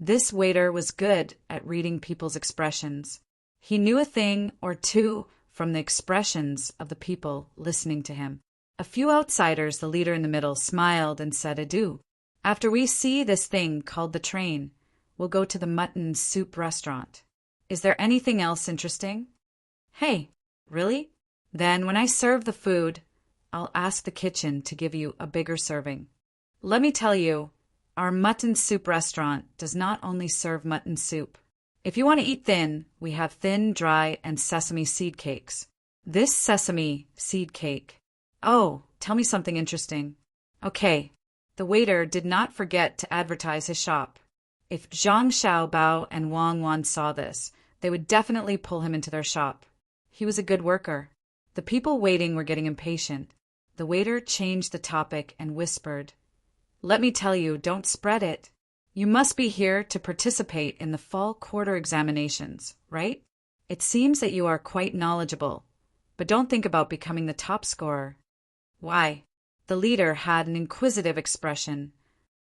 This waiter was good at reading people's expressions. He knew a thing or two from the expressions of the people listening to him. A few outsiders, the leader in the middle, smiled and said adieu. After we see this thing called the train, we'll go to the mutton soup restaurant. Is there anything else interesting? Hey, really? Then when I serve the food, I'll ask the kitchen to give you a bigger serving. Let me tell you, our mutton soup restaurant does not only serve mutton soup. If you want to eat thin, we have thin, dry, and sesame seed cakes. This sesame seed cake. Oh, tell me something interesting. Okay, the waiter did not forget to advertise his shop. If Zhang Xiaobao and Wang Wan saw this, they would definitely pull him into their shop. He was a good worker. The people waiting were getting impatient. The waiter changed the topic and whispered, "Let me tell you, don't spread it. You must be here to participate in the fall quarter examinations, right? It seems that you are quite knowledgeable, but don't think about becoming the top scorer." Why? The leader had an inquisitive expression.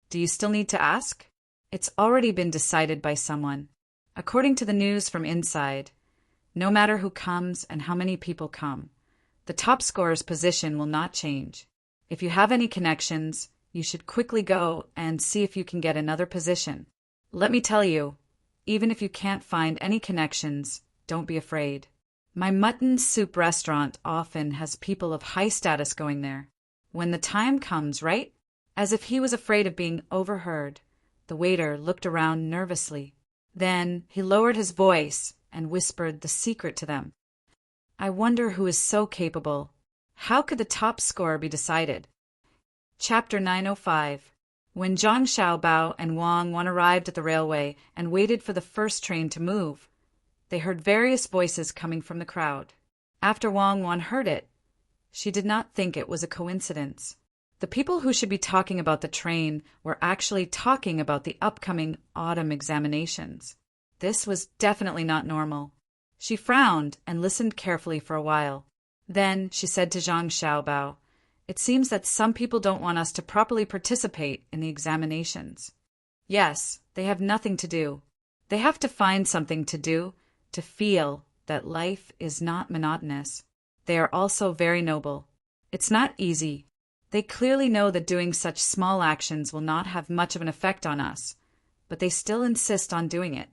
Do you still need to ask? It's already been decided by someone. According to the news from inside, no matter who comes and how many people come, the top scorer's position will not change. If you have any connections, you should quickly go and see if you can get another position. Let me tell you, even if you can't find any connections, don't be afraid. My mutton soup restaurant often has people of high status going there. When the time comes, right? As if he was afraid of being overheard, the waiter looked around nervously. Then he lowered his voice and whispered the secret to them. I wonder who is so capable. How could the top scorer be decided? Chapter 905. When Zhang Xiaobao and Wang Wan arrived at the railway and waited for the first train to move, they heard various voices coming from the crowd. After Wang Wan heard it, she did not think it was a coincidence. The people who should be talking about the train were actually talking about the upcoming autumn examinations. This was definitely not normal. She frowned and listened carefully for a while. Then she said to Zhang Xiaobao, "It seems that some people don't want us to properly participate in the examinations." Yes, they have nothing to do. They have to find something to do, to feel that life is not monotonous. They are also very noble. It's not easy. They clearly know that doing such small actions will not have much of an effect on us, but they still insist on doing it.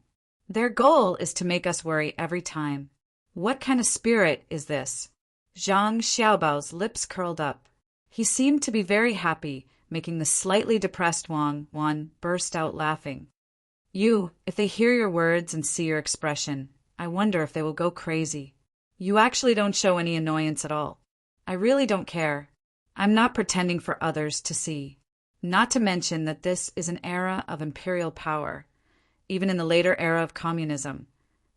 Their goal is to make us worry every time. What kind of spirit is this? Zhang Xiaobao's lips curled up. He seemed to be very happy, making the slightly depressed Wang Wan burst out laughing. If they hear your words and see your expression, I wonder if they will go crazy. You actually don't show any annoyance at all. I really don't care. I'm not pretending for others to see. Not to mention that this is an era of imperial power, even in the later era of communism,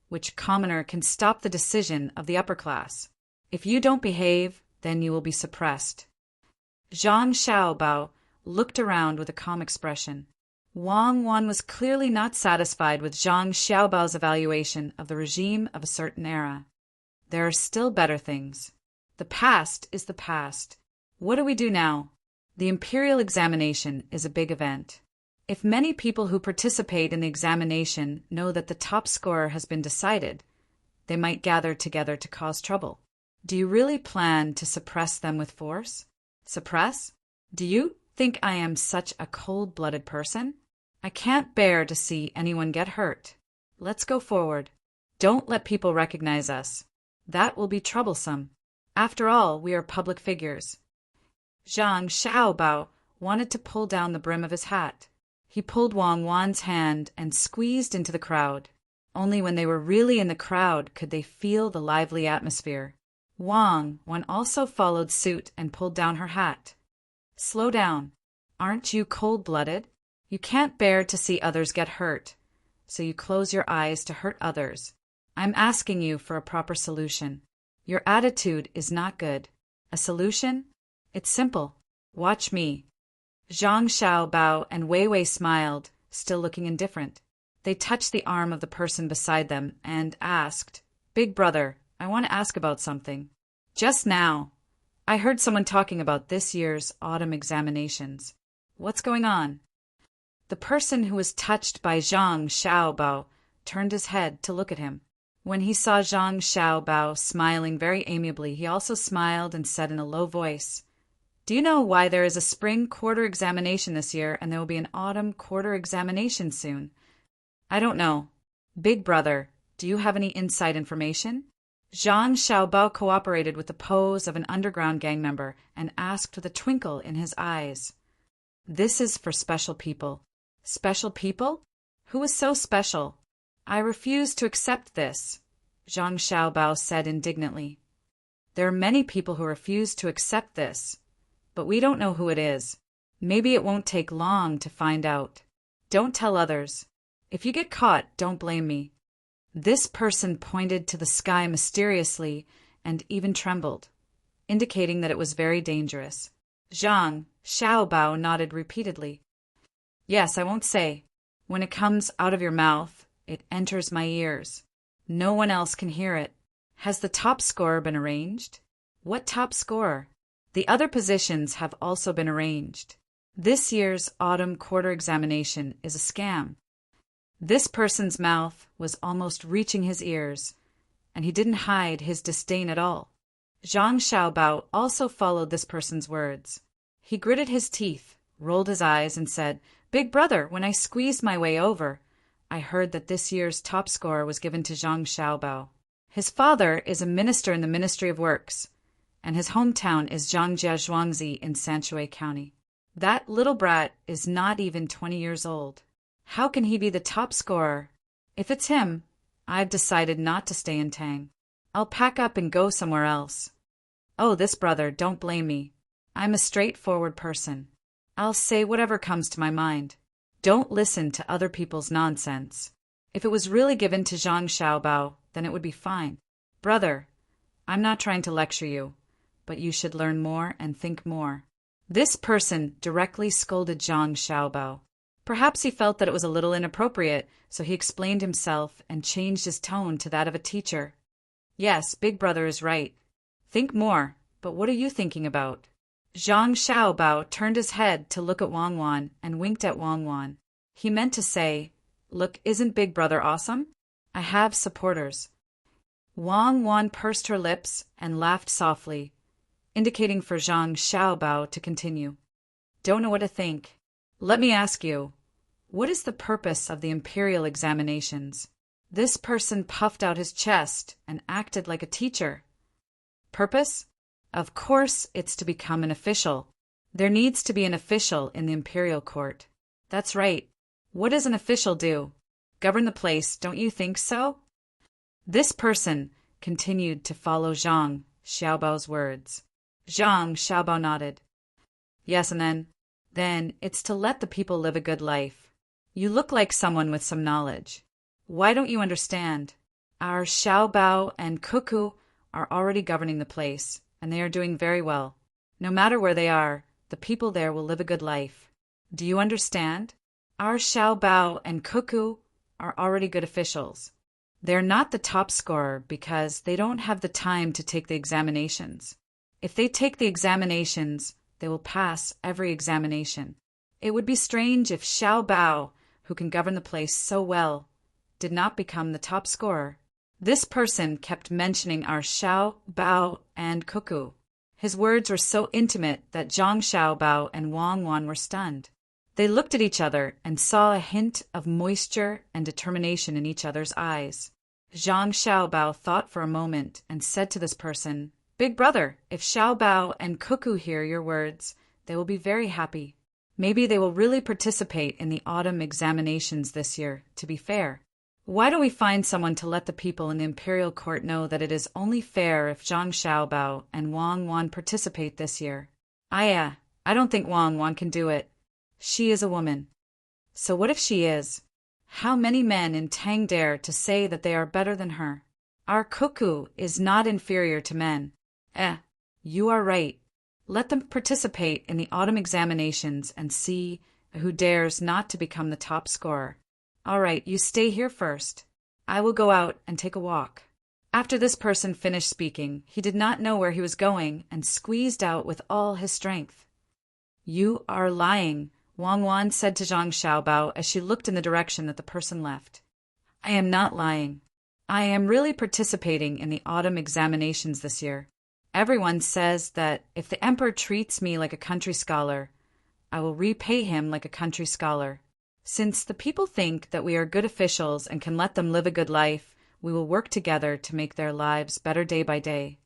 which commoner can stop the decision of the upper class. If you don't behave, then you will be suppressed. Zhang Xiaobao looked around with a calm expression. Wang Wan was clearly not satisfied with Zhang Xiaobao's evaluation of the regime of a certain era. There are still better things. The past is the past. What do we do now? The imperial examination is a big event. If many people who participate in the examination know that the top scorer has been decided, They might gather together to cause trouble. Do you really plan to suppress them with force? Suppress? Do you think I am such a cold-blooded person? I can't bear to see anyone get hurt. Let's go forward. Don't let people recognize us. That will be troublesome. After all, we are public figures. Zhang Xiaobao wanted to pull down the brim of his hat. He pulled Wang Wan's hand and squeezed into the crowd. Only when they were really in the crowd could they feel the lively atmosphere. Wang Wan also followed suit and pulled down her hat. Slow down. Aren't you cold-blooded? You can't bear to see others get hurt, so you close your eyes to hurt others. I'm asking you for a proper solution. Your attitude is not good. A solution? It's simple. Watch me. Zhang Xiaobao and Wei Wei smiled, still looking indifferent. They touched the arm of the person beside them and asked, Big brother, I want to ask about something. Just now, I heard someone talking about this year's autumn examinations. What's going on? The person who was touched by Zhang Xiaobao turned his head to look at him. When he saw Zhang Xiaobao smiling very amiably, he also smiled and said in a low voice, Do you know why there is a spring quarter examination this year and there will be an autumn quarter examination soon? I don't know. Big brother, do you have any inside information? Zhang Xiaobao cooperated with the pose of an underground gang member and asked with a twinkle in his eyes. This is for special people. Special people? Who is so special? I refuse to accept this, Zhang Xiaobao said indignantly. There are many people who refuse to accept this, but we don't know who it is. Maybe it won't take long to find out. Don't tell others. If you get caught, don't blame me. This person pointed to the sky mysteriously and even trembled, indicating that it was very dangerous. Zhang Xiaobao nodded repeatedly. Yes, I won't say. When it comes out of your mouth, it enters my ears. No one else can hear it. Has the top scorer been arranged? What top scorer? The other positions have also been arranged. This year's autumn quarter examination is a scam. This person's mouth was almost reaching his ears, and he didn't hide his disdain at all. Zhang Xiaobao also followed this person's words. He gritted his teeth, rolled his eyes, and said, Big brother, when I squeezed my way over, I heard that this year's top score was given to Zhang Xiaobao. His father is a minister in the Ministry of Works, and his hometown is Zhangjia Zhuangzi in Sanshui County. That little brat is not even 20 years old. How can he be the top scorer? If it's him, I've decided not to stay in Tang. I'll pack up and go somewhere else. Oh, this brother, don't blame me. I'm a straightforward person. I'll say whatever comes to my mind. Don't listen to other people's nonsense. If it was really given to Zhang Xiaobao, then it would be fine. Brother, I'm not trying to lecture you, but you should learn more and think more. This person directly scolded Zhang Xiaobao. Perhaps he felt that it was a little inappropriate, so he explained himself and changed his tone to that of a teacher. Yes, Big Brother is right. Think more, but what are you thinking about? Zhang Xiaobao turned his head to look at Wang Wan and winked at Wang Wan. He meant to say, Look, isn't Big Brother awesome? I have supporters. Wang Wan pursed her lips and laughed softly, indicating for Zhang Xiaobao to continue. Don't know what to think. Let me ask you, what is the purpose of the imperial examinations? This person puffed out his chest and acted like a teacher. Purpose? Of course, it's to become an official. There needs to be an official in the imperial court. That's right. What does an official do? Govern the place, don't you think so? This person continued to follow Zhang Xiaobao's words. Zhang Xiaobao nodded. Yes, and then it's to let the people live a good life. You look like someone with some knowledge. Why don't you understand? Our Xiaobao and Cuckoo are already governing the place, and they are doing very well. No matter where they are, the people there will live a good life. Do you understand? Our Xiaobao and Cuckoo are already good officials. They're not the top scorer because they don't have the time to take the examinations. If they take the examinations, they will pass every examination. It would be strange if Xiaobao, who can govern the place so well, did not become the top scorer. This person kept mentioning our Xiao, Bao, and Cuckoo. His words were so intimate that Zhang Xiaobao and Wang Wan were stunned. They looked at each other and saw a hint of moisture and determination in each other's eyes. Zhang Xiaobao thought for a moment and said to this person, "Big brother, if Xiaobao and Cuckoo hear your words, they will be very happy. Maybe they will really participate in the autumn examinations this year, to be fair. Why don't we find someone to let the people in the imperial court know that it is only fair if Zhang Xiaobao and Wang Wan participate this year? I don't think Wang Wan can do it. She is a woman." "So what if she is? How many men in Tang dare to say that they are better than her? Our Cuckoo is not inferior to men." You are right. Let them participate in the autumn examinations and see who dares not to become the top scorer. All right, you stay here first. I will go out and take a walk. After this person finished speaking, he did not know where he was going and squeezed out with all his strength. "You are lying," Wang Wan said to Zhang Xiaobao as she looked in the direction that the person left. "I am not lying. I am really participating in the autumn examinations this year. Everyone says that if the emperor treats me like a country scholar, I will repay him like a country scholar. Since the people think that we are good officials and can let them live a good life, we will work together to make their lives better day by day."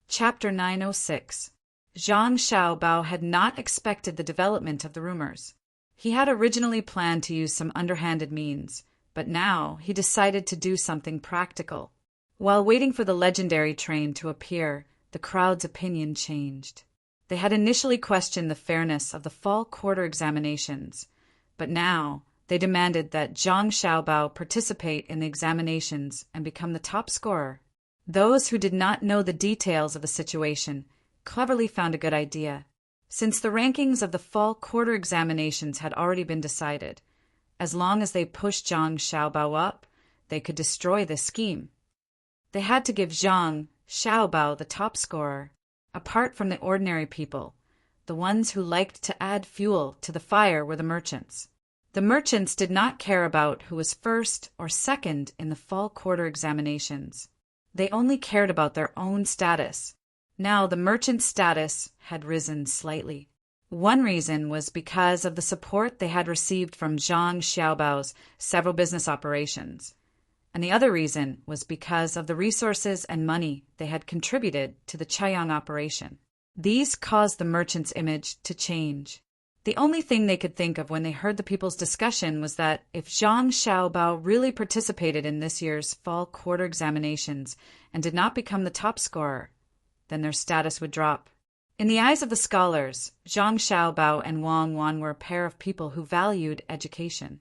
Chapter 906. Zhang Xiaobao had not expected the development of the rumors. He had originally planned to use some underhanded means, but now he decided to do something practical. While waiting for the legendary train to appear, the crowd's opinion changed. They had initially questioned the fairness of the fall quarter examinations, but now they demanded that Zhang Xiaobao participate in the examinations and become the top scorer. Those who did not know the details of the situation cleverly found a good idea. Since the rankings of the fall quarter examinations had already been decided, as long as they pushed Zhang Xiaobao up, they could destroy this scheme. They had to give Zhang Xiaobao the top scorer, apart from the ordinary people. The ones who liked to add fuel to the fire were the merchants. The merchants did not care about who was first or second in the fall quarter examinations. They only cared about their own status. Now the merchants' status had risen slightly. One reason was because of the support they had received from Zhang Xiaobao's several business operations, and the other reason was because of the resources and money they had contributed to the Chaiyang operation. These caused the merchants' image to change. The only thing they could think of when they heard the people's discussion was that if Zhang Xiaobao really participated in this year's fall quarter examinations and did not become the top scorer, then their status would drop. In the eyes of the scholars, Zhang Xiaobao and Wang Wan were a pair of people who valued education.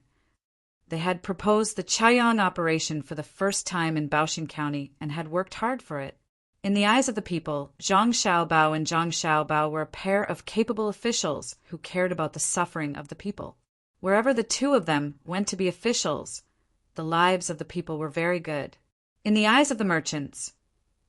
They had proposed the Chaiyang operation for the first time in Baoxing County and had worked hard for it. In the eyes of the people, Zhang Xiaobao and Zhang Xiaobao were a pair of capable officials who cared about the suffering of the people. Wherever the two of them went to be officials, the lives of the people were very good. In the eyes of the merchants,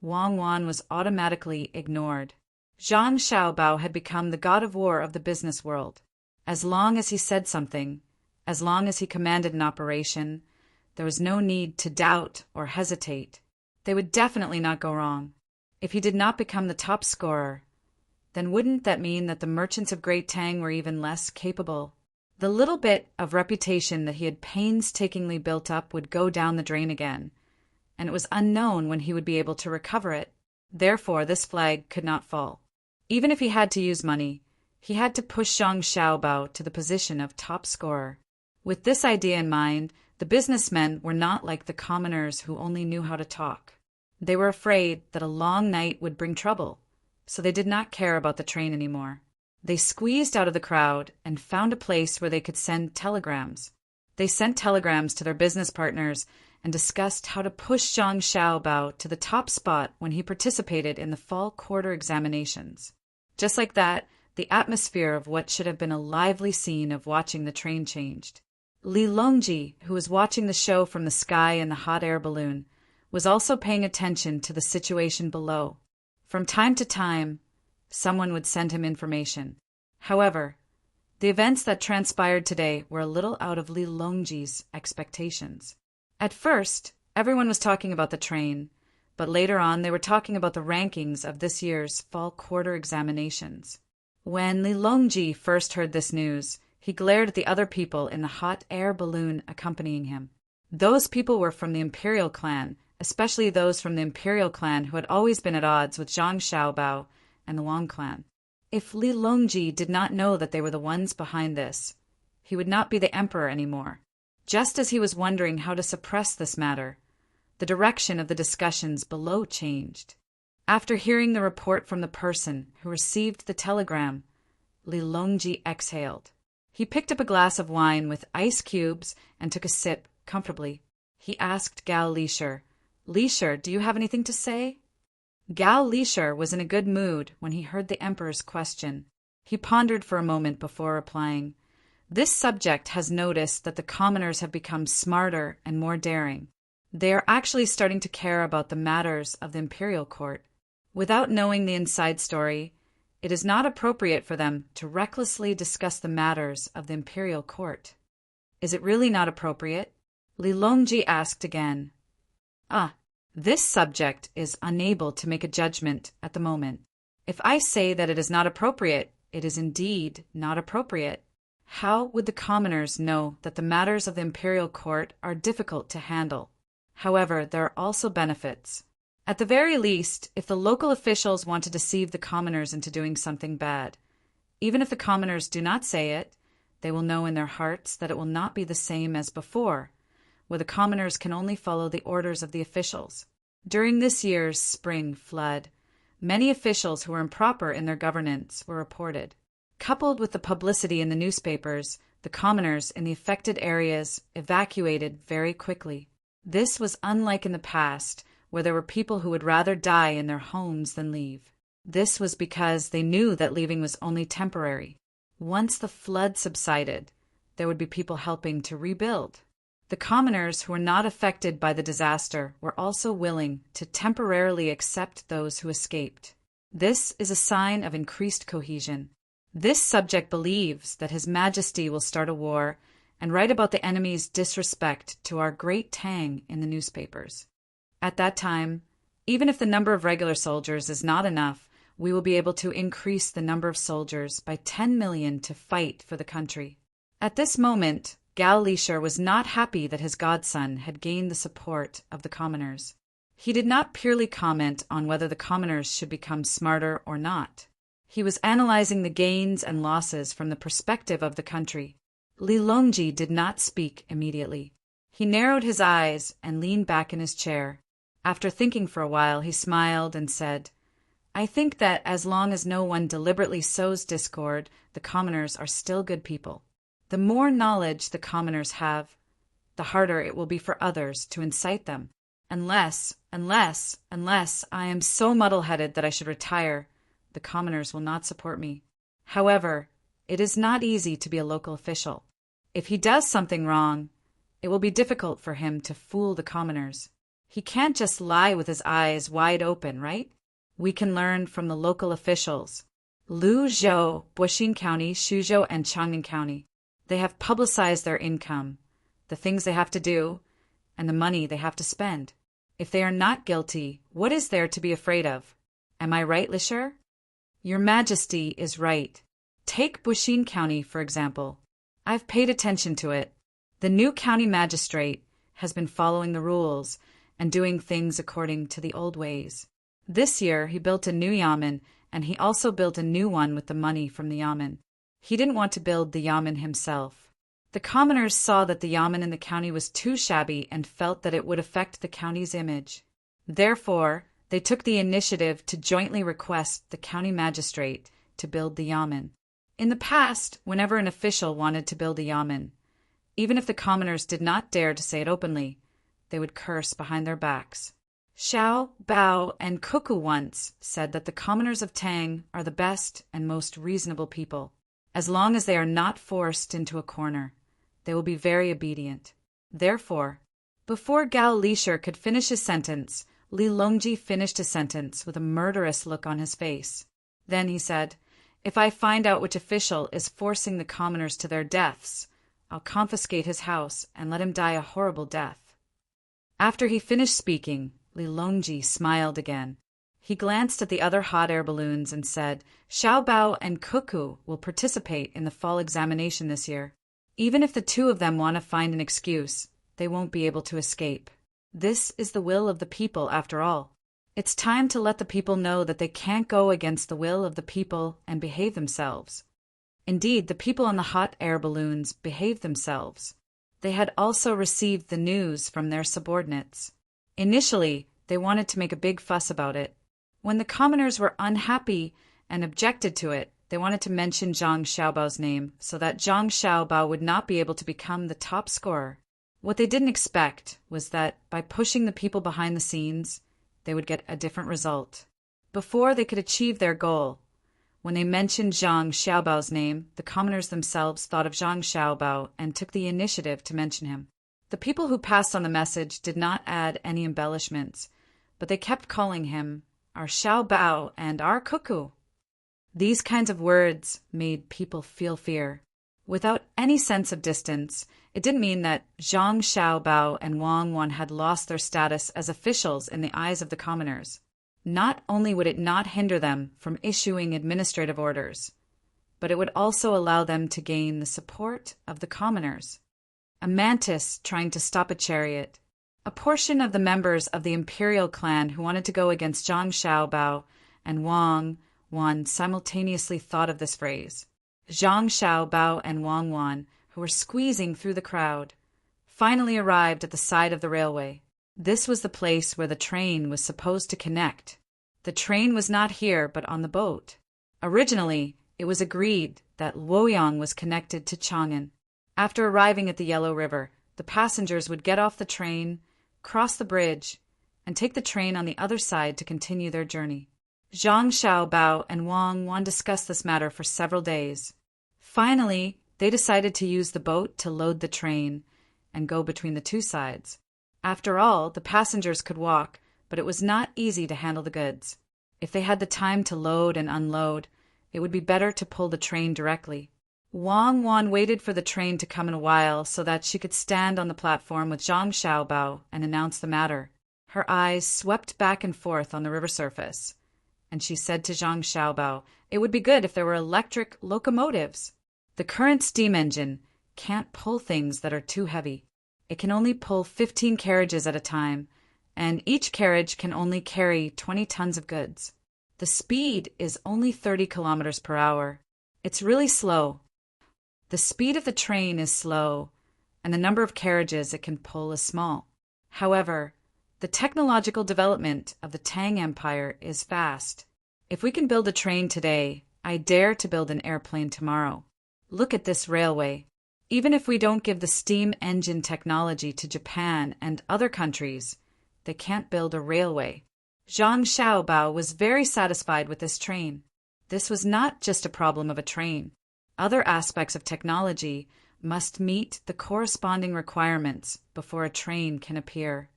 Wang Wan was automatically ignored. Zhang Xiaobao had become the god of war of the business world. As long as he said something, as long as he commanded an operation, there was no need to doubt or hesitate. They would definitely not go wrong. If he did not become the top scorer, then wouldn't that mean that the merchants of Great Tang were even less capable? The little bit of reputation that he had painstakingly built up would go down the drain again, and it was unknown when he would be able to recover it. Therefore, this flag could not fall. Even if he had to use money, he had to push Zhang Xiaobao to the position of top scorer. With this idea in mind, the businessmen were not like the commoners who only knew how to talk. They were afraid that a long night would bring trouble, so they did not care about the train anymore. They squeezed out of the crowd and found a place where they could send telegrams. They sent telegrams to their business partners and discussed how to push Zhang Xiaobao to the top spot when he participated in the fall quarter examinations. Just like that, the atmosphere of what should have been a lively scene of watching the train changed. Li Longji, who was watching the show from the sky in the hot air balloon, was also paying attention to the situation below. From time to time, someone would send him information. However, the events that transpired today were a little out of Li Longji's expectations. At first, Everyone was talking about the train, but later on they were talking about the rankings of this year's fall quarter examinations. When Li Longji first heard this news, he glared at the other people in the hot air balloon accompanying him. Those people were from the Imperial clan, especially those from the Imperial clan who had always been at odds with Zhang Xiaobao and the Wang clan. If Li Longji did not know that they were the ones behind this, he would not be the emperor anymore. Just as he was wondering how to suppress this matter, the direction of the discussions below changed. After hearing the report from the person who received the telegram, Li Longji exhaled. He picked up a glass of wine with ice cubes and took a sip comfortably. He asked Gao Lisher, "Lisher, do you have anything to say?" Gao Lisher was in a good mood when he heard the emperor's question. He pondered for a moment before replying. This subject has noticed that the commoners have become smarter and more daring. They are actually starting to care about the matters of the imperial court. Without knowing the inside story, it is not appropriate for them to recklessly discuss the matters of the imperial court. Is it really not appropriate? Li Longji asked again. This subject is unable to make a judgment at the moment. If I say that it is not appropriate, it is indeed not appropriate. How would the commoners know that the matters of the imperial court are difficult to handle? However, there are also benefits. At the very least, if the local officials want to deceive the commoners into doing something bad, even if the commoners do not say it, they will know in their hearts that it will not be the same as before, where the commoners can only follow the orders of the officials. During this year's spring flood, many officials who were improper in their governance were reported. Coupled with the publicity in the newspapers, the commoners in the affected areas evacuated very quickly. This was unlike in the past, where there were people who would rather die in their homes than leave. This was because they knew that leaving was only temporary. Once the flood subsided, there would be people helping to rebuild. The commoners who were not affected by the disaster were also willing to temporarily accept those who escaped. This is a sign of increased cohesion. This subject believes that His Majesty will start a war and write about the enemy's disrespect to our great Tang in the newspapers. At that time, even if the number of regular soldiers is not enough, we will be able to increase the number of soldiers by 10 million to fight for the country. At this moment, Gao Lisher was not happy that his godson had gained the support of the commoners. He did not purely comment on whether the commoners should become smarter or not. He was analyzing the gains and losses from the perspective of the country. Li Longji did not speak immediately. He narrowed his eyes and leaned back in his chair. After thinking for a while, he smiled and said, "I think that as long as no one deliberately sows discord, the commoners are still good people. The more knowledge the commoners have, the harder it will be for others to incite them. Unless I am so muddle-headed that I should retire, the commoners will not support me. However, it is not easy to be a local official. If he does something wrong, it will be difficult for him to fool the commoners. He can't just lie with his eyes wide open, right? We can learn from the local officials. Luzhou, Buxin County, Suzhou, and Changning County. They have publicized their income, the things they have to do, and the money they have to spend. If they are not guilty, what is there to be afraid of? Am I right, Lisher?" "Your Majesty is right. Take Buxin County, for example. I've paid attention to it. The new county magistrate has been following the rules and doing things according to the old ways. This year he built a new yamen, and he also built a new one with the money from the yamen. He didn't want to build the yamen himself. The commoners saw that the yamen in the county was too shabby and felt that it would affect the county's image. Therefore, they took the initiative to jointly request the county magistrate to build the yamen. In the past, whenever an official wanted to build a yamen, even if the commoners did not dare to say it openly, they would curse behind their backs. Xiao, Bao, and Cuckoo once said that the commoners of Tang are the best and most reasonable people. As long as they are not forced into a corner, they will be very obedient. Therefore, before Gao Lisher could finish his sentence, Li Longji finished his sentence with a murderous look on his face. Then he said, "If I find out which official is forcing the commoners to their deaths, I'll confiscate his house and let him die a horrible death." After he finished speaking, Lilongji smiled again. He glanced at the other hot air balloons and said, Xiaobao and Cuckoo will participate in the fall examination this year. Even if the two of them want to find an excuse, they won't be able to escape. This is the will of the people, after all. It's time to let the people know that they can't go against the will of the people and behave themselves. Indeed, the people on the hot air balloons behaved themselves. They had also received the news from their subordinates. Initially, they wanted to make a big fuss about it. When the commoners were unhappy and objected to it, they wanted to mention Zhang Xiaobao's name so that Zhang Xiaobao would not be able to become the top scorer. What they didn't expect was that by pushing the people behind the scenes, they would get a different result. Before they could achieve their goal, when they mentioned Zhang Xiaobao's name, the commoners themselves thought of Zhang Xiaobao and took the initiative to mention him. The people who passed on the message did not add any embellishments, but they kept calling him our Xiaobao and our Cuckoo. These kinds of words made people feel fear. Without any sense of distance, it didn't mean that Zhang Xiaobao and Wang Wan had lost their status as officials in the eyes of the commoners. Not only would it not hinder them from issuing administrative orders, but it would also allow them to gain the support of the commoners. A mantis trying to stop a chariot. A portion of the members of the imperial clan who wanted to go against Zhang Xiaobao and Wang Wan simultaneously thought of this phrase. Zhang Xiaobao and Wang Wan, who were squeezing through the crowd, finally arrived at the side of the railway. This was the place where the train was supposed to connect. The train was not here, but on the boat. Originally, it was agreed that Luoyang was connected to Chang'an. After arriving at the Yellow River, the passengers would get off the train, cross the bridge, and take the train on the other side to continue their journey. Zhang Xiaobao and Wang Wan discussed this matter for several days. Finally, they decided to use the boat to load the train and go between the two sides. After all, the passengers could walk, but it was not easy to handle the goods. If they had the time to load and unload, it would be better to pull the train directly. Wang Wan waited for the train to come in a while so that she could stand on the platform with Zhang Xiaobao and announce the matter. Her eyes swept back and forth on the river surface, and she said to Zhang Xiaobao, "It would be good if there were electric locomotives. The current steam engine can't pull things that are too heavy. It can only pull 15 carriages at a time, and each carriage can only carry 20 tons of goods. The speed is only 30 kilometers per hour. It's really slow. The speed of the train is slow, and the number of carriages it can pull is small. However, the technological development of the Tang Empire is fast. If we can build a train today, I dare to build an airplane tomorrow. Look at this railway. Even if we don't give the steam engine technology to Japan and other countries, they can't build a railway." Zhang Xiaobao was very satisfied with this train. This was not just a problem of a train. Other aspects of technology must meet the corresponding requirements before a train can appear.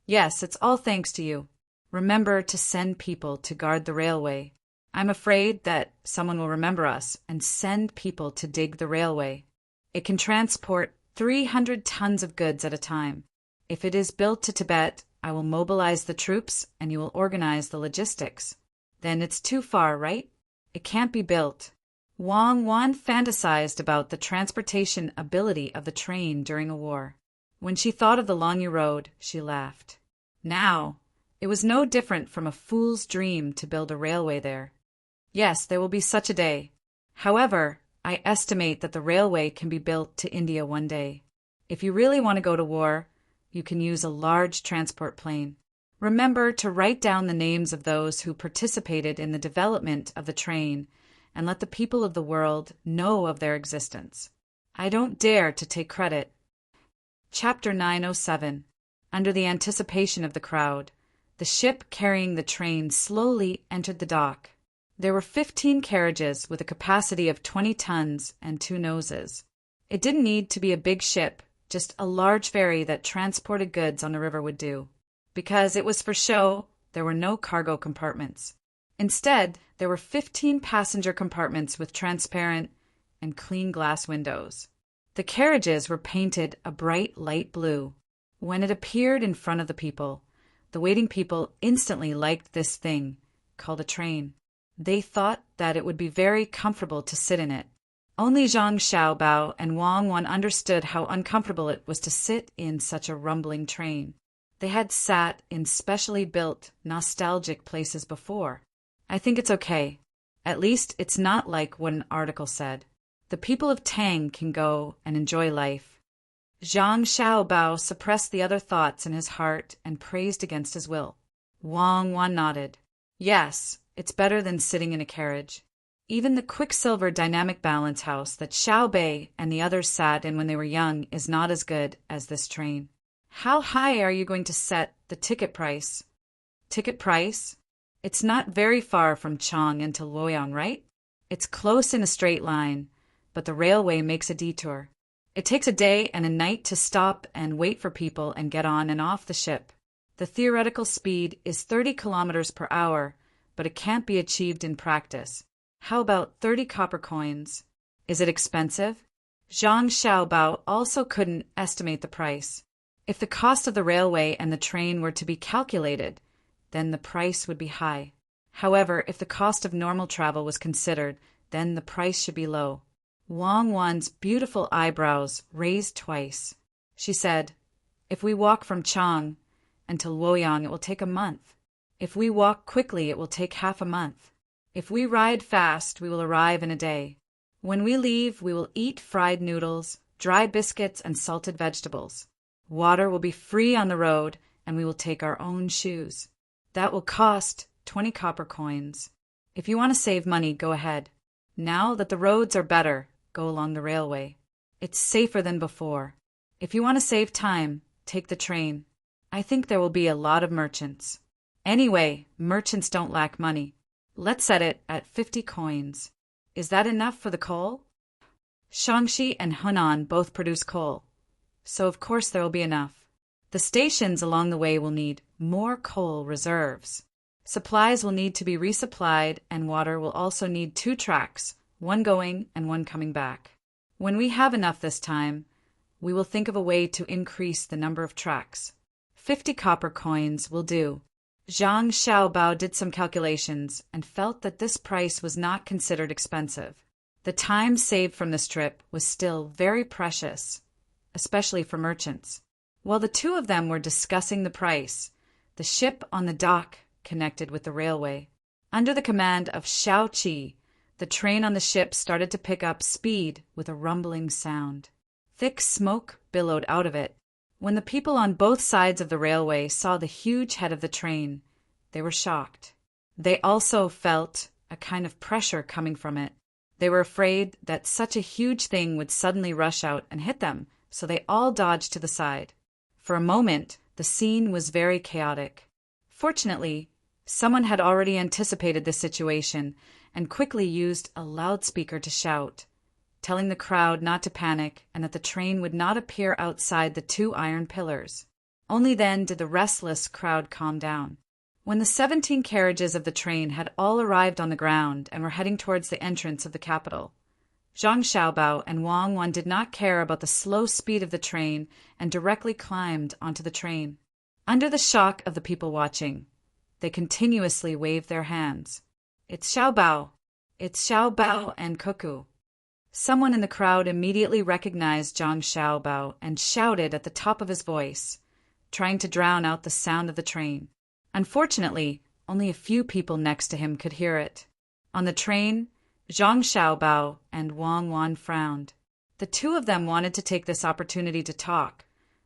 Yes, it's all thanks to you. Remember to send people to guard the railway. I'm afraid that someone will remember us and send people to dig the railway. It can transport 300 tons of goods at a time. If it is built to Tibet, I will mobilize the troops and you will organize the logistics. Then it's too far, right? It can't be built. Wang Wan fantasized about the transportation ability of the train during a war. When she thought of the Longyu Road, she laughed. Now, it was no different from a fool's dream to build a railway there. Yes, there will be such a day. However, I estimate that the railway can be built to India one day. If you really want to go to war, you can use a large transport plane. Remember to write down the names of those who participated in the development of the train and let the people of the world know of their existence. I don't dare to take credit. Chapter 907. Under the anticipation of the crowd, the ship carrying the train slowly entered the dock. There were 15 carriages with a capacity of 20 tons and 2 noses. It didn't need to be a big ship, just a large ferry that transported goods on the river would do. Because it was for show, there were no cargo compartments. Instead, there were 15 passenger compartments with transparent and clean glass windows. The carriages were painted a bright light blue. When it appeared in front of the people, the waiting people instantly liked this thing, called a train. They thought that it would be very comfortable to sit in it. Only Zhang Xiaobao and Wang Wan understood how uncomfortable it was to sit in such a rumbling train. They had sat in specially built, nostalgic places before. I think it's okay. At least it's not like what an article said. The people of Tang can go and enjoy life. Zhang Xiaobao suppressed the other thoughts in his heart and praised against his will. Wang Wan nodded. Yes, it's better than sitting in a carriage. Even the Quicksilver dynamic balance house that Xiao Bei and the others sat in when they were young is not as good as this train. How high are you going to set the ticket price? Ticket price? It's not very far from Chang and to Luoyang, right? It's close in a straight line, but the railway makes a detour. It takes a day and a night to stop and wait for people and get on and off the ship. The theoretical speed is 30 kilometers per hour, but it can't be achieved in practice. How about 30 copper coins? Is it expensive? Zhang Xiaobao also couldn't estimate the price. If the cost of the railway and the train were to be calculated, then the price would be high. However, if the cost of normal travel was considered, then the price should be low. Wang Wan's beautiful eyebrows raised twice. She said, "If we walk from Chang and to Luoyang, it will take a month. If we walk quickly, it will take half a month. If we ride fast, we will arrive in a day. When we leave, we will eat fried noodles, dry biscuits, and salted vegetables. Water will be free on the road, and we will take our own shoes. That will cost 20 copper coins. If you want to save money, go ahead. Now that the roads are better, go along the railway. It's safer than before. If you want to save time, take the train. I think there will be a lot of merchants. Anyway, merchants don't lack money. Let's set it at 50 coins. Is that enough for the coal?" Shaanxi and Henan both produce coal, so of course there will be enough. The stations along the way will need more coal reserves. Supplies will need to be resupplied, and water will also need 2 tracks, one going and one coming back. When we have enough this time, we will think of a way to increase the number of tracks. 50 copper coins will do. Zhang Xiaobao did some calculations and felt that this price was not considered expensive. The time saved from this trip was still very precious, especially for merchants. While the two of them were discussing the price, the ship on the dock connected with the railway. Under the command of Xiao Qi, the train on the ship started to pick up speed with a rumbling sound. Thick smoke billowed out of it. When the people on both sides of the railway saw the huge head of the train, they were shocked. They also felt a kind of pressure coming from it. They were afraid that such a huge thing would suddenly rush out and hit them, so they all dodged to the side. For a moment, the scene was very chaotic. Fortunately, someone had already anticipated this situation and quickly used a loudspeaker to shout, telling the crowd not to panic and that the train would not appear outside the 2 iron pillars. Only then did the restless crowd calm down. When the 17 carriages of the train had all arrived on the ground and were heading towards the entrance of the capital, Zhang Xiaobao and Wang Wan did not care about the slow speed of the train and directly climbed onto the train. Under the shock of the people watching, they continuously waved their hands. "It's Xiaobao! It's Xiaobao and Cuckoo!" Someone in the crowd immediately recognized Zhang Xiaobao and shouted at the top of his voice, trying to drown out the sound of the train. Unfortunately, only a few people next to him could hear it. On the train, Zhang Xiaobao and Wang Wan frowned. The two of them wanted to take this opportunity to talk,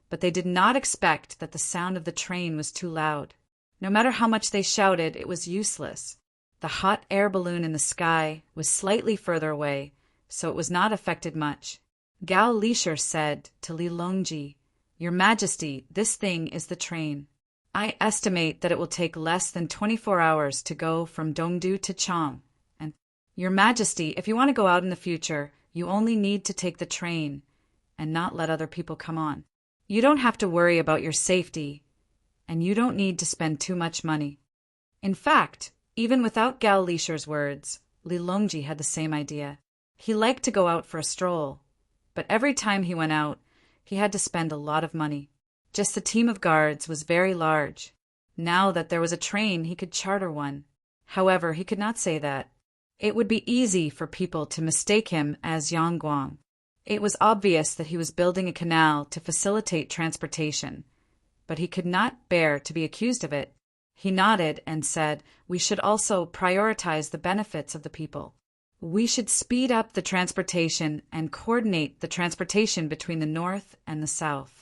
but they did not expect that the sound of the train was too loud. No matter how much they shouted, it was useless. The hot air balloon in the sky was slightly further away, so it was not affected much. Gao Lisher said to Li Longji, "Your Majesty, this thing is the train. I estimate that it will take less than 24 hours to go from Dongdu to Chang. And, Your Majesty, if you want to go out in the future, you only need to take the train and not let other people come on. You don't have to worry about your safety, and you don't need to spend too much money." In fact, even without Gao Lisher's words, Li Longji had the same idea. He liked to go out for a stroll, but every time he went out, he had to spend a lot of money. Just the team of guards was very large. Now that there was a train, he could charter one. However, he could not say that. It would be easy for people to mistake him as Yang Guang. It was obvious that he was building a canal to facilitate transportation, but he could not bear to be accused of it. He nodded and said, "We should also prioritize the benefits of the people. We should speed up the transportation and coordinate the transportation between the north and the south.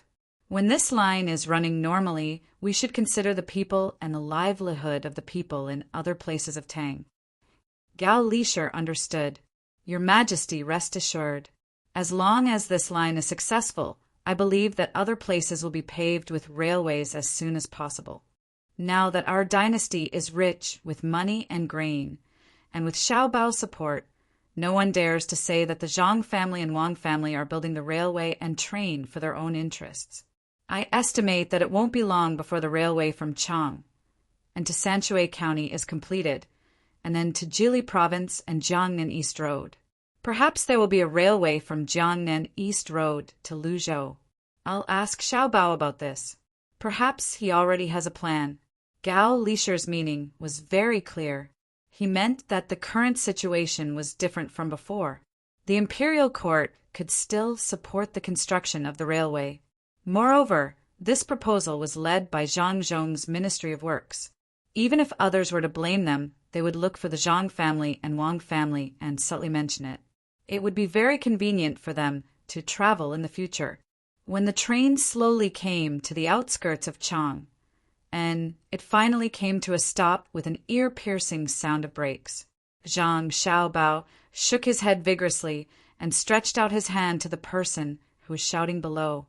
When this line is running normally, we should consider the people and the livelihood of the people in other places of Tang." Gao Lisher understood. "Your Majesty, rest assured. As long as this line is successful, I believe that other places will be paved with railways as soon as possible. Now that our dynasty is rich with money and grain, and with Xiaobao's support, no one dares to say that the Zhang family and Wang family are building the railway and train for their own interests. I estimate that it won't be long before the railway from Chang and to Sanshui County is completed, and then to Jili Province and Jiangnan East Road. Perhaps there will be a railway from Jiangnan East Road to Luzhou. I'll ask Xiaobao about this. Perhaps he already has a plan." Gao Lisher's meaning was very clear. He meant that the current situation was different from before. The imperial court could still support the construction of the railway. Moreover, this proposal was led by Zhang Zhong's Ministry of Works. Even if others were to blame them, they would look for the Zhang family and Wang family and subtly mention it. It would be very convenient for them to travel in the future. When the train slowly came to the outskirts of Chang, and it finally came to a stop with an ear-piercing sound of brakes, Zhang Xiaobao shook his head vigorously and stretched out his hand to the person who was shouting below,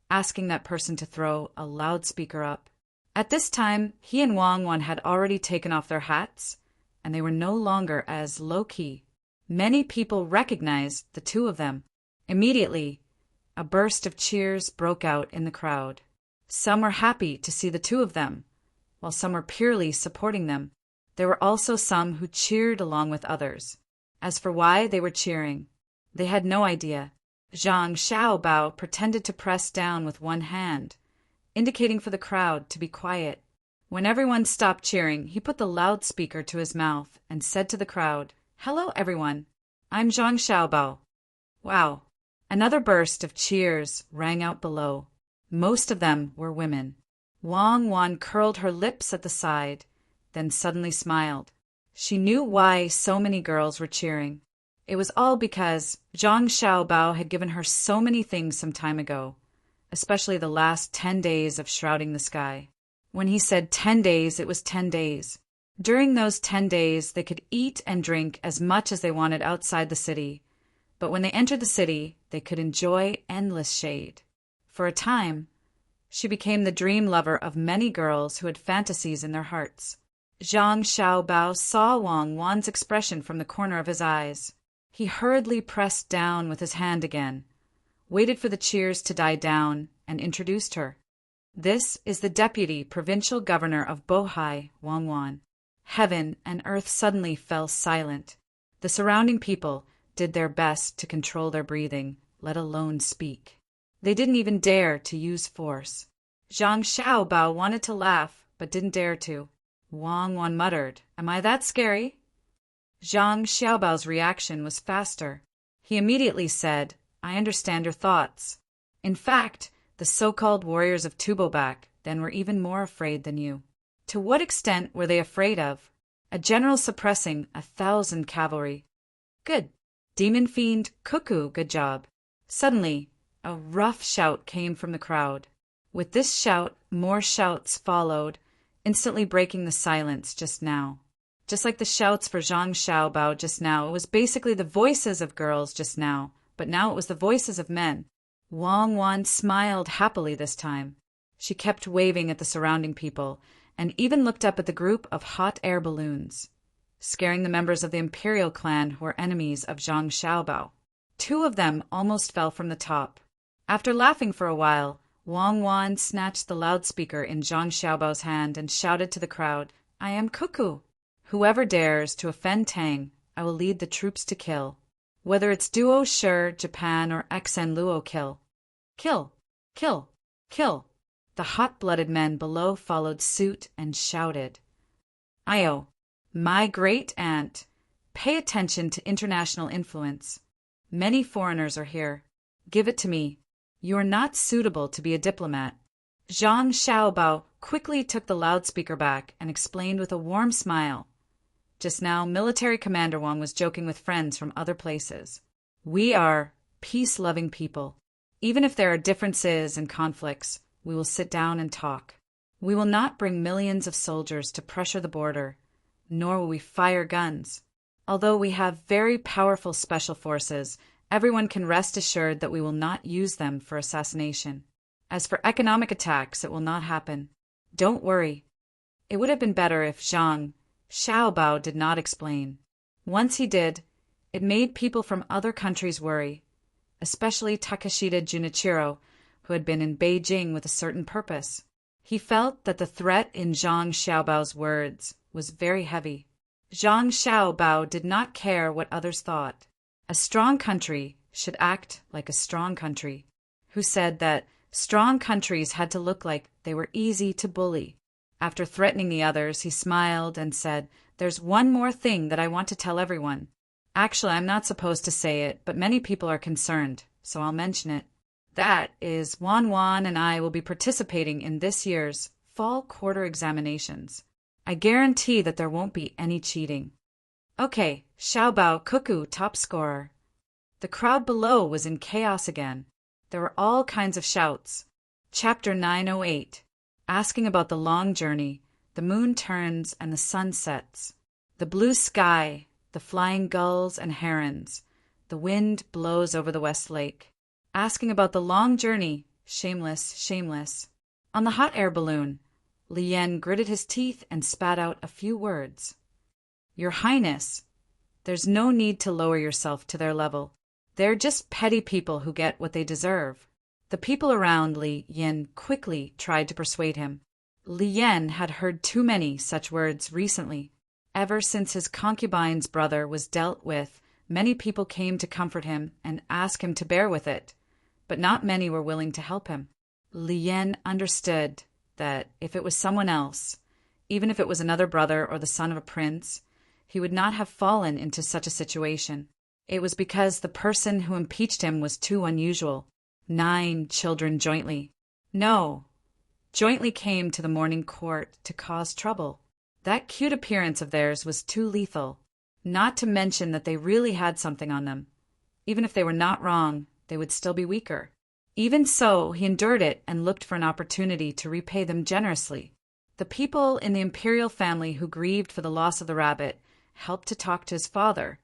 asking that person to throw a loudspeaker up. At this time, he and Wang Wan had already taken off their hats, and they were no longer as low-key. Many people recognized the two of them. Immediately, a burst of cheers broke out in the crowd. Some were happy to see the two of them, while some were purely supporting them. There were also some who cheered along with others. As for why they were cheering, they had no idea. Zhang Xiaobao pretended to press down with one hand, indicating for the crowd to be quiet. When everyone stopped cheering, he put the loudspeaker to his mouth and said to the crowd, "Hello, everyone. I'm Zhang Xiaobao." Wow! Another burst of cheers rang out below. Most of them were women. Wang Wan curled her lips at the side, then suddenly smiled. She knew why so many girls were cheering. It was all because Zhang Xiaobao had given her so many things some time ago, especially the last 10 days of shrouding the sky. When he said 10 days, it was 10 days. During those 10 days, they could eat and drink as much as they wanted outside the city. But when they entered the city, they could enjoy endless shade. For a time, she became the dream lover of many girls who had fantasies in their hearts. Zhang Xiaobao saw Wang Wan's expression from the corner of his eyes. He hurriedly pressed down with his hand again, waited for the cheers to die down, and introduced her. "This is the Deputy Provincial Governor of Bohai, Wang Wan." Heaven and earth suddenly fell silent. The surrounding people did their best to control their breathing, let alone speak. They didn't even dare to use force. Zhang Xiaobao wanted to laugh, but didn't dare to. Wang Wan muttered, "Am I that scary?" Zhang Xiaobao's reaction was faster. He immediately said, "I understand your thoughts. In fact, the so-called warriors of Tubobak then were even more afraid than you." To what extent were they afraid of? A general suppressing 1,000 cavalry. Good. Demon fiend, cuckoo, good job. Suddenly, a rough shout came from the crowd. With this shout, more shouts followed, instantly breaking the silence just now. Just like the shouts for Zhang Xiaobao just now, it was basically the voices of girls just now, but now it was the voices of men. Wang Wan smiled happily this time. She kept waving at the surrounding people, and even looked up at the group of hot air balloons, scaring the members of the imperial clan who were enemies of Zhang Xiaobao. 2 of them almost fell from the top. After laughing for a while, Wang Wan snatched the loudspeaker in Zhang Xiaobao's hand and shouted to the crowd, "I am Cuckoo. Whoever dares to offend Tang, I will lead the troops to kill. Whether it's Duo Shi, Japan, or Xen Luo, kill. Kill, kill, kill." The hot-blooded men below followed suit and shouted, "Io, my great-aunt, pay attention to international influence. Many foreigners are here. Give it to me. You are not suitable to be a diplomat." Zhang Xiaobao quickly took the loudspeaker back and explained with a warm smile. Just now, Military Commander Wang was joking with friends from other places. We are peace-loving people. Even if there are differences and conflicts, we will sit down and talk. We will not bring millions of soldiers to pressure the border, nor will we fire guns. Although we have very powerful special forces, everyone can rest assured that we will not use them for assassination. As for economic attacks, it will not happen. Don't worry. It would have been better if Zhang Xiaobao did not explain. Once he did, it made people from other countries worry, especially Takeshita Junichiro, who had been in Beijing with a certain purpose. He felt that the threat in Zhang Xiaobao's words was very heavy. Zhang Xiaobao did not care what others thought. A strong country should act like a strong country, who said that strong countries had to look like they were easy to bully. After threatening the others, he smiled and said, "There's one more thing that I want to tell everyone. Actually, I'm not supposed to say it, but many people are concerned, so I'll mention it. That is, Wan and I will be participating in this year's fall quarter examinations. I guarantee that there won't be any cheating." Okay, Xiaobao Cuckoo, top scorer. The crowd below was in chaos again. There were all kinds of shouts. Chapter 908. Asking about the long journey, the moon turns and the sun sets. The blue sky, the flying gulls and herons. The wind blows over the West Lake. Asking about the long journey, shameless, shameless. On the hot air balloon, Li Yan gritted his teeth and spat out a few words. "Your Highness, there's no need to lower yourself to their level. They're just petty people who get what they deserve." The people around Li Yan quickly tried to persuade him. Li Yan had heard too many such words recently. Ever since his concubine's brother was dealt with, many people came to comfort him and ask him to bear with it, but not many were willing to help him. Li Yan understood that if it was someone else, even if it was another brother or the son of a prince, he would not have fallen into such a situation. It was because the person who impeached him was too unusual. 9 children jointly. No, jointly came to the morning court to cause trouble. That cute appearance of theirs was too lethal, not to mention that they really had something on them. Even if they were not wrong, they would still be weaker. Even so, he endured it and looked for an opportunity to repay them generously. The people in the imperial family who grieved for the loss of the rabbit helped to talk to his father,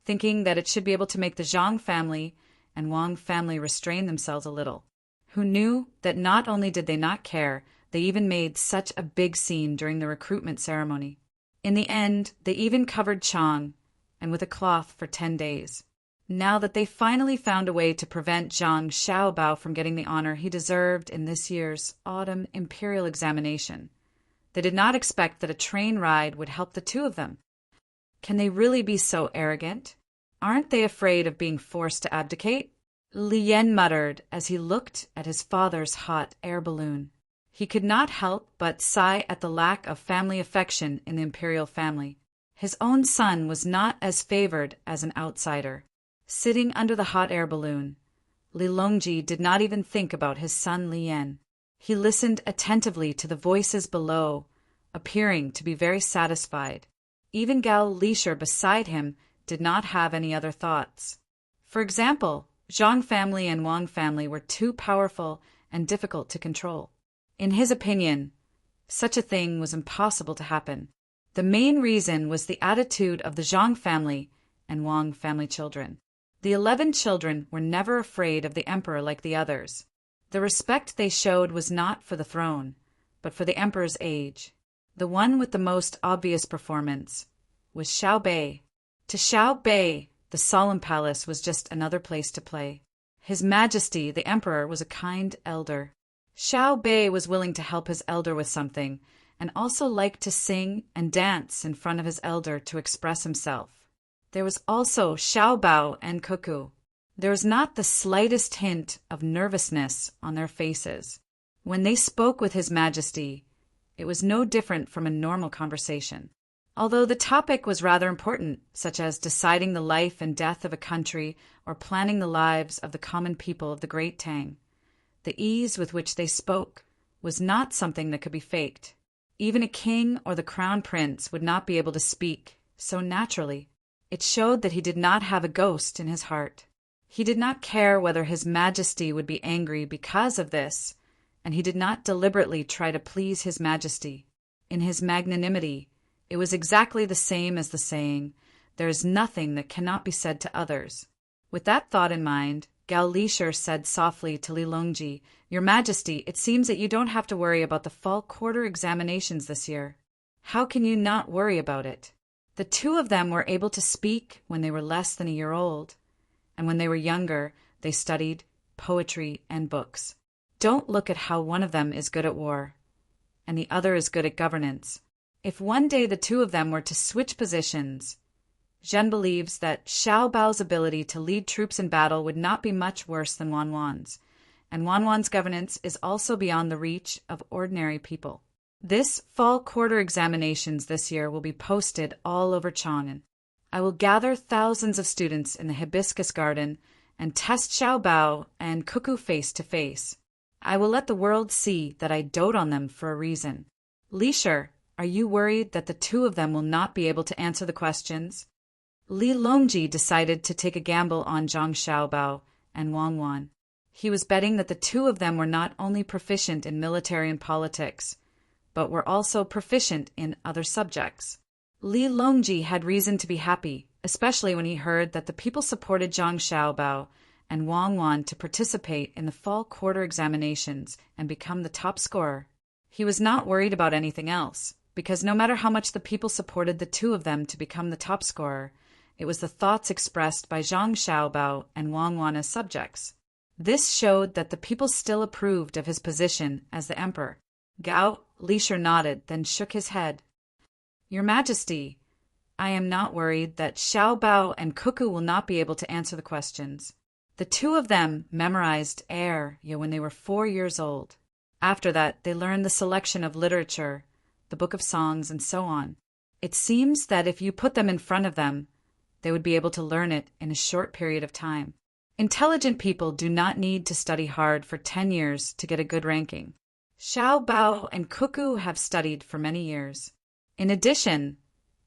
thinking that it should be able to make the Zhang family and Wang family restrain themselves a little, who knew that not only did they not care, they even made such a big scene during the recruitment ceremony. In the end, they even covered Chang, and with a cloth for 10 days. Now that they finally found a way to prevent Zhang Xiaobao from getting the honor he deserved in this year's autumn imperial examination, they did not expect that a train ride would help the two of them. Can they really be so arrogant? Aren't they afraid of being forced to abdicate? Li Yan muttered as he looked at his father's hot air balloon. He could not help but sigh at the lack of family affection in the imperial family. His own son was not as favored as an outsider. Sitting under the hot air balloon, Li Longji did not even think about his son Li Yan. He listened attentively to the voices below, appearing to be very satisfied. Even Gao Lisher beside him did not have any other thoughts. For example, Zhang family and Wang family were too powerful and difficult to control. In his opinion, such a thing was impossible to happen. The main reason was the attitude of the Zhang family and Wang family children. The 11 children were never afraid of the emperor like the others. The respect they showed was not for the throne, but for the emperor's age. The one with the most obvious performance was Xiao Bei. To Xiao Bei, the solemn palace was just another place to play. His Majesty, the emperor, was a kind elder. Xiao Bei was willing to help his elder with something, and also liked to sing and dance in front of his elder to express himself. There was also Xiao Bao and Cuckoo. There was not the slightest hint of nervousness on their faces. When they spoke with His Majesty, it was no different from a normal conversation. Although the topic was rather important, such as deciding the life and death of a country or planning the lives of the common people of the great Tang, the ease with which they spoke was not something that could be faked. Even a king or the crown prince would not be able to speak so naturally. It showed that he did not have a ghost in his heart. He did not care whether His Majesty would be angry because of this, and he did not deliberately try to please His Majesty. In his magnanimity, it was exactly the same as the saying, "There is nothing that cannot be said to others." With that thought in mind, Gao Lishur said softly to Li Longji, "Your Majesty, it seems that you don't have to worry about the fall quarter examinations this year. How can you not worry about it?" The two of them were able to speak when they were less than a year old, and when they were younger, they studied poetry and books. Don't look at how one of them is good at war, and the other is good at governance. If one day the two of them were to switch positions, Zhen believes that Xiao Bao's ability to lead troops in battle would not be much worse than Wan Wan's, and Wan Wan's governance is also beyond the reach of ordinary people. This fall quarter examinations this year will be posted all over Chang'an. I will gather thousands of students in the hibiscus garden and test Xiao Bao and Cuckoo face to face. I will let the world see that I dote on them for a reason. Lishur, are you worried that the two of them will not be able to answer the questions? Li Longji decided to take a gamble on Zhang Xiaobao and Wang Wan. He was betting that the two of them were not only proficient in military and politics, but were also proficient in other subjects. Li Longji had reason to be happy, especially when he heard that the people supported Zhang Xiaobao and Wang Wan to participate in the fall quarter examinations and become the top scorer. He was not worried about anything else, because no matter how much the people supported the two of them to become the top scorer, it was the thoughts expressed by Zhang Xiaobao and Wang Wan as subjects. This showed that the people still approved of his position as the emperor. Gao Lishur nodded, then shook his head. Your Majesty, I am not worried that Xiao Bao and Cuckoo will not be able to answer the questions. The two of them memorized air when they were 4 years old. After that, they learned the selection of literature, the book of songs, and so on. It seems that if you put them in front of them, they would be able to learn it in a short period of time. Intelligent people do not need to study hard for 10 years to get a good ranking. Xiao Bao and Cuckoo have studied for many years. In addition,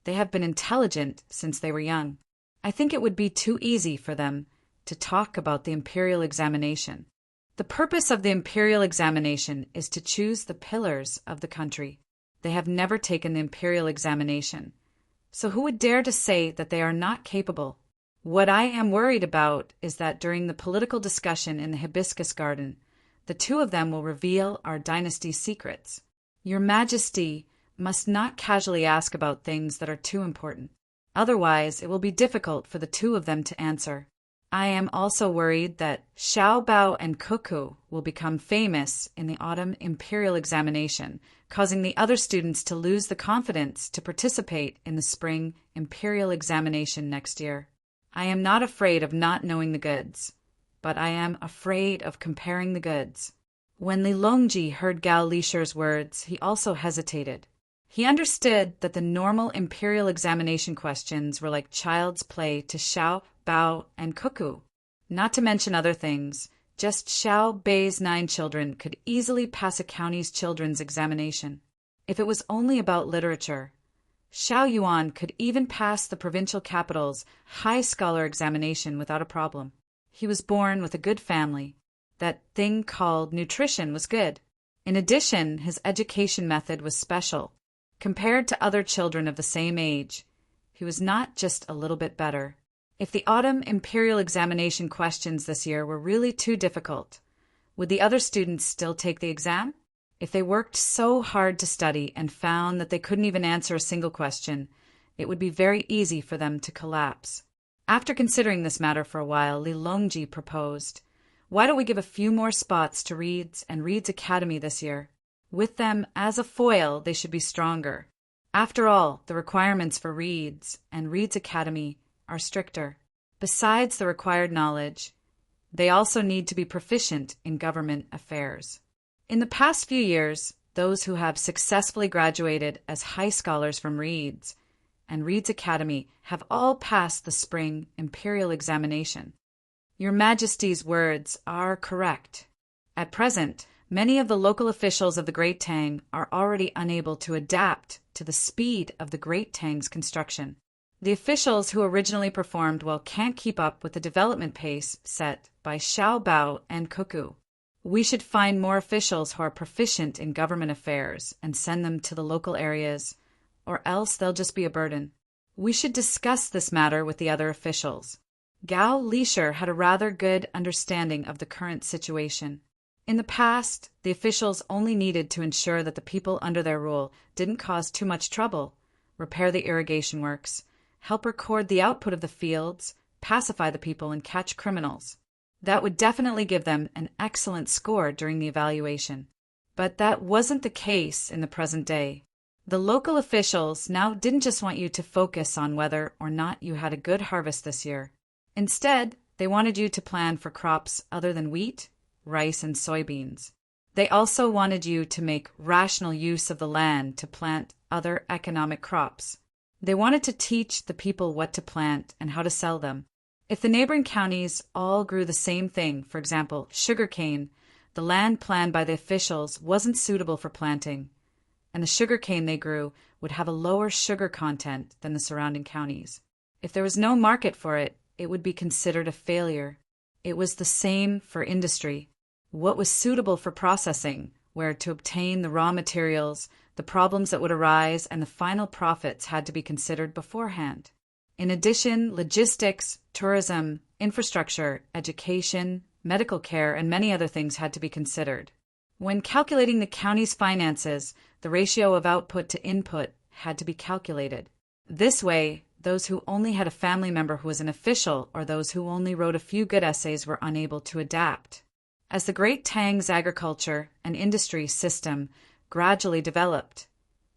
they have been intelligent since they were young. I think it would be too easy for them to talk about the imperial examination. The purpose of the imperial examination is to choose the pillars of the country. They have never taken the imperial examination. So who would dare to say that they are not capable? What I am worried about is that during the political discussion in the hibiscus garden, the two of them will reveal our dynasty's secrets. Your Majesty must not casually ask about things that are too important. Otherwise, it will be difficult for the two of them to answer. I am also worried that Xiao Bao and Cuckoo will become famous in the autumn imperial examination, causing the other students to lose the confidence to participate in the spring imperial examination next year. I am not afraid of not knowing the goods, but I am afraid of comparing the goods. When Li Longji heard Gao Lishur's words, he also hesitated. He understood that the normal imperial examination questions were like child's play to Xiao Bao and Cuckoo. Not to mention other things, just Xiao Bei's 9 children could easily pass a county's children's examination. If it was only about literature, Xiao Yuan could even pass the provincial capital's high scholar examination without a problem. He was born with a good family. That thing called nutrition was good. In addition, his education method was special. Compared to other children of the same age, he was not just a little bit better. If the autumn imperial examination questions this year were really too difficult, would the other students still take the exam? If they worked so hard to study and found that they couldn't even answer a single question, it would be very easy for them to collapse. After considering this matter for a while, Li Longji proposed, "Why don't we give a few more spots to Reed's and Reed's Academy this year? With them as a foil, they should be stronger. After all, the requirements for Reed's and Reed's Academy are stricter. Besides the required knowledge, they also need to be proficient in government affairs." In the past few years, those who have successfully graduated as high scholars from Reeds and Reeds Academy have all passed the spring imperial examination. Your Majesty's words are correct. At present, many of the local officials of the Great Tang are already unable to adapt to the speed of the Great Tang's construction. The officials who originally performed well can't keep up with the development pace set by Xiao Bao and Cuckoo. We should find more officials who are proficient in government affairs and send them to the local areas, or else they'll just be a burden. We should discuss this matter with the other officials. Gao Lisher had a rather good understanding of the current situation. In the past, the officials only needed to ensure that the people under their rule didn't cause too much trouble, repair the irrigation works, help record the output of the fields, pacify the people, and catch criminals. That would definitely give them an excellent score during the evaluation. But that wasn't the case in the present day. The local officials now didn't just want you to focus on whether or not you had a good harvest this year. Instead, they wanted you to plan for crops other than wheat, rice, and soybeans. They also wanted you to make rational use of the land to plant other economic crops. They wanted to teach the people what to plant and how to sell them. If the neighboring counties all grew the same thing, for example, sugarcane, the land planned by the officials wasn't suitable for planting, and the sugarcane they grew would have a lower sugar content than the surrounding counties. If there was no market for it, it would be considered a failure. It was the same for industry. What was suitable for processing, where to obtain the raw materials, the problems that would arise, and the final profits had to be considered beforehand. In addition, logistics, tourism, infrastructure, education, medical care, and many other things had to be considered. When calculating the county's finances, the ratio of output to input had to be calculated. This way, those who only had a family member who was an official or those who only wrote a few good essays were unable to adapt. As the Great Tang's agriculture and industry system gradually developed,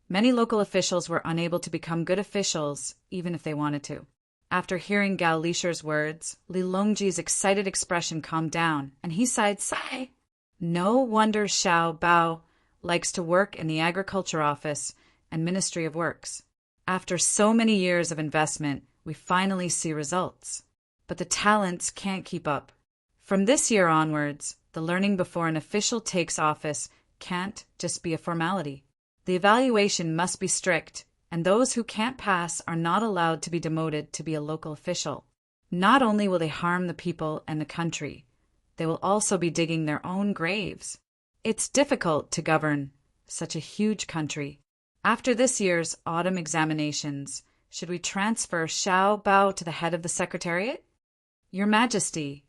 many local officials were unable to become good officials even if they wanted to. After hearing Gao Lisher's words, Li Longji's excited expression calmed down, and he sighed, "Sigh." No wonder Xiao Bao likes to work in the Agriculture Office and Ministry of Works. After so many years of investment, we finally see results. But the talents can't keep up. From this year onwards, the learning before an official takes office can't just be a formality. The evaluation must be strict, and those who can't pass are not allowed to be demoted to be a local official. Not only will they harm the people and the country, they will also be digging their own graves. It's difficult to govern such a huge country. After this year's autumn examinations, should we transfer Xiao Bao to the head of the Secretariat? Your Majesty,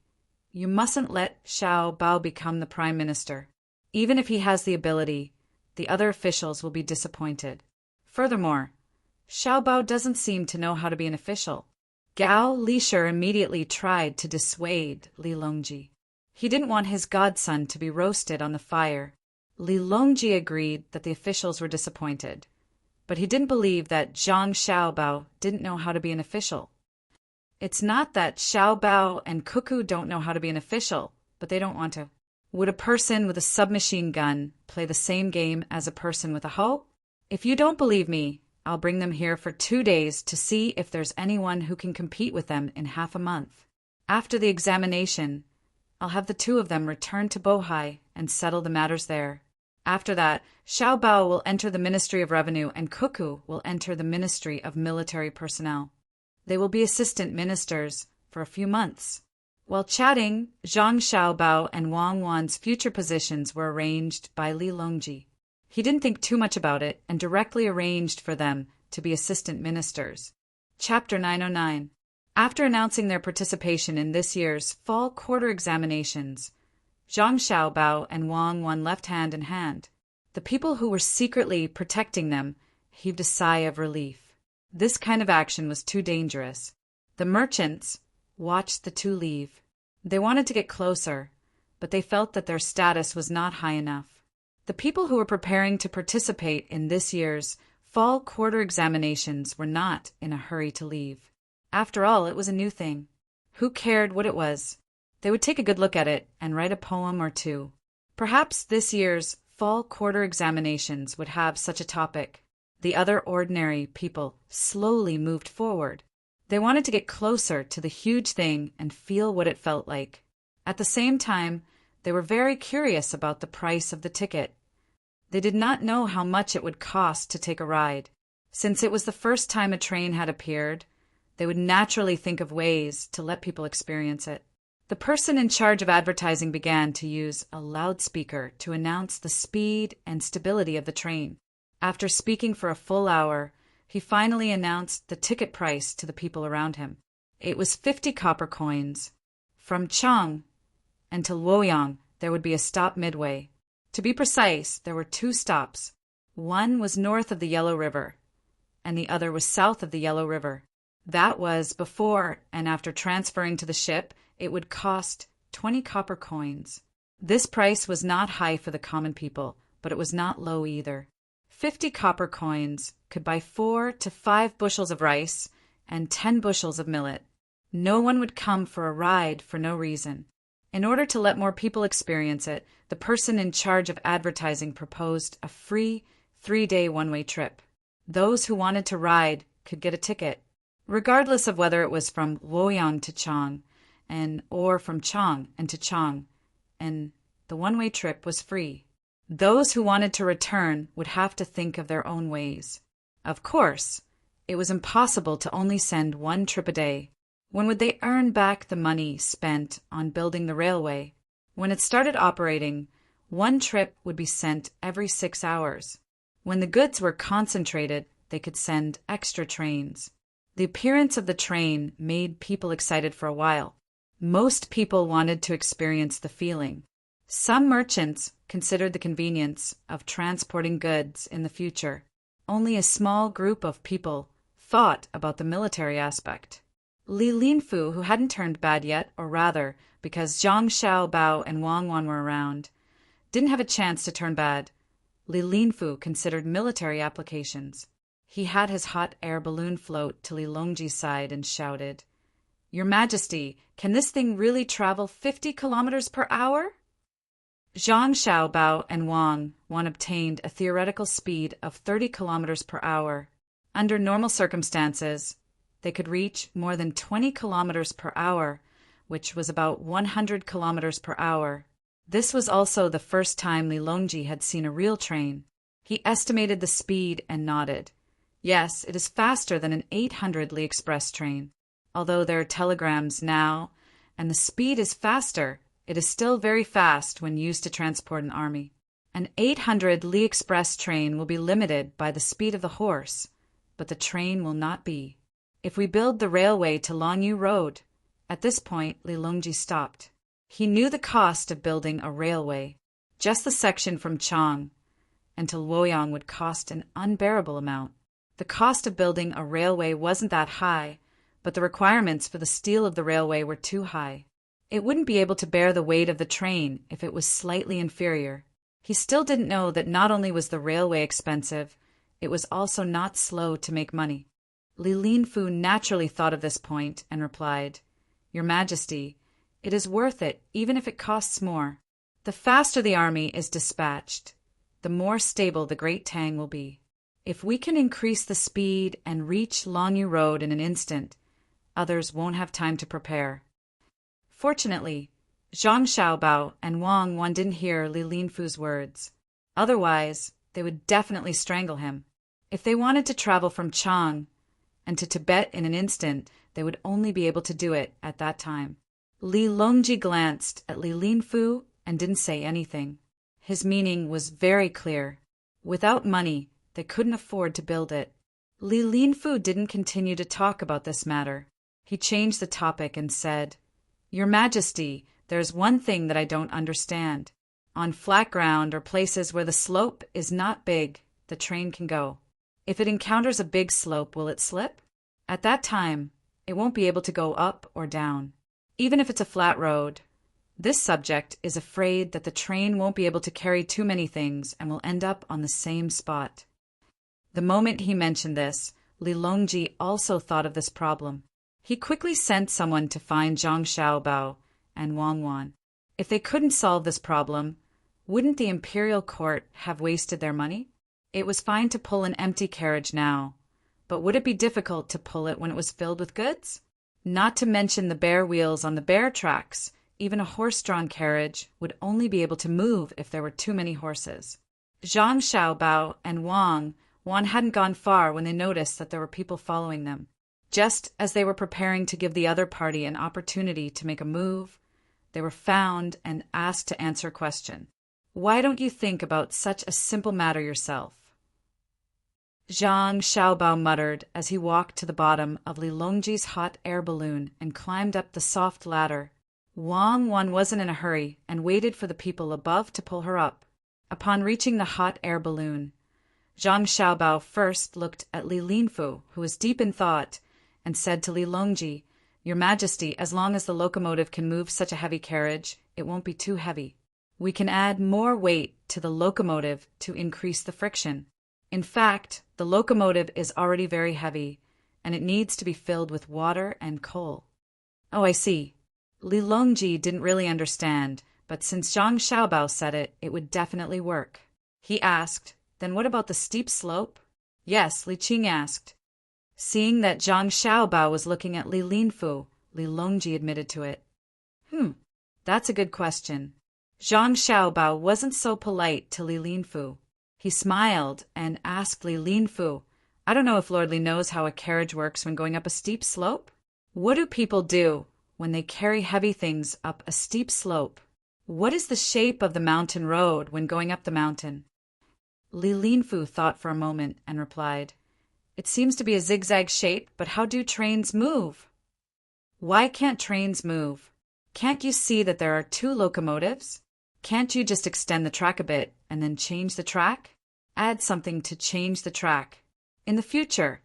you mustn't let Xiao Bao become the Prime Minister. Even if he has the ability, the other officials will be disappointed. Furthermore, Xiao Bao doesn't seem to know how to be an official. Gao Lisher immediately tried to dissuade Li Longji. He didn't want his godson to be roasted on the fire. Li Longji agreed that the officials were disappointed, but he didn't believe that Zhang Xiaobao didn't know how to be an official. It's not that Xiaobao and Cuckoo don't know how to be an official, but they don't want to. Would a person with a submachine gun play the same game as a person with a hoe? If you don't believe me, I'll bring them here for 2 days to see if there's anyone who can compete with them in half a month. After the examination, I'll have the two of them return to Bohai and settle the matters there. After that, Xiao Bao will enter the Ministry of Revenue and Cuckoo will enter the Ministry of Military Personnel. They will be assistant ministers for a few months. While chatting, Zhang Xiaobao and Wang Wan's future positions were arranged by Li Longji. He didn't think too much about it and directly arranged for them to be assistant ministers. Chapter 909. After announcing their participation in this year's fall quarter examinations, Zhang Xiaobao and Wang Wan left hand in hand. The people who were secretly protecting them heaved a sigh of relief. This kind of action was too dangerous. The merchants watched the two leave. They wanted to get closer, but they felt that their status was not high enough. The people who were preparing to participate in this year's fall quarter examinations were not in a hurry to leave. After all, it was a new thing. Who cared what it was? They would take a good look at it and write a poem or two. Perhaps this year's fall quarter examinations would have such a topic. The other ordinary people slowly moved forward. They wanted to get closer to the huge thing and feel what it felt like. At the same time, they were very curious about the price of the ticket. They did not know how much it would cost to take a ride. Since it was the first time a train had appeared, they would naturally think of ways to let people experience it. The person in charge of advertising began to use a loudspeaker to announce the speed and stability of the train. After speaking for a full hour, he finally announced the ticket price to the people around him. It was 50 copper coins. From Tang and to Luoyang, there would be a stop midway. To be precise, there were 2 stops. One was north of the Yellow River, and the other was south of the Yellow River. That was before and after transferring to the ship, it would cost 20 copper coins. This price was not high for the common people, but it was not low either. 50 copper coins could buy 4 to 5 bushels of rice and 10 bushels of millet. No one would come for a ride for no reason. In order to let more people experience it, the person in charge of advertising proposed a free 3-day one-way trip. Those who wanted to ride could get a ticket, regardless of whether it was from Luoyang to Tang, or from Tang and to Tang, and the one-way trip was free. Those who wanted to return would have to think of their own ways. Of course, it was impossible to only send 1 trip a day. When would they earn back the money spent on building the railway? When it started operating, 1 trip would be sent every 6 hours. When the goods were concentrated, they could send extra trains. The appearance of the train made people excited for a while. Most people wanted to experience the feeling. Some merchants considered the convenience of transporting goods in the future. Only a small group of people thought about the military aspect. Li Linfu, who hadn't turned bad yet, or rather, because Zhang Xiaobao and Wang Wan were around, didn't have a chance to turn bad. Li Linfu considered military applications. He had his hot air balloon float to Li Longji's side and shouted, "Your Majesty, can this thing really travel 50 kilometers per hour?" Zhang Xiaobao and Wang Wan obtained a theoretical speed of 30 kilometers per hour. Under normal circumstances, they could reach more than 20 kilometers per hour, which was about 100 kilometers per hour. This was also the first time Li Longji had seen a real train. He estimated the speed and nodded. Yes, it is faster than an 800 Li Express train. Although there are telegrams now, and the speed is faster, it is still very fast when used to transport an army. An 800 Li Express train will be limited by the speed of the horse, but the train will not be. If we build the railway to Longyu Road, at this point Li Longji stopped. He knew the cost of building a railway. Just the section from Tang and to Luoyang would cost an unbearable amount. The cost of building a railway wasn't that high, but the requirements for the steel of the railway were too high. It wouldn't be able to bear the weight of the train if it was slightly inferior. He still didn't know that not only was the railway expensive, it was also not slow to make money. Li Linfu naturally thought of this point and replied, "Your Majesty, it is worth it even if it costs more. The faster the army is dispatched, the more stable the Great Tang will be. If we can increase the speed and reach Longyu Road in an instant, others won't have time to prepare." Fortunately, Zhang Xiaobao and Wang Wan didn't hear Li Linfu's words. Otherwise, they would definitely strangle him. If they wanted to travel from Tang and to Tibet in an instant, they would only be able to do it at that time. Li Longji glanced at Li Linfu and didn't say anything. His meaning was very clear. Without money, they couldn't afford to build it. Li Linfu didn't continue to talk about this matter. He changed the topic and said, "Your Majesty, there's one thing that I don't understand. On flat ground or places where the slope is not big, the train can go. If it encounters a big slope, will it slip? At that time, it won't be able to go up or down, even if it's a flat road. This subject is afraid that the train won't be able to carry too many things and will end up on the same spot." The moment he mentioned this, Li Longji also thought of this problem. He quickly sent someone to find Zhang Xiaobao and Wang Wan. If they couldn't solve this problem, Wouldn't the imperial court have wasted their money? It was fine to pull an empty carriage now, but would it be difficult to pull it when it was filled with goods? Not to mention the bare wheels on the bare tracks. Even a horse-drawn carriage would only be able to move if there were too many horses. Zhang Xiaobao and Wan hadn't gone far when they noticed that there were people following them. Just as they were preparing to give the other party an opportunity to make a move, they were found and asked to answer a question. Why don't you think about such a simple matter yourself? Zhang Xiaobao muttered as he walked to the bottom of Li Longji's hot air balloon and climbed up the soft ladder. Wan wasn't in a hurry and waited for the people above to pull her up. Upon reaching the hot air balloon, Zhang Xiaobao first looked at Li Linfu, who was deep in thought, and said to Li Longji, "Your Majesty, as long as the locomotive can move such a heavy carriage, it won't be too heavy. We can add more weight to the locomotive to increase the friction. In fact, the locomotive is already very heavy, and it needs to be filled with water and coal." "Oh, I see." Li Longji didn't really understand, but since Zhang Xiaobao said it, it would definitely work. He asked, "Then what about the steep slope?" "Yes," Li Qing asked. Seeing that Zhang Xiaobao was looking at Li Linfu, Li Longji admitted to it. That's a good question." Zhang Xiaobao wasn't so polite to Li Linfu. He smiled and asked Li Linfu, "I don't know if Lord Li knows how a carriage works when going up a steep slope? What do people do when they carry heavy things up a steep slope? What is the shape of the mountain road when going up the mountain?" Li Linfu thought for a moment and replied, "It seems to be a zigzag shape, but how do trains move?" "Why can't trains move? Can't you see that there are two locomotives? Can't you just extend the track a bit and then change the track? Add something to change the track. In the future,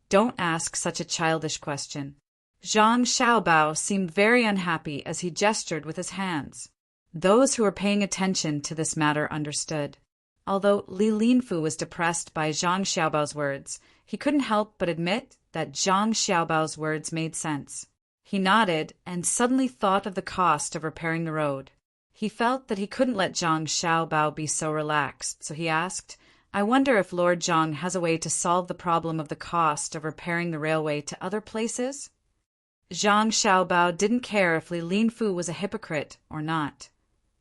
don't ask such a childish question." Zhang Xiaobao seemed very unhappy as he gestured with his hands. Those who were paying attention to this matter understood. Although Li Linfu was depressed by Zhang Xiaobao's words, he couldn't help but admit that Zhang Xiaobao's words made sense. He nodded and suddenly thought of the cost of repairing the road. He felt that he couldn't let Zhang Xiaobao be so relaxed, so he asked, "I wonder if Lord Zhang has a way to solve the problem of the cost of repairing the railway to other places?" Zhang Xiaobao didn't care if Li Linfu was a hypocrite or not,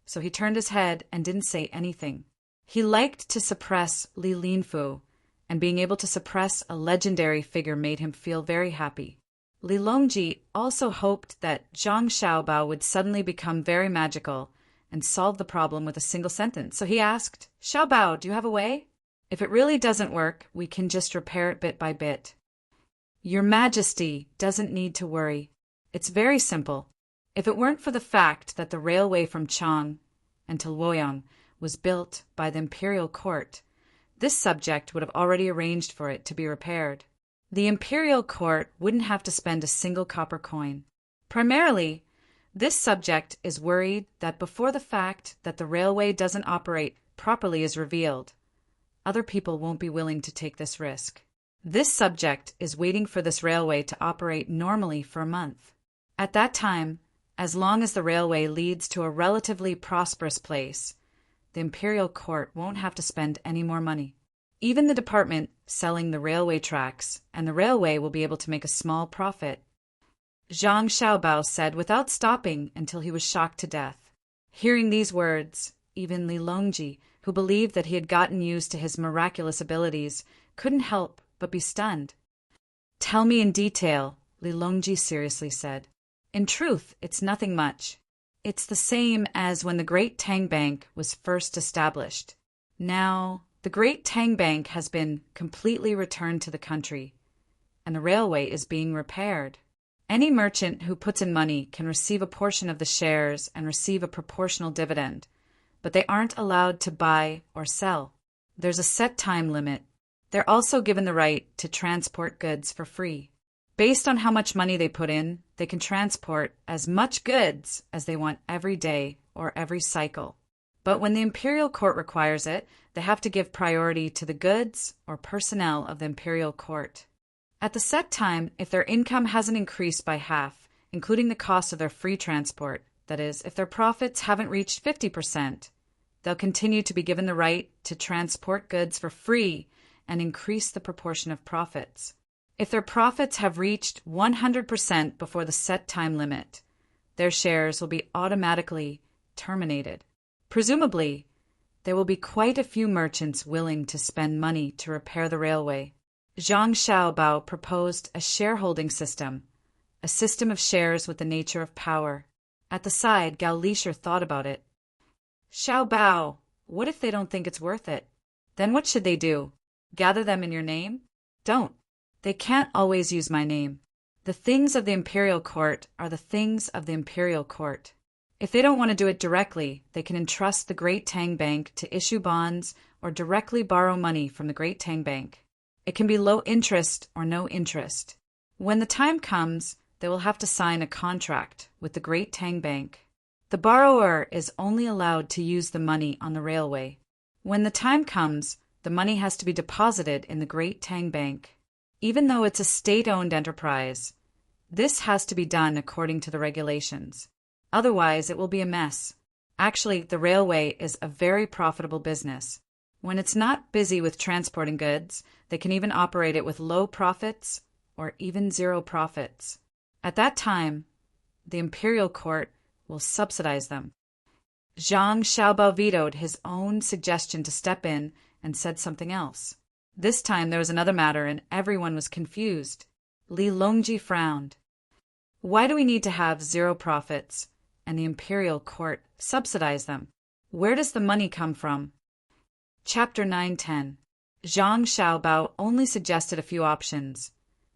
so he turned his head and didn't say anything. He liked to suppress Li Linfu, and being able to suppress a legendary figure made him feel very happy. Li Longji also hoped that Zhang Xiaobao would suddenly become very magical and solve the problem with a single sentence, so he asked, "Xiaobao, do you have a way? If it really doesn't work, we can just repair it bit by bit." "Your Majesty doesn't need to worry. It's very simple. If it weren't for the fact that the railway from Chang and to Luoyang was built by the imperial court, this subject would have already arranged for it to be repaired. The imperial court wouldn't have to spend a single copper coin. Primarily, this subject is worried that before the fact that the railway doesn't operate properly is revealed, other people won't be willing to take this risk. This subject is waiting for this railway to operate normally for a month. At that time, as long as the railway leads to a relatively prosperous place, the imperial court won't have to spend any more money. Even the department selling the railway tracks and the railway will be able to make a small profit." Zhang Xiaobao said without stopping until he was shocked to death. Hearing these words, even Li Longji, who believed that he had gotten used to his miraculous abilities, couldn't help but be stunned. "Tell me in detail," Li Longji seriously said. "In truth, it's nothing much. It's the same as when the Great Tang Bank was first established. Now, the Great Tang Bank has been completely returned to the country, and the railway is being repaired. Any merchant who puts in money can receive a portion of the shares and receive a proportional dividend, but they aren't allowed to buy or sell. There's a set time limit. They're also given the right to transport goods for free. Based on how much money they put in, they can transport as much goods as they want every day or every cycle. But when the imperial court requires it, they have to give priority to the goods or personnel of the imperial court. At the set time, if their income hasn't increased by half, including the cost of their free transport, that is, if their profits haven't reached 50%, They'll continue to be given the right to transport goods for free and increase the proportion of profits. If their profits have reached 100% before the set time limit, their shares will be automatically terminated. Presumably, there will be quite a few merchants willing to spend money to repair the railway. Zhang Xiaobao proposed a shareholding system, a system of shares with the nature of power. At the side, Gao Lisher thought about it. Xiaobao, what if they don't think it's worth it? Then what should they do? Gather them in your name? Don't. They can't always use my name. The things of the imperial court are the things of the imperial court. If they don't want to do it directly, they can entrust the Great Tang Bank to issue bonds or directly borrow money from the Great Tang Bank. It can be low interest or no interest. When the time comes, they will have to sign a contract with the Great Tang Bank. The borrower is only allowed to use the money on the railway. When the time comes, the money has to be deposited in the Great Tang Bank. Even though it's a state-owned enterprise, this has to be done according to the regulations. Otherwise, it will be a mess. Actually, the railway is a very profitable business. When it's not busy with transporting goods, they can even operate it with low profits or even zero profits. At that time, the imperial court will subsidize them. Zhang Xiaobao vetoed his own suggestion to step in and said something else. This time there was another matter and everyone was confused. Li Longji frowned. Why do we need to have zero profits and the imperial court subsidize them? Where does the money come from? Chapter 9:10. Zhang Xiaobao only suggested a few options,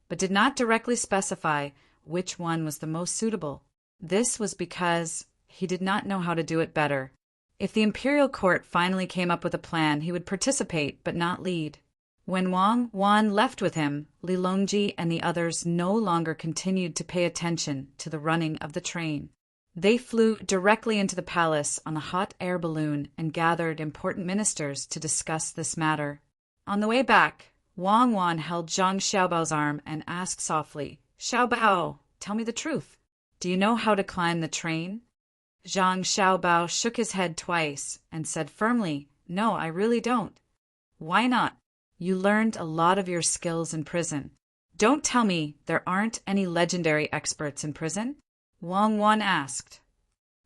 but did not directly specify which one was the most suitable. This was because he did not know how to do it better. If the imperial court finally came up with a plan, he would participate but not lead. When Wang Wan left with him, Li Longji and the others no longer continued to pay attention to the running of the train. They flew directly into the palace on a hot air balloon and gathered important ministers to discuss this matter. On the way back, Wang Wan held Zhang Xiaobao's arm and asked softly, "Xiaobao, tell me the truth. Do you know how to climb the train?" Zhang Xiaobao shook his head twice and said firmly, "No, I really don't." "Why not? You learned a lot of your skills in prison. Don't tell me there aren't any legendary experts in prison?" Wang Wan asked.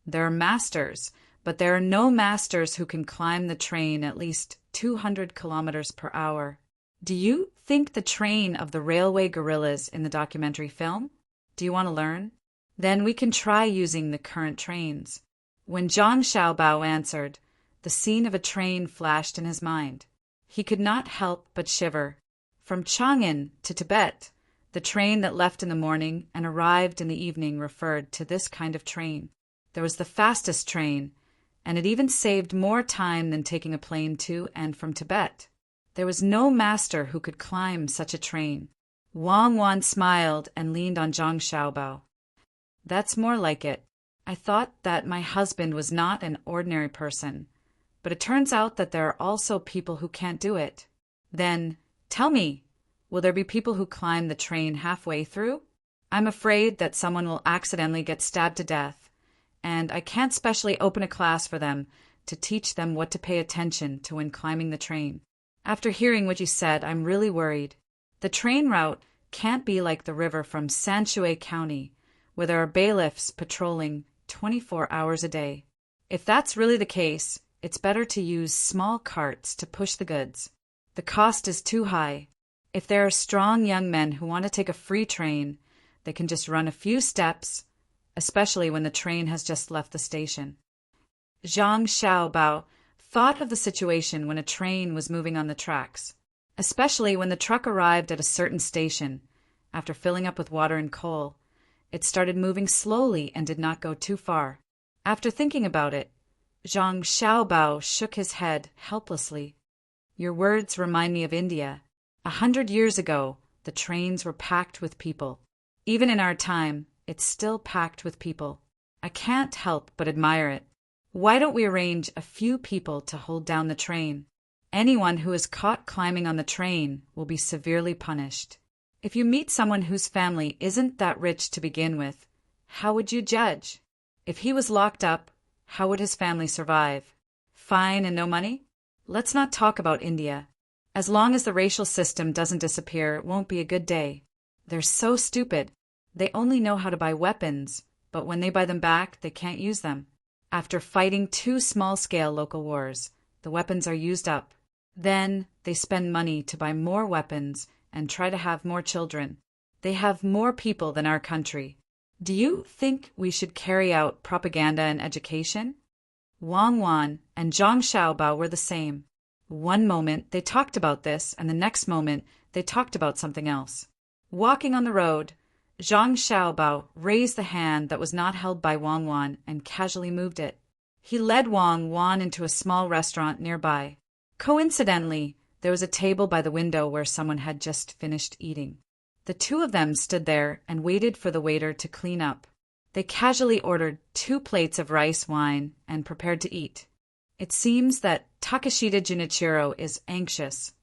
"There are masters, but there are no masters who can climb the train at least 200 kilometers per hour. Do you think the train of the railway gorillas in the documentary film? Do you want to learn? Then we can try using the current trains." When Zhang Xiaobao answered, the scene of a train flashed in his mind. He could not help but shiver. From Chang'an to Tibet, the train that left in the morning and arrived in the evening referred to this kind of train. There was the fastest train, and it even saved more time than taking a plane to and from Tibet. There was no master who could climb such a train. Wang Wan smiled and leaned on Zhang Xiaobao. "That's more like it. I thought that my husband was not an ordinary person, but it turns out that there are also people who can't do it. Then, tell me, will there be people who climb the train halfway through? I'm afraid that someone will accidentally get stabbed to death, and I can't specially open a class for them to teach them what to pay attention to when climbing the train. After hearing what you said, I'm really worried. The train route can't be like the river from Sanshui County, where there are bailiffs patrolling 24 hours a day. If that's really the case, it's better to use small carts to push the goods. The cost is too high. If there are strong young men who want to take a free train, they can just run a few steps, especially when the train has just left the station." Zhang Xiaobao thought of the situation when a train was moving on the tracks, especially when the truck arrived at a certain station. After filling up with water and coal, it started moving slowly and did not go too far. After thinking about it, Zhang Xiaobao shook his head helplessly. "Your words remind me of India. 100 years ago, the trains were packed with people. Even in our time, it's still packed with people. I can't help but admire it. Why don't we arrange a few people to hold down the train? Anyone who is caught climbing on the train will be severely punished. If you meet someone whose family isn't that rich to begin with, how would you judge? If he was locked up, how would his family survive? fine and no money? Let's not talk about India. As long as the racial system doesn't disappear, it won't be a good day. They're so stupid. They only know how to buy weapons, but when they buy them back, they can't use them. After fighting 2 small-scale local wars, the weapons are used up. Then they spend money to buy more weapons and try to have more children. They have more people than our country. Do you think we should carry out propaganda and education? Wang Wan and Zhang Xiaobao were the same. One moment they talked about this, and the next moment they talked about something else. Walking on the road, Zhang Xiaobao raised the hand that was not held by Wang Wan and casually moved it. He led Wang Wan into a small restaurant nearby. Coincidentally, there was a table by the window where someone had just finished eating. The 2 of them stood there and waited for the waiter to clean up. They casually ordered 2 plates of rice wine and prepared to eat. It seems that Takeshita Junichiro is anxious.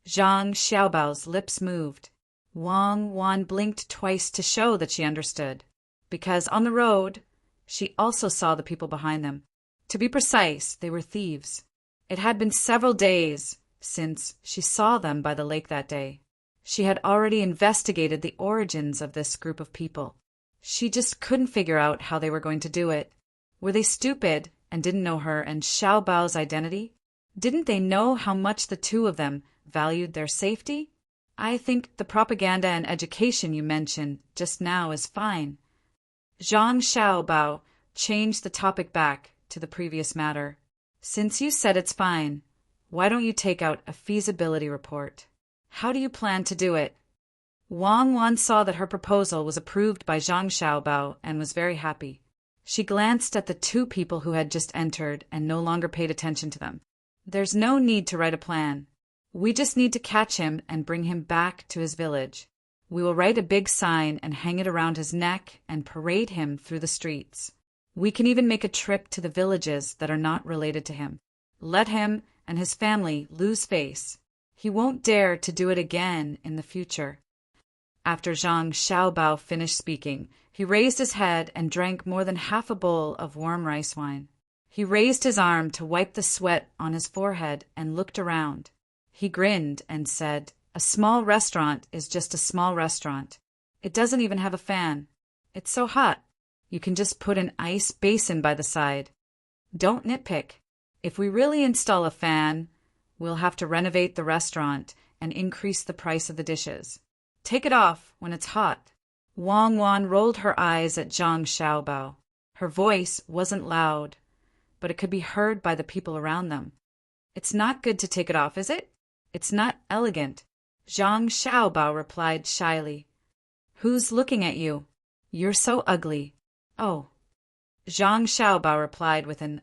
Zhang Xiaobao's lips moved. Wang Wan blinked twice to show that she understood, because on the road, she also saw the people behind them. To be precise, they were thieves. It had been several days since she saw them by the lake that day. She had already investigated the origins of this group of people. She just couldn't figure out how they were going to do it. Were they stupid and didn't know her and Xiao Bao's identity? Didn't they know how much the 2 of them valued their safety? I think the propaganda and education you mentioned just now is fine. Zhang Xiaobao changed the topic back to the previous matter. Since you said it's fine, why don't you take out a feasibility report? How do you plan to do it? Wang Wan saw that her proposal was approved by Zhang Xiaobao and was very happy. She glanced at the 2 people who had just entered and no longer paid attention to them. There's no need to write a plan. We just need to catch him and bring him back to his village. We will write a big sign and hang it around his neck and parade him through the streets. We can even make a trip to the villages that are not related to him. Let him and his family lose face. He won't dare to do it again in the future. After Zhang Xiaobao finished speaking, he raised his head and drank more than half a bowl of warm rice wine. He raised his arm to wipe the sweat on his forehead and looked around. He grinned and said, "A small restaurant is just a small restaurant. It doesn't even have a fan. It's so hot. You can just put an ice basin by the side. Don't nitpick. If we really install a fan, we'll have to renovate the restaurant and increase the price of the dishes. Take it off when it's hot." Wang Wan rolled her eyes at Zhang Xiaobao. Her voice wasn't loud, but it could be heard by the people around them. "It's not good to take it off, is it? It's not elegant." Zhang Xiaobao replied shyly. "Who's looking at you? You're so ugly." "Oh." Zhang Xiaobao replied with an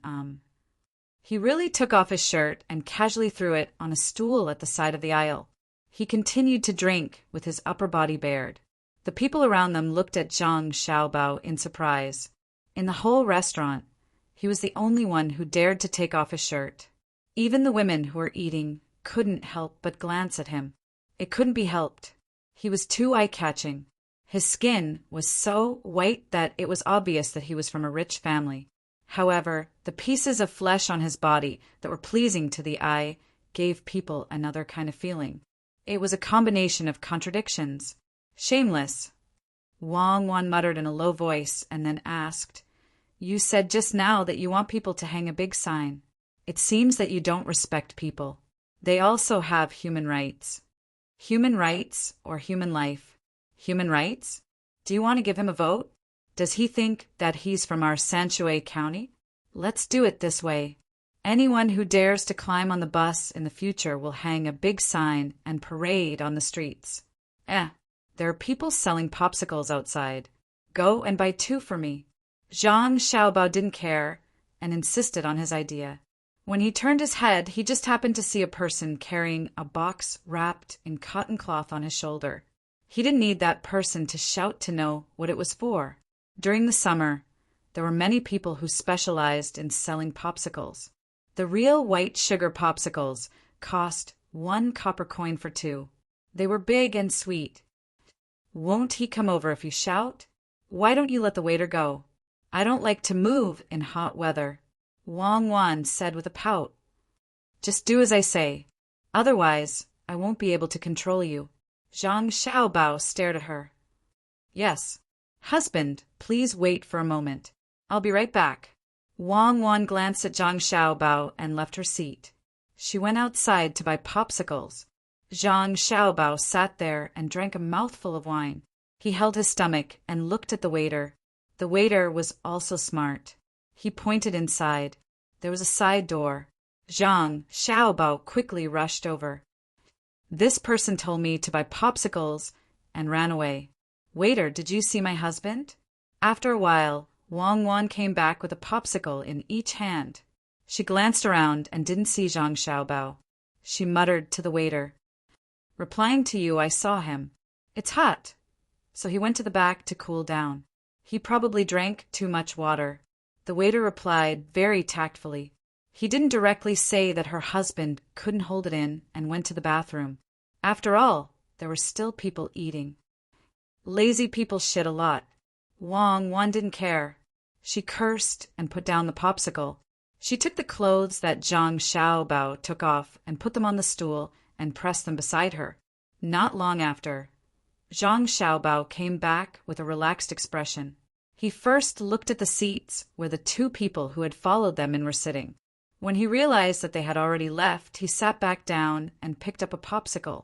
He really took off his shirt and casually threw it on a stool at the side of the aisle. He continued to drink with his upper body bared. The people around them looked at Zhang Xiaobao in surprise. In the whole restaurant, he was the only one who dared to take off his shirt. Even the women who were eating couldn't help but glance at him. It couldn't be helped. He was too eye-catching. His skin was so white that it was obvious that he was from a rich family. However, the pieces of flesh on his body that were pleasing to the eye gave people another kind of feeling. It was a combination of contradictions. Shameless. Wang Wan muttered in a low voice and then asked, "You said just now that you want people to hang a big sign. It seems that you don't respect people. They also have human rights." Human rights or human life? Human rights? Do you want to give him a vote? Does he think that he's from our Sanshui County? Let's do it this way. Anyone who dares to climb on the bus in the future will hang a big sign and parade on the streets. There are people selling popsicles outside. Go and buy 2 for me. Zhang Xiaobao didn't care and insisted on his idea. When he turned his head, he just happened to see a person carrying a box wrapped in cotton cloth on his shoulder. He didn't need that person to shout to know what it was for. During the summer, there were many people who specialized in selling popsicles. The real white sugar popsicles cost 1 copper coin for 2. They were big and sweet. Won't he come over if you shout? Why don't you let the waiter go? I don't like to move in hot weather. Wang Wan said with a pout. Just do as I say. Otherwise, I won't be able to control you. Zhang Xiaobao stared at her. Yes. Husband, please wait for a moment. I'll be right back. Wang Wan glanced at Zhang Xiaobao and left her seat. She went outside to buy popsicles. Zhang Xiaobao sat there and drank a mouthful of wine. He held his stomach and looked at the waiter. The waiter was also smart. He pointed inside. There was a side door. Zhang Xiaobao quickly rushed over. This person told me to buy popsicles and ran away. Waiter, did you see my husband? After a while, Wang Wan came back with a popsicle in each hand. She glanced around and didn't see Zhang Xiaobao. She muttered to the waiter. Replying to you, I saw him. It's hot. So he went to the back to cool down. He probably drank too much water. The waiter replied very tactfully. He didn't directly say that her husband couldn't hold it in and went to the bathroom. After all, there were still people eating. Lazy people shit a lot. Wang Wan didn't care. She cursed and put down the popsicle. She took the clothes that Zhang Xiaobao took off and put them on the stool and pressed them beside her. Not long after, Zhang Xiaobao came back with a relaxed expression. He first looked at the seats where the two people who had followed them in were sitting. When he realized that they had already left, he sat back down and picked up a popsicle.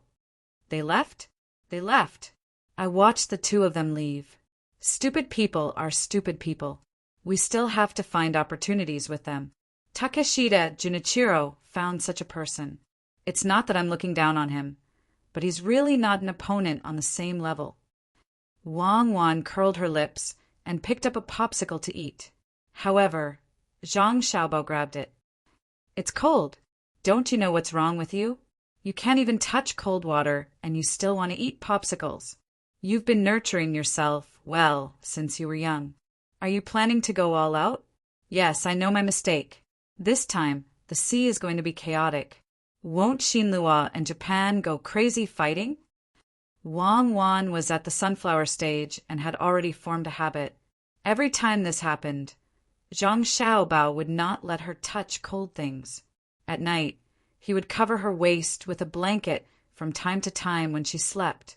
They left? They left. I watched the two of them leave. Stupid people are stupid people. We still have to find opportunities with them. Takeshita Junichiro found such a person. It's not that I'm looking down on him, but he's really not an opponent on the same level. Wang Wan curled her lips and picked up a popsicle to eat. However, Zhang Xiaobao grabbed it. It's cold. Don't you know what's wrong with you? You can't even touch cold water, and you still want to eat popsicles. You've been nurturing yourself well since you were young. Are you planning to go all out? Yes, I know my mistake. This time, the sea is going to be chaotic. Won't Shinlua and Japan go crazy fighting? Wang Wan was at the sunflower stage and had already formed a habit. Every time this happened, Zhang Xiaobao would not let her touch cold things. At night, he would cover her waist with a blanket from time to time when she slept.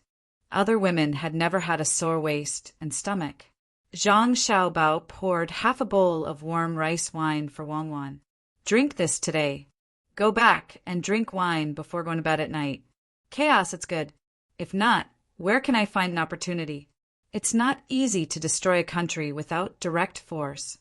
Other women had never had a sore waist and stomach. Zhang Xiaobao poured half a bowl of warm rice wine for Wang Wan. Drink this today. Go back and drink wine before going to bed at night. Chaos, it's good. If not, where can I find an opportunity? It's not easy to destroy a country without direct force.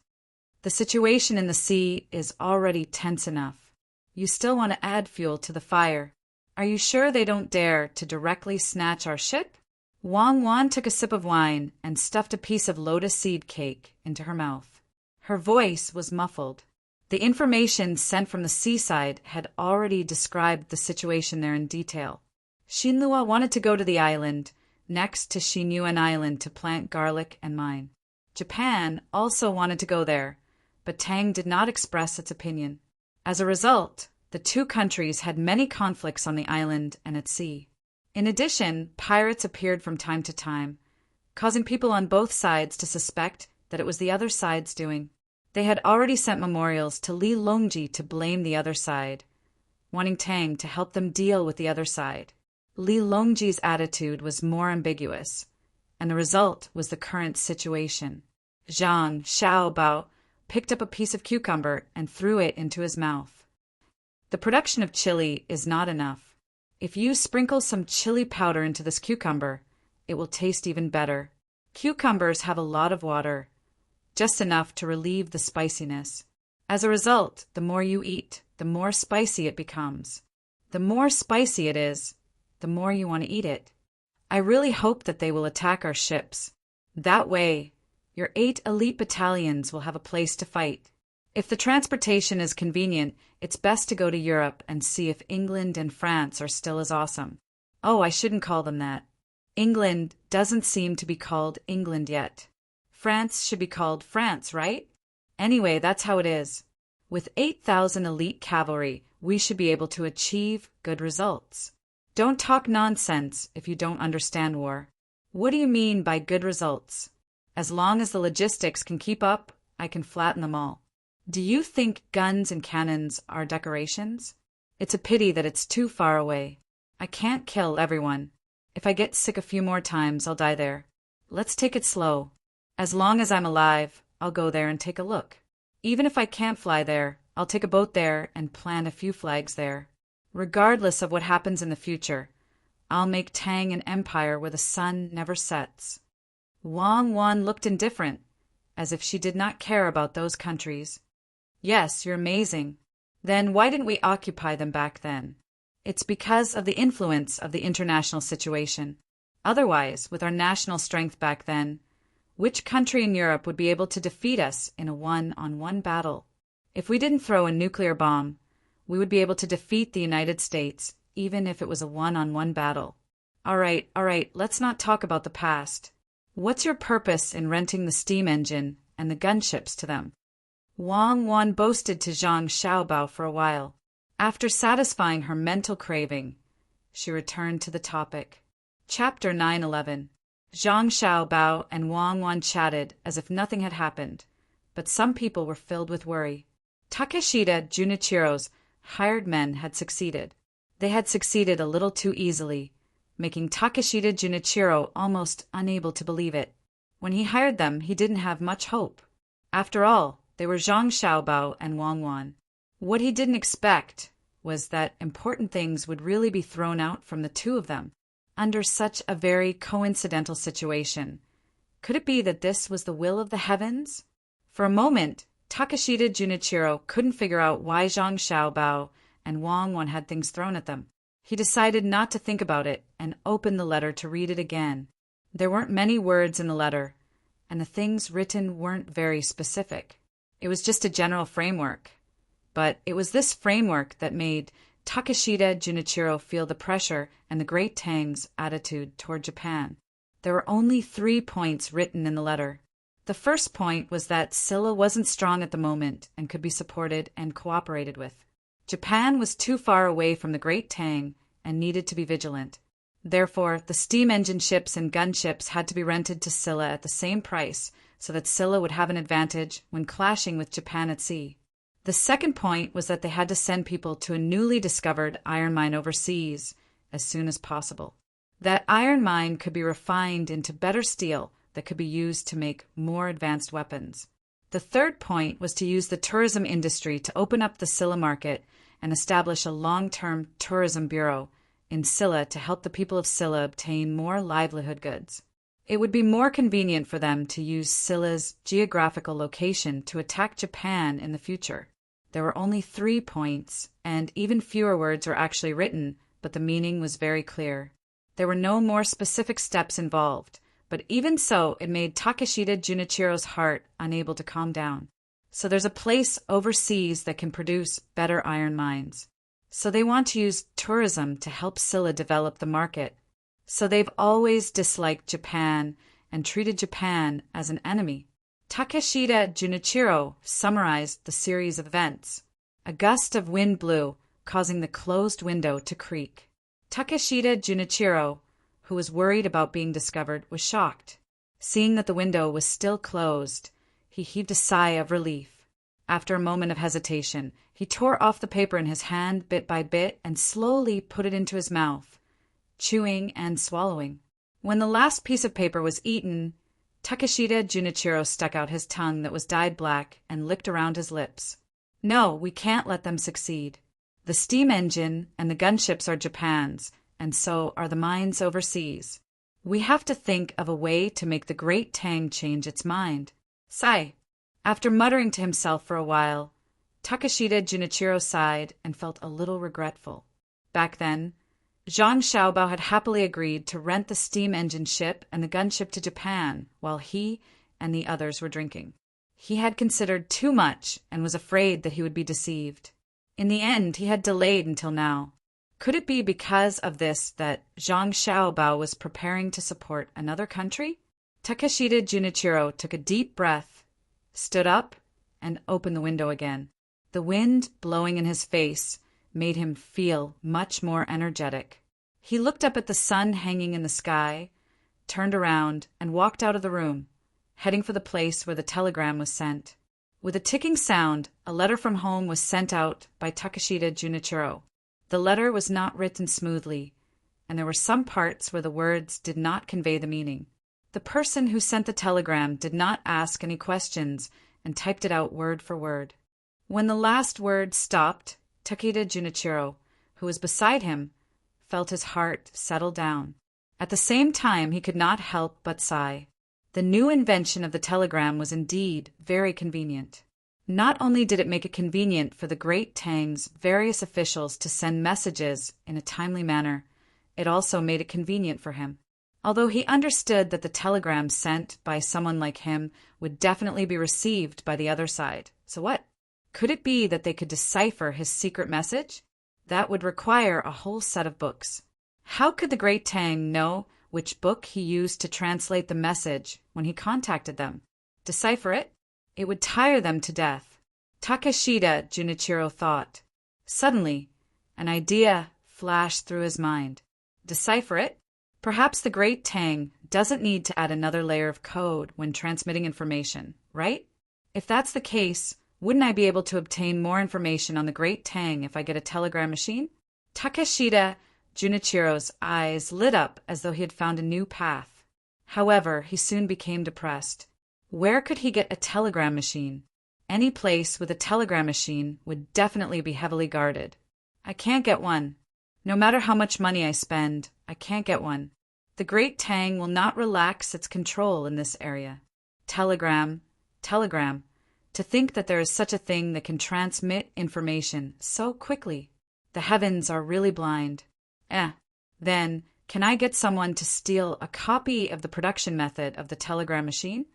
The situation in the sea is already tense enough. You still want to add fuel to the fire. Are you sure they don't dare to directly snatch our ship? Wang Wan took a sip of wine and stuffed a piece of lotus seed cake into her mouth. Her voice was muffled. The information sent from the seaside had already described the situation there in detail. Shinlua wanted to go to the island next to Shinyuan Island to plant garlic and mine. Japan also wanted to go there, but Tang did not express its opinion. As a result, the two countries had many conflicts on the island and at sea. In addition, pirates appeared from time to time, causing people on both sides to suspect that it was the other side's doing. They had already sent memorials to Li Longji to blame the other side, wanting Tang to help them deal with the other side. Li Longji's attitude was more ambiguous, and the result was the current situation. Zhang Xiaobao picked up a piece of cucumber and threw it into his mouth. The production of chili is not enough. If you sprinkle some chili powder into this cucumber, it will taste even better. Cucumbers have a lot of water, just enough to relieve the spiciness. As a result, the more you eat, the more spicy it becomes. The more spicy it is, the more you want to eat it. I really hope that they will attack our ships. That way, your 8 elite battalions will have a place to fight. If the transportation is convenient, it's best to go to Europe and see if England and France are still as awesome. Oh, I shouldn't call them that. England doesn't seem to be called England yet. France should be called France, right? Anyway, that's how it is. With 8,000 elite cavalry, we should be able to achieve good results. Don't talk nonsense if you don't understand war. What do you mean by good results? As long as the logistics can keep up, I can flatten them all. Do you think guns and cannons are decorations? It's a pity that it's too far away. I can't kill everyone. If I get sick a few more times, I'll die there. Let's take it slow. As long as I'm alive, I'll go there and take a look. Even if I can't fly there, I'll take a boat there and plant a few flags there. Regardless of what happens in the future, I'll make Tang an empire where the sun never sets. Wang Wan looked indifferent, as if she did not care about those countries. Yes, you're amazing. Then why didn't we occupy them back then? It's because of the influence of the international situation. Otherwise, with our national strength back then, which country in Europe would be able to defeat us in a one-on-one battle? If we didn't throw a nuclear bomb, we would be able to defeat the United States, even if it was a one-on-one battle. All right, let's not talk about the past. What's your purpose in renting the steam engine and the gunships to them? Wang Wan boasted to Zhang Xiaobao for a while. After satisfying her mental craving, she returned to the topic. Chapter 9:11. Zhang Xiaobao and Wang Wan chatted as if nothing had happened, but some people were filled with worry. Takeshita Junichiro's hired men had succeeded. They had succeeded a little too easily, making Takeshita Junichiro almost unable to believe it. When he hired them, he didn't have much hope. After all, they were Zhang Xiaobao and Wang Wan. What he didn't expect was that important things would really be thrown out from the two of them, under such a very coincidental situation. Could it be that this was the will of the heavens? For a moment, Takeshita Junichiro couldn't figure out why Zhang Xiaobao and Wang Wan had things thrown at them. He decided not to think about it and opened the letter to read it again. There weren't many words in the letter, and the things written weren't very specific. It was just a general framework. But it was this framework that made Takeshita Junichiro feel the pressure and the great Tang's attitude toward Japan. There were only 3 points written in the letter. The first point was that Silla wasn't strong at the moment and could be supported and cooperated with. Japan was too far away from the great Tang and needed to be vigilant. Therefore, the steam engine ships and gunships had to be rented to Silla at the same price so that Silla would have an advantage when clashing with Japan at sea. The second point was that they had to send people to a newly discovered iron mine overseas as soon as possible. That iron mine could be refined into better steel that could be used to make more advanced weapons. The third point was to use the tourism industry to open up the Silla market and establish a long-term tourism bureau in Silla to help the people of Silla obtain more livelihood goods. It would be more convenient for them to use Silla's geographical location to attack Japan in the future. There were only 3 points, and even fewer words were actually written, but the meaning was very clear. There were no more specific steps involved, but even so, it made Takeshita Junichiro's heart unable to calm down. So there's a place overseas that can produce better iron mines. So they want to use tourism to help Silla develop the market. So they've always disliked Japan and treated Japan as an enemy. Takeshita Junichiro summarized the series of events. A gust of wind blew, causing the closed window to creak. Takeshita Junichiro, who was worried about being discovered, was shocked. Seeing that the window was still closed, he heaved a sigh of relief. After a moment of hesitation, he tore off the paper in his hand bit by bit and slowly put it into his mouth, chewing and swallowing. When the last piece of paper was eaten, Takeshita Junichiro stuck out his tongue that was dyed black and licked around his lips. No, we can't let them succeed. The steam engine and the gunships are Japan's, and so are the mines overseas. We have to think of a way to make the great Tang change its mind. Sigh. After muttering to himself for a while, Takeshita Junichiro sighed and felt a little regretful. Back then, Zhang Xiaobao had happily agreed to rent the steam engine ship and the gunship to Japan while he and the others were drinking. He had considered too much and was afraid that he would be deceived. In the end, he had delayed until now. Could it be because of this that Zhang Xiaobao was preparing to support another country? Takeshita Junichiro took a deep breath, stood up, and opened the window again. The wind blowing in his face made him feel much more energetic. He looked up at the sun hanging in the sky, turned around, and walked out of the room, heading for the place where the telegram was sent. With a ticking sound, a letter from home was sent out by Takeshita Junichiro. The letter was not written smoothly, and there were some parts where the words did not convey the meaning. The person who sent the telegram did not ask any questions and typed it out word for word. When the last word stopped, Takeshita Junichiro, who was beside him, felt his heart settle down. At the same time, he could not help but sigh. The new invention of the telegram was indeed very convenient. Not only did it make it convenient for the great Tang's various officials to send messages in a timely manner, it also made it convenient for him. Although he understood that the telegram sent by someone like him would definitely be received by the other side. So what? Could it be that they could decipher his secret message? That would require a whole set of books. How could the great Tang know which book he used to translate the message when he contacted them? Decipher it? It would tire them to death. Takeshita Junichiro thought. Suddenly, an idea flashed through his mind. Decipher it? Perhaps the great Tang doesn't need to add another layer of code when transmitting information, right? If that's the case, wouldn't I be able to obtain more information on the great Tang if I get a telegram machine? Takeshita Junichiro's eyes lit up as though he had found a new path. However, he soon became depressed. Where could he get a telegram machine? Any place with a telegram machine would definitely be heavily guarded. I can't get one. No matter how much money I spend, I can't get one. The great Tang will not relax its control in this area. Telegram. To think that there is such a thing that can transmit information so quickly. The heavens are really blind. Then, can I get someone to steal a copy of the production method of the telegram machine?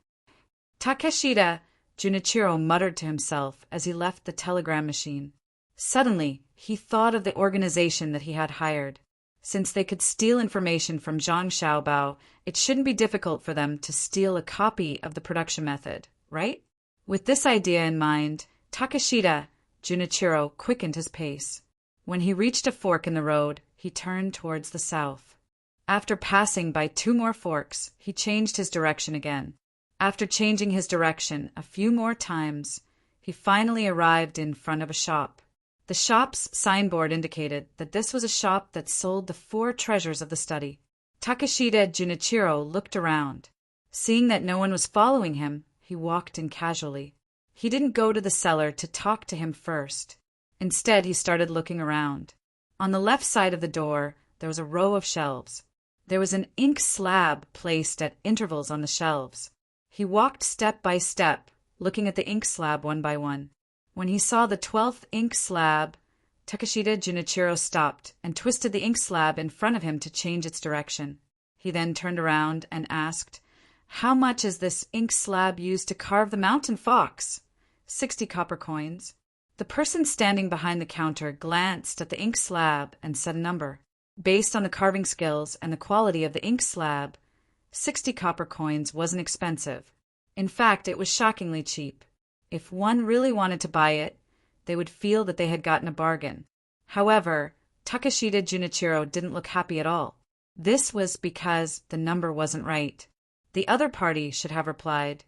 Takeshita Junichiro muttered to himself as he left the telegram machine. Suddenly, he thought of the organization that he had hired. Since they could steal information from Zhang Xiaobao, it shouldn't be difficult for them to steal a copy of the production method, right? With this idea in mind, Takeshita Junichiro quickened his pace. When he reached a fork in the road, he turned towards the south. After passing by 2 more forks, he changed his direction again. After changing his direction a few more times, he finally arrived in front of a shop. The shop's signboard indicated that this was a shop that sold the 4 treasures of the study. Takeshita Junichiro looked around. Seeing that no one was following him, he walked in casually. He didn't go to the seller to talk to him first. Instead, he started looking around. On the left side of the door, there was a row of shelves. There was an ink slab placed at intervals on the shelves. He walked step by step, looking at the ink slab one by one. When he saw the 12th ink slab, Takeshita Junichiro stopped and twisted the ink slab in front of him to change its direction. He then turned around and asked, "How much is this ink slab used to carve the mountain fox?" 60 copper coins. The person standing behind the counter glanced at the ink slab and said a number. Based on the carving skills and the quality of the ink slab, 60 copper coins wasn't expensive. In fact, it was shockingly cheap. If one really wanted to buy it, they would feel that they had gotten a bargain. However, Takeshita Junichiro didn't look happy at all. This was because the number wasn't right. The other party should have replied,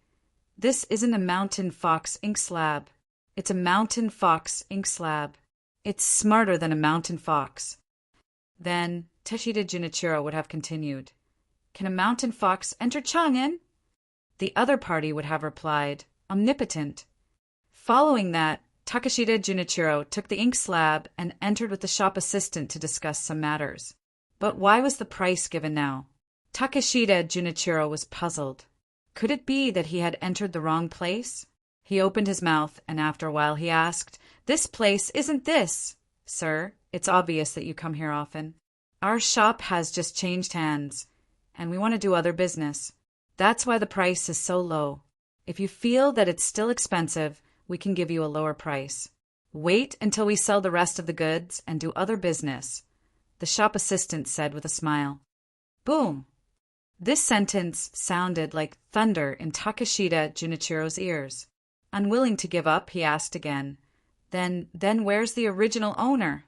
"This isn't a mountain fox ink slab. It's a mountain fox ink slab. It's smarter than a mountain fox." Then Takeshita Junichiro would have continued, "Can a mountain fox enter Chang'an?" The other party would have replied, "Omnipotent." Following that, Takeshita Junichiro took the ink slab and entered with the shop assistant to discuss some matters. But why was the price given now? Takeshita Junichiro was puzzled. Could it be that he had entered the wrong place? He opened his mouth, and after a while he asked, "This place isn't this?" "Sir, it's obvious that you come here often. Our shop has just changed hands, and we want to do other business. That's why the price is so low. If you feel that it's still expensive, we can give you a lower price. Wait until we sell the rest of the goods and do other business," the shop assistant said with a smile. Boom! This sentence sounded like thunder in Takeshita Junichiro's ears. Unwilling to give up, he asked again, Then where's the original owner?"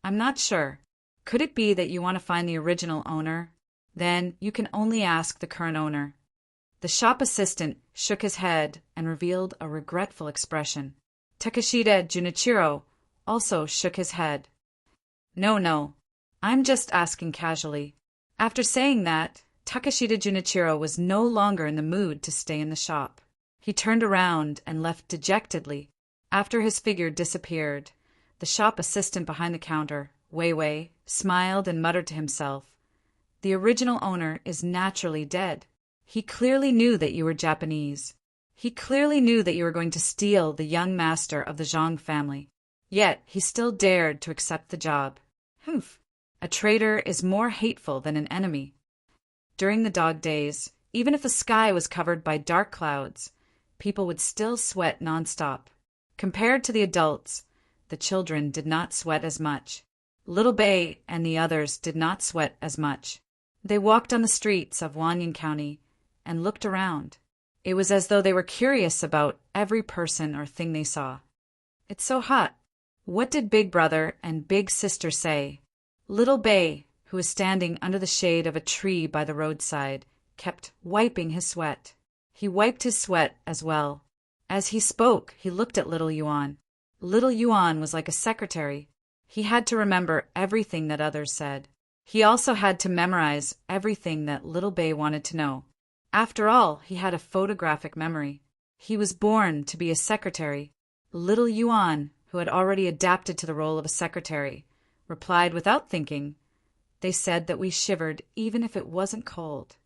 "I'm not sure. Could it be that you want to find the original owner? Then you can only ask the current owner." The shop assistant shook his head and revealed a regretful expression. Takeshita Junichiro also shook his head. No, I'm just asking casually. After saying that, Takeshita Junichiro was no longer in the mood to stay in the shop. He turned around and left dejectedly. After his figure disappeared, the shop assistant behind the counter, Weiwei, smiled and muttered to himself, "The original owner is naturally dead. He clearly knew that you were Japanese. He clearly knew that you were going to steal the young master of the Zhang family. Yet he still dared to accept the job. Humph! A traitor is more hateful than an enemy." During the dog days, even if the sky was covered by dark clouds, people would still sweat nonstop. Compared to the adults, the children did not sweat as much. Little Bei and the others did not sweat as much. They walked on the streets of Wanyan County and looked around. It was as though they were curious about every person or thing they saw. "It's so hot. What did Big Brother and Big Sister say?" Little Bei, who was standing under the shade of a tree by the roadside, kept wiping his sweat. He wiped his sweat as well. As he spoke, he looked at Little Yuan. Little Yuan was like a secretary. He had to remember everything that others said. He also had to memorize everything that Little Bei wanted to know. After all, he had a photographic memory. He was born to be a secretary. Little Yuan, who had already adapted to the role of a secretary, replied without thinking, "They said that we shivered even if it wasn't cold.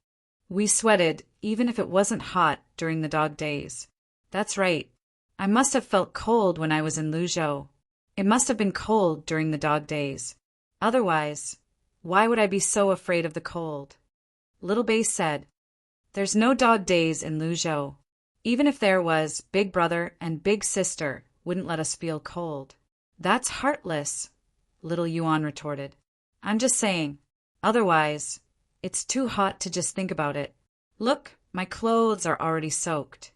We sweated even if it wasn't hot during the dog days. That's right. I must have felt cold when I was in Luzhou. It must have been cold during the dog days. Otherwise, why would I be so afraid of the cold?" Little Bei said, "There's no dog days in Luzhou. Even if there was, Big Brother and Big Sister wouldn't let us feel cold." "That's heartless," Little Yuan retorted. "I'm just saying. Otherwise, it's too hot to just think about it. Look, my clothes are already soaked."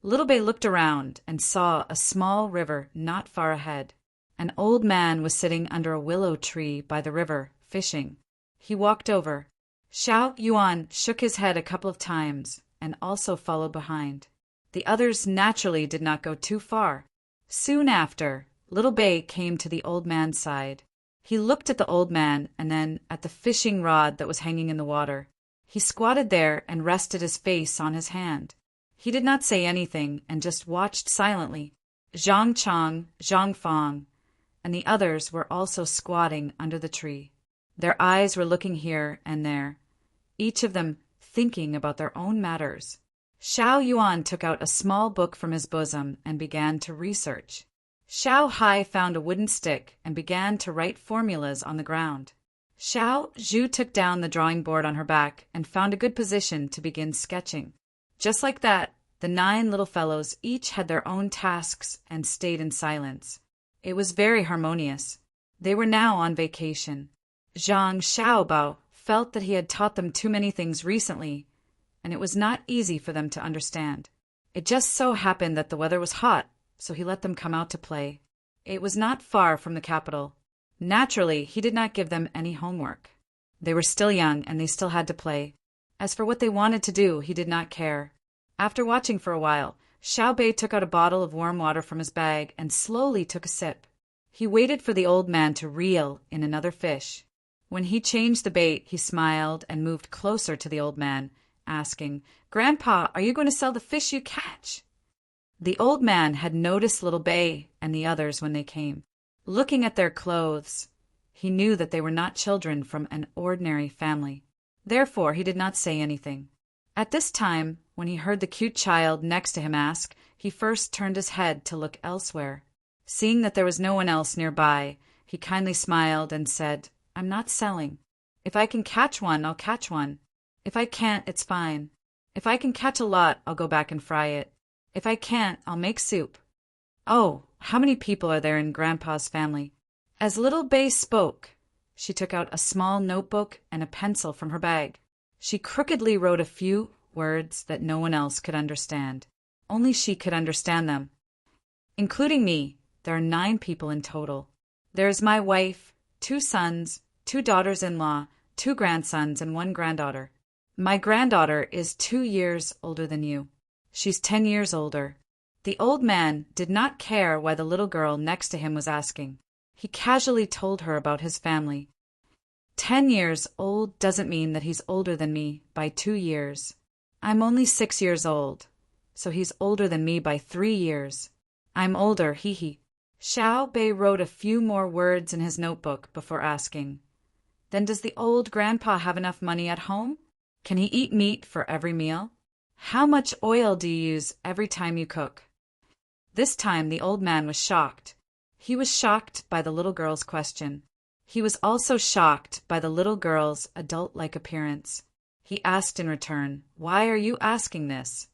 Little Bei looked around and saw a small river not far ahead. An old man was sitting under a willow tree by the river, fishing. He walked over. Xiao Yuan shook his head a couple of times and also followed behind. The others naturally did not go too far. Soon after, Little Bei came to the old man's side. He looked at the old man and then at the fishing rod that was hanging in the water. He squatted there and rested his face on his hand. He did not say anything and just watched silently. Zhang Chang, Zhang Fang, and the others were also squatting under the tree. Their eyes were looking here and there, each of them thinking about their own matters. Xiao Yuan took out a small book from his bosom and began to research. Xiao Hai found a wooden stick and began to write formulas on the ground. Xiao Zhu took down the drawing board on her back and found a good position to begin sketching. Just like that, the 9 little fellows each had their own tasks and stayed in silence. It was very harmonious. They were now on vacation. Zhang Xiaobao felt that he had taught them too many things recently, and it was not easy for them to understand. It just so happened that the weather was hot, so he let them come out to play. It was not far from the capital. Naturally, he did not give them any homework. They were still young and they still had to play. As for what they wanted to do, he did not care. After watching for a while, Xiao Bei took out a bottle of warm water from his bag and slowly took a sip. He waited for the old man to reel in another fish. When he changed the bait, he smiled and moved closer to the old man, asking, "Grandpa, are you going to sell the fish you catch?" The old man had noticed Little Bei and the others when they came. Looking at their clothes, he knew that they were not children from an ordinary family. Therefore, he did not say anything. At this time, when he heard the cute child next to him ask, he first turned his head to look elsewhere. Seeing that there was no one else nearby, he kindly smiled and said, "I'm not selling. If I can catch one, I'll catch one. If I can't, it's fine. If I can catch a lot, I'll go back and fry it. If I can't, I'll make soup." "Oh, how many people are there in Grandpa's family?" As Little Bei spoke, she took out a small notebook and a pencil from her bag. She crookedly wrote a few words that no one else could understand. Only she could understand them. "Including me, there are 9 people in total. There is my wife, 2 sons, 2 daughters-in-law, 2 grandsons, and 1 granddaughter. My granddaughter is 2 years older than you. She's 10 years older. The old man did not care why the little girl next to him was asking. He casually told her about his family. 10 years old doesn't mean that he's older than me by 2 years. I'm only 6 years old, so he's older than me by 3 years. I'm older, hee. Xiao Bei wrote a few more words in his notebook before asking, Then does the old grandpa have enough money at home? Can he eat meat for every meal? How much oil do you use every time you cook? This time the old man was shocked. He was shocked by the little girl's question. He was also shocked by the little girl's adult-like appearance. He asked in return, Why are you asking this?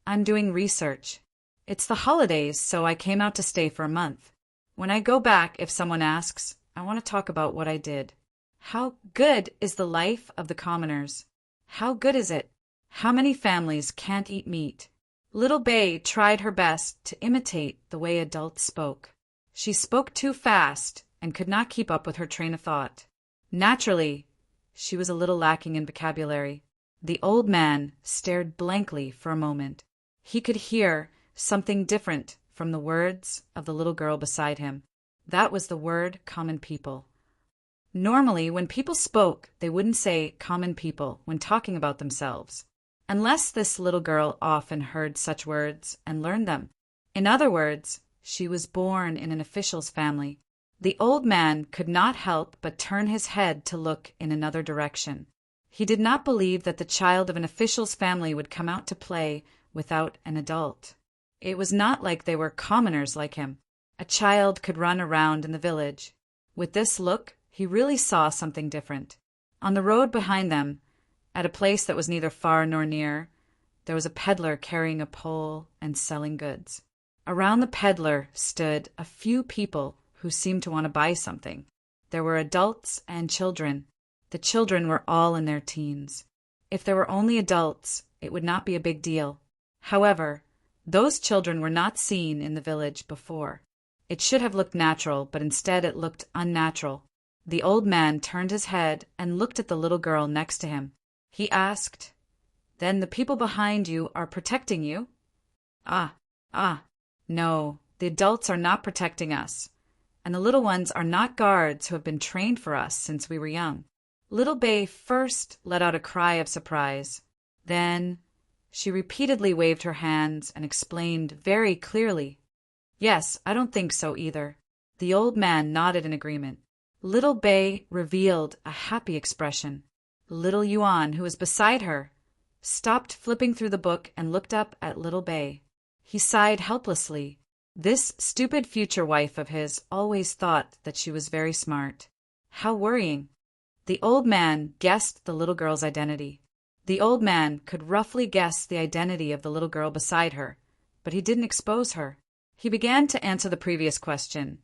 I'm doing research. It's the holidays, so I came out to stay for a month. When I go back, if someone asks, I want to talk about what I did. How good is the life of the commoners? How good is it? How many families can't eat meat? Little Bei tried her best to imitate the way adults spoke. She spoke too fast and could not keep up with her train of thought. Naturally, she was a little lacking in vocabulary. The old man stared blankly for a moment. He could hear something different from the words of the little girl beside him. That was the word common people. Normally, when people spoke, they wouldn't say common people when talking about themselves, unless this little girl often heard such words and learned them. In other words, she was born in an official's family. The old man could not help but turn his head to look in another direction. He did not believe that the child of an official's family would come out to play without an adult. It was not like they were commoners like him. A child could run around in the village. With this look, he really saw something different. On the road behind them, at a place that was neither far nor near, there was a peddler carrying a pole and selling goods. Around the peddler stood a few people who seemed to want to buy something. There were adults and children. The children were all in their teens. If there were only adults, it would not be a big deal. However, those children were not seen in the village before. It should have looked natural, but instead it looked unnatural. The old man turned his head and looked at the little girl next to him. He asked, Then the people behind you are protecting you? No, the adults are not protecting us, and the little ones are not guards who have been trained for us since we were young. Little Bei first let out a cry of surprise. Then she repeatedly waved her hands and explained very clearly. Yes, I don't think so either. The old man nodded in agreement. Little Bei revealed a happy expression. Little Yuan, who was beside her, stopped flipping through the book and looked up at Little Bei. He sighed helplessly. This stupid future wife of his always thought that she was very smart. How worrying. The old man guessed the little girl's identity. The old man could roughly guess the identity of the little girl beside her, but he didn't expose her. He began to answer the previous question.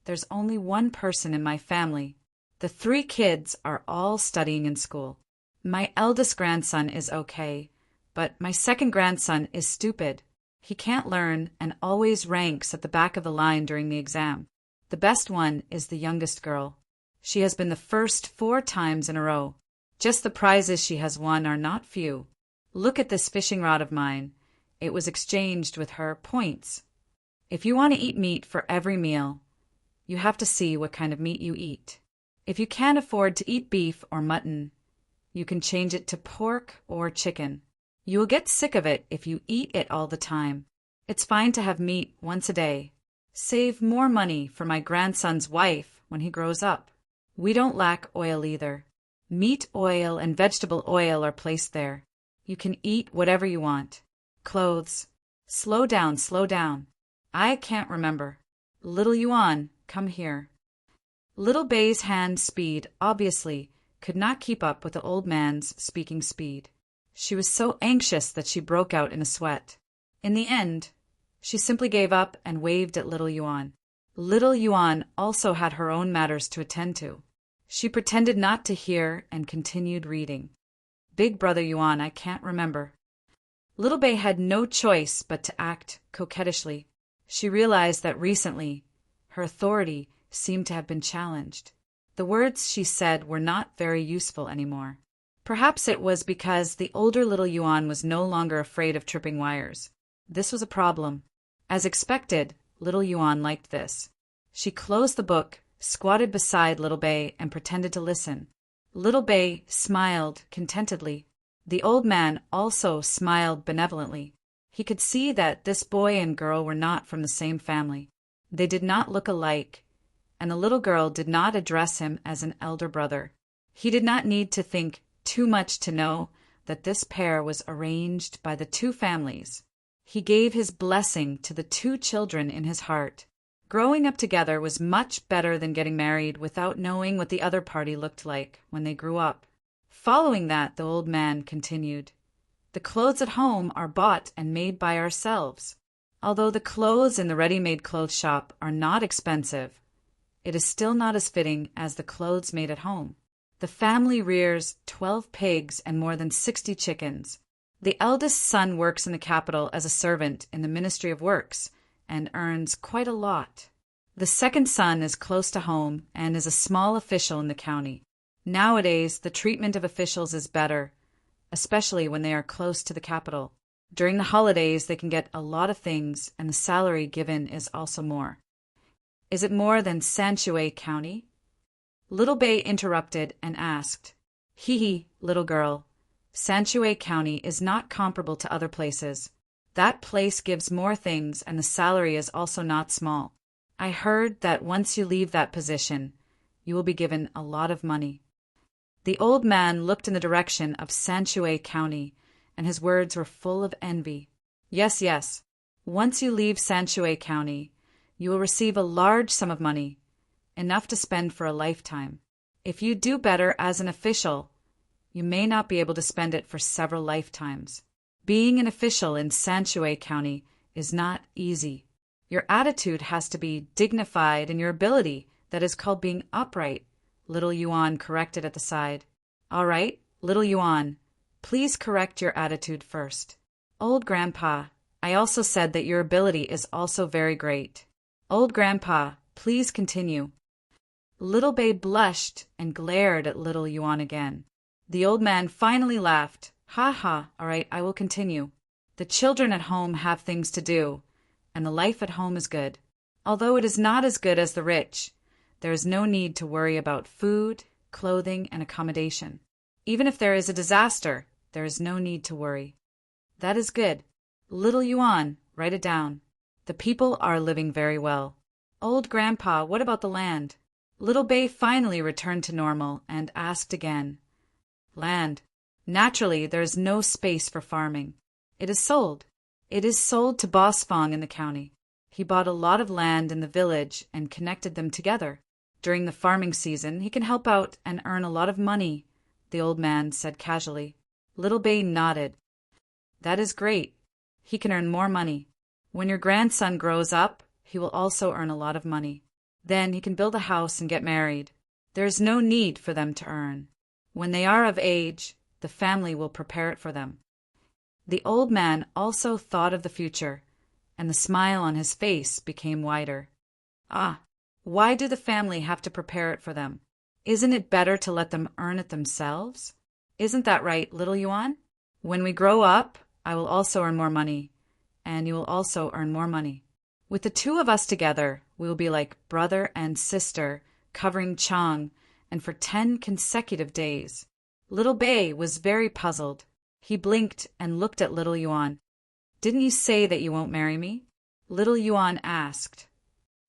There's only one person in my family. The 3 kids are all studying in school. My eldest grandson is okay, but my second grandson is stupid. He can't learn and always ranks at the back of the line during the exam. The best one is the youngest girl. She has been the first 4 times in a row. Just the prizes she has won are not few. Look at this fishing rod of mine. It was exchanged with her points. If you want to eat meat for every meal, you have to see what kind of meat you eat. If you can't afford to eat beef or mutton, you can change it to pork or chicken. You will get sick of it if you eat it all the time. It's fine to have meat once a day. Save more money for my grandson's wife when he grows up. We don't lack oil either. Meat oil and vegetable oil are placed there. You can eat whatever you want. Clothes. Slow down, slow down. I can't remember. Little Yuan, come here. Little Bei's hand speed obviously could not keep up with the old man's speaking speed. She was so anxious that she broke out in a sweat. In the end, she simply gave up and waved at Little Yuan. Little Yuan also had her own matters to attend to. She pretended not to hear and continued reading. Big Brother Yuan, I can't remember. Little Bei had no choice but to act coquettishly. She realized that recently her authority seemed to have been challenged. The words she said were not very useful anymore. Perhaps it was because the older little Yuan was no longer afraid of tripping wires. This was a problem. As expected, little Yuan liked this. She closed the book, squatted beside little Bei, and pretended to listen. Little Bei smiled contentedly. The old man also smiled benevolently. He could see that this boy and girl were not from the same family. They did not look alike, and the little girl did not address him as an elder brother. He did not need to think too much to know that this pair was arranged by the two families. He gave his blessing to the two children in his heart. Growing up together was much better than getting married without knowing what the other party looked like when they grew up. Following that, the old man continued, "The clothes at home are bought and made by ourselves. Although the clothes in the ready-made clothes shop are not expensive, it is still not as fitting as the clothes made at home. The family rears 12 pigs and more than 60 chickens. The eldest son works in the capital as a servant in the Ministry of Works and earns quite a lot. The second son is close to home and is a small official in the county. Nowadays, the treatment of officials is better, especially when they are close to the capital. During the holidays, they can get a lot of things, and the salary given is also more." "Is it more than Sanshui County?" Little Bei interrupted and asked. "Hee, little girl. Sanshui County is not comparable to other places. That place gives more things, and the salary is also not small. I heard that once you leave that position, you will be given a lot of money." The old man looked in the direction of Sanshui County, and his words were full of envy. "Yes, yes. Once you leave Sanshui County, you will receive a large sum of money, enough to spend for a lifetime. If you do better as an official, you may not be able to spend it for several lifetimes. Being an official in Sanshui County is not easy. Your attitude has to be dignified, and your ability, that is called being upright," little Yuan corrected at the side. "All right, little Yuan, please correct your attitude first." "Old Grandpa, I also said that your ability is also very great." "Old Grandpa, please continue." Little Bei blushed and glared at little Yuan again. The old man finally laughed. "Ha ha, all right, I will continue. The children at home have things to do, and the life at home is good. Although it is not as good as the rich, there is no need to worry about food, clothing, and accommodation. Even if there is a disaster, there is no need to worry." "That is good. Little Yuan, write it down. The people are living very well." "Old Grandpa, what about the land?" Little Bei finally returned to normal and asked again. "Land. Naturally, there is no space for farming. It is sold. It is sold to Boss Fong in the county. He bought a lot of land in the village and connected them together. During the farming season, he can help out and earn a lot of money," the old man said casually. Little Bei nodded. "That is great. He can earn more money. When your grandson grows up, he will also earn a lot of money. Then he can build a house and get married. There is no need for them to earn. When they are of age, the family will prepare it for them." The old man also thought of the future, and the smile on his face became wider. "Ah, why do the family have to prepare it for them? Isn't it better to let them earn it themselves? Isn't that right, little Yuan? When we grow up, I will also earn more money, and you will also earn more money. With the two of us together, we will be like brother and sister, covering Chang, and for 10 consecutive days." Little Bei was very puzzled. He blinked and looked at little Yuan. "Didn't you say that you won't marry me?" Little Yuan asked.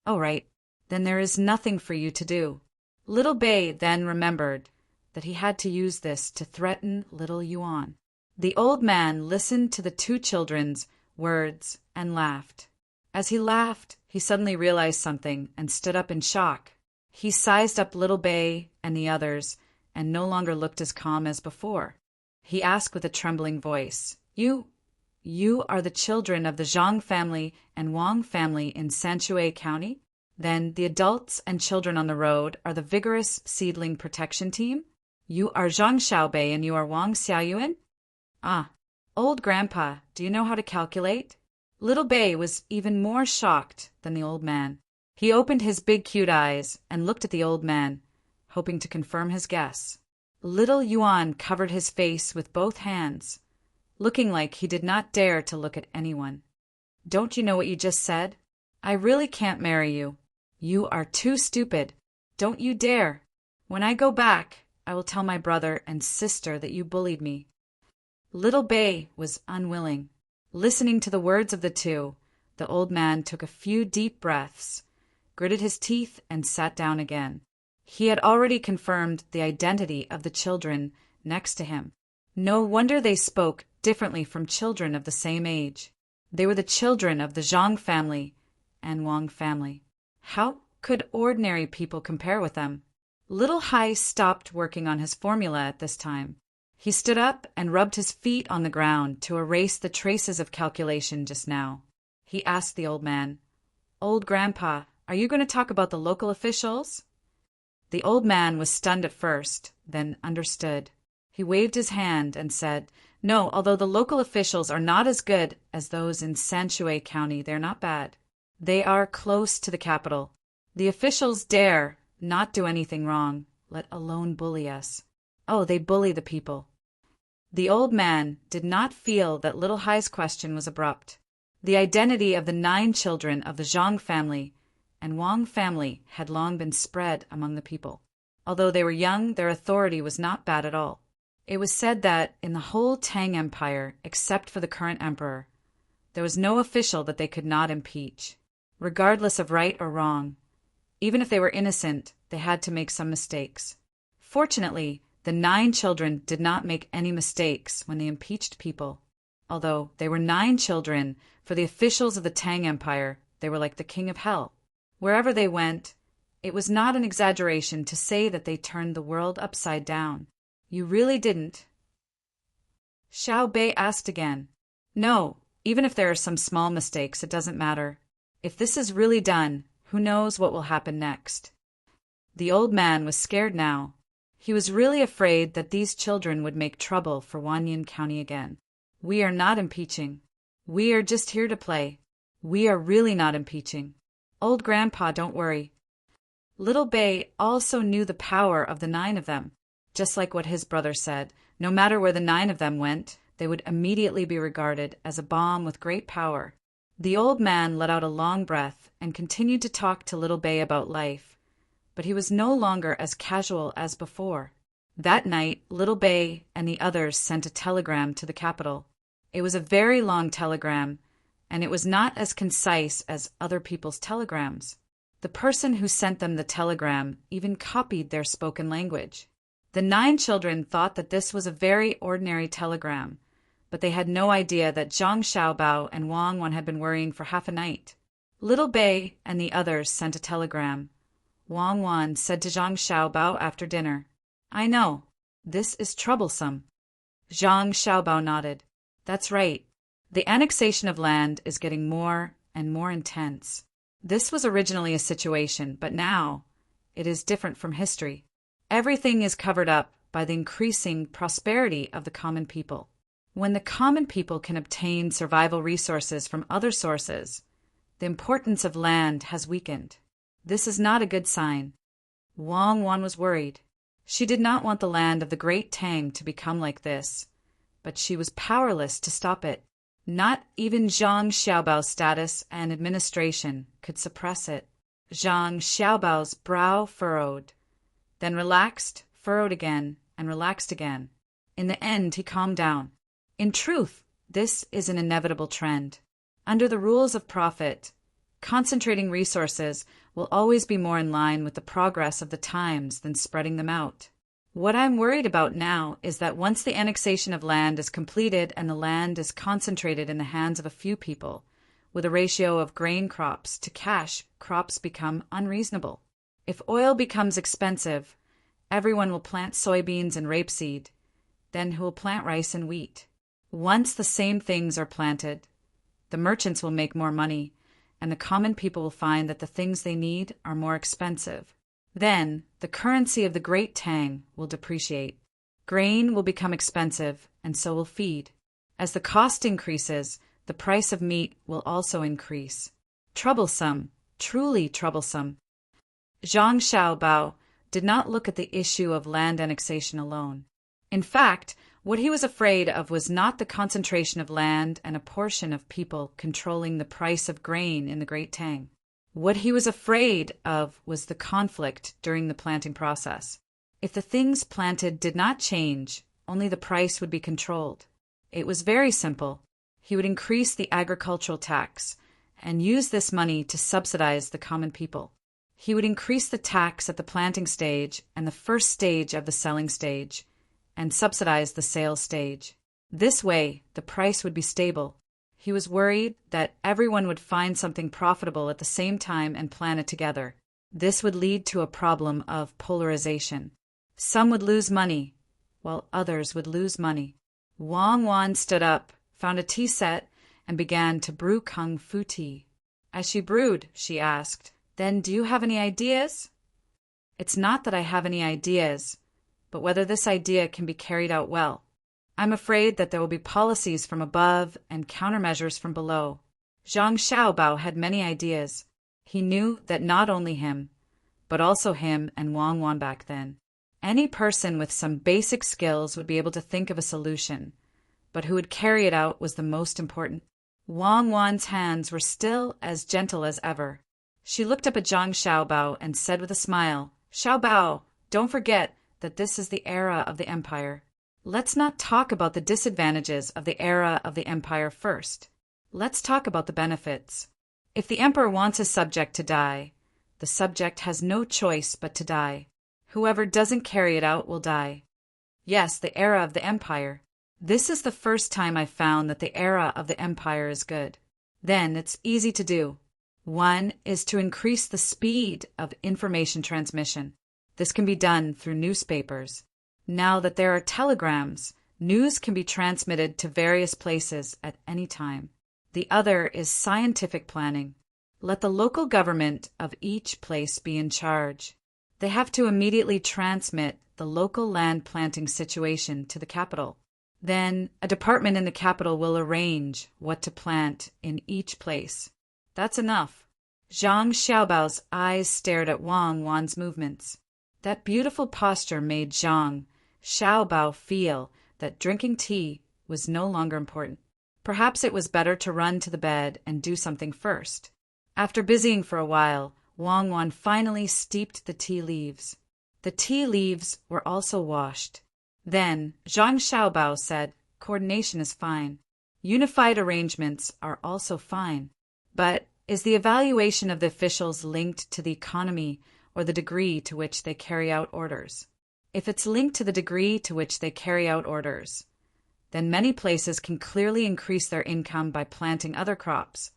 "All right, then there is nothing for you to do." Little Bei then remembered that he had to use this to threaten little Yuan. The old man listened to the two children's words and laughed. As he laughed, he suddenly realized something and stood up in shock. He sized up little Bei and the others and no longer looked as calm as before. He asked with a trembling voice, You are the children of the Zhang family and Wang family in Sanshui County? Then the adults and children on the road are the vigorous seedling protection team? You are Zhang Xiaobei and you are Wang Xiaoyuan? Ah, old Grandpa, do you know how to calculate?" Little Bei was even more shocked than the old man. He opened his big cute eyes and looked at the old man, hoping to confirm his guess. Little Yuan covered his face with both hands, looking like he did not dare to look at anyone. Don't you know what you just said? I really can't marry you. You are too stupid. Don't you dare. When I go back, I will tell my brother and sister that you bullied me. Little Bei was unwilling. Listening to the words of the two, the old man took a few deep breaths, gritted his teeth, and sat down again. He had already confirmed the identity of the children next to him. No wonder they spoke differently from children of the same age. They were the children of the Zhang family and Wang family. How could ordinary people compare with them? Little Hai stopped working on his formula at this time. He stood up and rubbed his feet on the ground to erase the traces of calculation just now. He asked the old man, "Old Grandpa, are you going to talk about the local officials?" The old man was stunned at first, then understood. He waved his hand and said, "No, although the local officials are not as good as those in Sanshui County, they're not bad. They are close to the capital. The officials dare not do anything wrong, let alone bully us. Oh, they bully the people." The old man did not feel that Little Hai's question was abrupt. The identity of the 9 children of the Zhang family and Wang family had long been spread among the people. Although they were young, their authority was not bad at all. It was said that in the whole Tang Empire, except for the current emperor, there was no official that they could not impeach, regardless of right or wrong. Even if they were innocent, they had to make some mistakes. Fortunately, the 9 children did not make any mistakes when they impeached people. Although they were 9 children, for the officials of the Tang Empire, they were like the king of hell. Wherever they went, it was not an exaggeration to say that they turned the world upside down. You really didn't? Xiao Bei asked again. No, even if there are some small mistakes, it doesn't matter. If this is really done, who knows what will happen next? The old man was scared now. He was really afraid that these children would make trouble for Wanyan County again. We are not impeaching. We are just here to play. We are really not impeaching. Old Grandpa, don't worry. Little Bei also knew the power of the 9 of them. Just like what his brother said, no matter where the 9 of them went, they would immediately be regarded as a bomb with great power. The old man let out a long breath and continued to talk to Little Bei about life, but he was no longer as casual as before. That night, Little Bei and the others sent a telegram to the capital. It was a very long telegram, and it was not as concise as other people's telegrams. The person who sent them the telegram even copied their spoken language. The 9 children thought that this was a very ordinary telegram, but they had no idea that Zhang Xiaobao and Wang Wan had been worrying for half a night. Little Bei and the others sent a telegram. Wang Wan said to Zhang Xiaobao after dinner, "I know, this is troublesome." Zhang Xiaobao nodded. "That's right. The annexation of land is getting more and more intense. This was originally a situation, but now it is different from history. Everything is covered up by the increasing prosperity of the common people. When the common people can obtain survival resources from other sources, the importance of land has weakened. This is not a good sign." Wang Wan was worried. She did not want the land of the great Tang to become like this, but she was powerless to stop it. Not even Zhang Xiaobao's status and administration could suppress it. Zhang Xiaobao's brow furrowed, then relaxed, furrowed again, and relaxed again. In the end, he calmed down. In truth, this is an inevitable trend. Under the rules of profit, concentrating resources will always be more in line with the progress of the times than spreading them out. What I'm worried about now is that once the annexation of land is completed and the land is concentrated in the hands of a few people, with a ratio of grain crops to cash crops become unreasonable. If oil becomes expensive, everyone will plant soybeans and rapeseed, then who will plant rice and wheat. Once the same things are planted, the merchants will make more money, and the common people will find that the things they need are more expensive. Then, the currency of the Great Tang will depreciate. Grain will become expensive, and so will feed. As the cost increases, the price of meat will also increase. Troublesome, truly troublesome. Zhang Xiaobao, did not look at the issue of land annexation alone. In fact, what he was afraid of was not the concentration of land and a portion of people controlling the price of grain in the Great Tang. What he was afraid of was the conflict during the planting process. If the things planted did not change, only the price would be controlled. It was very simple. He would increase the agricultural tax and use this money to subsidize the common people. He would increase the tax at the planting stage and the first stage of the selling stage, and subsidize the sales stage. This way, the price would be stable. He was worried that everyone would find something profitable at the same time and plan it together. This would lead to a problem of polarization. Some would lose money, while others would lose money. Wang Wan stood up, found a tea set, and began to brew kung fu tea. As she brewed, she asked, "Then do you have any ideas?" "It's not that I have any ideas, but whether this idea can be carried out well. I'm afraid that there will be policies from above and countermeasures from below." Zhang Xiaobao had many ideas. He knew that not only him, but also him and Wang Wan back then. Any person with some basic skills would be able to think of a solution, but who would carry it out was the most important. Wang Wan's hands were still as gentle as ever. She looked up at Zhang Xiaobao and said with a smile, "Xiaobao, don't forget that this is the era of the empire. Let's not talk about the disadvantages of the era of the empire first. Let's talk about the benefits. If the emperor wants his subject to die, the subject has no choice but to die. Whoever doesn't carry it out will die." Yes, the era of the empire. This is the first time I've found that the era of the empire is good. Then it's easy to do. One is to increase the speed of information transmission. This can be done through newspapers. Now that there are telegrams, news can be transmitted to various places at any time. The other is scientific planning. Let the local government of each place be in charge. They have to immediately transmit the local land planting situation to the capital. Then a department in the capital will arrange what to plant in each place. That's enough. Zhang Xiaobao's eyes stared at Wang Wan's movements. That beautiful posture made Zhang Xiaobao feel that drinking tea was no longer important. Perhaps it was better to run to the bed and do something first. After busying for a while, Wang Wan finally steeped the tea leaves. The tea leaves were also washed. Then Zhang Xiaobao said, "Coordination is fine. Unified arrangements are also fine. But is the evaluation of the officials linked to the economy or the degree to which they carry out orders? If it's linked to the degree to which they carry out orders, then many places can clearly increase their income by planting other crops,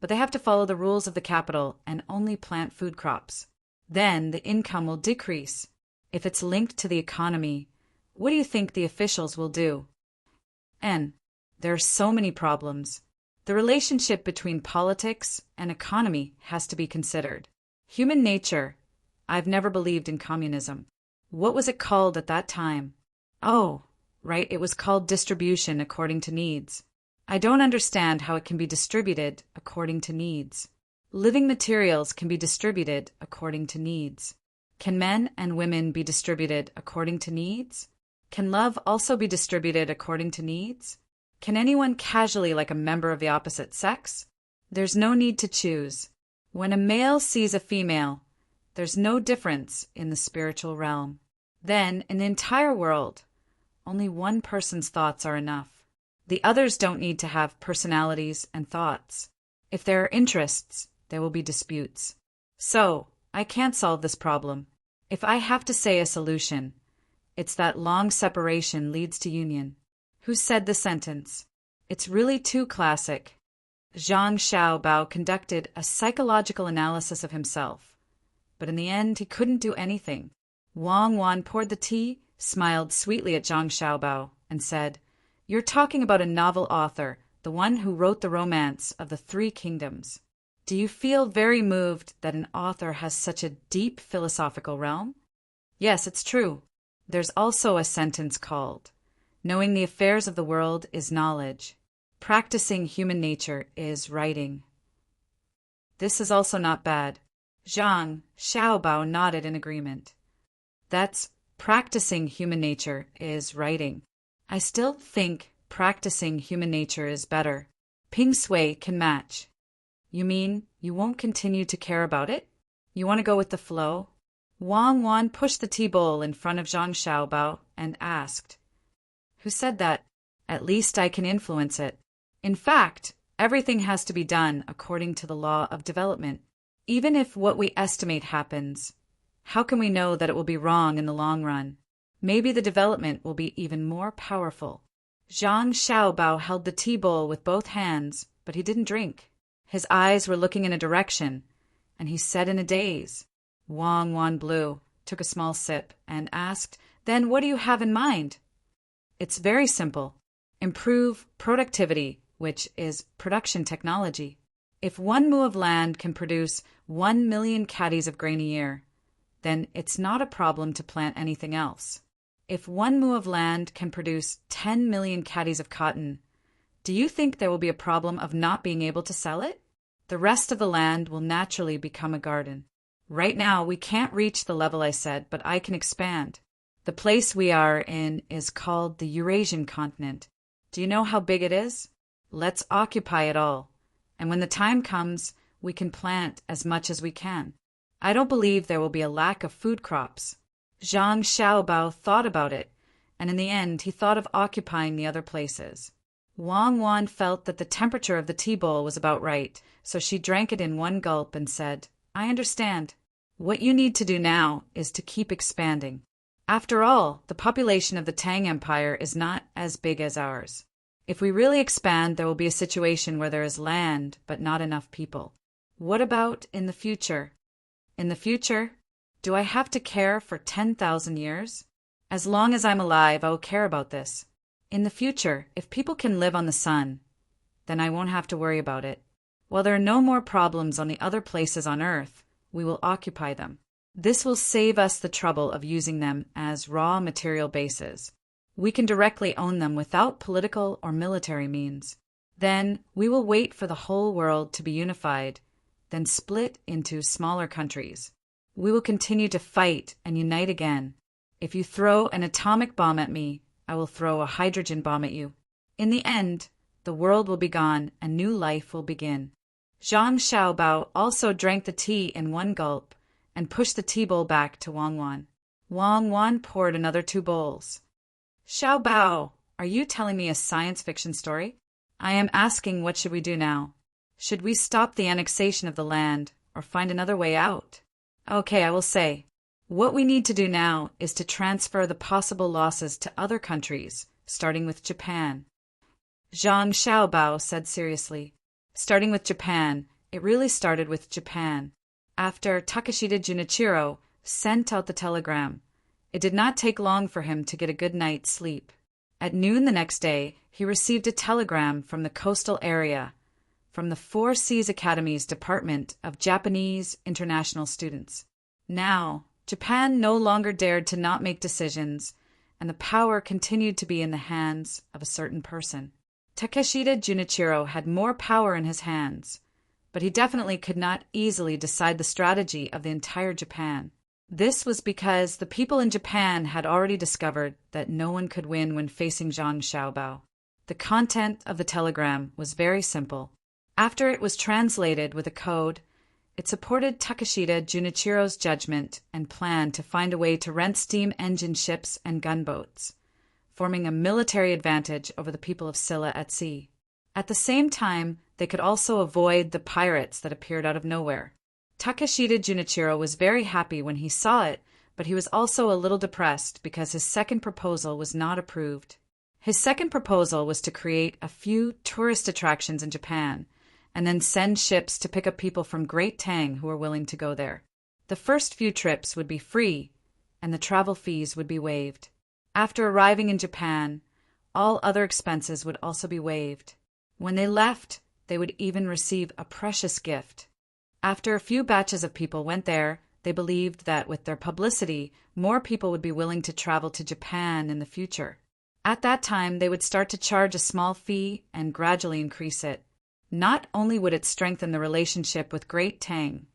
but they have to follow the rules of the capital and only plant food crops. Then the income will decrease. If it's linked to the economy, what do you think the officials will do?" And there are so many problems. The relationship between politics and economy has to be considered. Human nature. I've never believed in communism. What was it called at that time? Oh, right, it was called distribution according to needs. I don't understand how it can be distributed according to needs. Living materials can be distributed according to needs. Can men and women be distributed according to needs? Can love also be distributed according to needs? Can anyone casually like a member of the opposite sex? There's no need to choose. When a male sees a female, there's no difference in the spiritual realm. Then, in the entire world, only one person's thoughts are enough. The others don't need to have personalities and thoughts. If there are interests, there will be disputes. So, I can't solve this problem. If I have to say a solution, it's that long separation leads to union. Who said the sentence? It's really too classic. Zhang Xiaobao conducted a psychological analysis of himself, but in the end he couldn't do anything. Wang Wan poured the tea, smiled sweetly at Zhang Xiaobao, and said, "You're talking about a novel author, the one who wrote the romance of the Three Kingdoms. Do you feel very moved that an author has such a deep philosophical realm?" "Yes, it's true. There's also a sentence called, 'Knowing the affairs of the world is knowledge. Practicing human nature is writing.'" This is also not bad. Zhang Xiaobao nodded in agreement. That's practicing human nature is writing. I still think practicing human nature is better. Ping Sui can match. You mean you won't continue to care about it? You want to go with the flow? Wang Wan pushed the tea bowl in front of Zhang Xiaobao and asked, "Who said that? At least I can influence it. In fact, everything has to be done according to the law of development. Even if what we estimate happens, how can we know that it will be wrong in the long run? Maybe the development will be even more powerful." Zhang Xiaobao held the tea bowl with both hands, but he didn't drink. His eyes were looking in a direction, and he said in a daze. Wang Wan blew, took a small sip, and asked, "Then what do you have in mind?" "It's very simple. Improve productivity, which is production technology. If 1 mu of land can produce 1 million caddies of grain a year, then it's not a problem to plant anything else. If 1 mu of land can produce 10 million caddies of cotton, do you think there will be a problem of not being able to sell it? The rest of the land will naturally become a garden. Right now, we can't reach the level I said, but I can expand. The place we are in is called the Eurasian continent. Do you know how big it is? Let's occupy it all. And when the time comes, we can plant as much as we can. I don't believe there will be a lack of food crops." Zhang Xiaobao thought about it, and in the end he thought of occupying the other places. Wang Wan felt that the temperature of the tea bowl was about right, so she drank it in one gulp and said, "I understand. What you need to do now is to keep expanding. After all, the population of the Tang Empire is not as big as ours. If we really expand, there will be a situation where there is land, but not enough people. What about in the future? In the future, do I have to care for 10,000 years? As long as I'm alive, I will care about this. In the future, if people can live on the sun, then I won't have to worry about it. While there are no more problems on the other places on Earth, we will occupy them. This will save us the trouble of using them as raw material bases. We can directly own them without political or military means. Then we will wait for the whole world to be unified, then split into smaller countries. We will continue to fight and unite again. If you throw an atomic bomb at me, I will throw a hydrogen bomb at you. In the end, the world will be gone and new life will begin." Zhang Xiaobao also drank the tea in one gulp and pushed the tea bowl back to Wang Wan. Wang Wan poured another 2 bowls. "Xiaobao, are you telling me a science fiction story? I am asking, what should we do now? Should we stop the annexation of the land or find another way out? Okay, I will say. What we need to do now is to transfer the possible losses to other countries, starting with Japan." Zhang Xiaobao said seriously. Starting with Japan, it really started with Japan. After Takeshita Junichiro sent out the telegram, it did not take long for him to get a good night's sleep. At noon the next day, he received a telegram from the coastal area, from the Four Seas Academy's Department of Japanese International Students. Now, Japan no longer dared to not make decisions, and the power continued to be in the hands of a certain person. Takeshita Junichiro had more power in his hands, but he definitely could not easily decide the strategy of the entire Japan. This was because the people in Japan had already discovered that no one could win when facing Zhang Xiaobao. The content of the telegram was very simple. After it was translated with a code, it supported Takeshita Junichiro's judgment and plan to find a way to rent steam engine ships and gunboats, forming a military advantage over the people of Silla at sea. At the same time, they could also avoid the pirates that appeared out of nowhere. Takeshita Junichiro was very happy when he saw it, but he was also a little depressed because his second proposal was not approved. His second proposal was to create a few tourist attractions in Japan, and then send ships to pick up people from Great Tang who were willing to go there. The first few trips would be free, and the travel fees would be waived. After arriving in Japan, all other expenses would also be waived. When they left, they would even receive a precious gift. After a few batches of people went there, they believed that with their publicity, more people would be willing to travel to Japan in the future. At that time, they would start to charge a small fee and gradually increase it. Not only would it strengthen the relationship with Great Tang,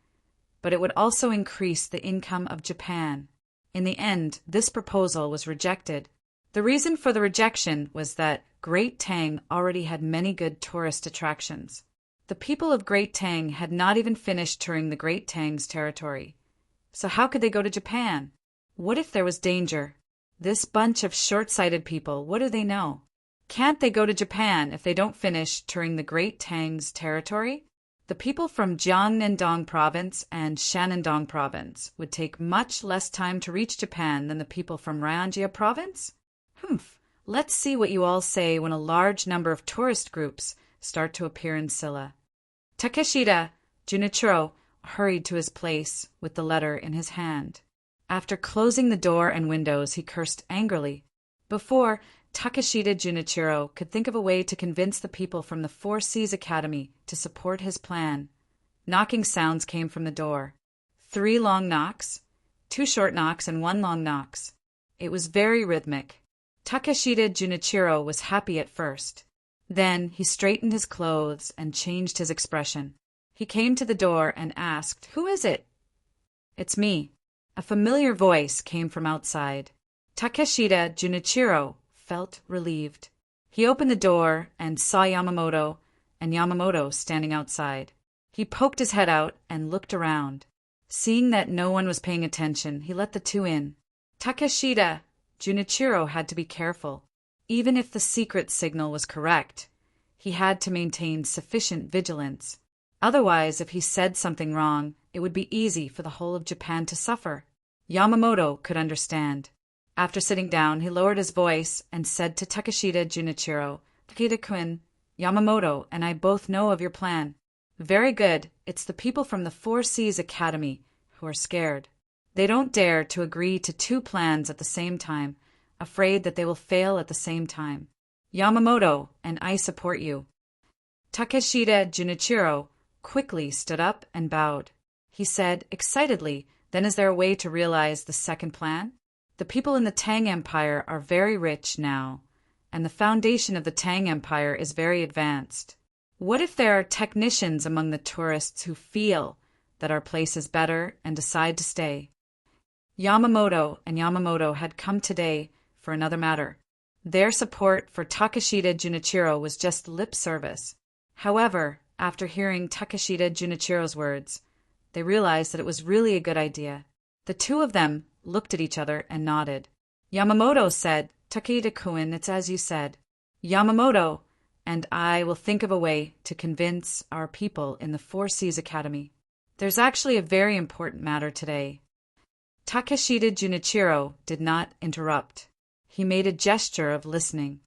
but it would also increase the income of Japan. In the end, this proposal was rejected. The reason for the rejection was that Great Tang already had many good tourist attractions. The people of Great Tang had not even finished touring the Great Tang's territory. So how could they go to Japan? What if there was danger? This bunch of short-sighted people, what do they know? Can't they go to Japan if they don't finish touring the Great Tang's territory? The people from Jiangnan Province and Shanandong Province would take much less time to reach Japan than the people from Ranjia Province? Let's see what you all say when a large number of tourist groups start to appear in Silla. Takeshita Junichiro hurried to his place with the letter in his hand. After closing the door and windows, he cursed angrily. Before Takeshita Junichiro could think of a way to convince the people from the Four Seas Academy to support his plan, knocking sounds came from the door. 3 long knocks, 2 short knocks, and 1 long knocks. It was very rhythmic. Takeshita Junichiro was happy at first. Then he straightened his clothes and changed his expression. He came to the door and asked, "Who is it?" "It's me." A familiar voice came from outside. Takeshita Junichiro felt relieved. He opened the door and saw Yamamoto standing outside. He poked his head out and looked around. Seeing that no one was paying attention, he let the 2 in. Takeshita Junichiro had to be careful. Even if the secret signal was correct, he had to maintain sufficient vigilance. Otherwise, if he said something wrong, it would be easy for the whole of Japan to suffer. Yamamoto could understand. After sitting down, he lowered his voice and said to Takeshita Junichiro, "Takeda-kun, Yamamoto and I both know of your plan." "Very good. It's the people from the Four Seas Academy who are scared. They don't dare to agree to 2 plans at the same time, afraid that they will fail at the same time. Yamamoto and I support you." Takeshita Junichiro quickly stood up and bowed. He said excitedly, "Then is there a way to realize the second plan? The people in the Tang Empire are very rich now, and the foundation of the Tang Empire is very advanced. What if there are technicians among the tourists who feel that our place is better and decide to stay?" Yamamoto had come today for another matter. Their support for Takeshita Junichiro was just lip service. However, after hearing Takeshita Junichiro's words, they realized that it was really a good idea. The 2 of them looked at each other and nodded. Yamamoto said, "Takeda-kun, it's as you said. Yamamoto and I will think of a way to convince our people in the Four Seas Academy. There's actually a very important matter today." Takeshita Junichiro did not interrupt. He made a gesture of listening.